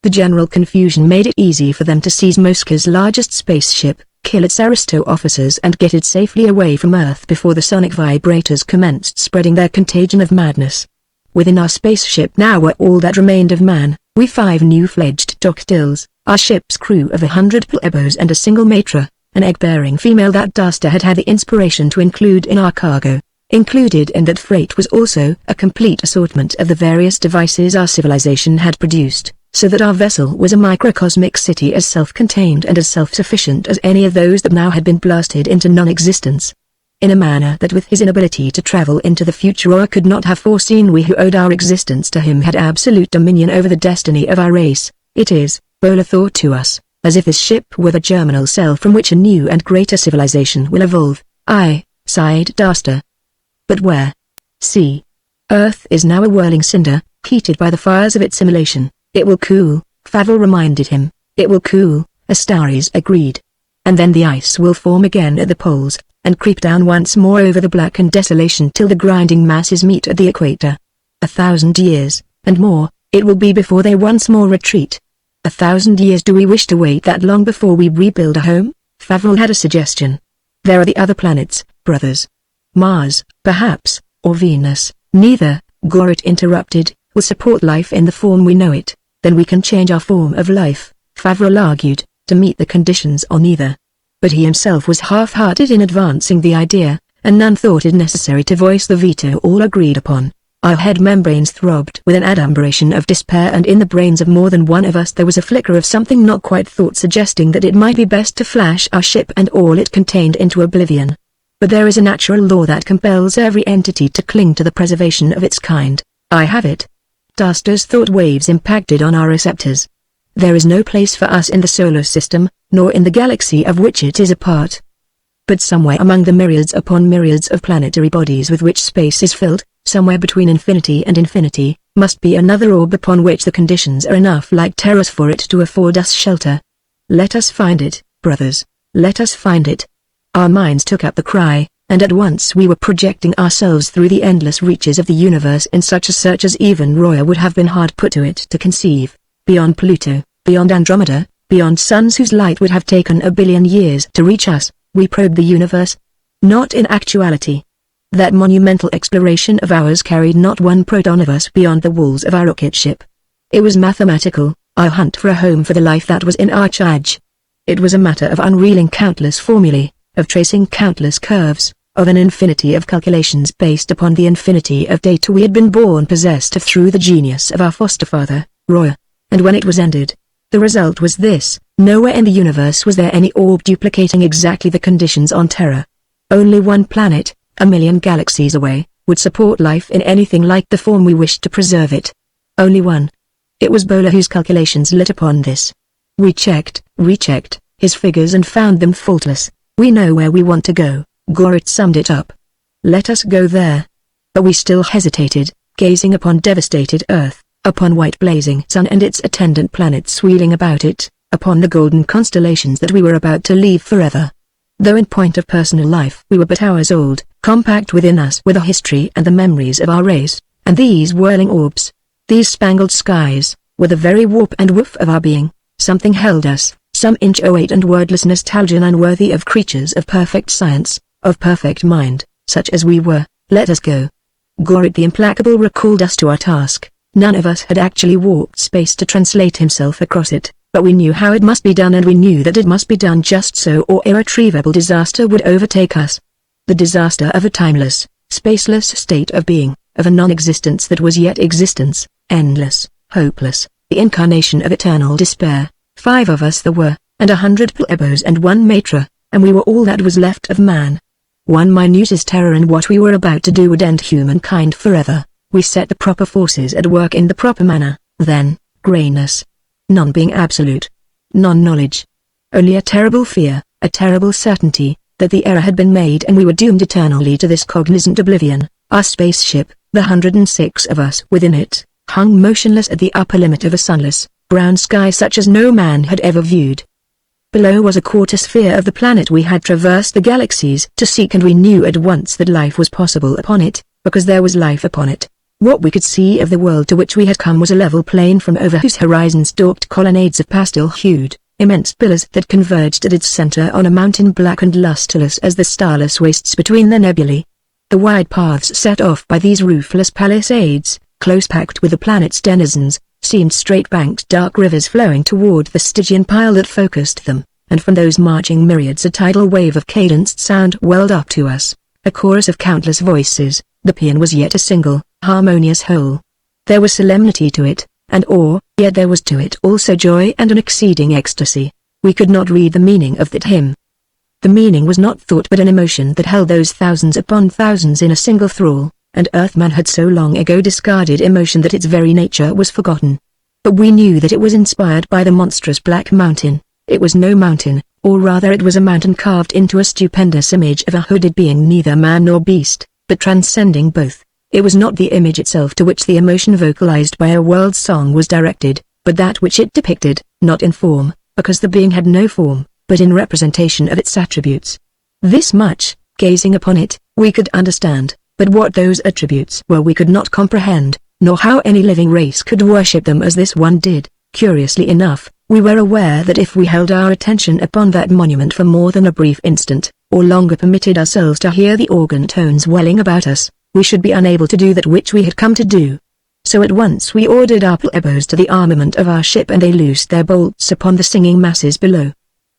The general confusion made it easy for them to seize Moscow's largest spaceship, kill its aristo officers and get it safely away from Earth before the sonic vibrators commenced spreading their contagion of madness. Within our spaceship now were all that remained of man, we 5 new-fledged doctiles, our ship's crew of 100 plebos and a single matra, an egg-bearing female that Duster had had the inspiration to include in our cargo. Included in that freight was also a complete assortment of the various devices our civilization had produced, so that our vessel was a microcosmic city as self-contained and as self-sufficient as any of those that now had been blasted into non-existence. In a manner that with his inability to travel into the future Roy could not have foreseen, we who owed our existence to him had absolute dominion over the destiny of our race. It is, Bola thought to us, as if this ship were the germinal cell from which a new and greater civilization will evolve. Aye, sighed Duster. But where? See. Earth is now a whirling cinder, heated by the fires of its simulation. It will cool, Favell reminded him. It will cool, Astaris agreed. And then the ice will form again at the poles, and creep down once more over the blackened desolation till the grinding masses meet at the equator. 1,000 years, and more, it will be before they once more retreat. 1,000 years. Do we wish to wait that long before we rebuild a home? Favell had a suggestion. There are the other planets, brothers. Mars, perhaps, or Venus. Neither, Gorrit interrupted, will support life in the form we know it. Then we can change our form of life, Favril argued, to meet the conditions on either. But he himself was half-hearted in advancing the idea, and none thought it necessary to voice the veto all agreed upon. Our head membranes throbbed with an adumbration of despair, and in the brains of more than one of us there was a flicker of something not quite thought, suggesting that it might be best to flash our ship and all it contained into oblivion. But there is a natural law that compels every entity to cling to the preservation of its kind. I have it. Taster's thought waves impacted on our receptors. There is no place for us in the solar system, nor in the galaxy of which it is a part. But somewhere among the myriads upon myriads of planetary bodies with which space is filled, somewhere between infinity and infinity, must be another orb upon which the conditions are enough like Terra's for it to afford us shelter. Let us find it, brothers. Let us find it. Our minds took up the cry, and at once we were projecting ourselves through the endless reaches of the universe in such a search as even Roya would have been hard put to it to conceive. Beyond Pluto, beyond Andromeda, beyond suns whose light would have taken 1 billion years to reach us, we probed the universe. Not in actuality. That monumental exploration of ours carried not one proton of us beyond the walls of our rocket ship. It was mathematical, our hunt for a home for the life that was in our charge. It was a matter of unreeling countless formulae, of tracing countless curves, of an infinity of calculations based upon the infinity of data we had been born possessed of through the genius of our foster father, Roya. And when it was ended, the result was this: nowhere in the universe was there any orb duplicating exactly the conditions on Terra. Only one planet, 1 million galaxies away, would support life in anything like the form we wished to preserve it. Only one. It was Bola whose calculations lit upon this. We checked, rechecked, his figures and found them faultless. We know where we want to go, Gorrit summed it up. Let us go there. But we still hesitated, gazing upon devastated Earth, upon white blazing sun and its attendant planets wheeling about it, upon the golden constellations that we were about to leave forever. Though in point of personal life we were but hours old, compact within us were the history and the memories of our race, and these whirling orbs, these spangled skies, were the very warp and woof of our being. Something held us, some inchoate and wordless nostalgia unworthy of creatures of perfect science, of perfect mind, such as we were. Let us go. Gorrit the implacable recalled us to our task. None of us had actually walked space to translate himself across it, but we knew how it must be done, and we knew that it must be done just so or irretrievable disaster would overtake us. The disaster of a timeless, spaceless state of being, of a non-existence that was yet existence, endless, hopeless, the incarnation of eternal despair. 5 of us there were, and 100 plebos and 1 matra, and we were all that was left of man. One minutest terror in what we were about to do would end humankind forever. We set the proper forces at work in the proper manner, then, grayness. None being absolute. Non-knowledge. Only a terrible fear, a terrible certainty, that the error had been made and we were doomed eternally to this cognizant oblivion. Our spaceship, the 106 of us within it, hung motionless at the upper limit of a sunless, brown sky such as no man had ever viewed. Below was a quarter-sphere of the planet we had traversed the galaxies to seek, and we knew at once that life was possible upon it, because there was life upon it. What we could see of the world to which we had come was a level plain from over whose horizon stalked colonnades of pastel-hued, immense pillars that converged at its center on a mountain black and lusterless as the starless wastes between the nebulae. The wide paths set off by these roofless palisades, close packed with the planet's denizens, seemed straight-banked dark rivers flowing toward the Stygian pile that focused them, and from those marching myriads a tidal wave of cadenced sound welled up to us, a chorus of countless voices. The paean was yet a single, harmonious whole. There was solemnity to it, and awe, yet there was to it also joy and an exceeding ecstasy. We could not read the meaning of that hymn. The meaning was not thought but an emotion that held those thousands upon thousands in a single thrall, and Earthman had so long ago discarded emotion that its very nature was forgotten. But we knew that it was inspired by the monstrous Black Mountain. It was no mountain, or rather it was a mountain carved into a stupendous image of a hooded being neither man nor beast, but transcending both. It was not the image itself to which the emotion vocalized by a world song was directed, but that which it depicted, not in form, because the being had no form, but in representation of its attributes. This much, gazing upon it, we could understand, but what those attributes were we could not comprehend, nor how any living race could worship them as this one did. Curiously enough, We were aware that if we held our attention upon that monument for more than a brief instant, or longer permitted ourselves to hear the organ tones welling about us, we should be unable to do that which we had come to do. So at once we ordered our plebos to the armament of our ship, and they loosed their bolts upon the singing masses below.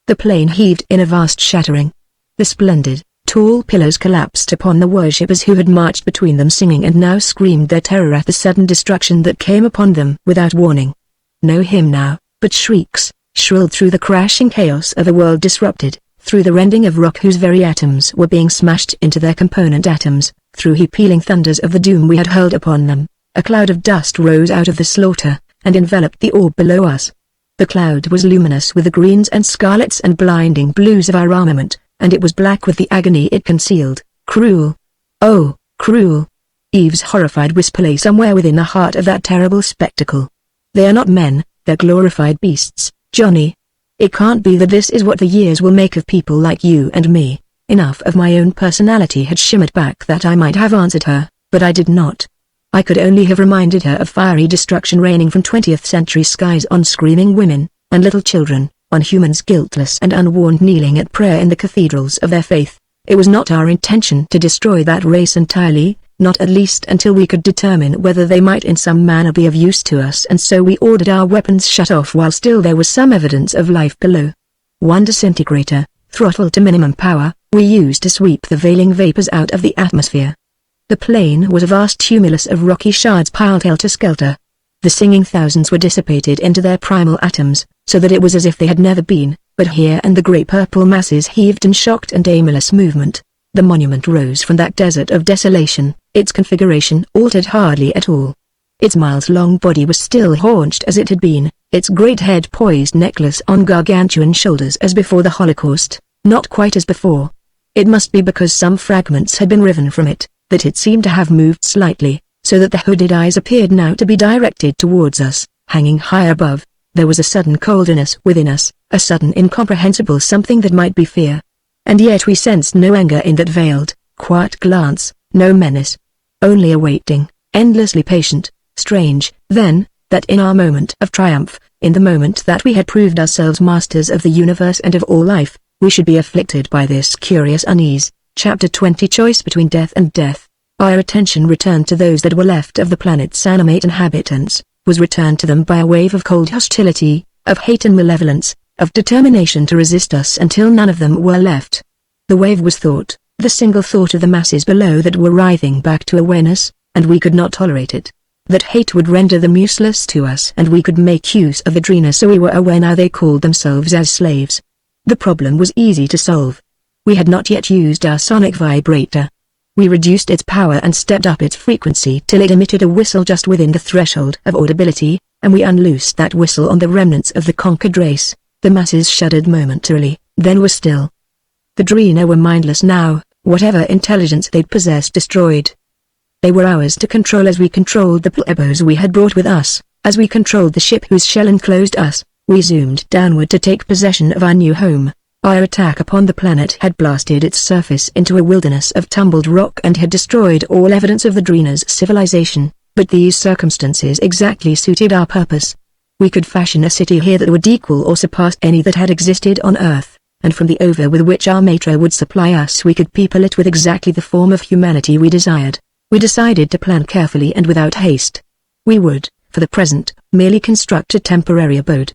The plane heaved in a vast shattering. The splendid, tall pillars collapsed upon the worshippers who had marched between them singing and now screamed their terror at the sudden destruction that came upon them without warning. No hymn now, but shrieks, shrilled through the crashing chaos of a world disrupted, through the rending of rock whose very atoms were being smashed into their component atoms, through pealing thunders of the doom we had hurled upon them. A cloud of dust rose out of the slaughter, and enveloped the orb below us. The cloud was luminous with the greens and scarlets and blinding blues of our armament, and it was black with the agony it concealed. Cruel. Oh, cruel. Eve's horrified whisper lay somewhere within the heart of that terrible spectacle. They are not men, they're glorified beasts, Johnny. It can't be that this is what the years will make of people like you and me. Enough of my own personality had shimmered back that I might have answered her, but I did not. I could only have reminded her of fiery destruction raining from 20th century skies on screaming women, and little children, on humans guiltless and unwarned kneeling at prayer in the cathedrals of their faith. It was not our intention to destroy that race entirely, not at least until we could determine whether they might in some manner be of use to us, and so we ordered our weapons shut off while still there was some evidence of life below. One disintegrator, throttled to minimum power, we used to sweep the veiling vapors out of the atmosphere. The plain was a vast tumulus of rocky shards piled helter-skelter. The singing thousands were dissipated into their primal atoms, so that it was as if they had never been, but here and the grey purple masses heaved in shocked and aimless movement. The monument rose from that desert of desolation, its configuration altered hardly at all. Its miles-long body was still haunched as it had been, its great head poised necklace on gargantuan shoulders as before the Holocaust, not quite as before. It must be because some fragments had been riven from it, that it seemed to have moved slightly, so that the hooded eyes appeared now to be directed towards us, hanging high above. There was a sudden coldness within us, a sudden incomprehensible something that might be fear. And yet we sensed no anger in that veiled, quiet glance, no menace. Only a waiting, endlessly patient, strange, then, that in our moment of triumph, in the moment that we had proved ourselves masters of the universe and of all life, we should be afflicted by this curious unease. Chapter 20 Choice between death and death. Our attention returned to those that were left of the planet's animate inhabitants, was returned to them by a wave of cold hostility, of hate and malevolence, of determination to resist us until none of them were left. The wave was thought, the single thought of the masses below that were writhing back to awareness, and we could not tolerate it. That hate would render them useless to us and we could make use of the Drina, so we were aware now they called themselves as slaves. The problem was easy to solve. We had not yet used our sonic vibrator. We reduced its power and stepped up its frequency till it emitted a whistle just within the threshold of audibility, and we unloosed that whistle on the remnants of the conquered race. The masses shuddered momentarily, then were still. The Drina were mindless now, whatever intelligence they'd possessed destroyed. They were ours to control as we controlled the plebos we had brought with us, as we controlled the ship whose shell enclosed us. We zoomed downward to take possession of our new home. Our attack upon the planet had blasted its surface into a wilderness of tumbled rock and had destroyed all evidence of the Drina's civilization, but these circumstances exactly suited our purpose. We could fashion a city here that would equal or surpass any that had existed on Earth, and from the ova with which our matra would supply us we could people it with exactly the form of humanity we desired. We decided to plan carefully and without haste. We would, for the present, merely construct a temporary abode.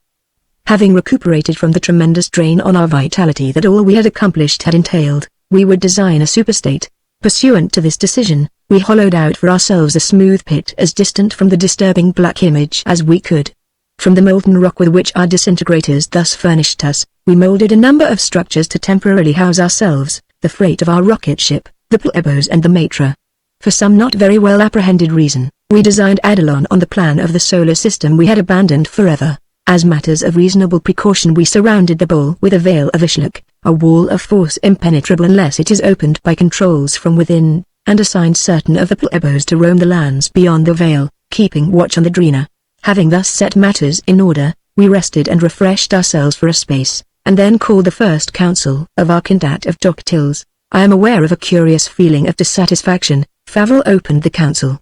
Having recuperated from the tremendous drain on our vitality that all we had accomplished had entailed, we would design a superstate. Pursuant to this decision, we hollowed out for ourselves a smooth pit as distant from the disturbing black image as we could. From the molten rock with which our disintegrators thus furnished us, we molded a number of structures to temporarily house ourselves, the freight of our rocket ship, the plebos and the matra. For some not very well apprehended reason, we designed Adalon on the plan of the solar system we had abandoned forever. As matters of reasonable precaution we surrounded the bowl with a veil of Ishluk, a wall of force impenetrable unless it is opened by controls from within, and assigned certain of the plebos to roam the lands beyond the veil, keeping watch on the Drina. Having thus set matters in order, we rested and refreshed ourselves for a space, and then called the first council of our Kindat of Doctils. I am aware of a curious feeling of dissatisfaction. Favell opened the council.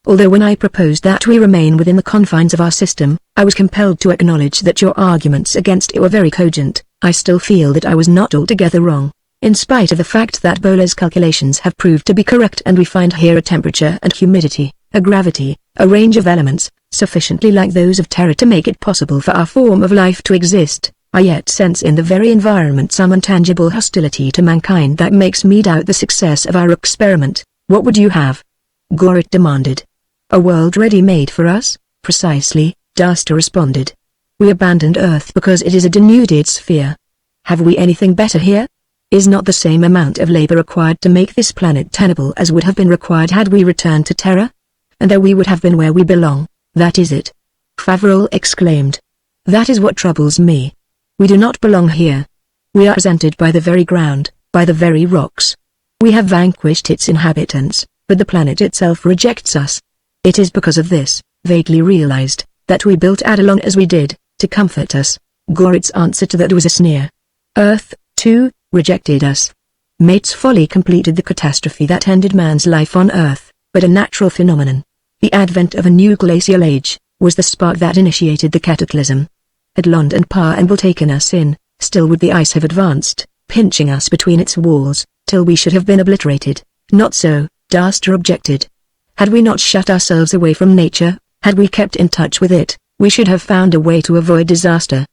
Although when I proposed that we remain within the confines of our system, I was compelled to acknowledge that your arguments against it were very cogent, I still feel that I was not altogether wrong. In spite of the fact that Bowler's calculations have proved to be correct and we find here a temperature and humidity, a gravity, a range of elements, sufficiently like those of Terra to make it possible for our form of life to exist, I yet sense in the very environment some intangible hostility to mankind that makes me doubt the success of our experiment. What would you have? Gorit demanded. A world ready-made for us? Precisely, Daster responded. We abandoned Earth because it is a denuded sphere. Have we anything better here? Is not the same amount of labor required to make this planet tenable as would have been required had we returned to Terra? And though we would have been where we belong, that is it. Faverol exclaimed. That is what troubles me. We do not belong here. We are presented by the very ground, by the very rocks. We have vanquished its inhabitants, but the planet itself rejects us. It is because of this, vaguely realized, that we built Adelon as we did, to comfort us. Gorit's answer to that was a sneer. Earth, too, rejected us. Mate's folly completed the catastrophe that ended man's life on Earth, but a natural phenomenon. The advent of a new glacial age, was the spark that initiated the cataclysm. Had Lond and Parnell taken us in, still would the ice have advanced, pinching us between its walls, till we should have been obliterated. Not so, Daster objected. Had we not shut ourselves away from nature, had we kept in touch with it, we should have found a way to avoid disaster.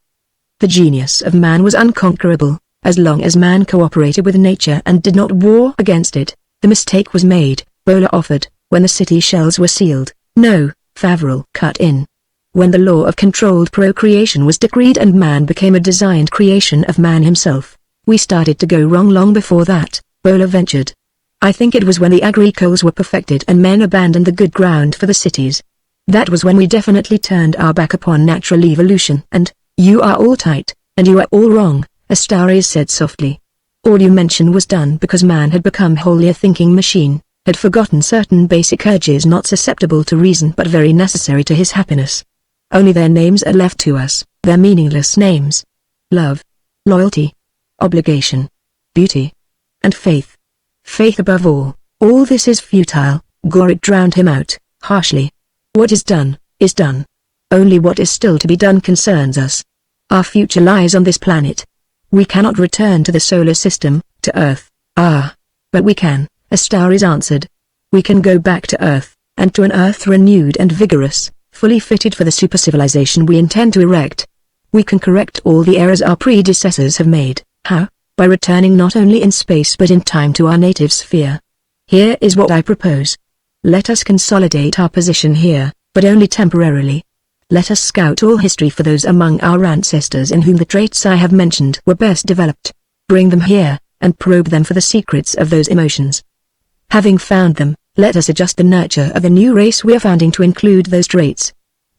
The genius of man was unconquerable, as long as man cooperated with nature and did not war against it. The mistake was made, Bowler offered, when the city shells were sealed. No, Faverol cut in. When the law of controlled procreation was decreed and man became a designed creation of man himself, we started to go wrong long before that, Bowler ventured. I think it was when the agricoles were perfected and men abandoned the good ground for the cities. That was when we definitely turned our back upon natural evolution and, you are all tight, and you are all wrong, Astaris said softly. All you mention was done because man had become wholly a thinking machine, had forgotten certain basic urges not susceptible to reason but very necessary to his happiness. Only their names are left to us, their meaningless names. Love, loyalty, obligation, beauty, and faith. Faith above all this is futile, Gorit drowned him out, harshly. What is done, is done. Only what is still to be done concerns us. Our future lies on this planet. We cannot return to the solar system, to Earth. Ah, but we can, Astaris answered. We can go back to Earth, and to an Earth renewed and vigorous, fully fitted for the supercivilization we intend to erect. We can correct all the errors our predecessors have made. How? By returning not only in space but in time to our native sphere. Here is what I propose. Let us consolidate our position here, but only temporarily. Let us scout all history for those among our ancestors in whom the traits I have mentioned were best developed. Bring them here, and probe them for the secrets of those emotions. Having found them, let us adjust the nurture of the new race we are founding to include those traits.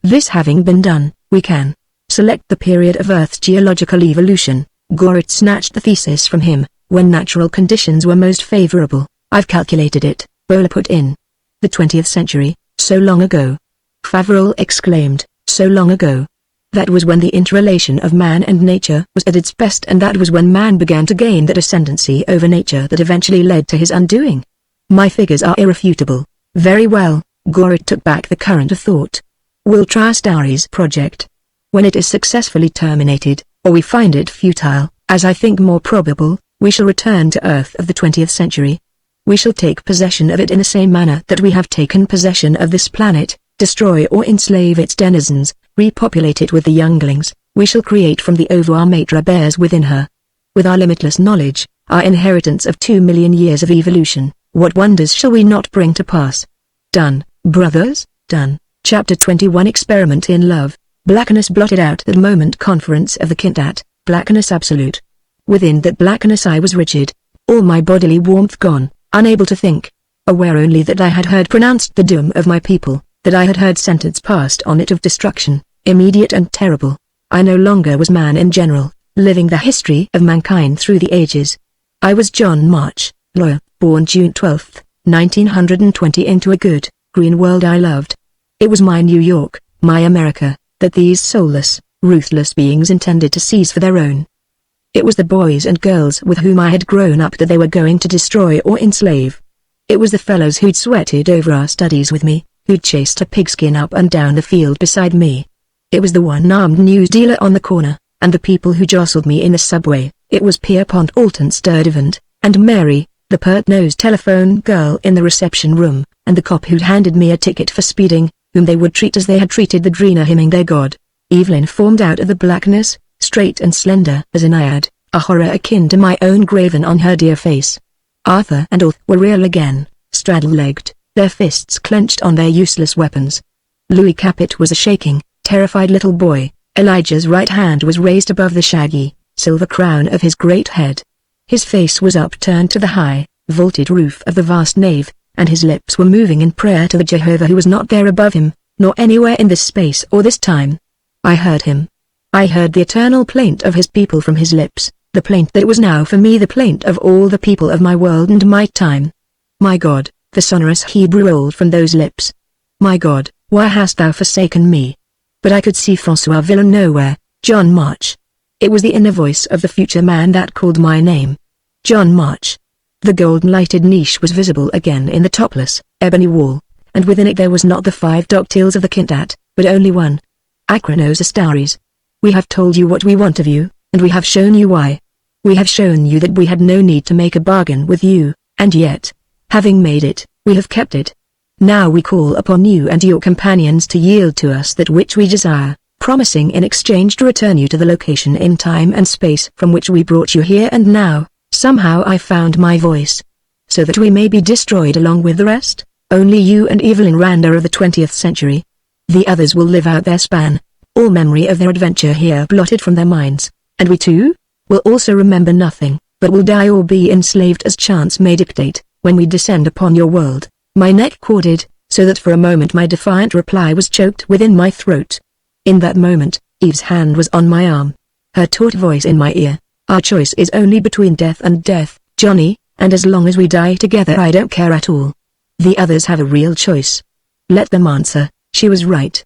This having been done, we can select the period of Earth's geological evolution. Gorit snatched the thesis from him, when natural conditions were most favorable. I've calculated it, Bowler put in. The 20th century, so long ago. Faverol exclaimed, so long ago. That was when the interrelation of man and nature was at its best, and that was when man began to gain that ascendancy over nature that eventually led to his undoing. My figures are irrefutable. Very well, Gorit took back the current of thought. We'll try Astaris' project. When it is successfully terminated, or we find it futile, as I think more probable, we shall return to Earth of the 20th century. We shall take possession of it in the same manner that we have taken possession of this planet, destroy or enslave its denizens, repopulate it with the younglings. We shall create from the ova our matra bears within her. With our limitless knowledge, our inheritance of 2 million years of evolution, what wonders shall we not bring to pass? Done, brothers, done. Chapter 21 Experiment in Love. Blackness blotted out that moment conference of the Kintat, blackness absolute. Within that blackness I was rigid, all my bodily warmth gone, unable to think, aware only that I had heard pronounced the doom of my people, that I had heard sentence passed on it of destruction, immediate and terrible. I no longer was man in general, living the history of mankind through the ages. I was John March, lawyer, born June 12, 1920 into a good, green world I loved. It was my New York, my America, that these soulless, ruthless beings intended to seize for their own. It was the boys and girls with whom I had grown up that they were going to destroy or enslave. It was the fellows who'd sweated over our studies with me, who'd chased a pigskin up and down the field beside me. It was the one-armed news dealer on the corner, and the people who jostled me in the subway. It was Pierpont Alton Sturdivant, and Mary, the pert-nosed telephone girl in the reception room, and the cop who'd handed me a ticket for speeding, whom they would treat as they had treated the Drina hymning their god. Evelyn formed out of the blackness, straight and slender as a naiad, a horror akin to my own graven on her dear face. Arthur and Orth were real again, straddle-legged, their fists clenched on their useless weapons. Louis Capet was a shaking, terrified little boy. Elijah's right hand was raised above the shaggy, silver crown of his great head. His face was upturned to the high, vaulted roof of the vast nave, and his lips were moving in prayer to the Jehovah who was not there above him, nor anywhere in this space or this time. I heard him. I heard the eternal plaint of his people from his lips, the plaint that was now for me the plaint of all the people of my world and my time. My God, the sonorous Hebrew rolled from those lips. My God, why hast thou forsaken me? But I could see François Villon nowhere, John March. It was the inner voice of the future man that called my name. John March. The golden-lighted niche was visible again in the topless, ebony wall, and within it there was not the 5 dogtails of the Quintet, but only one. Acronos Astaris. We have told you what we want of you, and we have shown you why. We have shown you that we had no need to make a bargain with you, and yet, having made it, we have kept it. Now we call upon you and your companions to yield to us that which we desire, promising in exchange to return you to the location in time and space from which we brought you here and now. Somehow I found my voice. So that we may be destroyed along with the rest, only you and Evelyn Rand are of the 20th century. The others will live out their span, all memory of their adventure here blotted from their minds, and we too, will also remember nothing, but will die or be enslaved as chance may dictate, when we descend upon your world. My neck corded, so that for a moment my defiant reply was choked within my throat. In that moment, Eve's hand was on my arm, her taut voice in my ear. Our choice is only between death and death, Johnny, and as long as we die together I don't care at all. The others have a real choice. Let them answer. She was right.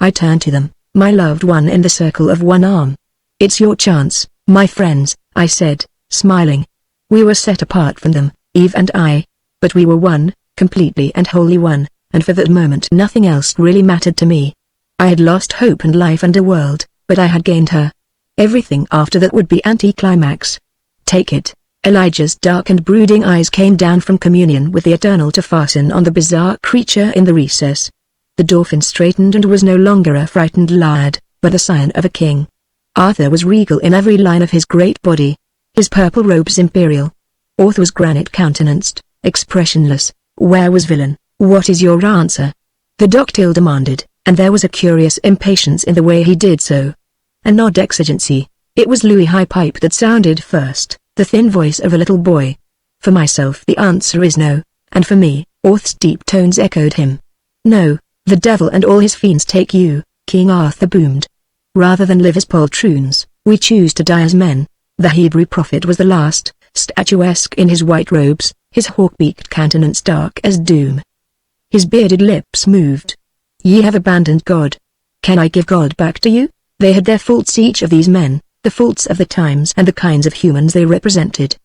I turned to them, my loved one in the circle of one arm. It's your chance, my friends, I said, smiling. We were set apart from them, Eve and I. But we were one, completely and wholly one, and for that moment nothing else really mattered to me. I had lost hope and life and a world, but I had gained her. Everything after that would be anticlimax. Take it. Elijah's dark and brooding eyes came down from communion with the eternal to fasten on the bizarre creature in the recess. The Dauphin straightened and was no longer a frightened lad, but the scion of a king. Arthur was regal in every line of his great body. His purple robes imperial. Orth was granite-countenanced, expressionless. Where was Villon? What is your answer? The doctail demanded, and there was a curious impatience in the way he did so. An odd exigency. It was Louis' high pipe that sounded first, the thin voice of a little boy. For myself the answer is no, and for me, Orth's deep tones echoed him. No, the devil and all his fiends take you, King Arthur boomed. Rather than live as poltroons, we choose to die as men. The Hebrew prophet was the last, statuesque in his white robes, his hawk-beaked countenance dark as doom. His bearded lips moved. Ye have abandoned God. Can I give God back to you? They had their faults, each of these men, the faults of the times and the kinds of humans they represented.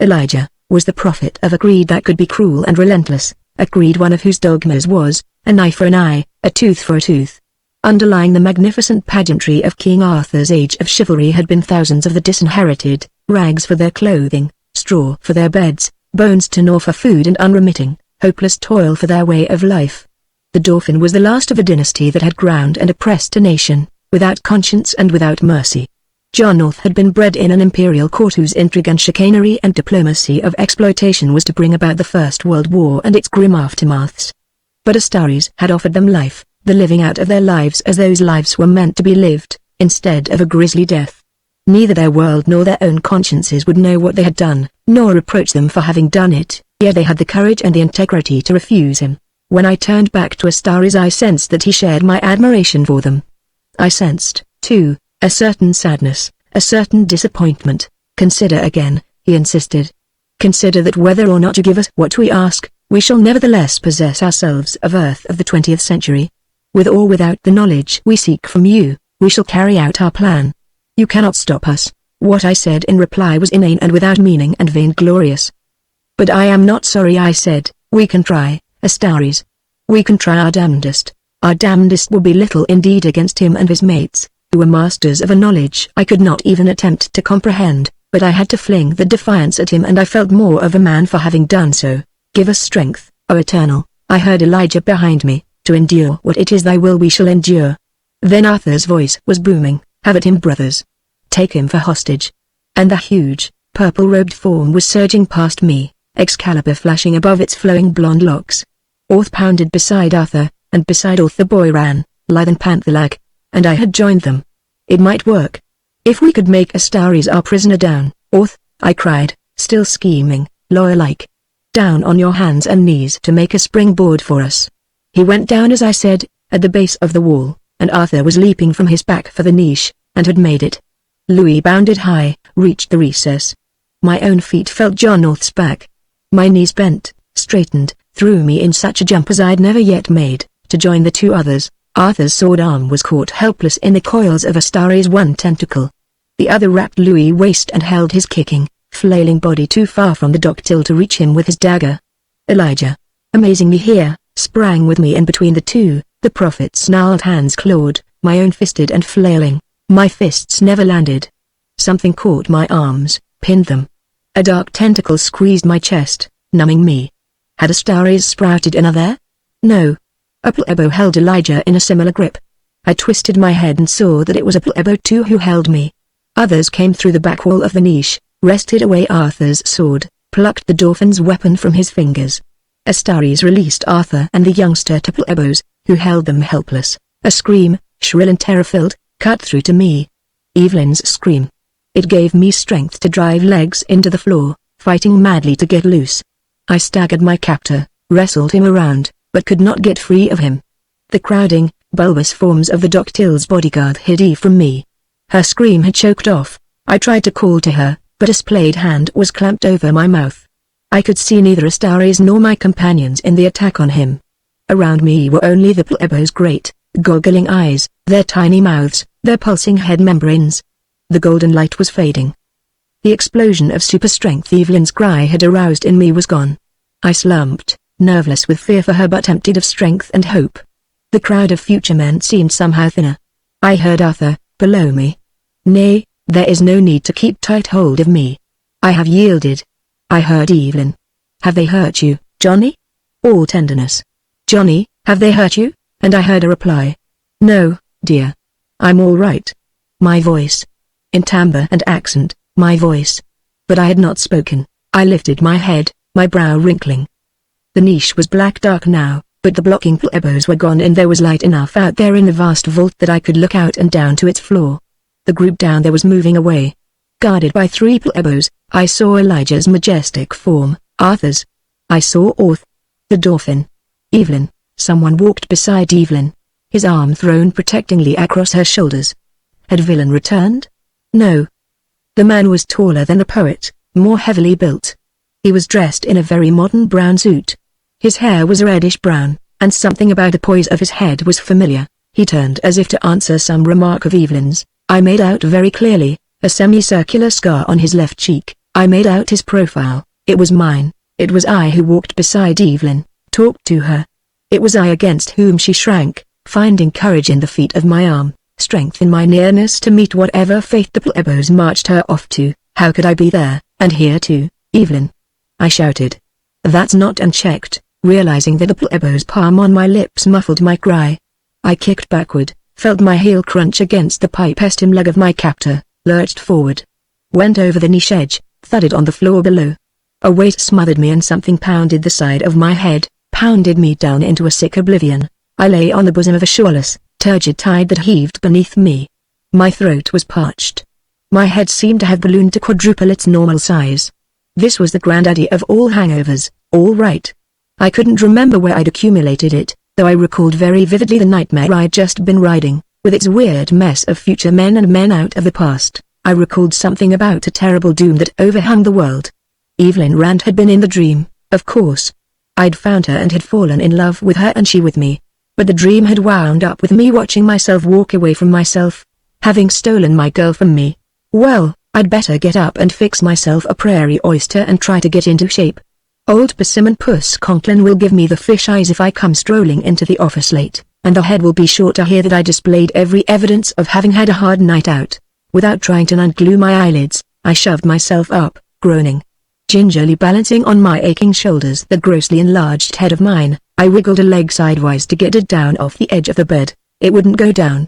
Elijah was the prophet of a creed that could be cruel and relentless, a creed one of whose dogmas was, an eye for an eye, a tooth for a tooth. Underlying the magnificent pageantry of King Arthur's age of chivalry had been thousands of the disinherited, rags for their clothing, straw for their beds, bones to gnaw for food and unremitting, hopeless toil for their way of life. The Dauphin was the last of a dynasty that had ground and oppressed a nation, without conscience and without mercy. John North had been bred in an imperial court whose intrigue and chicanery and diplomacy of exploitation was to bring about the First World War and its grim aftermaths. But Astaris had offered them life, the living out of their lives as those lives were meant to be lived, instead of a grisly death. Neither their world nor their own consciences would know what they had done, nor reproach them for having done it, yet they had the courage and the integrity to refuse him. When I turned back to Astaris I sensed that he shared my admiration for them. I sensed, too, a certain sadness, a certain disappointment. Consider again, he insisted. Consider that whether or not you give us what we ask, we shall nevertheless possess ourselves of earth of the 20th century. With or without the knowledge we seek from you, we shall carry out our plan. You cannot stop us. What I said in reply was inane and without meaning and vainglorious. But I am not sorry I said, we can try, Astaris. We can try our damnedest. Our damnedest will be little indeed against him and his mates, who were masters of a knowledge I could not even attempt to comprehend, but I had to fling the defiance at him, and I felt more of a man for having done so. Give us strength, O Eternal, I heard Elijah behind me, to endure what it is thy will we shall endure. Then Arthur's voice was booming, have at him brothers. Take him for hostage. And the huge, purple-robed form was surging past me, Excalibur flashing above its flowing blonde locks. Orth pounded beside Arthur, and beside Orth the boy ran, lithe and panther-like. And I had joined them. It might work. If we could make Astares our prisoner down, Orth, I cried, still scheming, lawyer-like. Down on your hands and knees to make a springboard for us. He went down as I said, at the base of the wall, and Arthur was leaping from his back for the niche, and had made it. Louis bounded high, reached the recess. My own feet felt John Orth's back. My knees bent, straightened, threw me in such a jump as I'd never yet made, to join the two others. Arthur's sword arm was caught helpless in the coils of Astares' one tentacle. The other wrapped Louis' waist and held his kicking, flailing body too far from the doctyl to reach him with his dagger. Elijah, amazingly here, sprang with me in between the two. The prophet's snarled hands clawed, my own fisted and flailing. My fists never landed. Something caught my arms, pinned them. A dark tentacle squeezed my chest, numbing me. Had Astares sprouted another? No. A plebo held Elijah in a similar grip. I twisted my head and saw that it was a plebo too who held me. Others came through the back wall of the niche, wrested away Arthur's sword, plucked the Dauphin's weapon from his fingers. Astares released Arthur and the youngster to plebos, who held them helpless. A scream, shrill and terror-filled, cut through to me. Evelyn's scream. It gave me strength to drive legs into the floor, fighting madly to get loose. I staggered my captor, wrestled him around, but could not get free of him. The crowding, bulbous forms of the doctyl's bodyguard hid Eve from me. Her scream had choked off. I tried to call to her, but a splayed hand was clamped over my mouth. I could see neither Astares nor my companions in the attack on him. Around me were only the plebos' great, goggling eyes, their tiny mouths, their pulsing head membranes. The golden light was fading. The explosion of super-strength Evelyn's cry had aroused in me was gone. I slumped, nerveless with fear for her but emptied of strength and hope. The crowd of future men seemed somehow thinner. I heard Arthur, below me. Nay, there is no need to keep tight hold of me. I have yielded. I heard Evelyn. Have they hurt you, Johnny? All tenderness. Johnny, have they hurt you? And I heard a reply. No, dear. I'm all right. My voice. In timbre and accent, my voice. But I had not spoken. I lifted my head, my brow wrinkling. The niche was black dark now, but the blocking plebos were gone and there was light enough out there in the vast vault that I could look out and down to its floor. The group down there was moving away. Guarded by 3 plebos, I saw Elijah's majestic form, Arthur's. I saw Orth. The Dauphin. Evelyn. Someone walked beside Evelyn, his arm thrown protectingly across her shoulders. Had Villain returned? No. The man was taller than the poet, more heavily built. He was dressed in a very modern brown suit. His hair was reddish-brown, and something about the poise of his head was familiar. He turned as if to answer some remark of Evelyn's. I made out very clearly, a semicircular scar on his left cheek. I made out his profile. It was mine. It was I who walked beside Evelyn, talked to her. It was I against whom she shrank, finding courage in the feat of my arm, strength in my nearness to meet whatever fate the plebos marched her off to. How could I be there, and here too, Evelyn? I shouted. That's not unchecked, realizing that the plebo's palm on my lips muffled my cry. I kicked backward, felt my heel crunch against the pipe-stem leg of my captor, lurched forward. Went over the niche edge, thudded on the floor below. A weight smothered me and something pounded the side of my head, pounded me down into a sick oblivion. I lay on the bosom of a shoreless, turgid tide that heaved beneath me. My throat was parched. My head seemed to have ballooned to quadruple its normal size. This was the granddaddy of all hangovers, all right. I couldn't remember where I'd accumulated it, though I recalled very vividly the nightmare I'd just been riding, with its weird mess of future men and men out of the past. I recalled something about a terrible doom that overhung the world. Evelyn Rand had been in the dream, of course. I'd found her and had fallen in love with her and she with me. But the dream had wound up with me watching myself walk away from myself, having stolen my girl from me. Well, I'd better get up and fix myself a prairie oyster and try to get into shape. Old Persimmon Puss Conklin will give me the fish eyes if I come strolling into the office late, and the head will be sure to hear that I displayed every evidence of having had a hard night out. Without trying to unglue my eyelids, I shoved myself up, groaning. Gingerly balancing on my aching shoulders the grossly enlarged head of mine, I wiggled a leg sidewise to get it down off the edge of the bed. It wouldn't go down.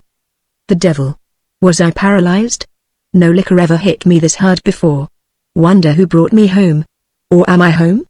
The devil. Was I paralyzed? No liquor ever hit me this hard before. Wonder who brought me home. Or am I home?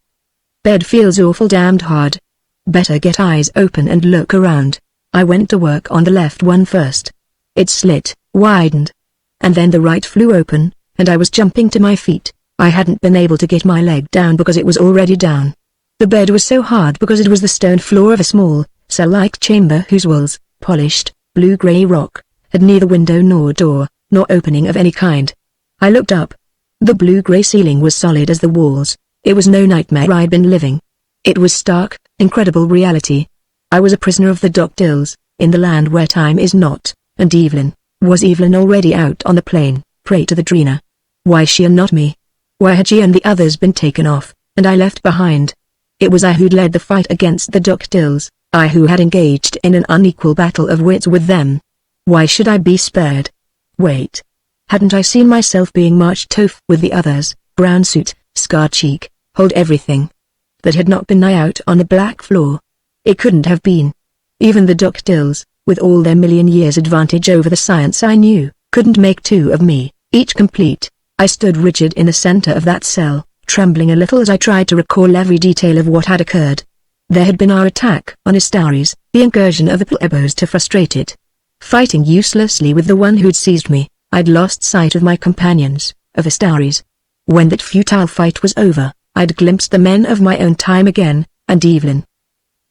Bed feels awful damned hard. Better get eyes open and look around. I went to work on the left one first. It slit, widened. And then the right flew open, and I was jumping to my feet. I hadn't been able to get my leg down because it was already down. The bed was so hard because it was the stone floor of a small, cell-like chamber whose walls, polished, blue-grey rock, had neither window nor door, nor opening of any kind. I looked up. The blue-grey ceiling was solid as the walls. It was no nightmare I'd been living. It was stark, incredible reality. I was a prisoner of the Doctyls, in the land where time is not, and Evelyn, was Evelyn already out on the plain, prey to the Drina? Why she and not me? Why had she and the others been taken off, and I left behind? It was I who'd led the fight against the Doctyls, I who had engaged in an unequal battle of wits with them. Why should I be spared? Wait. Hadn't I seen myself being marched off with the others, brown suit, scarred cheek, hold everything? That had not been I out on the black floor. It couldn't have been. Even the Doctyls, with all their million years advantage over the science I knew, couldn't make two of me, each complete. I stood rigid in the center of that cell, trembling a little as I tried to recall every detail of what had occurred. There had been our attack on Astaris, the incursion of the plebos to frustrate it. Fighting uselessly with the one who'd seized me, I'd lost sight of my companions, of Astaris. When that futile fight was over, I'd glimpsed the men of my own time again, and Evelyn.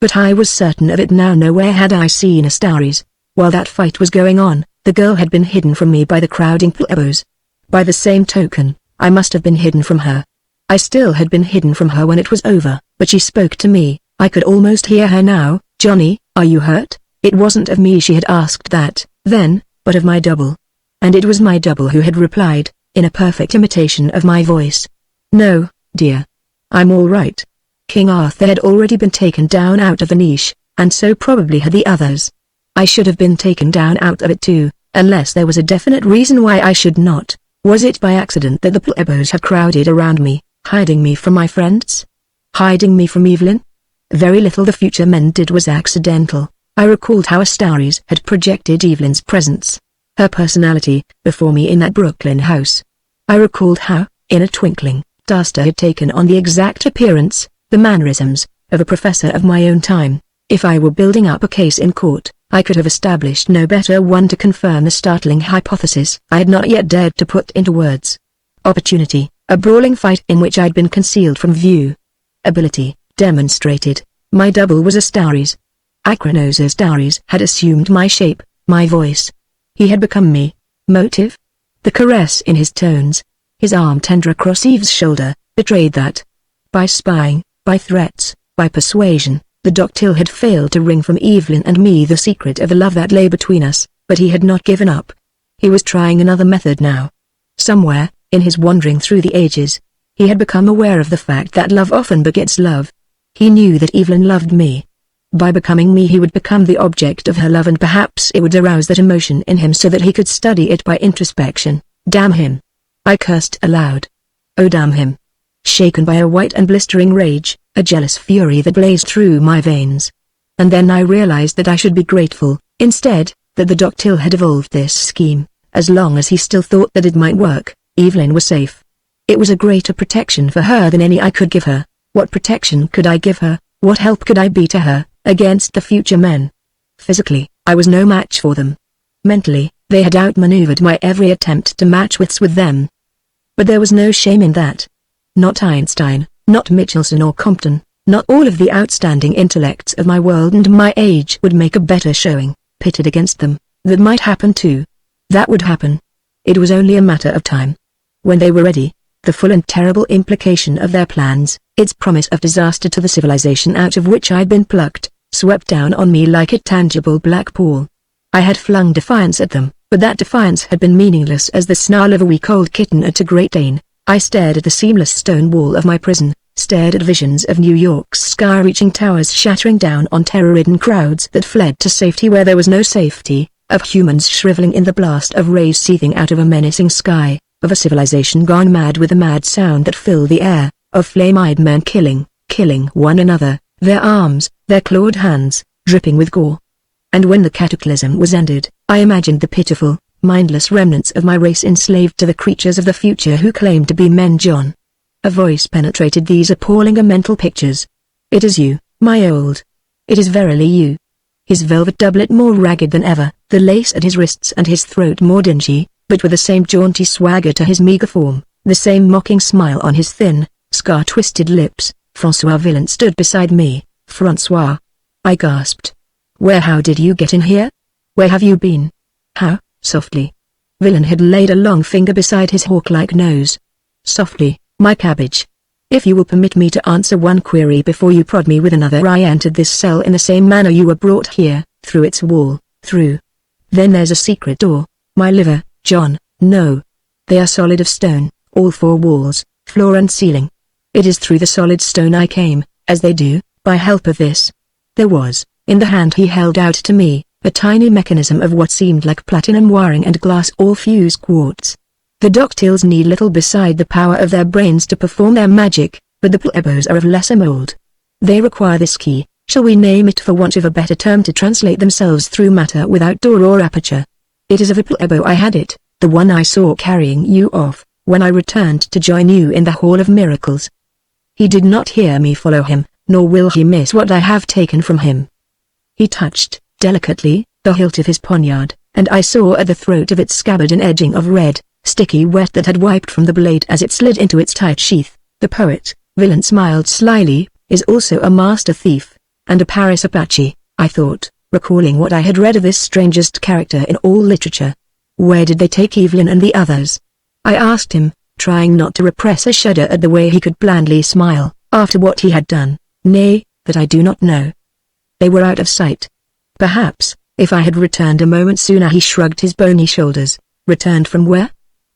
But I was certain of it now. Nowhere had I seen Astaris. While that fight was going on, the girl had been hidden from me by the crowding plebos. By the same token, I must have been hidden from her. I still had been hidden from her when it was over, but she spoke to me. I could almost hear her now. "Johnny, are you hurt?" It wasn't of me she had asked that, then, but of my double. And it was my double who had replied, in a perfect imitation of my voice. "No, dear. I'm all right." King Arthur had already been taken down out of the niche, and so probably had the others. I should have been taken down out of it too, unless there was a definite reason why I should not. Was it by accident that the plebos had crowded around me, hiding me from my friends? Hiding me from Evelyn? Very little the future men did was accidental. I recalled how Astaris had projected Evelyn's presence, her personality, before me in that Brooklyn house. I recalled how, in a twinkling, Duster had taken on the exact appearance, the mannerisms, of a professor of my own time. If I were building up a case in court, I could have established no better one to confirm the startling hypothesis I had not yet dared to put into words. Opportunity, a brawling fight in which I'd been concealed from view. Ability, demonstrated. My double was Astaris. Acronos Astaris had assumed my shape, my voice. He had become me. Motive? The caress in his tones, his arm tender across Eve's shoulder, betrayed that. By spying, by threats, by persuasion, the Doctyl had failed to wring from Evelyn and me the secret of the love that lay between us, but he had not given up. He was trying another method now. Somewhere, in his wandering through the ages, he had become aware of the fact that love often begets love. He knew that Evelyn loved me. By becoming me he would become the object of her love, and perhaps it would arouse that emotion in him so that he could study it by introspection. Damn him. I cursed aloud. Oh, damn him. Shaken by a white and blistering rage, a jealous fury that blazed through my veins. And then I realized that I should be grateful, instead, that the Doctyl had evolved this scheme. As long as he still thought that it might work, Evelyn was safe. It was a greater protection for her than any I could give her. What protection could I give her? What help could I be to her, against the future men? Physically, I was no match for them. Mentally, they had outmaneuvered my every attempt to match wits with them. But there was no shame in that. Not Einstein, not Michelson or Compton, not all of the outstanding intellects of my world and my age would make a better showing, pitted against them. That might happen too. That would happen. It was only a matter of time. When they were ready, the full and terrible implication of their plans, its promise of disaster to the civilization out of which I'd been plucked, swept down on me like a tangible black pall. I had flung defiance at them, but that defiance had been meaningless as the snarl of a week-old kitten at a Great Dane. I stared at the seamless stone wall of my prison, stared at visions of New York's sky-reaching towers shattering down on terror-ridden crowds that fled to safety where there was no safety, of humans shriveling in the blast of rays seething out of a menacing sky, of a civilization gone mad with the mad sound that filled the air, of flame-eyed men killing one another, their arms, their clawed hands, dripping with gore. And when the cataclysm was ended, I imagined the pitiful, mindless remnants of my race enslaved to the creatures of the future who claimed to be men. John. A voice penetrated these appalling mental pictures. It is you, my old. It is verily you. His velvet doublet more ragged than ever, the lace at his wrists and his throat more dingy, but with the same jaunty swagger to his meager form, the same mocking smile on his thin, scar-twisted lips. François Villain stood beside me. François. I gasped. How did you get in here? Where have you been? How? Softly. Villain had laid a long finger beside his hawk-like nose. Softly, my cabbage. If you will permit me to answer one query before you prod me with another. I entered this cell in the same manner you were brought here, through its wall, through. Then there's a secret door, my liver, John. No. They are solid of stone, all four walls, floor and ceiling. It is through the solid stone I came, as they do, by help of this. There was, in the hand he held out to me, a tiny mechanism of what seemed like platinum wiring and glass all fused quartz. The Doctiles need little beside the power of their brains to perform their magic, but the plebos are of lesser mold. They require this key, shall we name it for want of a better term, to translate themselves through matter without door or aperture. It is of a plebo I had it, the one I saw carrying you off, when I returned to join you in the Hall of Miracles. He did not hear me follow him, nor will he miss what I have taken from him. He touched, delicately, the hilt of his poniard, and I saw at the throat of its scabbard an edging of red, sticky wet that had wiped from the blade as it slid into its tight sheath. The poet, Villain smiled slyly, is also a master thief, and a Paris Apache, I thought, recalling what I had read of this strangest character in all literature. Where did they take Evelyn and the others? I asked him, trying not to repress a shudder at the way he could blandly smile, after what he had done. Nay, that I do not know. They were out of sight. Perhaps, if I had returned a moment sooner. He shrugged his bony shoulders. Returned from where?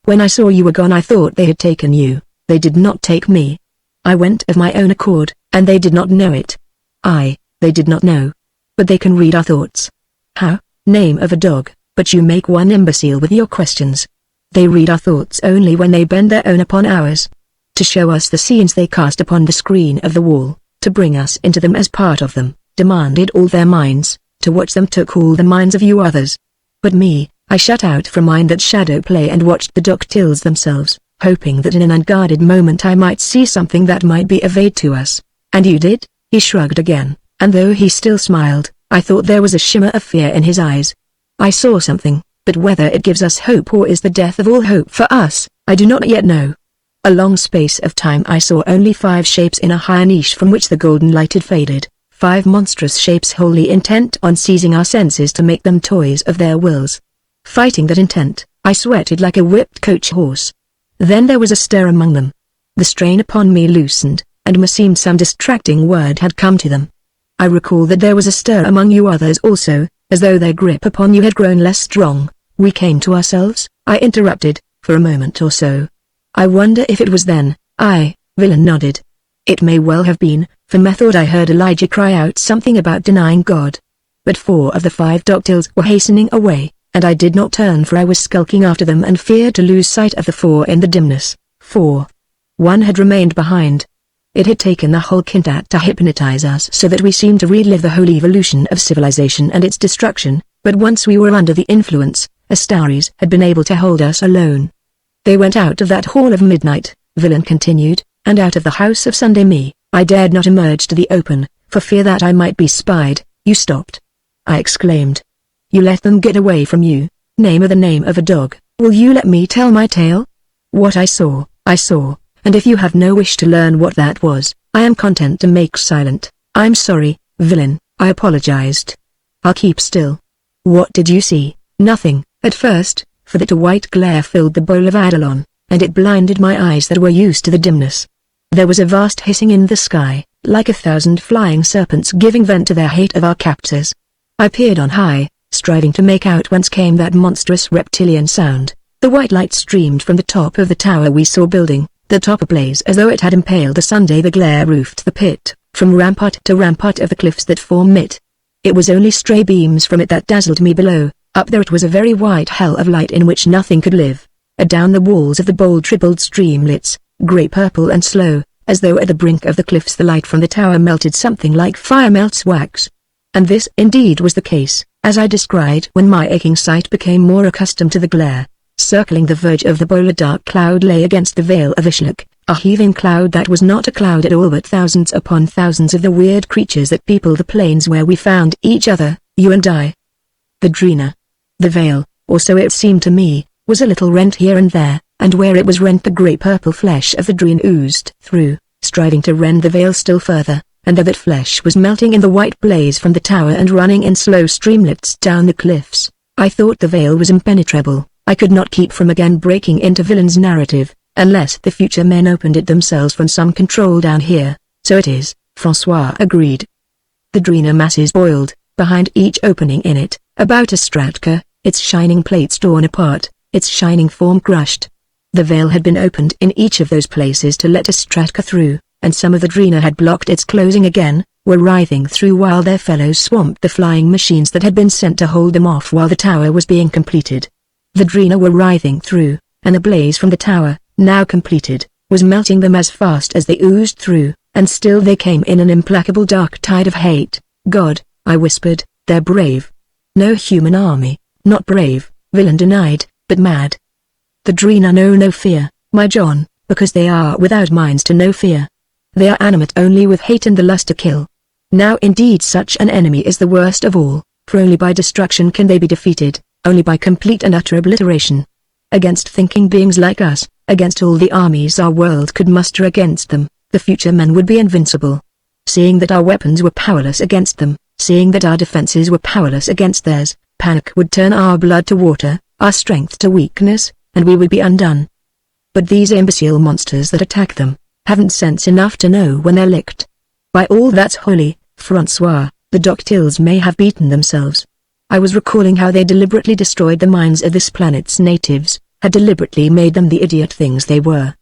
When I saw you were gone I thought they had taken you. They did not take me. I went of my own accord, and they did not know it. They did not know. But they can read our thoughts. How? Name of a dog, but you make one imbecile with your questions. They read our thoughts only when they bend their own upon ours. To show us the scenes they cast upon the screen of the wall, to bring us into them as part of them, demanded all their minds, to watch them took all the minds of you others. But me, I shut out from mine that shadow play and watched the Doctiles themselves, hoping that in an unguarded moment I might see something that might be of aid to us. And you did? He shrugged again, and though he still smiled, I thought there was a shimmer of fear in his eyes. I saw something, but whether it gives us hope or is the death of all hope for us, I do not yet know. A long space of time I saw only 5 shapes in a higher niche from which the golden light had faded, 5 monstrous shapes wholly intent on seizing our senses to make them toys of their wills. Fighting that intent, I sweated like a whipped coach horse. Then there was a stir among them. The strain upon me loosened, and meseemed some distracting word had come to them. I recall that there was a stir among you others also, as though their grip upon you had grown less strong. We came to ourselves, I interrupted, for a moment or so. I wonder if it was then. Villain nodded. It may well have been, for methought I heard Elijah cry out something about denying God. But 4 of the 5 Doctiles were hastening away, and I did not turn for I was skulking after them and feared to lose sight of the 4 in the dimness. 4. One had remained behind. It had taken the whole quintet to hypnotize us so that we seemed to relive the whole evolution of civilization and its destruction, but once we were under the influence, Astaris had been able to hold us alone. They went out of that hall of midnight, Villain continued, and out of the house of Sunday me. I dared not emerge to the open, for fear that I might be spied. You stopped. I exclaimed. You let them get away from you. Name of a dog. Will you let me tell my tale? What I saw, and if you have no wish to learn what that was, I am content to make silent. I'm sorry, Villain, I apologized. I'll keep still. What did you see? Nothing, at first, for that a white glare filled the bowl of Adalon, and it blinded my eyes that were used to the dimness. There was a vast hissing in the sky, like 1,000 flying serpents giving vent to their hate of our captors. I peered on high, striving to make out whence came that monstrous reptilian sound. The white light streamed from the top of the tower we saw building, the top ablaze as though it had impaled a Sunday. The glare roofed the pit, from rampart to rampart of the cliffs that form it. It was only stray beams from it that dazzled me below. Up there it was a very white hell of light in which nothing could live. Adown the walls of the bowl trickled streamlets, grey purple and slow, as though at the brink of the cliffs the light from the tower melted something like fire melts wax. And this indeed was the case, as I described when my aching sight became more accustomed to the glare. Circling the verge of the bowl a dark cloud lay against the Vale of Ishluk, a heaving cloud that was not a cloud at all but thousands upon thousands of the weird creatures that people the plains where we found each other, you and I. The Drina. The Vale, or so it seemed to me, was a little rent here and there, and where it was rent the grey purple flesh of the Drina oozed through, striving to rend the Vale still further, and there that flesh was melting in the white blaze from the tower and running in slow streamlets down the cliffs. I thought the Vale was impenetrable. I could not keep from again breaking into villain's narrative, unless the future men opened it themselves from some control down here. So it is, Francois agreed. The Drina masses boiled, behind each opening in it, about a Stratka, its shining plates torn apart, its shining form crushed. The Vale had been opened in each of those places to let a Stratka through, and some of the Drina had blocked its closing again, were writhing through while their fellows swamped the flying machines that had been sent to hold them off while the tower was being completed. The Drina were writhing through, and the blaze from the tower, now completed, was melting them as fast as they oozed through, and still they came in an implacable dark tide of hate. God, I whispered, they're brave. No human army, not brave, villain denied, but mad. The Drina know no fear, my John, because they are without minds to know fear. They are animate only with hate and the lust to kill. Now indeed such an enemy is the worst of all, for only by destruction can they be defeated, only by complete and utter obliteration. Against thinking beings like us, against all the armies our world could muster against them, the future men would be invincible. Seeing that our weapons were powerless against them, seeing that our defenses were powerless against theirs, panic would turn our blood to water, our strength to weakness, and we would be undone. But these imbecile monsters that attack them, haven't sense enough to know when they're licked. By all that's holy, Francois, the Doctils may have beaten themselves. I was recalling how they deliberately destroyed the minds of this planet's natives, had deliberately made them the idiot things they were.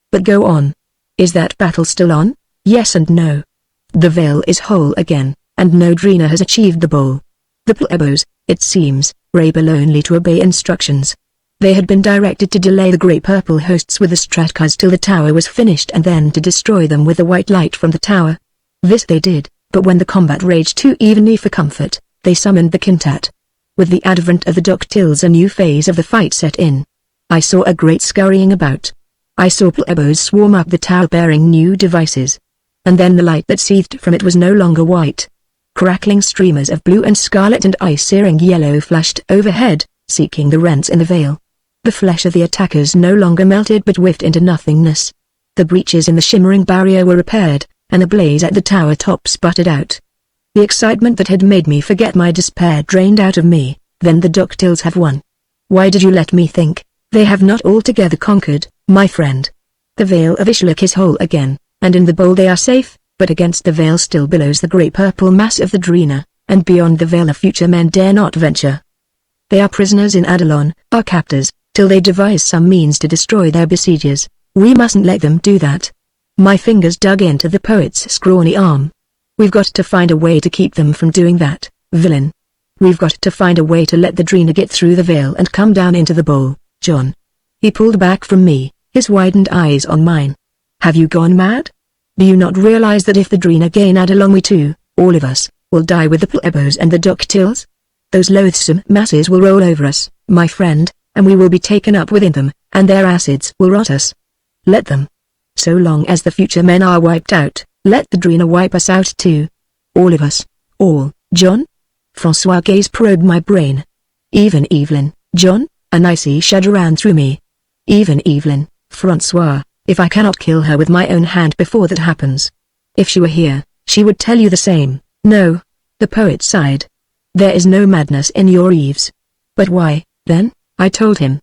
But go on. Is that battle still on? Yes and no. The Vale is whole again, and no Drina has achieved the bowl. The plebos, it seems, were able only to obey instructions. They had been directed to delay the grey purple hosts with the Stratkas till the tower was finished and then to destroy them with the white light from the tower. This they did, but when the combat raged too evenly for comfort, they summoned the Kintat. With the advent of the Doctils a new phase of the fight set in. I saw a great scurrying about. I saw plebos swarm up the tower bearing new devices. And then the light that seethed from it was no longer white. Crackling streamers of blue and scarlet and eye-searing yellow flashed overhead, seeking the rents in the Vale. The flesh of the attackers no longer melted but whiffed into nothingness. The breaches in the shimmering barrier were repaired, and the blaze at the tower top sputtered out. The excitement that had made me forget my despair drained out of me. Then the Doctils have won. Why did you let me think? They have not altogether conquered, my friend. The Vale of Ishluk is whole again, and in the bowl they are safe, but against the Vale still billows the grey purple mass of the Drina, and beyond the Vale a future men dare not venture. They are prisoners in Adalon, our captors, till they devise some means to destroy their besiegers. We mustn't let them do that. My fingers dug into the poet's scrawny arm. We've got to find a way to keep them from doing that, villain. We've got to find a way to let the Drina get through the Vale and come down into the bowl, John. He pulled back from me, his widened eyes on mine. Have you gone mad? Do you not realize that if the Drina gain Adalon we too, all of us, will die with the plebos and the Doctils? Those loathsome masses will roll over us, my friend, and we will be taken up within them, and their acids will rot us. Let them. So long as the future men are wiped out, let the Drina wipe us out too. All of us. All, John? Francois' gaze probed my brain. Even Evelyn, John? An icy shudder ran through me. Even Evelyn, Francois, if I cannot kill her with my own hand before that happens. If she were here, she would tell you the same. No. The poet sighed. There is no madness in your Eves. But why, then? I told him,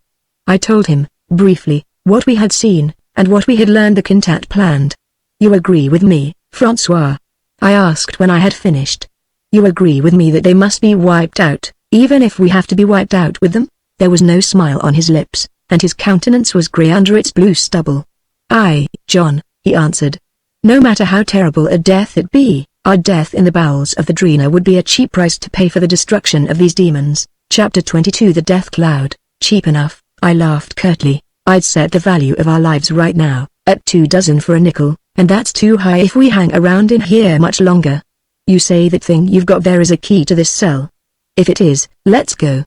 briefly, what we had seen, and what we had learned the Kintat planned. You agree with me, Francois? I asked when I had finished. You agree with me that they must be wiped out, even if we have to be wiped out with them? There was no smile on his lips, and his countenance was grey under its blue stubble. "Aye, John," he answered. "No matter how terrible a death it be, our death in the bowels of the Drina would be a cheap price to pay for the destruction of these demons." Chapter 22 The Death Cloud. "Cheap enough," I laughed curtly. "I'd set the value of our lives right now at 24 for a nickel, and that's too high if we hang around in here much longer. You say that thing you've got there is a key to this cell? If it is, let's go.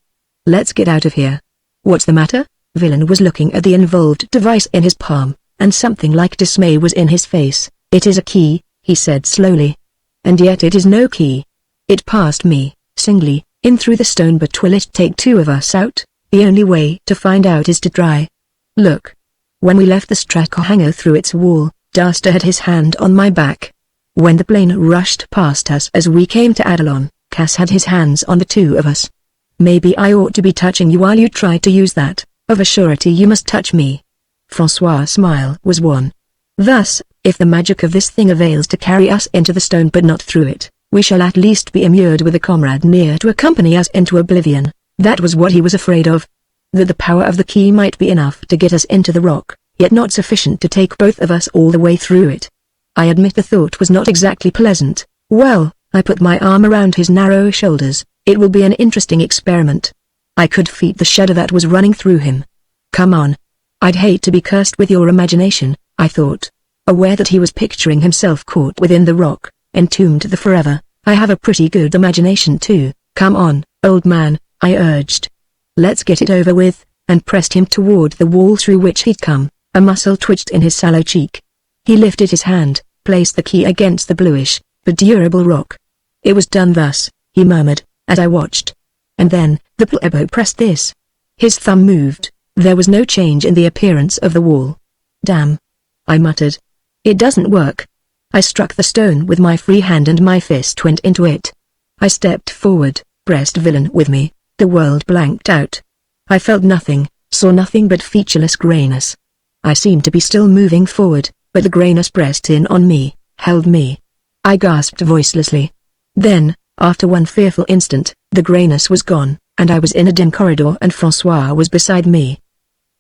Let's get out of here." "What's the matter?" Villain was looking at the involved device in his palm, and something like dismay was in his face. "It is a key," he said slowly. "And yet it is no key. It passed me, singly, in through the stone, but will it take two of us out? The only way to find out is to try. Look. When we left the Stracker hangar through its wall, Duster had his hand on my back. When the plane rushed past us as we came to Adelon, Cass had his hands on the two of us. Maybe I ought to be touching you while you try to use that. Of a surety you must touch me." Francois' smile was wan. "Thus, if the magic of this thing avails to carry us into the stone but not through it, we shall at least be immured with a comrade near to accompany us into oblivion." That was what he was afraid of. That the power of the key might be enough to get us into the rock, yet not sufficient to take both of us all the way through it. I admit the thought was not exactly pleasant. "Well," I put my arm around his narrow shoulders, "it will be an interesting experiment." I could feel the shudder that was running through him. "Come on. I'd hate to be cursed with your imagination," I thought. Aware that he was picturing himself caught within the rock, entombed the forever. "I have a pretty good imagination too. Come on, old man," I urged. "Let's get it over with," and pressed him toward the wall through which he'd come. A muscle twitched in his sallow cheek. He lifted his hand, placed the key against the bluish, but durable rock. "It was done thus," he murmured, as I watched. "And then, the plebo pressed this." His thumb moved. There was no change in the appearance of the wall. "Damn," I muttered. "It doesn't work." I struck the stone with my free hand and my fist went into it. I stepped forward, pressed Villain with me. The world blanked out. I felt nothing, saw nothing but featureless grayness. I seemed to be still moving forward, but the grayness pressed in on me, held me. I gasped voicelessly. Then, after one fearful instant, the grayness was gone, and I was in a dim corridor and Francois was beside me.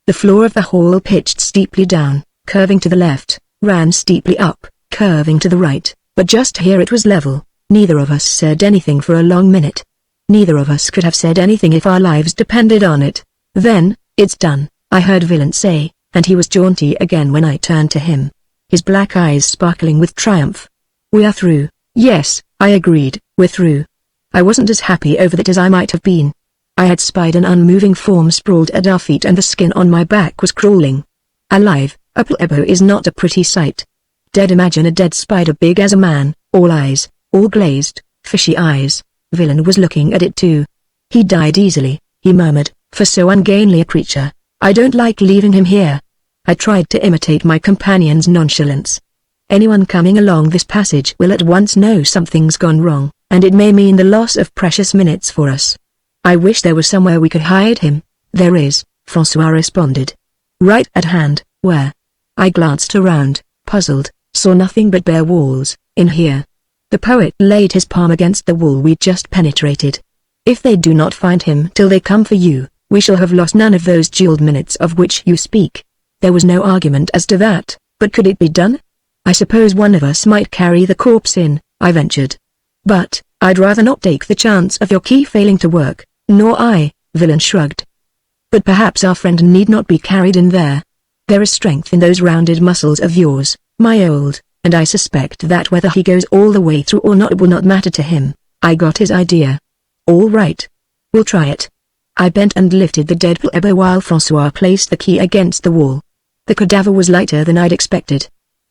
The floor of the hall pitched steeply down, curving to the left, ran steeply up, curving to the right, but just here it was level. Neither of us said anything for a long minute. Neither of us could have said anything if our lives depended on it. Then, "It's done," I heard Villain say, and he was jaunty again when I turned to him. His black eyes sparkling with triumph. "We are through." "Yes," I agreed, "we're through." I wasn't as happy over that as I might have been. I had spied an unmoving form sprawled at our feet and the skin on my back was crawling. Alive, a plebo is not a pretty sight. Dead, imagine a dead spider big as a man, all eyes, all glazed, fishy eyes. Villain was looking at it too. "He died easily," he murmured, "for so ungainly a creature. I don't like leaving him here." I tried to imitate my companion's nonchalance. "Anyone coming along this passage will at once know something's gone wrong, and it may mean the loss of precious minutes for us. I wish there was somewhere we could hide him." "There is," Francois responded. "Right at hand." "Where?" I glanced around, puzzled, saw nothing but bare walls. "In here." The poet laid his palm against the wall we'd just penetrated. "If they do not find him till they come for you, we shall have lost none of those jeweled minutes of which you speak." There was no argument as to that, but could it be done? "I suppose one of us might carry the corpse in," I ventured. "But, I'd rather not take the chance of your key failing to work." "Nor I," Villain shrugged. "But perhaps our friend need not be carried in there. There is strength in those rounded muscles of yours, my old, and I suspect that whether he goes all the way through or not will not matter to him." I got his idea. "All right. We'll try it." I bent and lifted the dead plebo while Francois placed the key against the wall. The cadaver was lighter than I'd expected.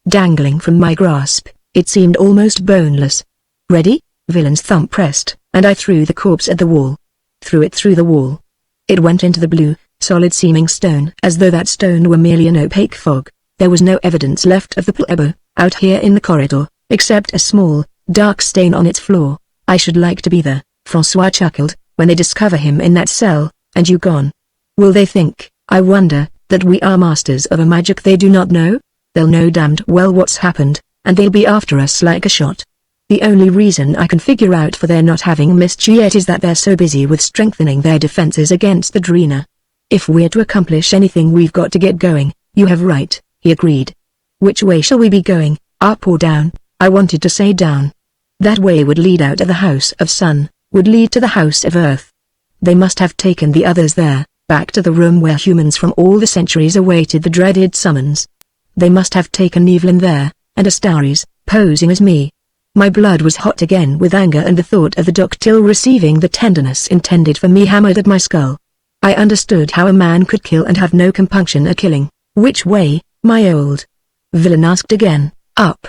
Dangling from my grasp, it seemed almost boneless. "Ready?" Villain's thumb pressed, and I threw the corpse at the wall. Threw it through the wall. It went into the blue, solid-seeming stone as though that stone were merely an opaque fog. There was no evidence left of the plebo, out here in the corridor, except a small, dark stain on its floor. "I should like to be there," Francois chuckled, "when they discover him in that cell, and you gone. Will they think, I wonder, that we are masters of a magic they do not know? They'll know damned well what's happened, and they'll be after us like a shot. The only reason I can figure out for their not having missed you yet is that they're so busy with strengthening their defenses against the Drina. If we're to accomplish anything we've got to get going." "You have right," he agreed, Which way shall we be going, up or down? I wanted to say down. That way would lead out of the House of Sun, would lead to the House of Earth. They must have taken the others there, back to the room where humans from all the centuries awaited the dreaded summons. They must have taken Evelyn there, and Astaris, posing as me. My blood was hot again with anger, and the thought of the Doctil receiving the tenderness intended for me hammered at my skull. I understood how a man could kill and have no compunction at killing. Which way, my old villain asked again. Up.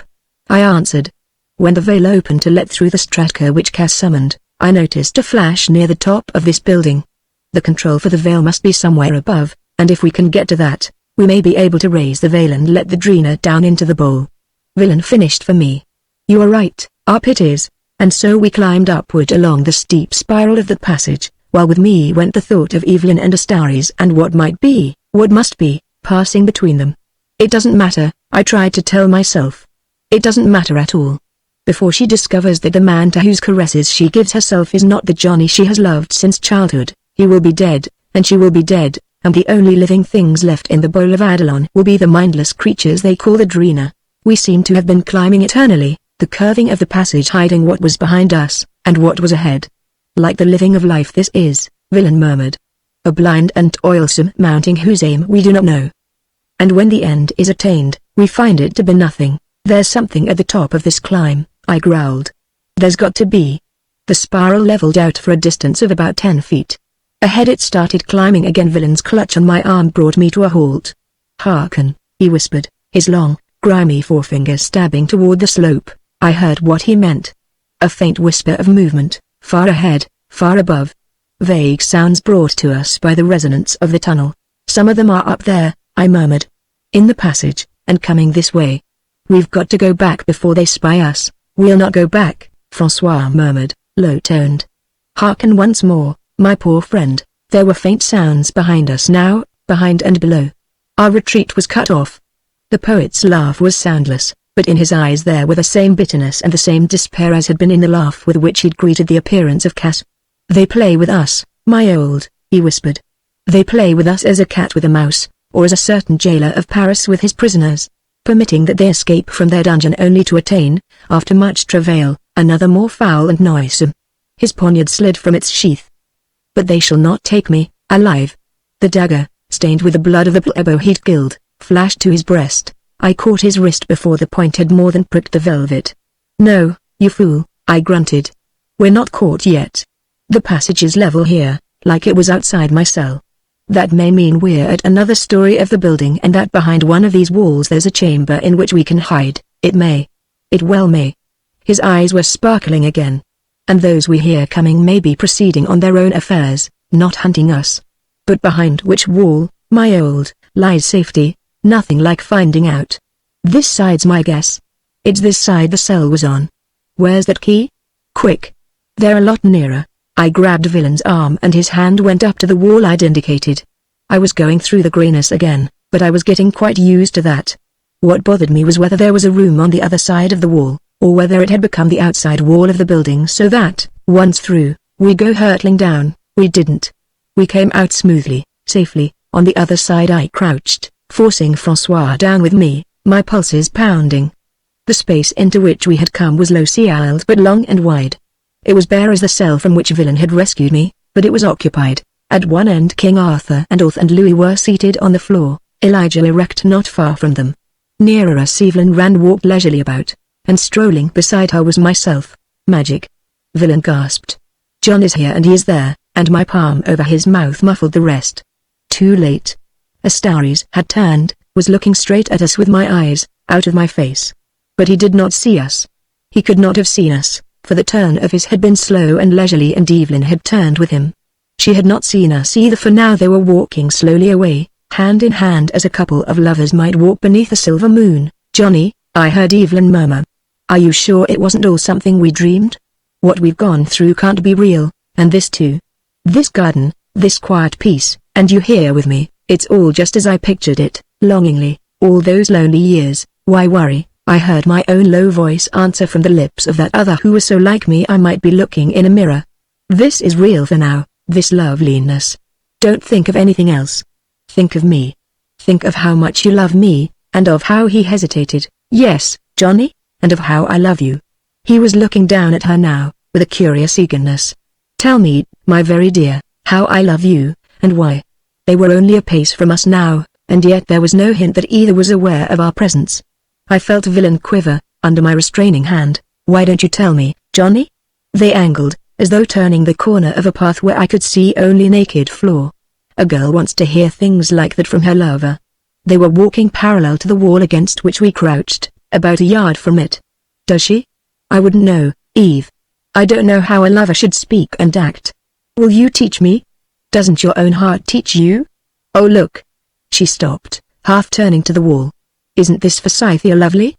I answered. When the veil opened to let through the Stratka which Cass summoned, I noticed a flash near the top of this building. The control for the veil must be somewhere above, and if we can get to that, we may be able to raise the veil and let the Drina down into the bowl. Villain finished for me. You are right, up it is, and so we climbed upward along the steep spiral of the passage, while with me went the thought of Evelyn and Astaris and what might be, what must be, passing between them. It doesn't matter, I tried to tell myself. It doesn't matter at all. Before she discovers that the man to whose caresses she gives herself is not the Johnny she has loved since childhood, he will be dead, and she will be dead, and the only living things left in the bowl of Adalon will be the mindless creatures they call the Drina. We seem to have been climbing eternally, the curving of the passage hiding what was behind us, and what was ahead. Like the living of life this is, Villain murmured. A blind and toilsome mounting whose aim we do not know. And when the end is attained, we find it to be nothing. There's something at the top of this climb, I growled. There's got to be. The spiral leveled out for a distance of about 10 feet. Ahead it started climbing again. Villain's clutch on my arm brought me to a halt. Hearken, he whispered, his long, grimy forefinger stabbing toward the slope. I heard what he meant. A faint whisper of movement, far ahead, far above. Vague sounds brought to us by the resonance of the tunnel. Some of them are up there, I murmured. In the passage, and coming this way. We've got to go back before they spy us. We'll not go back, Francois murmured, low-toned. Hearken once more, my poor friend. There were faint sounds behind us now, behind and below. Our retreat was cut off. The poet's laugh was soundless, but in his eyes there were the same bitterness and the same despair as had been in the laugh with which he'd greeted the appearance of Cass. They play with us, my old, he whispered. They play with us as a cat with a mouse, or as a certain jailer of Paris with his prisoners, permitting that they escape from their dungeon only to attain, after much travail, another more foul and noisome. His poniard slid from its sheath. But they shall not take me, alive. The dagger, stained with the blood of the plebo he'd killed, flashed to his breast. I caught his wrist before the point had more than pricked the velvet. No, you fool, I grunted. We're not caught yet. The passage is level here, like it was outside my cell. That may mean we're at another story of the building and that behind one of these walls there's a chamber in which we can hide. It may. It well may. His eyes were sparkling again. And those we hear coming may be proceeding on their own affairs, not hunting us. But behind which wall, my old, lies safety, nothing like finding out. This side's my guess. It's this side the cell was on. Where's that key? Quick. They're a lot nearer. I grabbed Villain's arm and his hand went up to the wall I'd indicated. I was going through the grayness again, but I was getting quite used to that. What bothered me was whether there was a room on the other side of the wall, or whether it had become the outside wall of the building so that, once through, we'd go hurtling down. We didn't. We came out smoothly, safely. On the other side I crouched, forcing Francois down with me, my pulses pounding. The space into which we had come was low-ceiled but long and wide. It was bare as the cell from which Villain had rescued me, but it was occupied. At one end King Arthur and Orth and Louis were seated on the floor, Elijah erect not far from them. Nearer us Evelyn walked leisurely about, and strolling beside her was myself. Magic. Villain gasped. John is here and he is there, and my palm over his mouth muffled the rest. Too late. Astaris had turned, was looking straight at us with my eyes, out of my face. But he did not see us. He could not have seen us, for the turn of his had been slow and leisurely and Evelyn had turned with him. She had not seen us either, for now they were walking slowly away, hand in hand as a couple of lovers might walk beneath a silver moon. Johnny, I heard Evelyn murmur. Are you sure it wasn't all something we dreamed? What we've gone through can't be real, and this too. This garden, this quiet peace, and you here with me, it's all just as I pictured it, longingly. All those lonely years, why worry? I heard my own low voice answer from the lips of that other who was so like me I might be looking in a mirror. This is real for now, this loveliness. Don't think of anything else. Think of me. Think of how much you love me, And of how he hesitated. Yes, Johnny, and of how I love you. He was looking down at her now, with a curious eagerness. Tell me, my very dear, how I love you, and why. They were only a pace from us now, and yet there was no hint that either was aware of our presence. I felt Villain quiver, under my restraining hand. Why don't you tell me, Johnny? They angled, as though turning the corner of a path where I could see only naked floor. A girl wants to hear things like that from her lover. They were walking parallel to the wall against which we crouched, about a yard from it. Does she? I wouldn't know, Eve. I don't know how a lover should speak and act. Will you teach me? Doesn't your own heart teach you? Oh look. She stopped, half turning to the wall. Isn't this Forsythia lovely?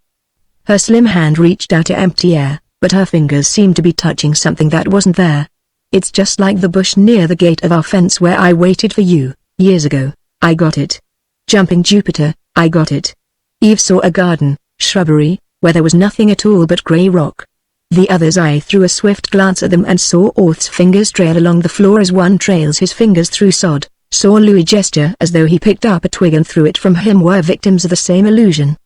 Her slim hand reached out to empty air, but her fingers seemed to be touching something that wasn't there. It's just like the bush near the gate of our fence where I waited for you, years ago. I got it. Jumping Jupiter, I got it. Eve saw a garden, shrubbery, where there was nothing at all but grey rock. The other's eye threw a swift glance at them and saw Orth's fingers trail along the floor as one trails his fingers through sod, saw Louis gesture as though he picked up a twig and threw it from him. Were victims of the same illusion.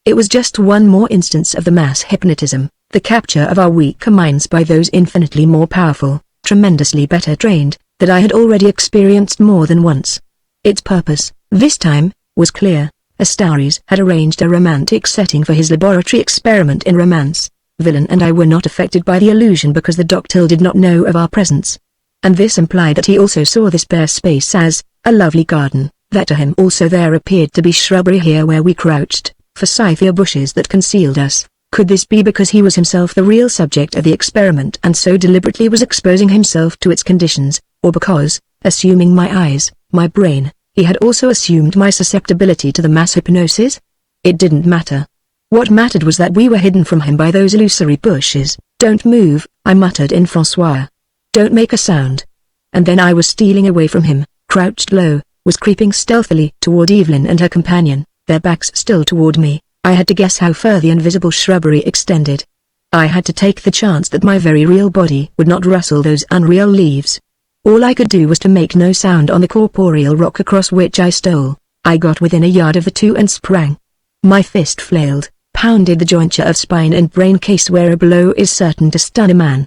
It was just one more instance of the mass hypnotism, the capture of our weaker minds by those infinitely more powerful, tremendously better trained, that I had already experienced more than once. Its purpose, this time, was clear. Astaris had arranged a romantic setting for his laboratory experiment in romance. Villain and I were not affected by the illusion because the doctor did not know of our presence. And this implied that he also saw this bare space as a lovely garden, that to him also there appeared to be shrubbery here where we crouched, forsythia bushes that concealed us. Could this be because he was himself the real subject of the experiment and so deliberately was exposing himself to its conditions, or because, assuming my eyes, my brain, he had also assumed my susceptibility to the mass hypnosis? It didn't matter. What mattered was that we were hidden from him by those illusory bushes. Don't move, I muttered in François. Don't make a sound. And then I was stealing away from him, crouched low, was creeping stealthily toward Evelyn and her companion, their backs still toward me. I had to guess how far the invisible shrubbery extended. I had to take the chance that my very real body would not rustle those unreal leaves. All I could do was to make no sound on the corporeal rock across which I stole. I got within a yard of the two and sprang. My fist flailed, pounded the jointure of spine and brain case where a blow is certain to stun a man.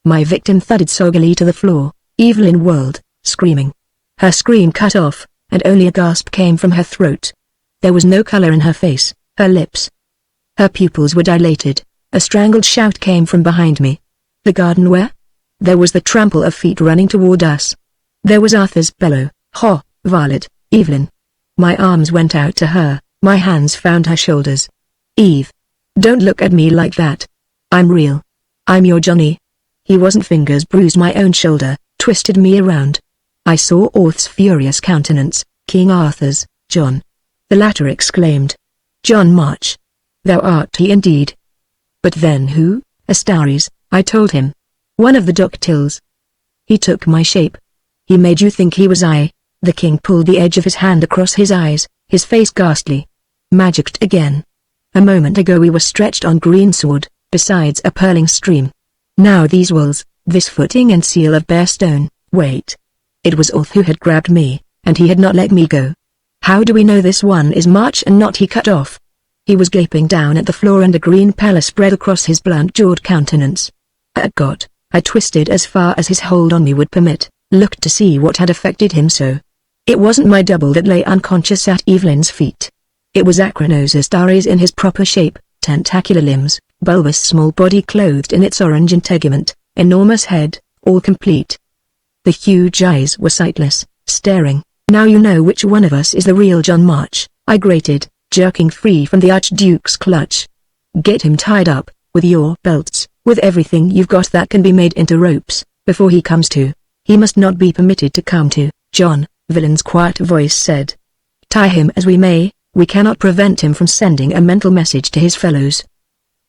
My victim thudded soggily to the floor. Evelyn whirled, screaming. Her scream cut off, and only a gasp came from her throat. There was no color in her face, her lips. Her pupils were dilated. A strangled shout came from behind me. The garden where? There was the trample of feet running toward us. There was Arthur's bellow, "Ho, Violet, Evelyn." My arms went out to her, my hands found her shoulders. Eve. Don't look at me like that. I'm real. I'm your Johnny. He wasn't. Fingers bruised my own shoulder, twisted me around. I saw Orth's furious countenance, King Arthur's. John. The latter exclaimed. John March. Thou art he indeed. But then who? Astaris, I told him. One of the Doctils. He took my shape. He made you think he was I. The king pulled the edge of his hand across his eyes, his face ghastly. Magicked again. A moment ago we were stretched on greensward, besides a purling stream. Now these walls, this footing and seal of bare stone. Wait. It was Orth who had grabbed me, and he had not let me go. How do we know this one is March and not he? Cut off? He was gaping down at the floor and a green pallor spread across his blunt-jawed countenance. God, I twisted as far as his hold on me would permit, looked to see what had affected him so. It wasn't my double that lay unconscious at Evelyn's feet. It was Acronos Astaris in his proper shape, tentacular limbs, bulbous small body clothed in its orange integument, enormous head, all complete. The huge eyes were sightless, staring. Now you know which one of us is the real John March, I grated, jerking free from the Archduke's clutch. Get him tied up, with your belts, with everything you've got that can be made into ropes, before he comes to. He must not be permitted to come to, John, Villain's quiet voice said. Tie him as we may, we cannot prevent him from sending a mental message to his fellows.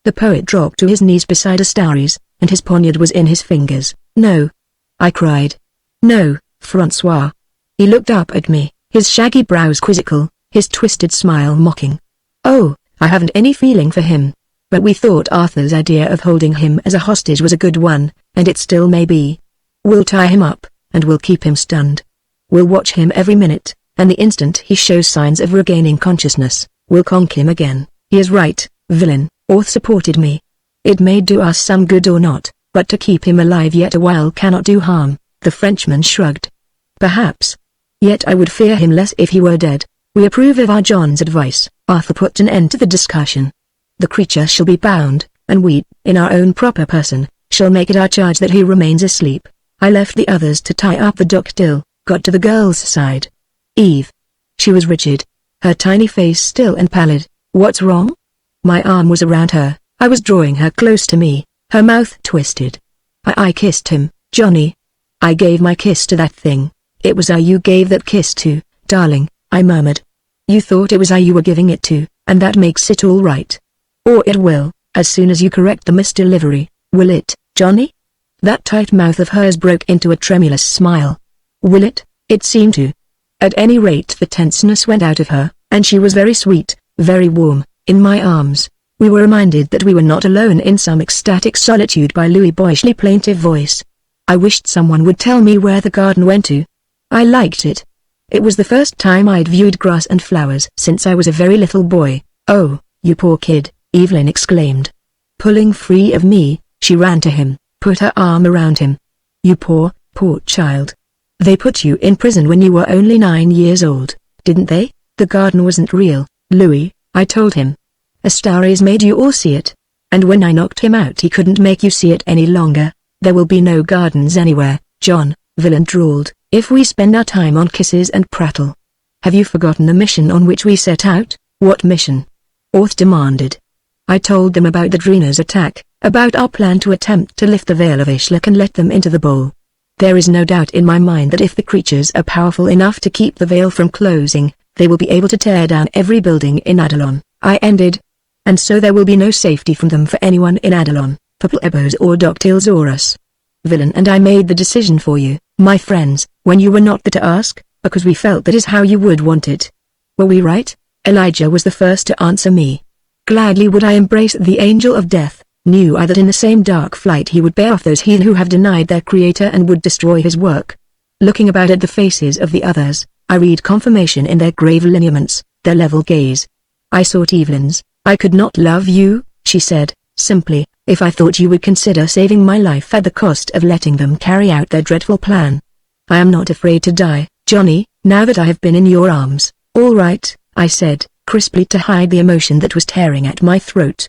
The poet dropped to his knees beside Astaris, and his poniard was in his fingers. No. I cried. No, François. He looked up at me, his shaggy brows quizzical, his twisted smile mocking. Oh, I haven't any feeling for him. But we thought Arthur's idea of holding him as a hostage was a good one, and it still may be. We'll tie him up, and we'll keep him stunned. We'll watch him every minute, and the instant he shows signs of regaining consciousness, We'll conk him again. He is right, villain. Orth supported me. It may do us some good or not, but to keep him alive yet a while cannot do harm. The Frenchman shrugged. Perhaps. Yet I would fear him less if he were dead. We approve of our John's advice. Arthur put an end to the discussion. The creature shall be bound, and we, in our own proper person, shall make it our charge that he remains asleep. I left the others to tie up the duckbill, got to the girl's side. Eve. She was rigid. Her tiny face still and pallid. What's wrong? My arm was around her. I was drawing her close to me. Her mouth twisted. I kissed him, Johnny. I gave my kiss to that thing. It was I you gave that kiss to, darling, I murmured. You thought it was I you were giving it to, and that makes it all right. Or it will, as soon as you correct the misdelivery, will it, Johnny? That tight mouth of hers broke into a tremulous smile. Will it? It seemed to. At any rate the tenseness went out of her, and she was very sweet, very warm, in my arms. We were reminded that we were not alone in some ecstatic solitude by Louis' boyishly plaintive voice. I wished someone would tell me where the garden went to. I liked it. It was the first time I'd viewed grass and flowers since I was a very little boy. Oh, you poor kid, Evelyn exclaimed. Pulling free of me, she ran to him, put her arm around him. You poor, poor child. They put you in prison when you were only 9 years old, didn't they? The garden wasn't real, Louis, I told him. Astares made you all see it. And when I knocked him out he couldn't make you see it any longer. There will be no gardens anywhere, John, Villain drawled, if we spend our time on kisses and prattle. Have you forgotten the mission on which we set out? What mission? Orth demanded. I told them about the Dreena's attack, about our plan to attempt to lift the veil of Ishlock and let them into the bowl. There is no doubt in my mind that if the creatures are powerful enough to keep the veil from closing, they will be able to tear down every building in Adalon, I ended. And so there will be no safety from them for anyone in Adalon, for plebos or doctiles or us. Villain and I made the decision for you, my friends, when you were not there to ask, because we felt that is how you would want it. Were we right? Elijah was the first to answer me. Gladly would I embrace the angel of death, knew I that in the same dark flight he would bear off those heathen who have denied their creator and would destroy his work. Looking about at the faces of the others, I read confirmation in their grave lineaments, their level gaze. I sought Evelyn's. I could not love you, she said, simply, if I thought you would consider saving my life at the cost of letting them carry out their dreadful plan. I am not afraid to die, Johnny, now that I have been in your arms. All right, I said, crisply to hide the emotion that was tearing at my throat.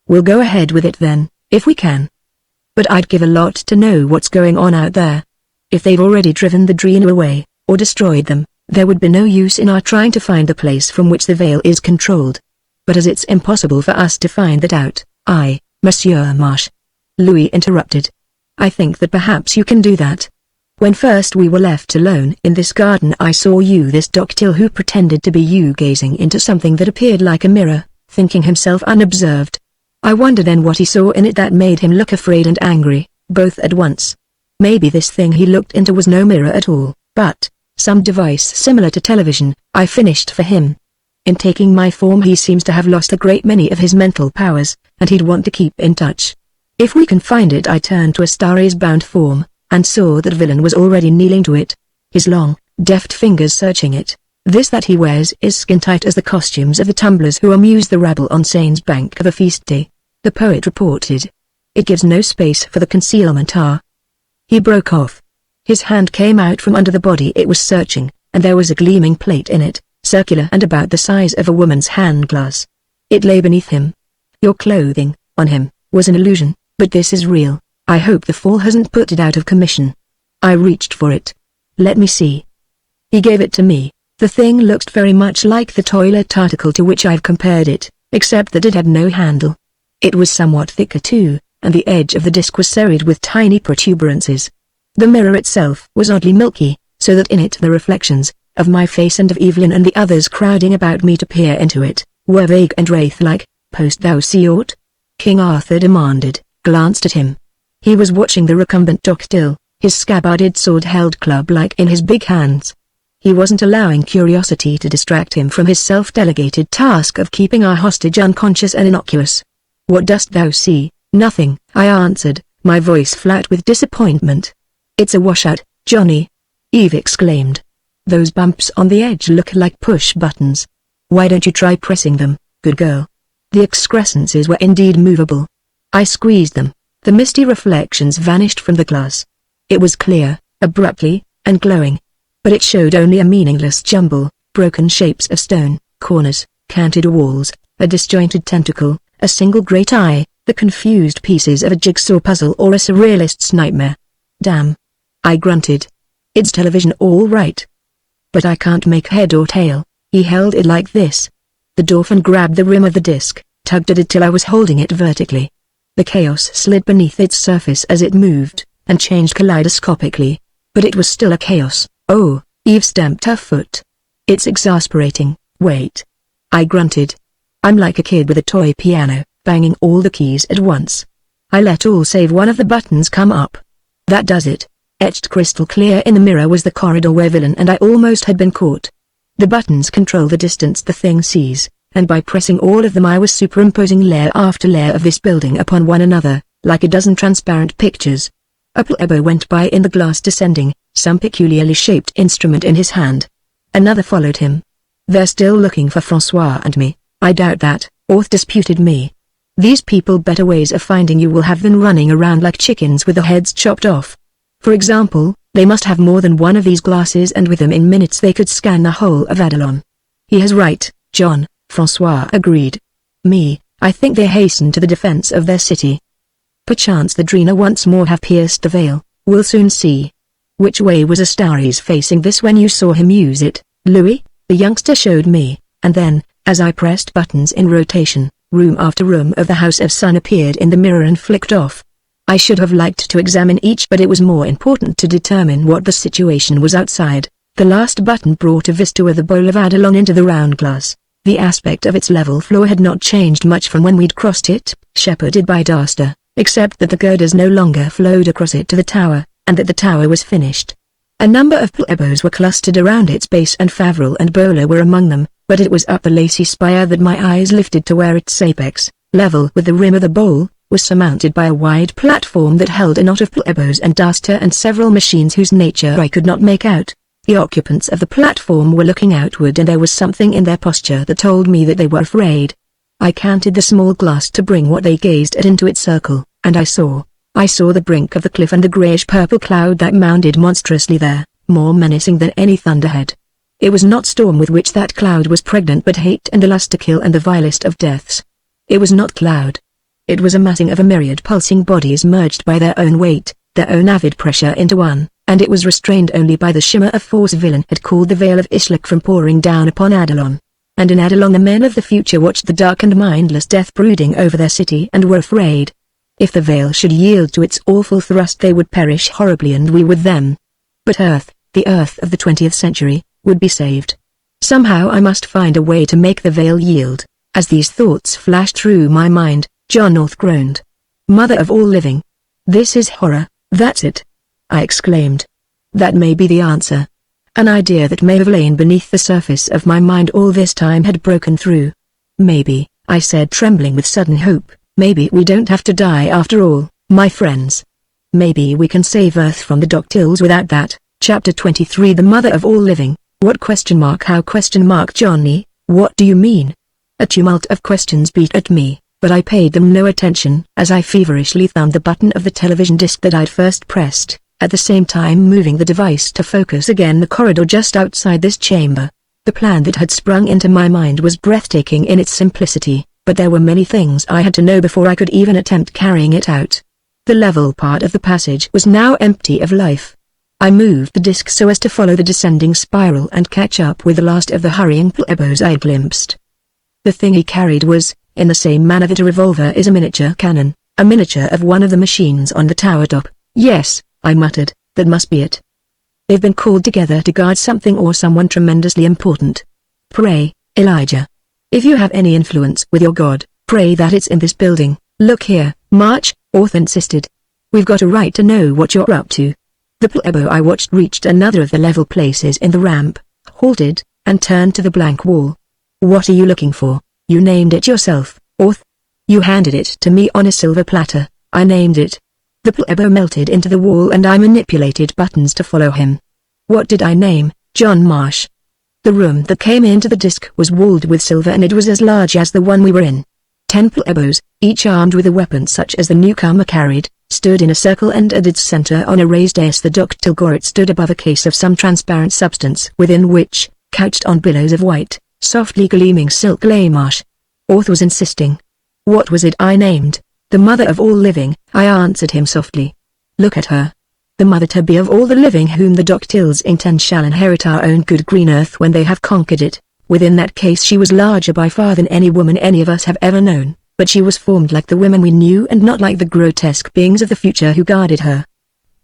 We'll go ahead with it then, if we can. But I'd give a lot to know what's going on out there. If they've already driven the Dreena away, or destroyed them, there would be no use in our trying to find the place from which the veil is controlled. But as it's impossible for us to find that out, Monsieur Marsh. Louis interrupted. I think that perhaps you can do that. When first we were left alone in this garden I saw you this doctile who pretended to be you gazing into something that appeared like a mirror, thinking himself unobserved. I wonder then what he saw in it that made him look afraid and angry, both at once. Maybe this thing he looked into was no mirror at all, but some device similar to television, I finished for him. In taking my form he seems to have lost a great many of his mental powers, and he'd want to keep in touch. If we can find it I turned to Astares' bound form, and saw that Villain was already kneeling to it, his long, deft fingers searching it. This that he wears is skin-tight as the costumes of the tumblers who amuse the rabble on Sane's bank of a feast day, the poet reported. It gives no space for the concealment. He broke off. His hand came out from under the body it was searching, and there was a gleaming plate in it, circular and about the size of a woman's hand glass. It lay beneath him. Your clothing, on him, was an illusion, but this is real. I hope the fall hasn't put it out of commission. I reached for it. Let me see. He gave it to me. The thing looked very much like the toilet article to which I've compared it, except that it had no handle. It was somewhat thicker too, and the edge of the disc was serried with tiny protuberances. The mirror itself was oddly milky, so that in it the reflections, of my face and of Evelyn and the others crowding about me to peer into it, were vague and wraith-like. Post thou see aught? King Arthur demanded, glanced at him. He was watching the recumbent doctile, his scabbarded sword held club-like in his big hands. He wasn't allowing curiosity to distract him from his self-delegated task of keeping our hostage unconscious and innocuous. What dost thou see? Nothing, I answered, my voice flat with disappointment. It's a washout, Johnny. Eve exclaimed. Those bumps on the edge look like push buttons. Why don't you try pressing them, good girl? The excrescences were indeed movable. I squeezed them. The misty reflections vanished from the glass. It was clear, abruptly, and glowing. But it showed only a meaningless jumble, broken shapes of stone, corners, canted walls, a disjointed tentacle, a single great eye, the confused pieces of a jigsaw puzzle or a surrealist's nightmare. Damn. I grunted. It's television all right. But I can't make head or tail. He held it like this. The dolphin grabbed the rim of the disc, tugged at it till I was holding it vertically. The chaos slid beneath its surface as it moved, and changed kaleidoscopically. But it was still a chaos. Oh, Eve stamped her foot. It's exasperating. Wait. I grunted. I'm like a kid with a toy piano, banging all the keys at once. I let all save one of the buttons come up. That does it. Etched crystal clear in the mirror was the corridor where villain and I almost had been caught. The buttons control the distance the thing sees, and by pressing all of them I was superimposing layer after layer of this building upon one another, like a dozen transparent pictures. A plebo went by in the glass descending, some peculiarly shaped instrument in his hand. Another followed him. They're still looking for Francois and me. I doubt that, Orth disputed me. These people better ways of finding you will have than running around like chickens with their heads chopped off. For example, they must have more than one of these glasses and with them in minutes they could scan the whole of Adalon. He has right, John, Francois agreed. I think they hasten to the defense of their city. Perchance the Drina once more have pierced the veil, we'll soon see. Which way was Astaris facing this when you saw him use it, Louis? The youngster showed me, and then, as I pressed buttons in rotation, room after room of the House of Sun appeared in the mirror and flicked off. I should have liked to examine each, but it was more important to determine what the situation was outside. The last button brought a vista of the bowl of Adalon into the round glass. The aspect of its level floor had not changed much from when we'd crossed it, shepherded by Daster, except that the girders no longer flowed across it to the tower, and that the tower was finished. A number of plebos were clustered around its base and Favril and Bola were among them, but it was up the lacy spire that my eyes lifted to where its apex, level with the rim of the bowl, was surmounted by a wide platform that held a knot of plebos and Daster and several machines whose nature I could not make out. The occupants of the platform were looking outward and there was something in their posture that told me that they were afraid. I counted the small glass to bring what they gazed at into its circle, and I saw the brink of the cliff and the greyish-purple cloud that mounded monstrously there, more menacing than any thunderhead. It was not storm with which that cloud was pregnant but hate and the lust to kill and the vilest of deaths. It was not cloud. It was a massing of a myriad pulsing bodies merged by their own weight, their own avid pressure into one, and it was restrained only by the shimmer of force villain had called the veil of Ishlik from pouring down upon Adalon. And in Adalon the men of the future watched the dark and mindless death brooding over their city and were afraid. If the veil should yield to its awful thrust they would perish horribly and we with them. But Earth, the Earth of the 20th century, would be saved. Somehow I must find a way to make the veil yield. As these thoughts flashed through my mind, John North groaned. Mother of all living. This is horror, that's it. I exclaimed. That may be the answer. An idea that may have lain beneath the surface of my mind all this time had broken through. Maybe, I said trembling with sudden hope, maybe we don't have to die after all, my friends. Maybe we can save Earth from the Doctyls without that. Chapter 23 The Mother of All Living. What ? How ? Johnny, what do you mean? A tumult of questions beat at me, but I paid them no attention as I feverishly thumbed the button of the television disc that I'd first pressed, at the same time moving the device to focus again the corridor just outside this chamber. The plan that had sprung into my mind was breathtaking in its simplicity, but there were many things I had to know before I could even attempt carrying it out. The level part of the passage was now empty of life. I moved the disc so as to follow the descending spiral and catch up with the last of the hurrying plebos I glimpsed. The thing he carried was, in the same manner that a revolver is a miniature cannon, a miniature of one of the machines on the tower top. Yes, I muttered, that must be it. They've been called together to guard something or someone tremendously important. Pray, Elijah. If you have any influence with your God, pray that it's in this building. Look here, March, Orth insisted. We've got a right to know what you're up to. The plebo I watched reached another of the level places in the ramp, halted, and turned to the blank wall. What are you looking for? You named it yourself, Orth. You handed it to me on a silver platter. I named it. The plebo melted into the wall and I manipulated buttons to follow him. What did I name, John Marsh? The room that came into the disc was walled with silver and it was as large as the one we were in. 10 plebos, each armed with a weapon such as the newcomer carried, stood in a circle and at its center on a raised dais the ductile Goret stood above a case of some transparent substance within which, couched on billows of white, softly gleaming silk lay Marsh. Orth was insisting. What was it I named? The mother of all living, I answered him softly. Look at her. The mother to be of all the living whom the Doctiles intend shall inherit our own good green earth when they have conquered it. Within that case she was larger by far than any woman any of us have ever known, but she was formed like the women we knew and not like the grotesque beings of the future who guarded her.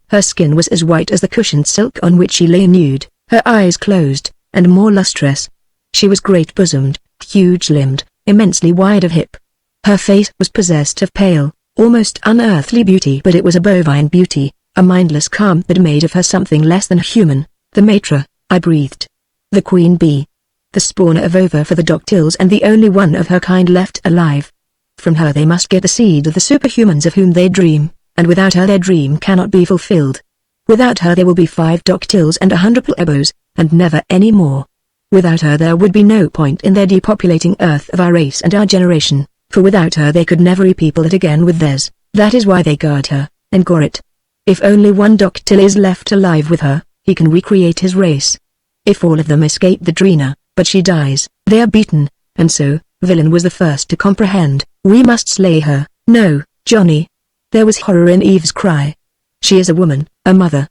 Her skin was as white as the cushioned silk on which she lay nude, her eyes closed, and more lustrous. She was great-bosomed, huge-limbed, immensely wide of hip. Her face was possessed of pale, almost unearthly beauty, but it was a bovine beauty, a mindless calm that made of her something less than human. The Matra, I breathed. The queen bee. The spawner of ova for the Doctiles and the only one of her kind left alive. From her they must get the seed of the superhumans of whom they dream, and without her their dream cannot be fulfilled. Without her there will be 5 Doctiles and 100 plebos, and never any more. Without her there would be no point in their depopulating Earth of our race and our generation, for without her they could never repeople it again with theirs. That is why they guard her, and Goret. If only one Doctile is left alive with her, he can recreate his race. If all of them escape the Drina, but she dies, they are beaten, and so, Villain was the first to comprehend, we must slay her. No, Johnny. There was horror in Eve's cry. She is a woman, a mother.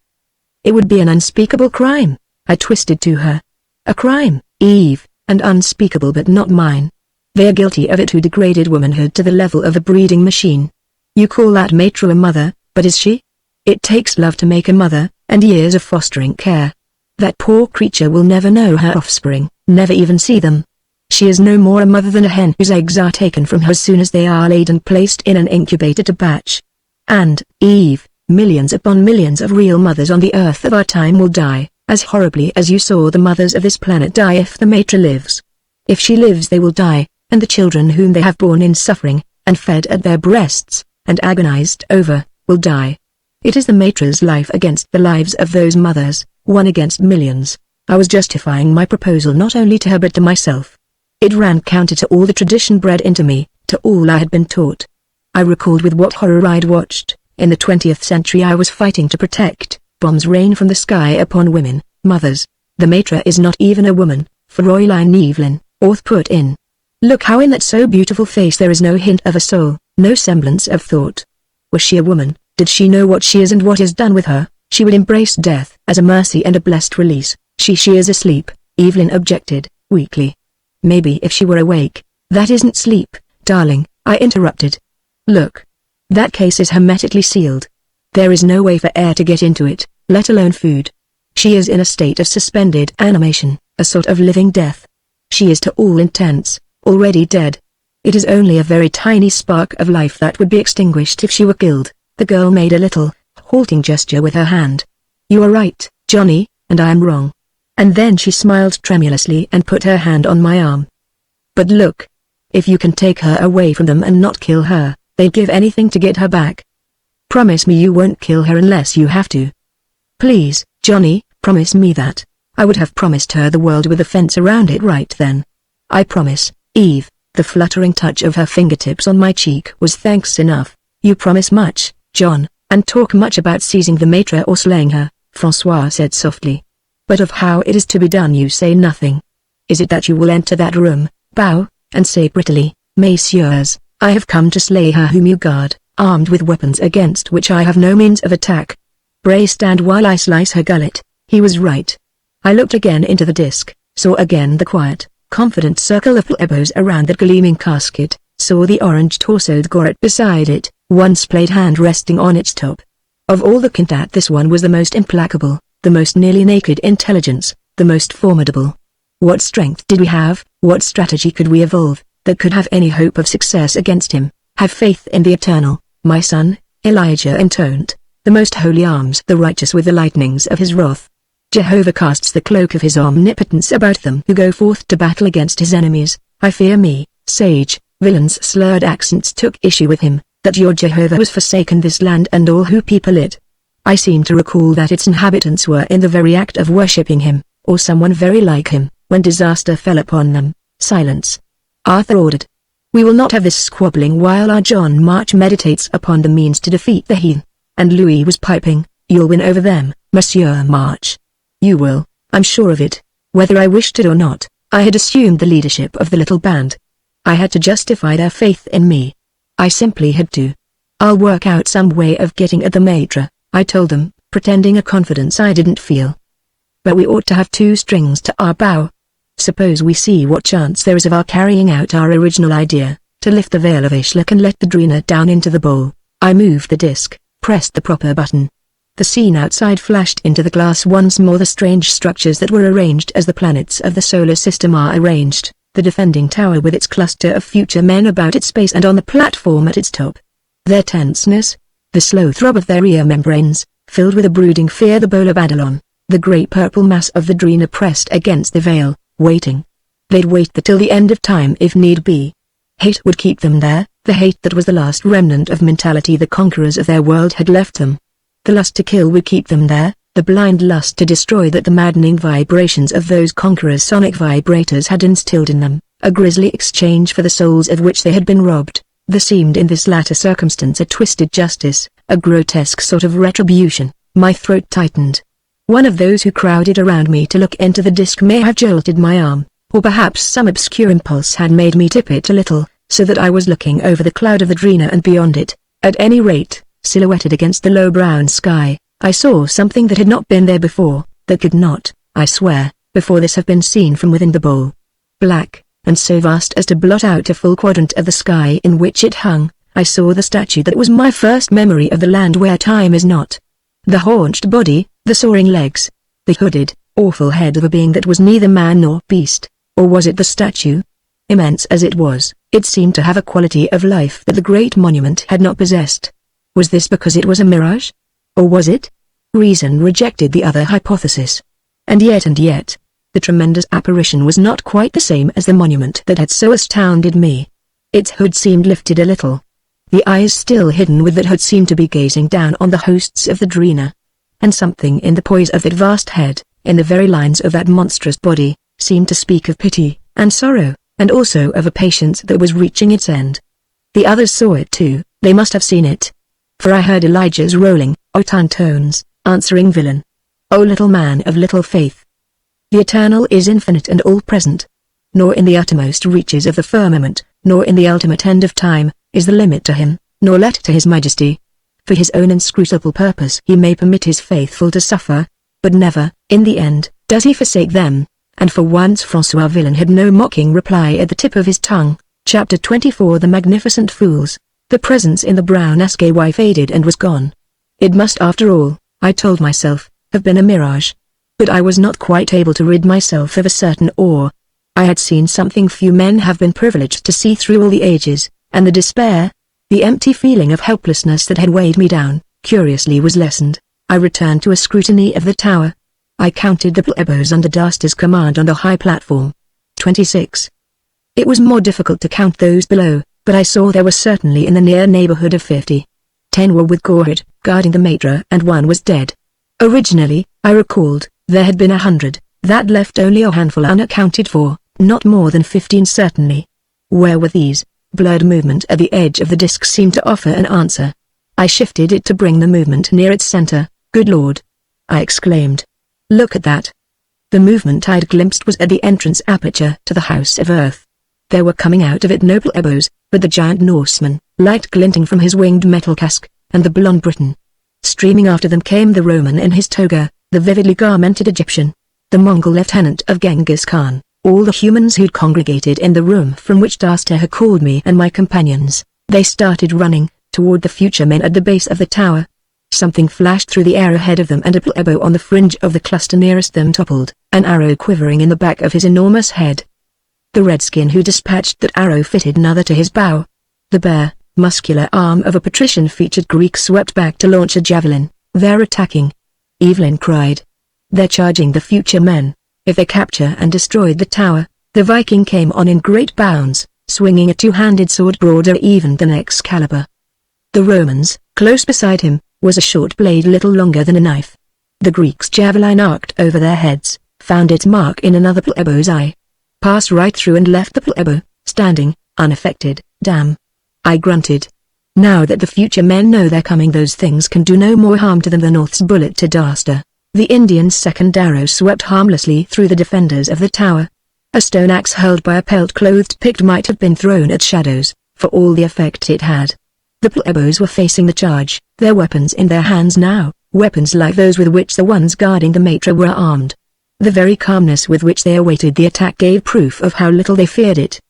It would be an unspeakable crime, I twisted to her. A crime, Eve, and unspeakable but not mine. They are guilty of it who degraded womanhood to the level of a breeding machine. You call that Matra a mother, but is she? It takes love to make a mother, and years of fostering care. That poor creature will never know her offspring, never even see them. She is no more a mother than a hen whose eggs are taken from her as soon as they are laid and placed in an incubator to hatch. And, Eve, millions upon millions of real mothers on the earth of our time will die, as horribly as you saw the mothers of this planet die if the Matra lives. If she lives they will die, and the children whom they have borne in suffering, and fed at their breasts, and agonized over, will die. It is the Matra's life against the lives of those mothers, one against millions. I was justifying my proposal not only to her but to myself. It ran counter to all the tradition bred into me, to all I had been taught. I recalled with what horror I'd watched, in the 20th century I was fighting to protect, bombs rain from the sky upon women, mothers. The Matra is not even a woman, Fräulein Evelyn, Orth put in. Look how in that so beautiful face there is no hint of a soul, no semblance of thought. Was she a woman? Did she know what she is and what is done with her? She would embrace death as a mercy and a blessed release. She is asleep, Evelyn objected, weakly. Maybe if she were awake. That isn't sleep, darling, I interrupted. Look. That case is hermetically sealed. There is no way for air to get into it, let alone food. She is in a state of suspended animation, a sort of living death. She is to all intents, already dead. It is only a very tiny spark of life that would be extinguished if she were killed. The girl made a little, halting gesture with her hand. You are right, Johnny, and I am wrong. And then she smiled tremulously and put her hand on my arm. But look. If you can take her away from them and not kill her, they'd give anything to get her back. Promise me you won't kill her unless you have to. Please, Johnny, promise me that. I would have promised her the world with a fence around it right then. I promise, Eve. The fluttering touch of her fingertips on my cheek was thanks enough. You promise much, John, and talk much about seizing the Matra or slaying her, François said softly. But of how it is to be done you say nothing. Is it that you will enter that room, bow, and say prettily, Messieurs, I have come to slay her whom you guard, armed with weapons against which I have no means of attack. Pray stand while I slice her gullet. He was right. I looked again into the disc, saw again the quiet, confident circle of plebos around that gleaming casket, saw the orange-torsoed Goret beside it, one splayed hand resting on its top. Of all the Quintet this one was the most implacable, the most nearly naked intelligence, the most formidable. What strength did we have, what strategy could we evolve, that could have any hope of success against him? Have faith in the eternal, my son, Elijah intoned, the most holy arms the righteous with the lightnings of his wrath. Jehovah casts the cloak of his omnipotence about them who go forth to battle against his enemies. I fear me, sage, Villain's slurred accents took issue with him, that your Jehovah has forsaken this land and all who people it. I seem to recall that its inhabitants were in the very act of worshipping him, or someone very like him. When disaster fell upon them, silence. Arthur ordered. We will not have this squabbling while our John March meditates upon the means to defeat the heathen. And Louis was piping, you'll win over them, Monsieur March. You will, I'm sure of it. Whether I wished it or not, I had assumed the leadership of the little band. I had to justify their faith in me. I simply had to. I'll work out some way of getting at the Maitre, I told them, pretending a confidence I didn't feel. But we ought to have 2 strings to our bow. Suppose we see what chance there is of our carrying out our original idea, to lift the veil of Ashlock and let the dreener down into the bowl. I moved the disc, pressed the proper button. The scene outside flashed into the glass once more, the strange structures that were arranged as the planets of the solar system are arranged, the defending tower with its cluster of future men about its base and on the platform at its top. Their tenseness, the slow throb of their ear membranes, filled with a brooding fear the bowl of Adalon, the great purple mass of the dreener pressed against the veil, waiting. They'd wait till the end of time if need be. Hate would keep them there, the hate that was the last remnant of mentality the conquerors of their world had left them. The lust to kill would keep them there, the blind lust to destroy that the maddening vibrations of those conquerors' sonic vibrators had instilled in them, a grisly exchange for the souls of which they had been robbed. There seemed in this latter circumstance a twisted justice, a grotesque sort of retribution. My throat tightened. One of those who crowded around me to look into the disc may have jolted my arm, or perhaps some obscure impulse had made me tip it a little, so that I was looking over the cloud of the dreener and beyond it. At any rate, silhouetted against the low brown sky, I saw something that had not been there before, that could not, I swear, before this have been seen from within the bowl. Black, and so vast as to blot out a full quadrant of the sky in which it hung, I saw the statue that was my first memory of the land where time is not. The haunched body, the soaring legs, the hooded, awful head of a being that was neither man nor beast, or was it the statue? Immense as it was, it seemed to have a quality of life that the great monument had not possessed. Was this because it was a mirage? Or was it? Reason rejected the other hypothesis. And yet, the tremendous apparition was not quite the same as the monument that had so astounded me. Its hood seemed lifted a little. The eyes still hidden with that hood seemed to be gazing down on the hosts of the dreener. And something in the poise of that vast head, in the very lines of that monstrous body, seemed to speak of pity, and sorrow, and also of a patience that was reaching its end. The others saw it too, they must have seen it. For I heard Elijah's rolling, Otan tones, answering villain. O little man of little faith! The Eternal is infinite and all-present. Nor in the uttermost reaches of the firmament, nor in the ultimate end of time, is the limit to him, nor let to his majesty. For his own inscrutable purpose he may permit his faithful to suffer, but never, in the end, does he forsake them. And for once François Villon had no mocking reply at the tip of his tongue. Chapter 24 The Magnificent Fools. The presence in the brown SKY faded and was gone. It must after all, I told myself, have been a mirage. But I was not quite able to rid myself of a certain awe. I had seen something few men have been privileged to see through all the ages, and the despair, the empty feeling of helplessness that had weighed me down, curiously was lessened. I returned to a scrutiny of the tower. I counted the plebos under Dasta's command on the high platform. 26. It was more difficult to count those below, but I saw there were certainly in the near neighborhood of 50. 10 were with Gorhyd, guarding the Maitre, and 1 was dead. Originally, I recalled, there had been 100, that left only a handful unaccounted for, not more than 15 certainly. Where were these? Blurred movement at the edge of the disc seemed to offer an answer. I shifted it to bring the movement near its center. Good Lord! I exclaimed. Look at that. The movement I'd glimpsed was at the entrance aperture to the House of Earth. There were coming out of it no plebos, but the giant Norseman, light glinting from his winged metal casque, and the blond Briton. Streaming after them came the Roman in his toga, the vividly garmented Egyptian, the Mongol lieutenant of Genghis Khan, all the humans who'd congregated in the room from which Dasta had called me and my companions. They started running, toward the future men at the base of the tower. Something flashed through the air ahead of them and a plebo on the fringe of the cluster nearest them toppled, an arrow quivering in the back of his enormous head. The redskin who dispatched that arrow fitted another to his bow. The bare, muscular arm of a patrician-featured Greek swept back to launch a javelin. They're attacking. Evelyn cried. They're charging the future men. If they capture and destroyed the tower, the Viking came on in great bounds, swinging a two-handed sword broader even than Excalibur. The Romans, close beside him, was a short blade little longer than a knife. The Greeks' javelin arced over their heads, found its mark in another placebo's eye. Passed right through and left the placebo, standing, unaffected. Damn. I grunted. Now that the future men know they're coming, those things can do no more harm to them than North's bullet to Daster. The Indian's second arrow swept harmlessly through the defenders of the tower. A stone axe hurled by a pelt-clothed Pict might have been thrown at shadows, for all the effect it had. The placebos were facing the charge, their weapons in their hands now, weapons like those with which the ones guarding the matra were armed. The very calmness with which they awaited the attack gave proof of how little they feared it.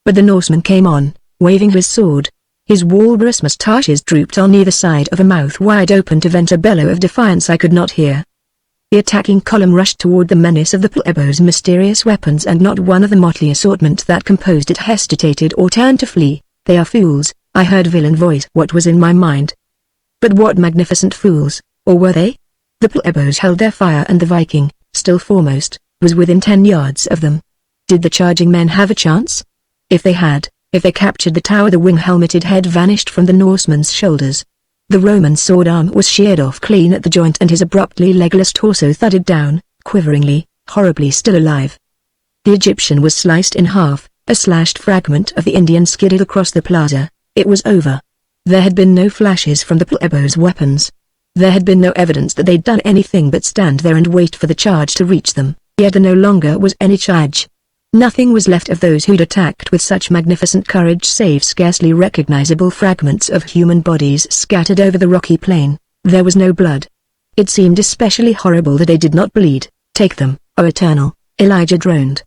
But the Norseman came on, waving his sword. His walrus moustaches drooped on either side of a mouth wide open to vent a bellow of defiance I could not hear. The attacking column rushed toward the menace of the placebo's mysterious weapons, and not one of the motley assortment that composed it hesitated or turned to flee. "They are fools," I heard Villain voice what was in my mind. But what magnificent fools, or were they? The placebos held their fire, and the Viking, still foremost, was within 10 yards of them. Did the charging men have a chance? If they captured the tower, the wing-helmeted head vanished from the Norseman's shoulders. The Roman's sword arm was sheared off clean at the joint, and his abruptly legless torso thudded down, quiveringly, horribly still alive. The Egyptian was sliced in half, a slashed fragment of the Indian skidded across the plaza. It was over. There had been no flashes from the placebo's weapons. There had been no evidence that they'd done anything but stand there and wait for the charge to reach them, yet there no longer was any charge. Nothing was left of those who'd attacked with such magnificent courage save scarcely recognizable fragments of human bodies scattered over the rocky plain. There was no blood. It seemed especially horrible that they did not bleed. "Take them, O Eternal," Elijah droned.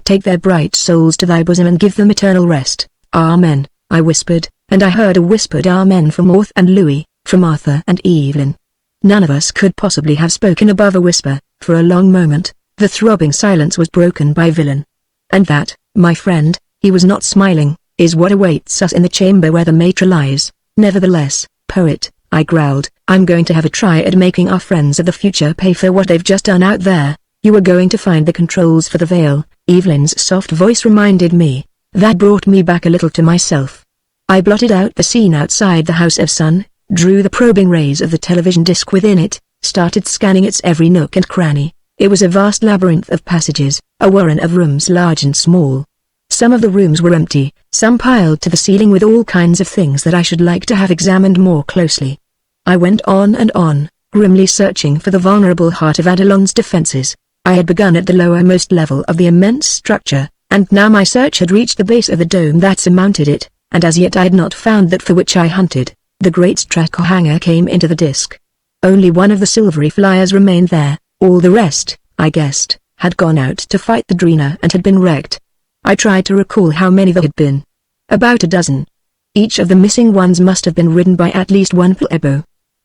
"Take their bright souls to thy bosom and give them eternal rest." "Amen," I whispered, and I heard a whispered amen from Orth and Louis, from Arthur and Evelyn. None of us could possibly have spoken above a whisper. For a long moment, the throbbing silence was broken by Villain. "And that, my friend," he was not smiling, "is what awaits us in the chamber where the matra lies." "Nevertheless, poet," I growled, "I'm going to have a try at making our friends of the future pay for what they've just done out there. You were going to find the controls for the veil," Evelyn's soft voice reminded me. That brought me back a little to myself. I blotted out the scene outside the House of Sun, drew the probing rays of the television disc within it, started scanning its every nook and cranny. It was a vast labyrinth of passages, a warren of rooms large and small. Some of the rooms were empty, some piled to the ceiling with all kinds of things that I should like to have examined more closely. I went on and on, grimly searching for the vulnerable heart of Adelon's defenses. I had begun at the lowermost level of the immense structure, and now my search had reached the base of the dome that surmounted it, and as yet I had not found that for which I hunted. The great Stracker hanger came into the disk. Only one of the silvery flyers remained there. All the rest, I guessed, had gone out to fight the Drina and had been wrecked. I tried to recall how many there had been. About a dozen. Each of the missing ones must have been ridden by at least one placebo.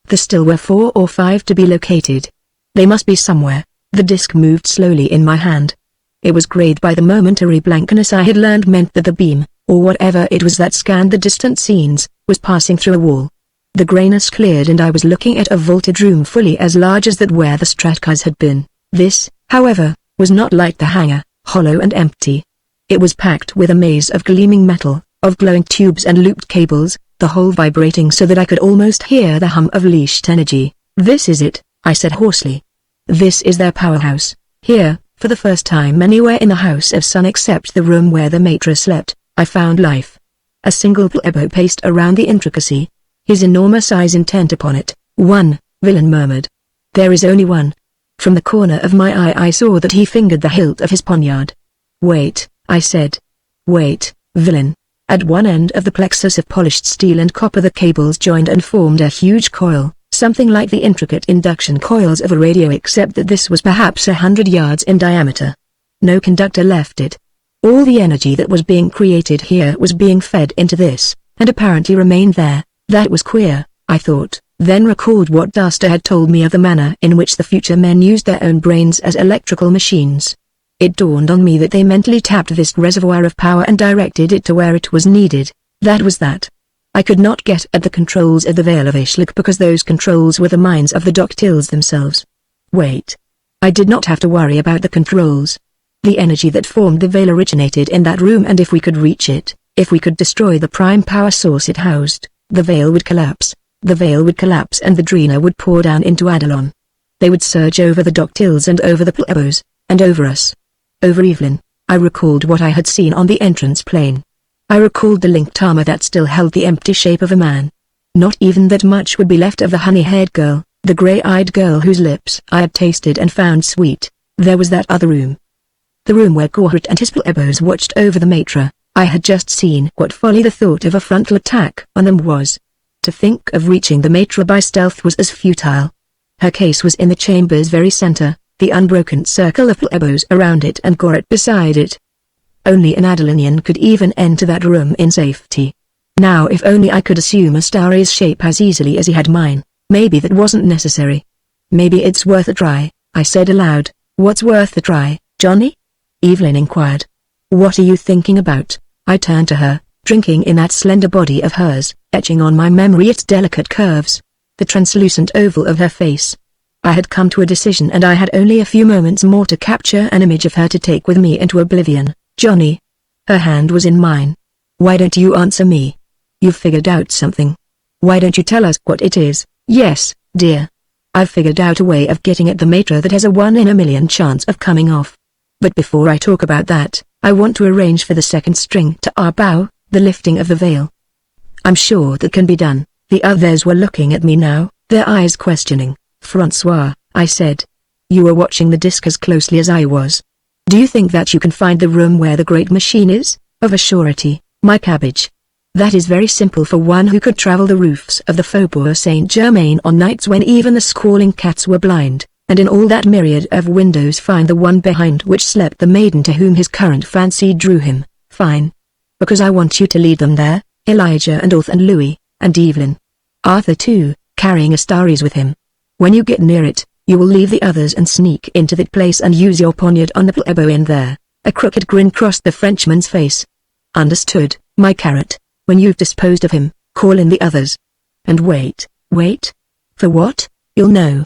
There still were 4 or 5 to be located. They must be somewhere. The disc moved slowly in my hand. It was grayed by the momentary blankness I had learned meant that the beam, or whatever it was that scanned the distant scenes, was passing through a wall. The grayness cleared and I was looking at a vaulted room fully as large as that where the Stratcars had been. This, however, was not like the hangar, hollow and empty. It was packed with a maze of gleaming metal, of glowing tubes and looped cables, the whole vibrating so that I could almost hear the hum of leashed energy. "This is it," I said hoarsely. "This is their powerhouse. Here, for the first time anywhere in the House of Sun except the room where the matra slept, I found life." A single placebo paced around the intricacy, his enormous eyes intent upon it. "One," Villain murmured. "There is only one." From the corner of my eye I saw that he fingered the hilt of his poniard. "Wait," I said. "Wait, Villain." At one end of the plexus of polished steel and copper the cables joined and formed a huge coil, something like the intricate induction coils of a radio, except that this was perhaps 100 yards in diameter. No conductor left it. All the energy that was being created here was being fed into this, and apparently remained there. That was queer, I thought, then recalled what Daster had told me of the manner in which the future men used their own brains as electrical machines. It dawned on me that they mentally tapped this reservoir of power and directed it to where it was needed. That was that. I could not get at the controls of the Vale of Ishlik because those controls were the minds of the Doctils themselves. Wait. I did not have to worry about the controls. The energy that formed the Vale originated in that room, and if we could reach it, if we could destroy the prime power source it housed, the Vale would collapse. The Vale would collapse and the Drina would pour down into Adelon. They would surge over the Doctils and over the placebos. and over us. Over Evelyn. I recalled what I had seen on the entrance plane. I recalled the linked armor that still held the empty shape of a man. Not even that much would be left of the honey-haired girl, the grey-eyed girl whose lips I had tasted and found sweet. There was that other room. The room where Gorhut and his plebos watched over the Matra. I had just seen what folly the thought of a frontal attack on them was. To think of reaching the Matra by stealth was as futile. Her case was in the chamber's very center, the unbroken circle of plebos around it and Gorhut beside it. Only an Adalinian could even enter that room in safety. Now if only I could assume Astari's shape as easily as he had mine. Maybe that wasn't necessary. Maybe it's worth a try, I said aloud. What's worth a try, Johnny? Evelyn inquired. What are you thinking about? I turned to her, drinking in that slender body of hers, etching on my memory its delicate curves, the translucent oval of her face. I had come to a decision and I had only a few moments more to capture an image of her to take with me into oblivion. Johnny. Her hand was in mine. Why don't you answer me? You've figured out something. Why don't you tell us what it is? Yes, dear. I've figured out a way of getting at the Matra that has a 1 in a million chance of coming off. But before I talk about that, I want to arrange for the second string to our bow, the lifting of the veil. I'm sure that can be done. The others were looking at me now, their eyes questioning. Francois, I said. You were watching the disc as closely as I was. Do you think that you can find the room where the great machine is? Of a surety, my cabbage. That is very simple for one who could travel the roofs of the Faubourg Saint-Germain on nights when even the squalling cats were blind, and in all that myriad of windows find the one behind which slept the maiden to whom his current fancy drew him. Fine. Because I want you to lead them there, Elijah and Orth and Louis, and Evelyn. Arthur too, carrying Astaris with him. When you get near it, you will leave the others and sneak into that place and use your poniard on the plebo in there. A crooked grin crossed the Frenchman's face. Understood, my carrot. When you've disposed of him, call in the others. And wait. For what? You'll know.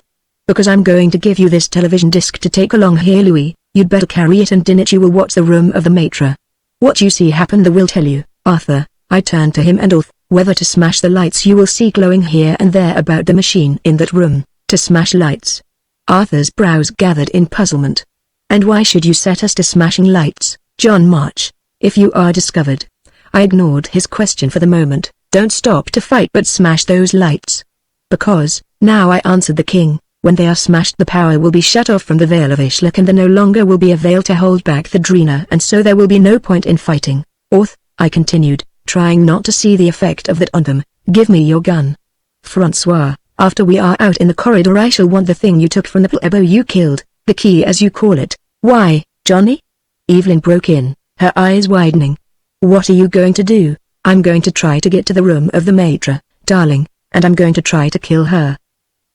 Because I'm going to give you this television disc to take along here, Louis. You'd better carry it, and in it you will watch the room of the Matra. What you see happen there will tell you, Arthur. I turned to him and Orth, whether to smash the lights you will see glowing here and there about the machine in that room. To smash lights. Arthur's brows gathered in puzzlement. And why should you set us to smashing lights, John March, if you are discovered? I ignored his question for the moment. Don't stop to fight but smash those lights. Because, now I answered the king, when they are smashed the power will be shut off from the Vale of Ishlock and there no longer will be a veil to hold back the Drina, and so there will be no point in fighting. Orth, I continued, trying not to see the effect of that on them, give me your gun. Francois, after we are out in the corridor I shall want the thing you took from the plebo you killed, the key as you call it. Why, Johnny? Evelyn broke in, her eyes widening. What are you going to do? I'm going to try to get to the room of the Matra, darling, and I'm going to try to kill her.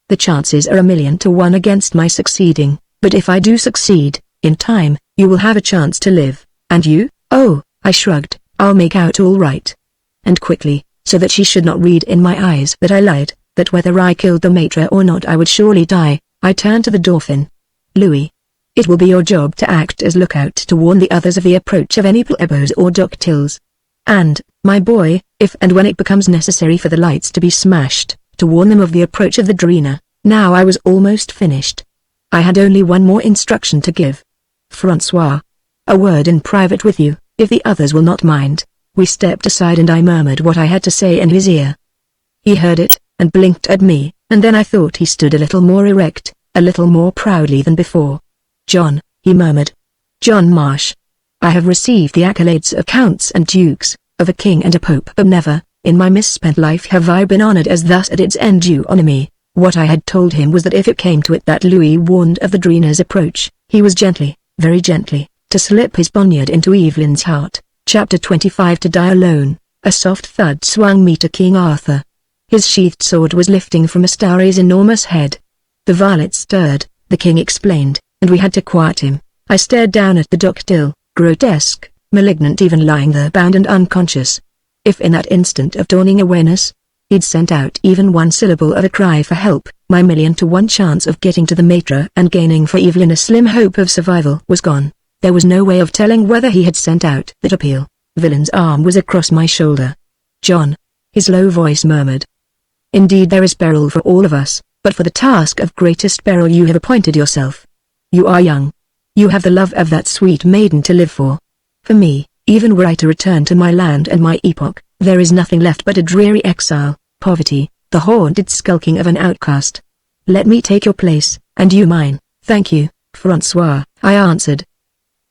The chances are 1,000,000 to 1 against my succeeding, but if I do succeed, in time, you will have a chance to live, and you? Oh, I shrugged, I'll make out all right. And quickly, so that she should not read in my eyes that I lied, that whether I killed the Matra or not I would surely die, I turned to the Dauphin. Louis. It will be your job to act as lookout to warn the others of the approach of any plebos or doctiles. And, my boy, if and when it becomes necessary for the lights to be smashed, to warn them of the approach of the Drina. Now I was almost finished. I had only one more instruction to give. Francois. A word in private with you, if the others will not mind. We stepped aside and I murmured what I had to say in his ear. He heard it, and blinked at me, and then I thought he stood a little more erect, a little more proudly than before. John, he murmured. John Marsh. I have received the accolades of counts and dukes, of a king and a pope, but never, in my misspent life have I been honored as thus at its end you honor me. What I had told him was that if it came to it that Louis warned of the Drina's approach, he was gently, very gently, to slip his poniard into Evelyn's heart. Chapter 25. To die alone. A soft thud swung me to King Arthur. His sheathed sword was lifting from Astari's enormous head. The varlet stirred, the king explained, and we had to quiet him. I stared down at the doctile, grotesque, malignant, even lying there bound and unconscious. If in that instant of dawning awareness, he'd sent out even one syllable of a cry for help, my 1,000,000 to 1 chance of getting to the Matra and gaining for Evelyn a slim hope of survival was gone. There was no way of telling whether he had sent out that appeal. Villain's arm was across my shoulder. John, his low voice murmured. Indeed there is peril for all of us, but for the task of greatest peril you have appointed yourself. You are young. You have the love of that sweet maiden to live for. For me, even were I to return to my land and my epoch, there is nothing left but a dreary exile, poverty, the haunted skulking of an outcast. Let me take your place, and you mine. Thank you, Francois, I answered.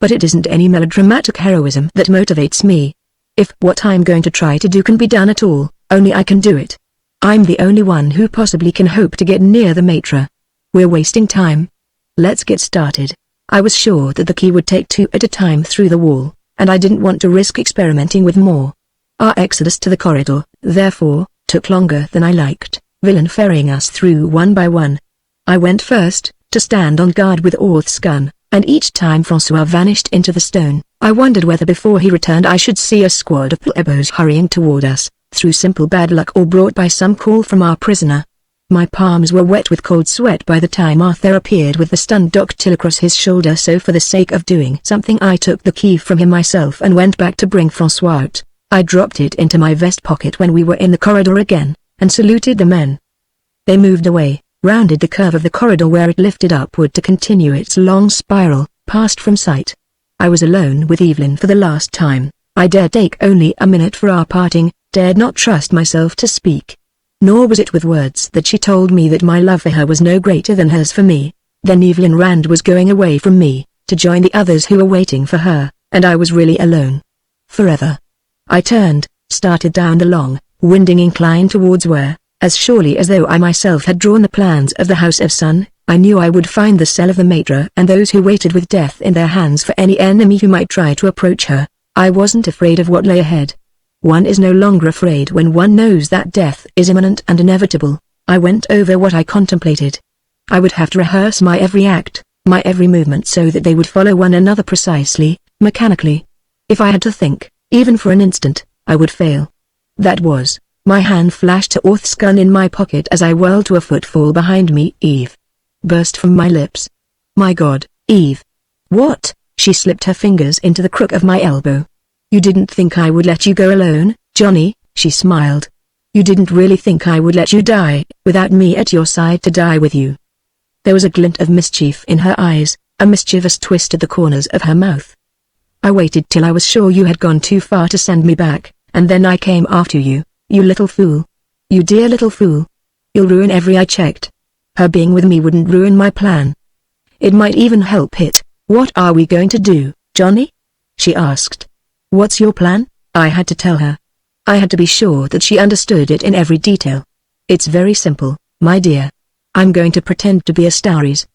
But it isn't any melodramatic heroism that motivates me. If what I'm going to try to do can be done at all, only I can do it. I'm the only one who possibly can hope to get near the maître. We're wasting time. Let's get started. I was sure that the key would take 2 at a time through the wall, and I didn't want to risk experimenting with more. Our exodus to the corridor, therefore, took longer than I liked, Villain ferrying us through one by one. I went first, to stand on guard with Orth's gun, and each time Francois vanished into the stone, I wondered whether before he returned I should see a squad of plebos hurrying toward us, through simple bad luck or brought by some call from our prisoner. My palms were wet with cold sweat by the time Arthur appeared with the stunned Doctyl across his shoulder, so for the sake of doing something I took the key from him myself and went back to bring Francois out. I dropped it into my vest pocket when we were in the corridor again, and saluted the men. They moved away, rounded the curve of the corridor where it lifted upward to continue its long spiral, passed from sight. I was alone with Evelyn for the last time. I dared take only a minute for our parting, dared not trust myself to speak. Nor was it with words that she told me that my love for her was no greater than hers for me. Then Evelyn Rand was going away from me, to join the others who were waiting for her, and I was really alone. Forever. I turned, started down the long, winding incline towards where, as surely as though I myself had drawn the plans of the House of Sun, I knew I would find the cell of the maître and those who waited with death in their hands for any enemy who might try to approach her. I wasn't afraid of what lay ahead. One is no longer afraid when one knows that death is imminent and inevitable. I went over what I contemplated. I would have to rehearse my every act, my every movement so that they would follow one another precisely, mechanically. If I had to think, even for an instant, I would fail. That was. My hand flashed to Orth's gun in my pocket as I whirled to a footfall behind me. Eve. Burst from my lips. My God, Eve. What? She slipped her fingers into the crook of my elbow. You didn't think I would let you go alone, Johnny, she smiled. You didn't really think I would let you die, without me at your side to die with you. There was a glint of mischief in her eyes, a mischievous twist at the corners of her mouth. I waited till I was sure you had gone too far to send me back, and then I came after you, you little fool. You dear little fool. You'll ruin every I checked. Her being with me wouldn't ruin my plan. It might even help it. What are we going to do, Johnny? She asked. What's your plan? I had to tell her. I had to be sure that she understood it in every detail. It's very simple, my dear. I'm going to pretend to be Astaris.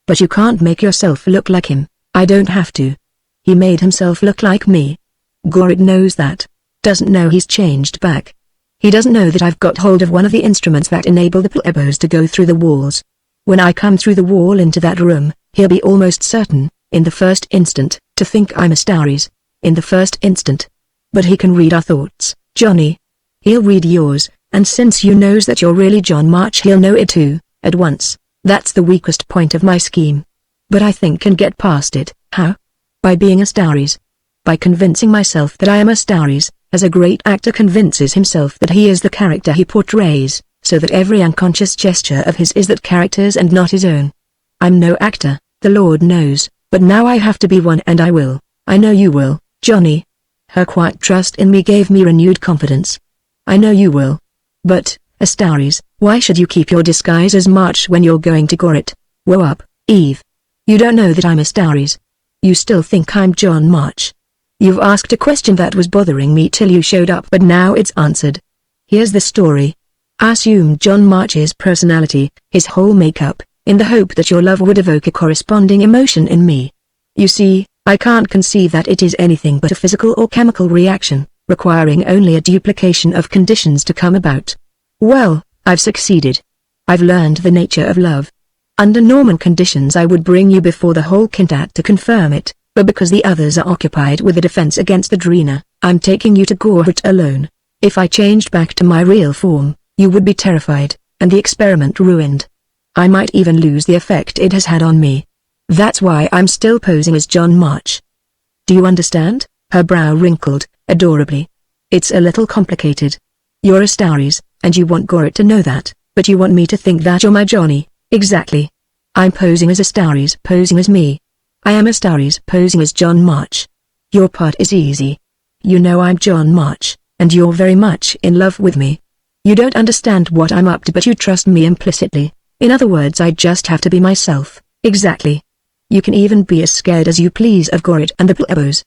But you can't make yourself look like him. I don't have to. He made himself look like me. Gorit knows that. Doesn't know he's changed back. He doesn't know that I've got hold of one of the instruments that enable the plebos to go through the walls. When I come through the wall into that room, he'll be almost certain, in the first instant, to think I'm Astaris. In the first instant. But he can read our thoughts, Johnny. He'll read yours, and since you knows that you're really John March, he'll know it too, at once. That's the weakest point of my scheme. But I think can get past it. How? By being Astaris. By convincing myself that I am Astaris, as a great actor convinces himself that he is the character he portrays, so that every unconscious gesture of his is that character's and not his own. I'm no actor, the Lord knows, but now I have to be one, and I will. I know you will, Johnny. Her quiet trust in me gave me renewed confidence. I know you will. But, Astaris, why should you keep your disguise as March when you're going to Gorit? Woe up, Eve. You don't know that I'm Astaris. You still think I'm John March. You've asked a question that was bothering me till you showed up, but now it's answered. Here's the story. I assumed John March's personality, his whole makeup, in the hope that your love would evoke a corresponding emotion in me. You see, I can't conceive that it is anything but a physical or chemical reaction, requiring only a duplication of conditions to come about. Well, I've succeeded. I've learned the nature of love. Under normal conditions I would bring you before the whole Quintet to confirm it, but because the others are occupied with a defense against the Drina, I'm taking you to Gorit alone. If I changed back to my real form, you would be terrified, and the experiment ruined. I might even lose the effect it has had on me. That's why I'm still posing as John March. Do you understand? Her brow wrinkled, adorably. It's a little complicated. You're Astaris, and you want Gorit to know that, but you want me to think that you're my Johnny. Exactly. I'm posing as Astaris posing as me. I am Astaris posing as John March. Your part is easy. You know I'm John March, and you're very much in love with me. You don't understand what I'm up to, but you trust me implicitly. In other words, I just have to be myself. Exactly. You can even be as scared as you please of Gorit and the plebos.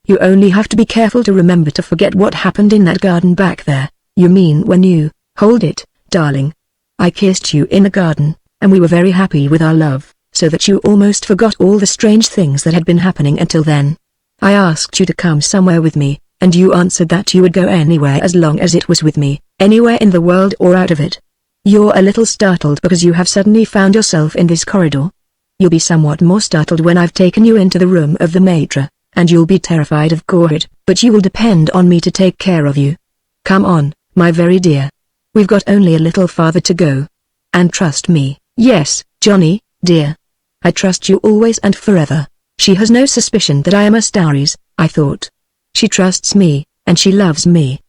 You only have to be careful to remember to forget what happened in that garden back there. You mean when you, hold it, darling. I kissed you in the garden, and we were very happy with our love, so that you almost forgot all the strange things that had been happening until then. I asked you to come somewhere with me, and you answered that you would go anywhere as long as it was with me, anywhere in the world or out of it. You're a little startled because you have suddenly found yourself in this corridor. You'll be somewhat more startled when I've taken you into the room of the maître, and you'll be terrified of Gorit, but you will depend on me to take care of you. Come on, my very dear. We've got only a little farther to go. And trust me, yes, Johnny, dear. I trust you always and forever. She has no suspicion that I am Astaris, I thought. She trusts me, and she loves me.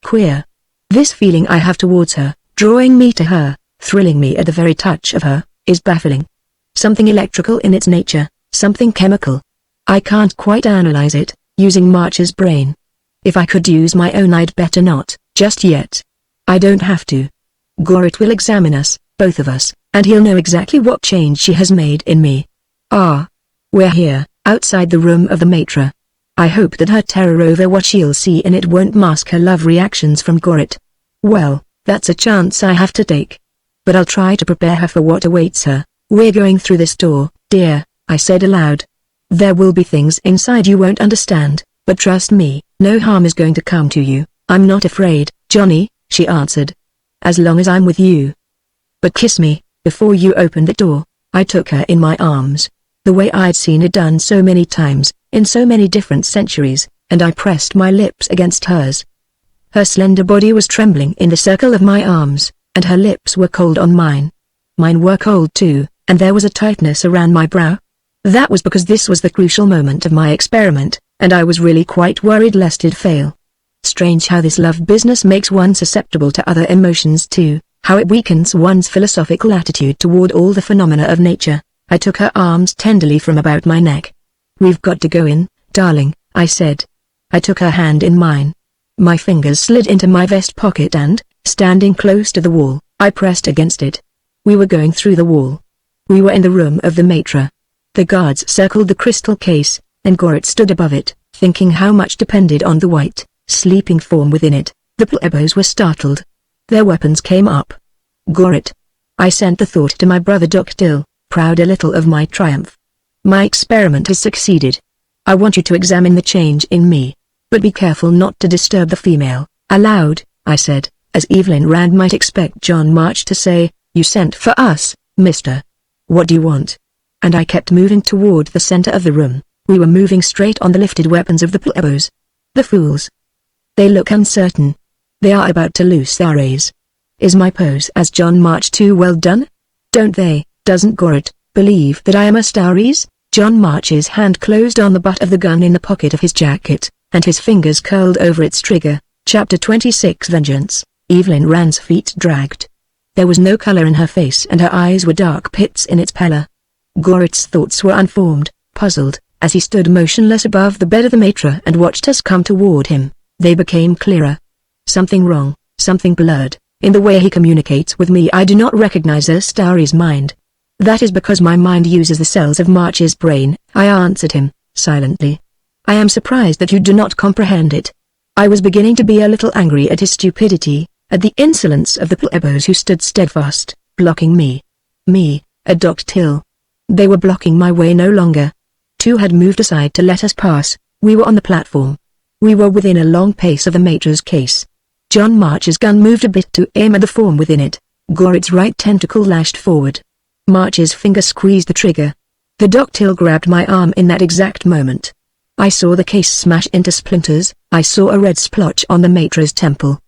Queer. This feeling I have towards her, drawing me to her, thrilling me at the very touch of her, is baffling. Something electrical in its nature, something chemical. I can't quite analyze it, using March's brain. If I could use my own, I'd better not, just yet. I don't have to. Gorit will examine us, both of us, and he'll know exactly what change she has made in me. Ah. We're here, outside the room of the maître. I hope that her terror over what she'll see in it won't mask her love reactions from Gorit. Well, that's a chance I have to take. But I'll try to prepare her for what awaits her. We're going through this door, dear, I said aloud. There will be things inside you won't understand, but trust me, no harm is going to come to you. I'm not afraid, Johnny, she answered. As long as I'm with you. But kiss me, before you open the door. I took her in my arms, the way I'd seen it done so many times, in so many different centuries, and I pressed my lips against hers. Her slender body was trembling in the circle of my arms, and her lips were cold on mine. Mine were cold too, and there was a tightness around my brow. That was because this was the crucial moment of my experiment, and I was really quite worried lest it fail. Strange how this love business makes one susceptible to other emotions too, how it weakens one's philosophical attitude toward all the phenomena of nature. I took her arms tenderly from about my neck. We've got to go in, darling, I said. I took her hand in mine. My fingers slid into my vest pocket and, standing close to the wall, I pressed against it. We were going through the wall. We were in the room of the maître. The guards circled the crystal case, and Gorit stood above it, thinking how much depended on the white, sleeping form within it. The plebos were startled. Their weapons came up. Gorit. I sent the thought to my brother Dr. Proud a little of my triumph. My experiment has succeeded. I want you to examine the change in me. But be careful not to disturb the female. Aloud, I said, as Evelyn Rand might expect John March to say, you sent for us, mister. What do you want? And I kept moving toward the center of the room. We were moving straight on the lifted weapons of the plebos. The fools. They look uncertain. They are about to loose their rays. Is my pose as John March too well done? Don't they? Doesn't Gorit believe that I am Astaris? John March's hand closed on the butt of the gun in the pocket of his jacket, and his fingers curled over its trigger. Chapter 26 Vengeance. Evelyn Rand's feet dragged. There was no color in her face and her eyes were dark pits in its pallor. Gorit's thoughts were unformed, puzzled, as he stood motionless above the bed of the maître and watched us come toward him. They became clearer. Something wrong, something blurred. In the way he communicates with me I do not recognize Astaris' mind. That is because my mind uses the cells of March's brain, I answered him, silently. I am surprised that you do not comprehend it. I was beginning to be a little angry at his stupidity, at the insolence of the plebos who stood steadfast, blocking me. Me, a Dr. They were blocking my way no longer. Two had moved aside to let us pass. We were on the platform. We were within a long pace of the maître's case. John March's gun moved a bit to aim at the form within it. Gorit's right tentacle lashed forward. March's finger squeezed the trigger. The Dr. grabbed my arm in that exact moment. I saw the case smash into splinters. I saw a red splotch on the maître's temple.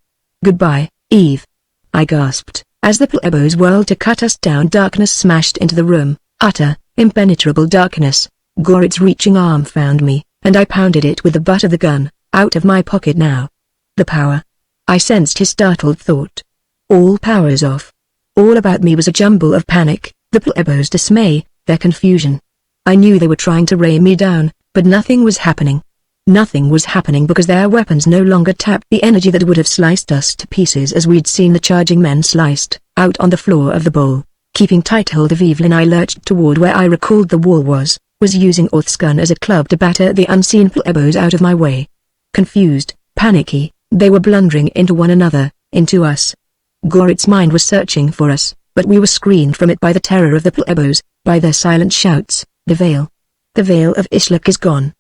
Goodbye, Eve. I gasped, as the plebos whirled to cut us down. Darkness smashed into the room, utter, impenetrable darkness. Gorit's reaching arm found me, and I pounded it with the butt of the gun, out of my pocket now. The power. I sensed his startled thought. All powers off. All about me was a jumble of panic, The plebeians' dismay, their confusion. I knew they were trying to rain me down, but nothing was happening. Nothing was happening because their weapons no longer tapped the energy that would have sliced us to pieces as we'd seen the charging men sliced. Out on the floor of the bowl, keeping tight hold of Evelyn, I lurched toward where I recalled the wall was using Orth's gun as a club to batter the unseen plebeians out of my way. Confused, panicky, they were blundering into one another, into us. Gorit's mind was searching for us, but we were screened from it by the terror of the plebeians, by their silent shouts. The veil of Ishluk is gone.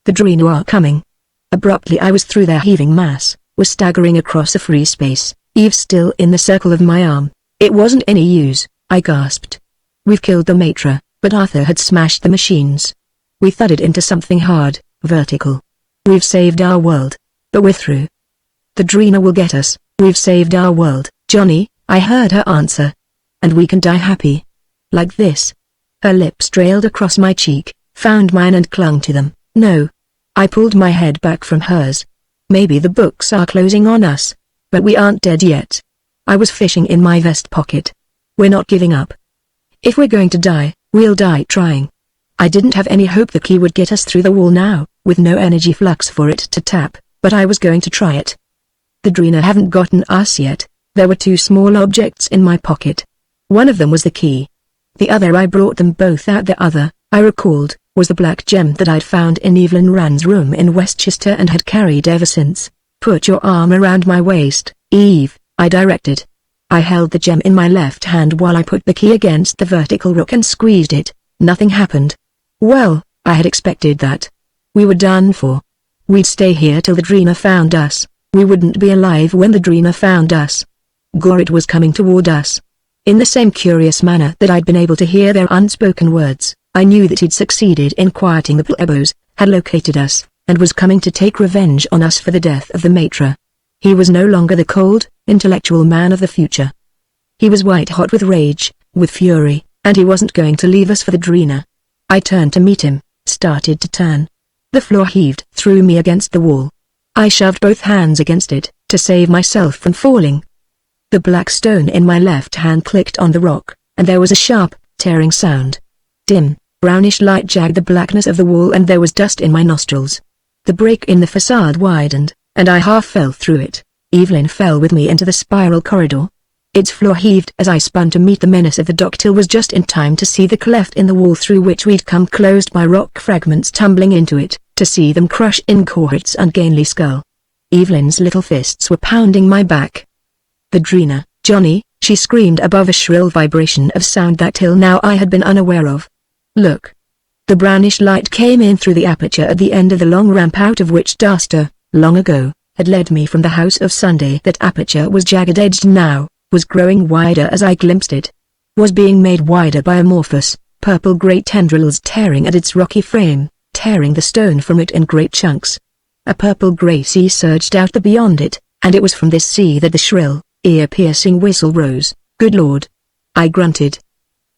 The Drina are coming. Abruptly I was through their heaving mass, was staggering across a free space, Eve still in the circle of my arm. It wasn't any use, I gasped. We've killed the Matra, but Arthur had smashed the machines. We thudded into something hard, vertical. We've saved our world, but we're through. The Drina will get us. We've saved our world, Johnny, I heard her answer. And we can die happy. Like this. Her lips trailed across my cheek, found mine and clung to them. No. I pulled my head back from hers. Maybe the books are closing on us. But we aren't dead yet. I was fishing in my vest pocket. We're not giving up. If we're going to die, we'll die trying. I didn't have any hope the key would get us through the wall now, with no energy flux for it to tap, but I was going to try it. The Drina haven't gotten us yet. There were two small objects in my pocket. One of them was the key. The other, I brought them both out. The other, I recalled, was the black gem that I'd found in Evelyn Rand's room in Westchester and had carried ever since. Put your arm around my waist, Eve, I directed. I held the gem in my left hand while I put the key against the vertical rock and squeezed it. Nothing happened. Well, I had expected that. We were done for. We'd stay here till the Drina found us. We wouldn't be alive when the Drina found us. Gorit was coming toward us. In the same curious manner that I'd been able to hear their unspoken words, I knew that he'd succeeded in quieting the plebeians, had located us, and was coming to take revenge on us for the death of the Matra. He was no longer the cold, intellectual man of the future. He was white-hot with rage, with fury, and he wasn't going to leave us for the Drina. I turned to meet him, started to turn. The floor heaved, threw me against the wall. I shoved both hands against it, to save myself from falling. The black stone in my left hand clicked on the rock, and there was a sharp, tearing sound. Dim, brownish light jagged the blackness of the wall and there was dust in my nostrils. The break in the facade widened, and I half fell through it. Evelyn fell with me into the spiral corridor. Its floor heaved as I spun to meet the menace of the dock till was just in time to see the cleft in the wall through which we'd come closed by rock fragments tumbling into it, to see them crush in Gorit's ungainly skull. Evelyn's little fists were pounding my back. The Drina, Johnny, she screamed above a shrill vibration of sound that till now I had been unaware of. Look. The brownish light came in through the aperture at the end of the long ramp out of which Daster, long ago, had led me from the house of Sunday. That aperture was jagged-edged now, was growing wider as I glimpsed it. Was being made wider by amorphous, purple-grey tendrils tearing at its rocky frame, tearing the stone from it in great chunks. A purple-grey sea surged out the beyond it, and it was from this sea that the shrill, ear-piercing whistle rose. Good Lord! I grunted.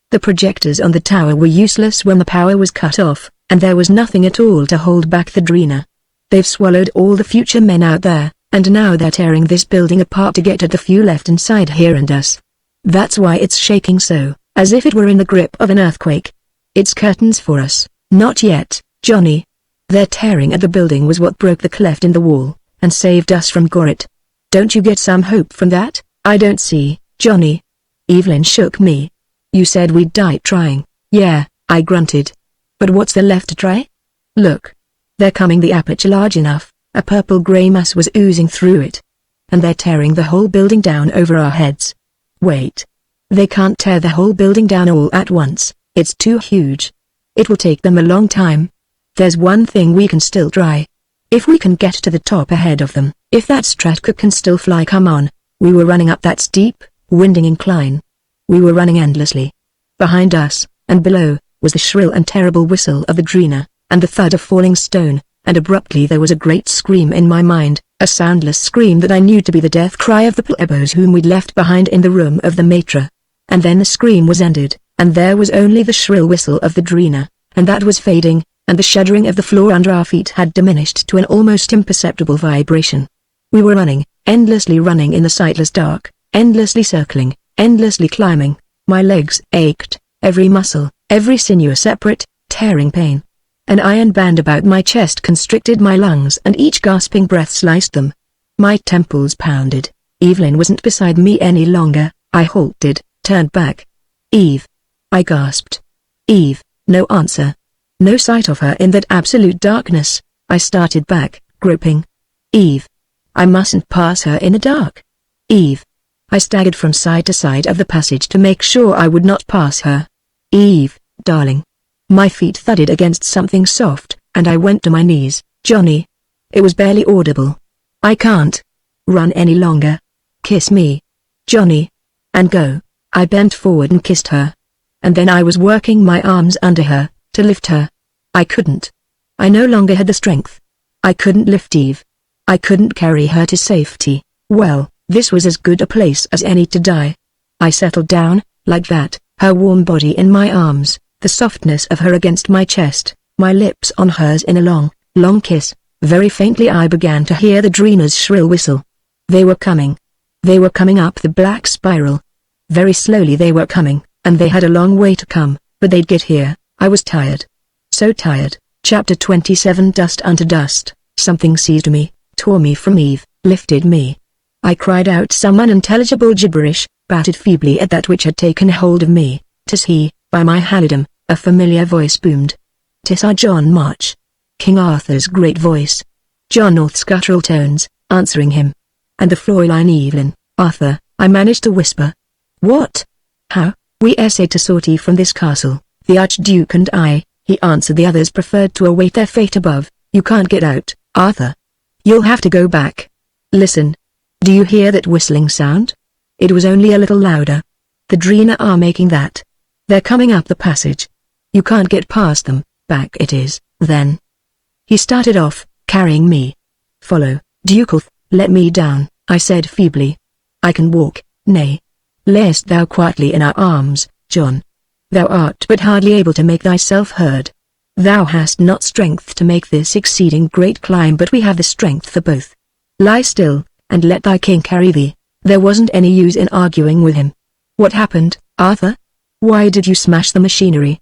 The projectors on the tower were useless when the power was cut off, and there was nothing at all to hold back the Drina. They've swallowed all the future men out there, and now they're tearing this building apart to get at the few left inside here and us. That's why it's shaking so, as if it were in the grip of an earthquake. It's curtains for us, not yet, Johnny. Their tearing at the building was what broke the cleft in the wall, and saved us from Gorit. Don't you get some hope from that? I don't see, Johnny. Evelyn shook me. You said we'd die trying. Yeah, I grunted. But what's there left to try? Look. They're coming. The aperture large enough, a purple-grey mass was oozing through it. And they're tearing the whole building down over our heads. Wait. They can't tear the whole building down all at once, it's too huge. It will take them a long time. There's one thing we can still try. If we can get to the top ahead of them, if that Stratka can still fly. Come on. We were running up that steep, winding incline. We were running endlessly. Behind us, and below, was the shrill and terrible whistle of the Drina, and the thud of falling stone, and abruptly there was a great scream in my mind, a soundless scream that I knew to be the death cry of the plebeians whom we'd left behind in the room of the Matra. And then the scream was ended, and there was only the shrill whistle of the Drina, and that was fading, and the shuddering of the floor under our feet had diminished to an almost imperceptible vibration. We were running, endlessly running in the sightless dark, endlessly circling, endlessly climbing. My legs ached. Every muscle, every sinew a separate, tearing pain. An iron band about my chest constricted my lungs and each gasping breath sliced them. My temples pounded. Evelyn wasn't beside me any longer. I halted, turned back. Eve. I gasped. Eve, no answer. No sight of her in that absolute darkness. I started back, groping. Eve. I mustn't pass her in the dark. Eve. I staggered from side to side of the passage to make sure I would not pass her. Eve, darling. My feet thudded against something soft, and I went to my knees. Johnny. It was barely audible. I can't run any longer. Kiss me, Johnny. And go. I bent forward and kissed her. And then I was working my arms under her, to lift her. I couldn't. I no longer had the strength. I couldn't lift Eve. I couldn't carry her to safety. Well, this was as good a place as any to die. I settled down, like that, her warm body in my arms, the softness of her against my chest, my lips on hers in a long, long kiss. Very faintly I began to hear the Dreena's shrill whistle. They were coming. They were coming up the black spiral. Very slowly they were coming, and they had a long way to come, but they'd get here. I was tired. So tired. Chapter 27. Dust unto dust. Something seized me, tore me from Eve, lifted me. I cried out some unintelligible gibberish, batted feebly at that which had taken hold of me. "'Tis he, by my halidom," a familiar voice boomed. "'Tis our John March." King Arthur's great voice. John North's guttural tones, answering him. And the Fräulein Evelyn. "Arthur," I managed to whisper. "What? How?" "We essayed to sortie from this castle, the Archduke and I," he answered. "The others preferred to await their fate above. You can't get out, Arthur. You'll have to go back. Listen. Do you hear that whistling sound?" It was only a little louder. "The Dreena are making that. They're coming up the passage. You can't get past them. Back it is, then." He started off, carrying me. "Follow, Dukelth." "Let me down," I said feebly. "I can walk." "Nay. Layest thou quietly in our arms, John. Thou art but hardly able to make thyself heard. Thou hast not strength to make this exceeding great climb, but we have the strength for both. Lie still, and let thy king carry thee." There wasn't any use in arguing with him. "What happened, Arthur? Why did you smash the machinery?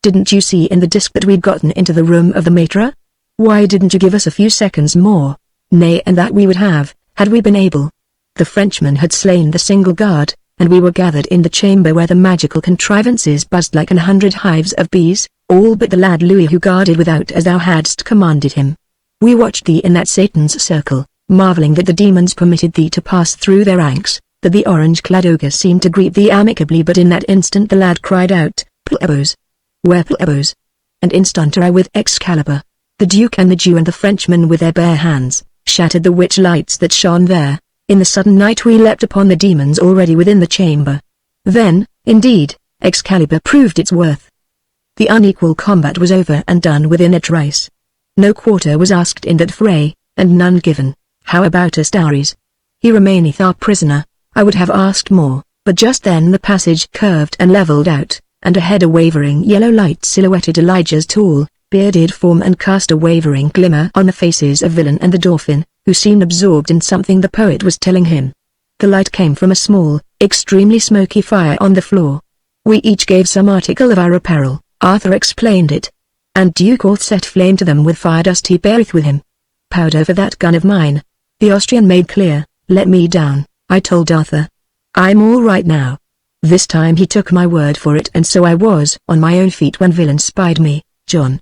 Didn't you see in the disk that we'd gotten into the room of the Matra? Why didn't you give us a few seconds more?" "Nay, and that we would have, had we been able. The Frenchman had slain the single guard, and we were gathered in the chamber where the magical contrivances buzzed like 100 hives of bees, all but the lad Louis, who guarded without as thou hadst commanded him. We watched thee in that Satan's circle, marveling that the demons permitted thee to pass through their ranks, that the orange-clad ogre seemed to greet thee amicably, but in that instant the lad cried out, 'Plebos! Where plebos?' And instanter I with Excalibur, the Duke and the Jew and the Frenchman with their bare hands, shattered the witch lights that shone there. In the sudden night we leapt upon the demons already within the chamber. Then, indeed, Excalibur proved its worth. The unequal combat was over and done within a trice. No quarter was asked in that fray, and none given. How about us dowries? He remaineth our prisoner. I would have asked more, but just then the passage curved and levelled out, and ahead a wavering yellow light silhouetted Elijah's tall, bearded form and cast a wavering glimmer on the faces of Villain and the Dauphin, who seemed absorbed in something the poet was telling him. The light came from a small, extremely smoky fire on the floor. We each gave some article of our apparel. Arthur explained it. And Duke Orth set flame to them with fire dust he beareth with him. "Powder for that gun of mine," the Austrian made clear. "Let me down," I told Arthur. "I'm all right now." This time he took my word for it, and so I was on my own feet when Villain spied me. "John."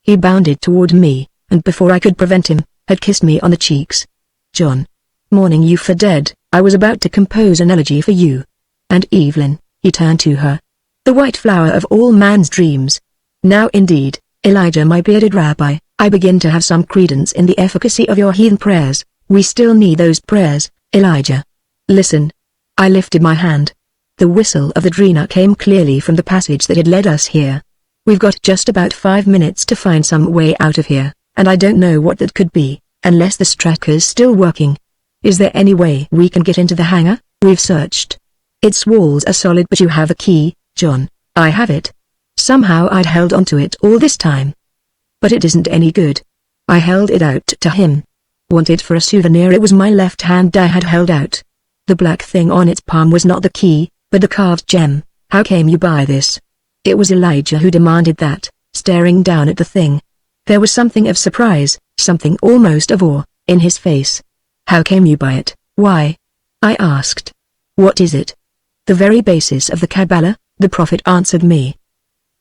He bounded toward me, and before I could prevent him, had kissed me on the cheeks. "John. Mourning you for dead, I was about to compose an elegy for you. And Evelyn," he turned to her. "The white flower of all man's dreams. Now indeed, Elijah, my bearded rabbi, I begin to have some credence in the efficacy of your heathen prayers. We still need those prayers, Elijah. Listen." I lifted my hand. The whistle of the Dreena came clearly from the passage that had led us here. "We've got just about 5 minutes to find some way out of here, and I don't know what that could be, unless the Stracker's still working. Is there any way we can get into the hangar?" "We've searched. Its walls are solid, but you have a key, John." "I have it. Somehow I'd held onto it all this time. But it isn't any good." I held it out to him. "Want it for a souvenir?" It was my left hand I had held out. The black thing on its palm was not the key, but the carved gem. "How came you by this, It was Elijah who demanded that, staring down at the thing. There was something of surprise, something almost of awe, in his face. "How came you by it? Why?" I asked. "What is it?" "The very basis of the Kabbalah," the prophet answered me.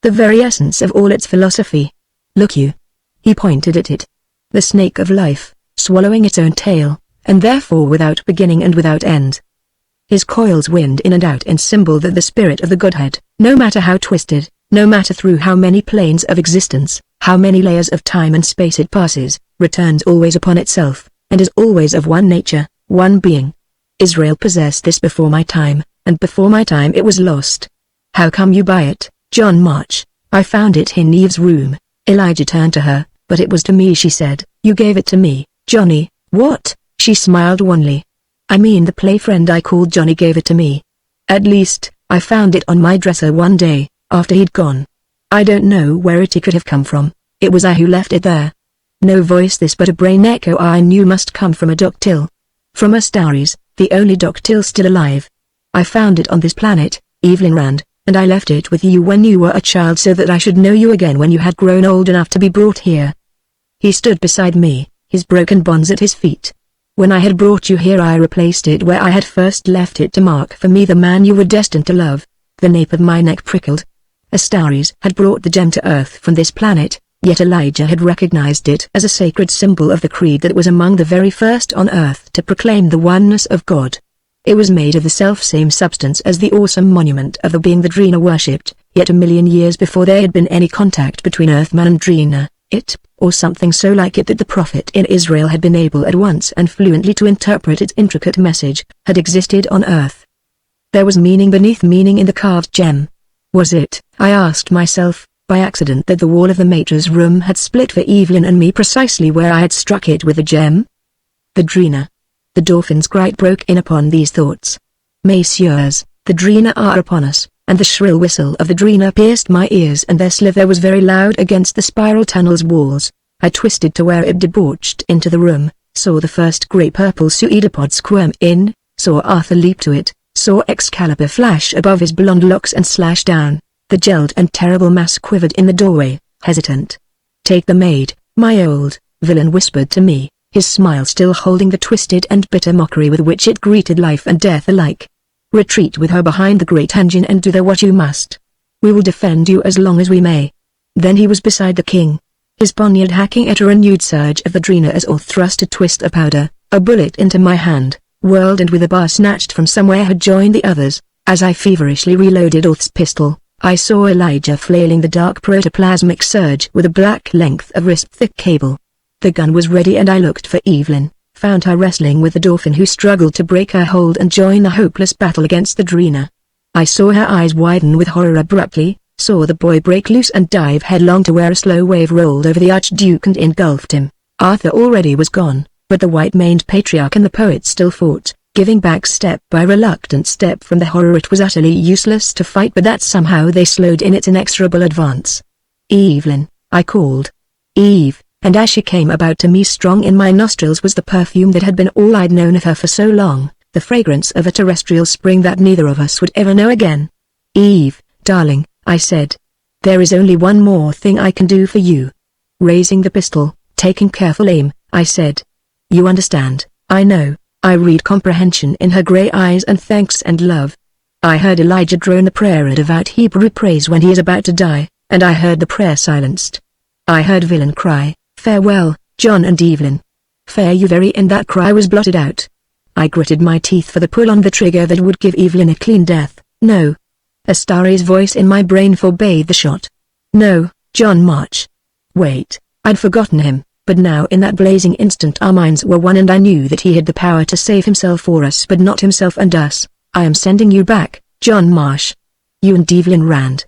"The very essence of all its philosophy. Look you." He pointed at it. "The snake of life, swallowing its own tail, and therefore without beginning and without end. His coils wind in and out in symbol that the spirit of the Godhead, no matter how twisted, no matter through how many planes of existence, how many layers of time and space it passes, returns always upon itself, and is always of one nature, one being. Israel possessed this before my time, and before my time it was lost. How come you by it, John March?" "I found it in Eve's room." Elijah turned to her, "But it was to me," she said. "You gave it to me, Johnny." "What?" She smiled wanly. "I mean the play friend I called Johnny gave it to me. At least, I found it on my dresser one day, after he'd gone. I don't know where it could have come from. It was I who left it there." No voice this but a brain echo I knew must come from a Doctyl. From Astaris, the only Doctyl still alive. "I found it on this planet, Evelyn Rand, and I left it with you when you were a child so that I should know you again when you had grown old enough to be brought here." He stood beside me, his broken bonds at his feet. "When I had brought you here I replaced it where I had first left it to mark for me the man you were destined to love." The nape of my neck prickled. Astaris had brought the gem to Earth from this planet, yet Elijah had recognized it as a sacred symbol of the creed that was among the very first on Earth to proclaim the oneness of God. It was made of the self-same substance as the awesome monument of the being that Drina worshipped, yet 1,000,000 years before there had been any contact between Earthman and Drina, it, or something so like it that the prophet in Israel had been able at once and fluently to interpret its intricate message, had existed on Earth. There was meaning beneath meaning in the carved gem. Was it, I asked myself, by accident that the wall of the Mater's room had split for Evelyn and me precisely where I had struck it with the gem? The Drina. The dolphin's cry broke in upon these thoughts. "Messieurs, the Drina are upon us," and the shrill whistle of the Drina pierced my ears and their slither was very loud against the spiral tunnel's walls. I twisted to where it debauched into the room, saw the first grey purple pseudopod squirm in, saw Arthur leap to it, saw Excalibur flash above his blonde locks and slash down. The gelled and terrible mass quivered in the doorway, hesitant. "Take the maid," my old villain whispered to me, his smile still holding the twisted and bitter mockery with which it greeted life and death alike. "Retreat with her behind the great engine and do there what you must. We will defend you as long as we may." Then he was beside the king, his poniard hacking at a renewed surge of the Drina as Orth thrust a twist of powder, a bullet into my hand, whirled and with a bar snatched from somewhere had joined the others. As I feverishly reloaded Orth's pistol, I saw Elijah flailing the dark protoplasmic surge with a black length of wrist-thick cable. The gun was ready and I looked for Evelyn, found her wrestling with the dolphin who struggled to break her hold and join the hopeless battle against the Drina. I saw her eyes widen with horror abruptly, saw the boy break loose and dive headlong to where a slow wave rolled over the Archduke and engulfed him. Arthur already was gone, but the white-maned patriarch and the poet still fought, giving back step by reluctant step from the horror. It was utterly useless to fight, but that somehow they slowed in its inexorable advance. "Evelyn," I called. "Eve," and as she came about to me strong in my nostrils was the perfume that had been all I'd known of her for so long, the fragrance of a terrestrial spring that neither of us would ever know again. "Eve, darling," I said. "There is only one more thing I can do for you." Raising the pistol, taking careful aim, I said. "You understand, I know." I read comprehension in her grey eyes and thanks and love. I heard Elijah drone the prayer of devout Hebrew praise when he is about to die, and I heard the prayer silenced. I heard villain cry, "Farewell, John and Evelyn." Fare you very, and that cry was blotted out. I gritted my teeth for the pull on the trigger that would give Evelyn a clean death. "No." Astari's voice in my brain forbade the shot. "No, John March." Wait, I'd forgotten him. But now in that blazing instant our minds were one and I knew that he had the power to save himself for us but not himself and us. "I am sending you back, John Marsh. You and Evelyn Rand."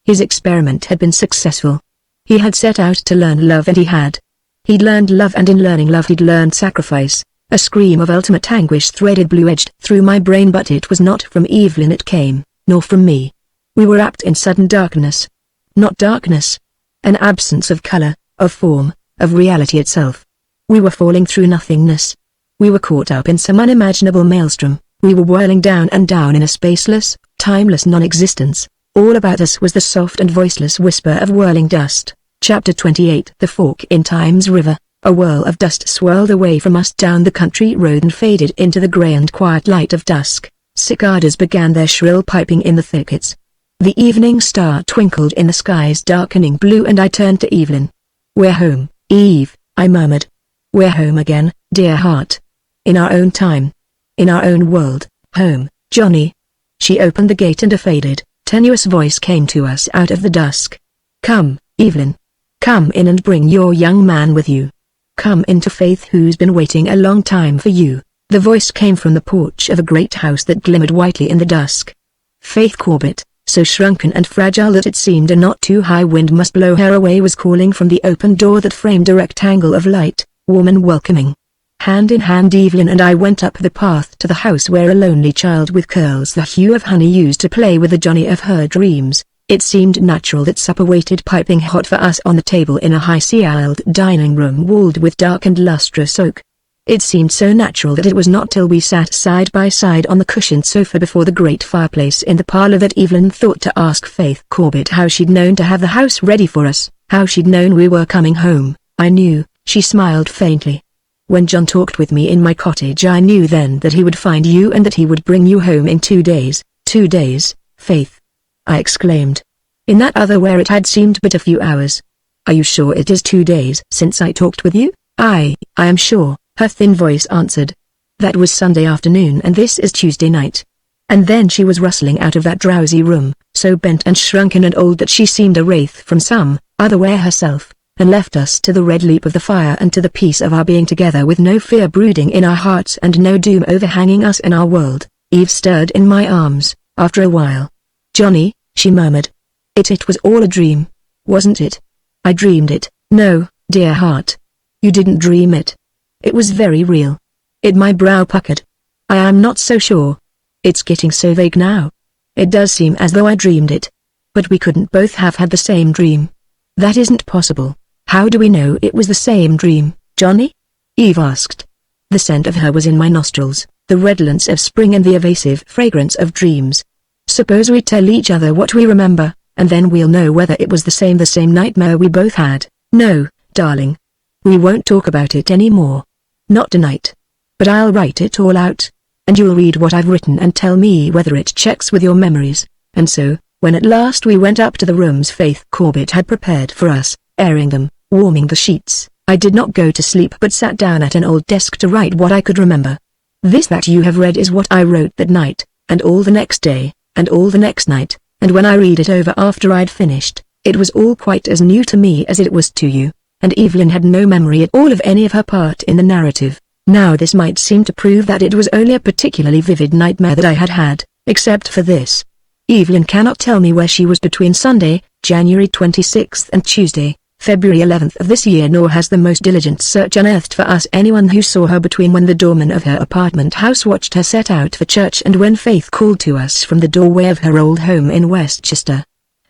His experiment had been successful. He had set out to learn love and he had. He'd learned love and in learning love he'd learned sacrifice. A scream of ultimate anguish threaded blue-edged through my brain, but it was not from Evelyn it came, nor from me. We were wrapped in sudden darkness. Not darkness. An absence of color, of form, of reality itself. We were falling through nothingness. We were caught up in some unimaginable maelstrom. We were whirling down and down in a spaceless, timeless non-existence. All about us was the soft and voiceless whisper of whirling dust. Chapter 28. The Fork in Time's River. A whirl of dust swirled away from us down the country road and faded into the grey and quiet light of dusk. Cicadas began their shrill piping in the thickets. The evening star twinkled in the sky's darkening blue, and I turned to Evelyn. "We're home, Eve," I murmured. "We're home again, dear heart. In our own time. In our own world. Home, Johnny." She opened the gate and a faded, tenuous voice came to us out of the dusk. "Come, Evelyn. Come in and bring your young man with you. Come into Faith, who's been waiting a long time for you." The voice came from the porch of a great house that glimmered whitely in the dusk. Faith Corbett, so shrunken and fragile that it seemed a not too high wind must blow her away, was calling from the open door that framed a rectangle of light, warm and welcoming. Hand in hand Evelyn and I went up the path to the house where a lonely child with curls the hue of honey used to play with the Johnny of her dreams. It seemed natural that supper waited piping hot for us on the table in a high-ceiled dining room walled with dark and lustrous oak. It seemed so natural that it was not till we sat side by side on the cushioned sofa before the great fireplace in the parlor that Evelyn thought to ask Faith Corbett how she'd known to have the house ready for us, how she'd known we were coming home. I knew, she smiled faintly. "When John talked with me in my cottage, I knew then that he would find you and that he would bring you home in 2 days. 2 days, Faith," I exclaimed. In that other where it had seemed but a few hours. "Are you sure it is 2 days since I talked with you?" I am sure," her thin voice answered. "That was Sunday afternoon and this is Tuesday night." And then she was rustling out of that drowsy room, so bent and shrunken and old that she seemed a wraith from some otherwhere herself, and left us to the red leap of the fire and to the peace of our being together, with no fear brooding in our hearts and no doom overhanging us in our world. Eve stirred in my arms, after a while. "Johnny," she murmured. It was all a dream, wasn't it?" "I dreamed it." "No, dear heart. You didn't dream it. It was very real." My brow puckered. "I am not so sure. It's getting so vague now. It does seem as though I dreamed it. But we couldn't both have had the same dream. That isn't possible." "How do we know it was the same dream, Johnny?" Eve asked. The scent of her was in my nostrils, the redolence of spring and the evasive fragrance of dreams. "Suppose we tell each other what we remember, and then we'll know whether it was the same nightmare we both had." "No, darling. We won't talk about it anymore. Not tonight. But I'll write it all out, and you'll read what I've written and tell me whether it checks with your memories." And so, when at last we went up to the rooms Faith Corbett had prepared for us, airing them, warming the sheets, I did not go to sleep but sat down at an old desk to write what I could remember. This that you have read is what I wrote that night, and all the next day, and all the next night, and when I read it over after I'd finished, it was all quite as new to me as it was to you, and Evelyn had no memory at all of any of her part in the narrative. Now this might seem to prove that it was only a particularly vivid nightmare that I had had, except for this. Evelyn cannot tell me where she was between Sunday, January 26th and Tuesday, February 11th of this year, nor has the most diligent search unearthed for us anyone who saw her between when the doorman of her apartment house watched her set out for church and when Faith called to us from the doorway of her old home in Westchester.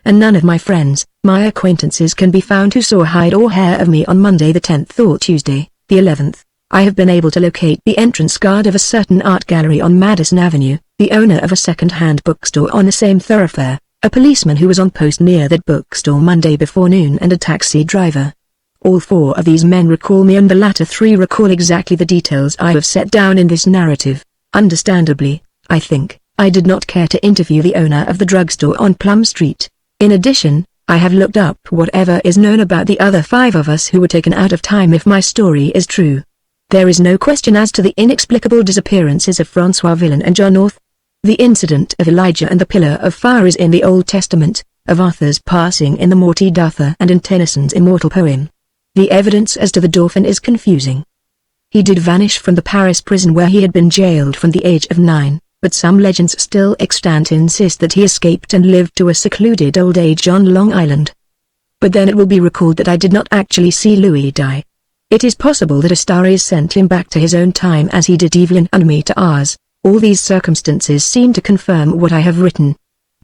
And none of my friends, my acquaintances, can be found who saw hide or hair of me on Monday the 10th or Tuesday, the 11th. I have been able to locate the entrance guard of a certain art gallery on Madison Avenue, the owner of a second-hand bookstore on the same thoroughfare, a policeman who was on post near that bookstore Monday before noon, and a taxi driver. All 4 of these men recall me, and the latter 3 recall exactly the details I have set down in this narrative. Understandably, I think, I did not care to interview the owner of the drugstore on Plum Street. In addition, I have looked up whatever is known about the other 5 of us who were taken out of time if my story is true. There is no question as to the inexplicable disappearances of Francois Villon and John North. The incident of Elijah and the pillar of fire is in the Old Testament, of Arthur's passing in the Morte d'Arthur and in Tennyson's immortal poem. The evidence as to the Dauphin is confusing. He did vanish from the Paris prison where he had been jailed from the age of 9, but some legends still extant insist that he escaped and lived to a secluded old age on Long Island. But then it will be recalled that I did not actually see Louis die. It is possible that Astares sent him back to his own time as he did Evelyn and me to ours. All these circumstances seem to confirm what I have written.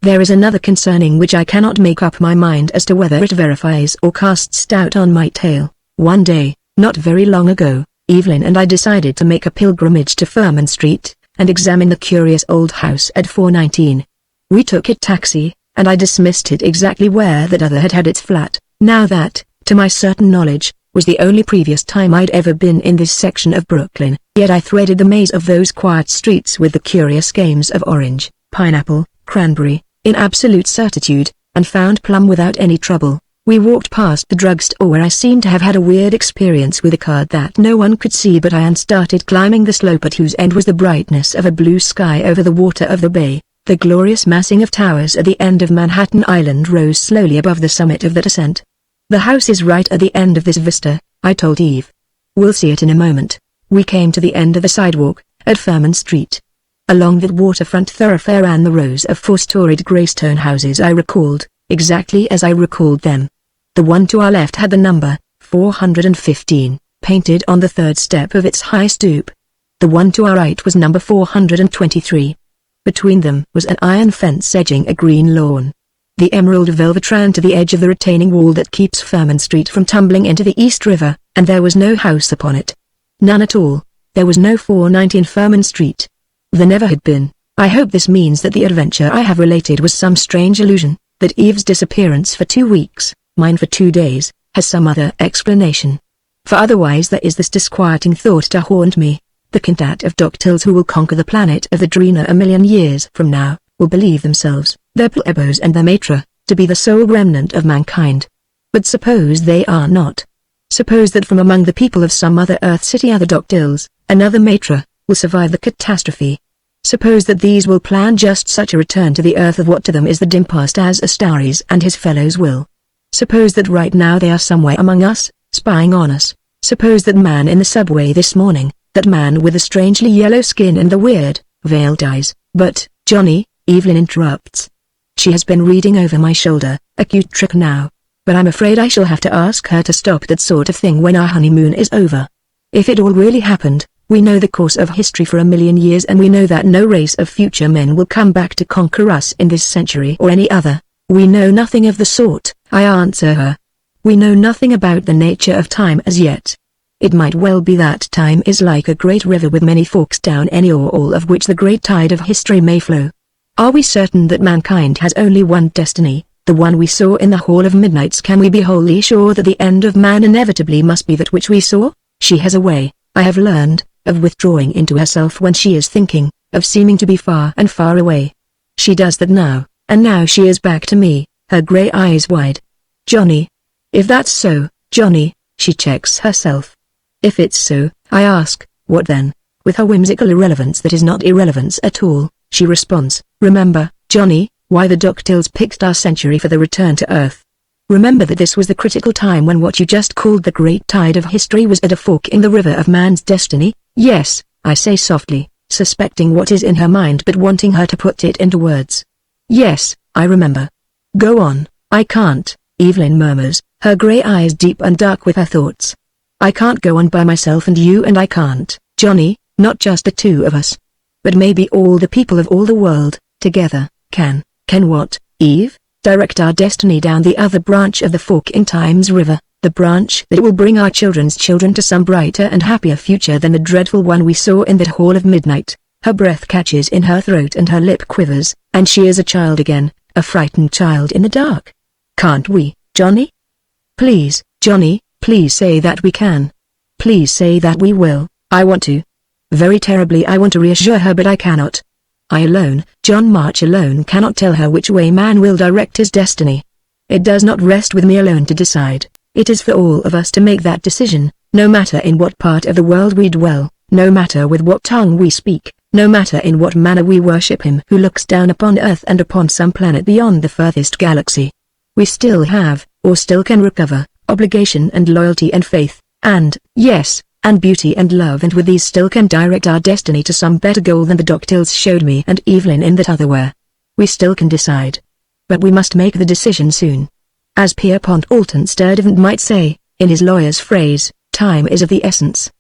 There is another concerning which I cannot make up my mind as to whether it verifies or casts doubt on my tale. One day, not very long ago, Evelyn and I decided to make a pilgrimage to Furman Street, and examine the curious old house at 419. We took a taxi, and I dismissed it exactly where that other had had its flat. Now that, to my certain knowledge, was the only previous time I'd ever been in this section of Brooklyn, yet I threaded the maze of those quiet streets with the curious games of orange, pineapple, cranberry, in absolute certitude, and found plum without any trouble. We walked past the drugstore where I seemed to have had a weird experience with a card that no one could see but I, and started climbing the slope at whose end was the brightness of a blue sky over the water of the bay. The glorious massing of towers at the end of Manhattan Island rose slowly above the summit of that ascent. "The house is right at the end of this vista," I told Eve. "We'll see it in a moment." We came to the end of the sidewalk, at Furman Street. Along that waterfront thoroughfare ran the rows of four-storied gray-stone houses I recalled, exactly as I recalled them. The one to our left had the number 415 painted on the third step of its high stoop. The one to our right was number 423. Between them was an iron fence edging a green lawn. The emerald velvet ran to the edge of the retaining wall that keeps Furman Street from tumbling into the East River, and there was no house upon it. None at all. There was no 419 Furman Street. There never had been. I hope this means that the adventure I have related was some strange illusion, that Eve's disappearance for 2 weeks, mine for 2 days, has some other explanation. For otherwise there is this disquieting thought to haunt me. The quintet of doctiles who will conquer the planet of the Drina a million years from now, will believe themselves, their plebos and their matra, to be the sole remnant of mankind. But suppose they are not. Suppose that from among the people of some other Earth city other doctiles, another matra, will survive the catastrophe. Suppose that these will plan just such a return to the Earth of what to them is the dim past as Astaris and his fellows will. Suppose that right now they are somewhere among us, spying on us. Suppose that man in the subway this morning, that man with the strangely yellow skin and the weird, veiled eyes. But, Johnny, Evelyn interrupts. She has been reading over my shoulder, a cute trick now. But I'm afraid I shall have to ask her to stop that sort of thing when our honeymoon is over. If it all really happened, we know the course of history for a million years, and we know that no race of future men will come back to conquer us in this century or any other. We know nothing of the sort, I answer her. We know nothing about the nature of time as yet. It might well be that time is like a great river with many forks down any or all of which the great tide of history may flow. Are we certain that mankind has only one destiny, the one we saw in the Hall of Midnights? Can we be wholly sure that the end of man inevitably must be that which we saw? She has a way, I have learned, of withdrawing into herself when she is thinking, of seeming to be far and far away. She does that now, and now she is back to me, her grey eyes wide. Johnny. If that's so, Johnny, she checks herself. If it's so, I ask, what then? With her whimsical irrelevance that is not irrelevance at all, she responds, remember, Johnny, why the doctiles picked our century for the return to Earth. Remember that this was the critical time when what you just called the great tide of history was at a fork in the river of man's destiny? Yes, I say softly, suspecting what is in her mind but wanting her to put it into words. Yes, I remember. Go on. I can't, Evelyn murmurs, her grey eyes deep and dark with her thoughts. I can't go on by myself, and you and I can't, Johnny, not just the two of us. But maybe all the people of all the world, together, can what, Eve? Direct our destiny down the other branch of the fork in time's river, the branch that will bring our children's children to some brighter and happier future than the dreadful one we saw in that Hall of Midnight. Her breath catches in her throat and her lip quivers, and she is a child again, a frightened child in the dark. Can't we, Johnny? Please, Johnny, please say that we can. Please say that we will. I want to. Very terribly I want to reassure her, but I cannot. I alone, John March alone, cannot tell her which way man will direct his destiny. It does not rest with me alone to decide. It is for all of us to make that decision, no matter in what part of the world we dwell, no matter with what tongue we speak, no matter in what manner we worship him who looks down upon Earth and upon some planet beyond the furthest galaxy. We still have, or still can recover, obligation and loyalty and faith, and, yes, and beauty and love, and with these still can direct our destiny to some better goal than the doctiles showed me and Evelyn in that otherwhere. We still can decide. But we must make the decision soon. As Pierpont Alton Sturdivant might say, in his lawyer's phrase, time is of the essence.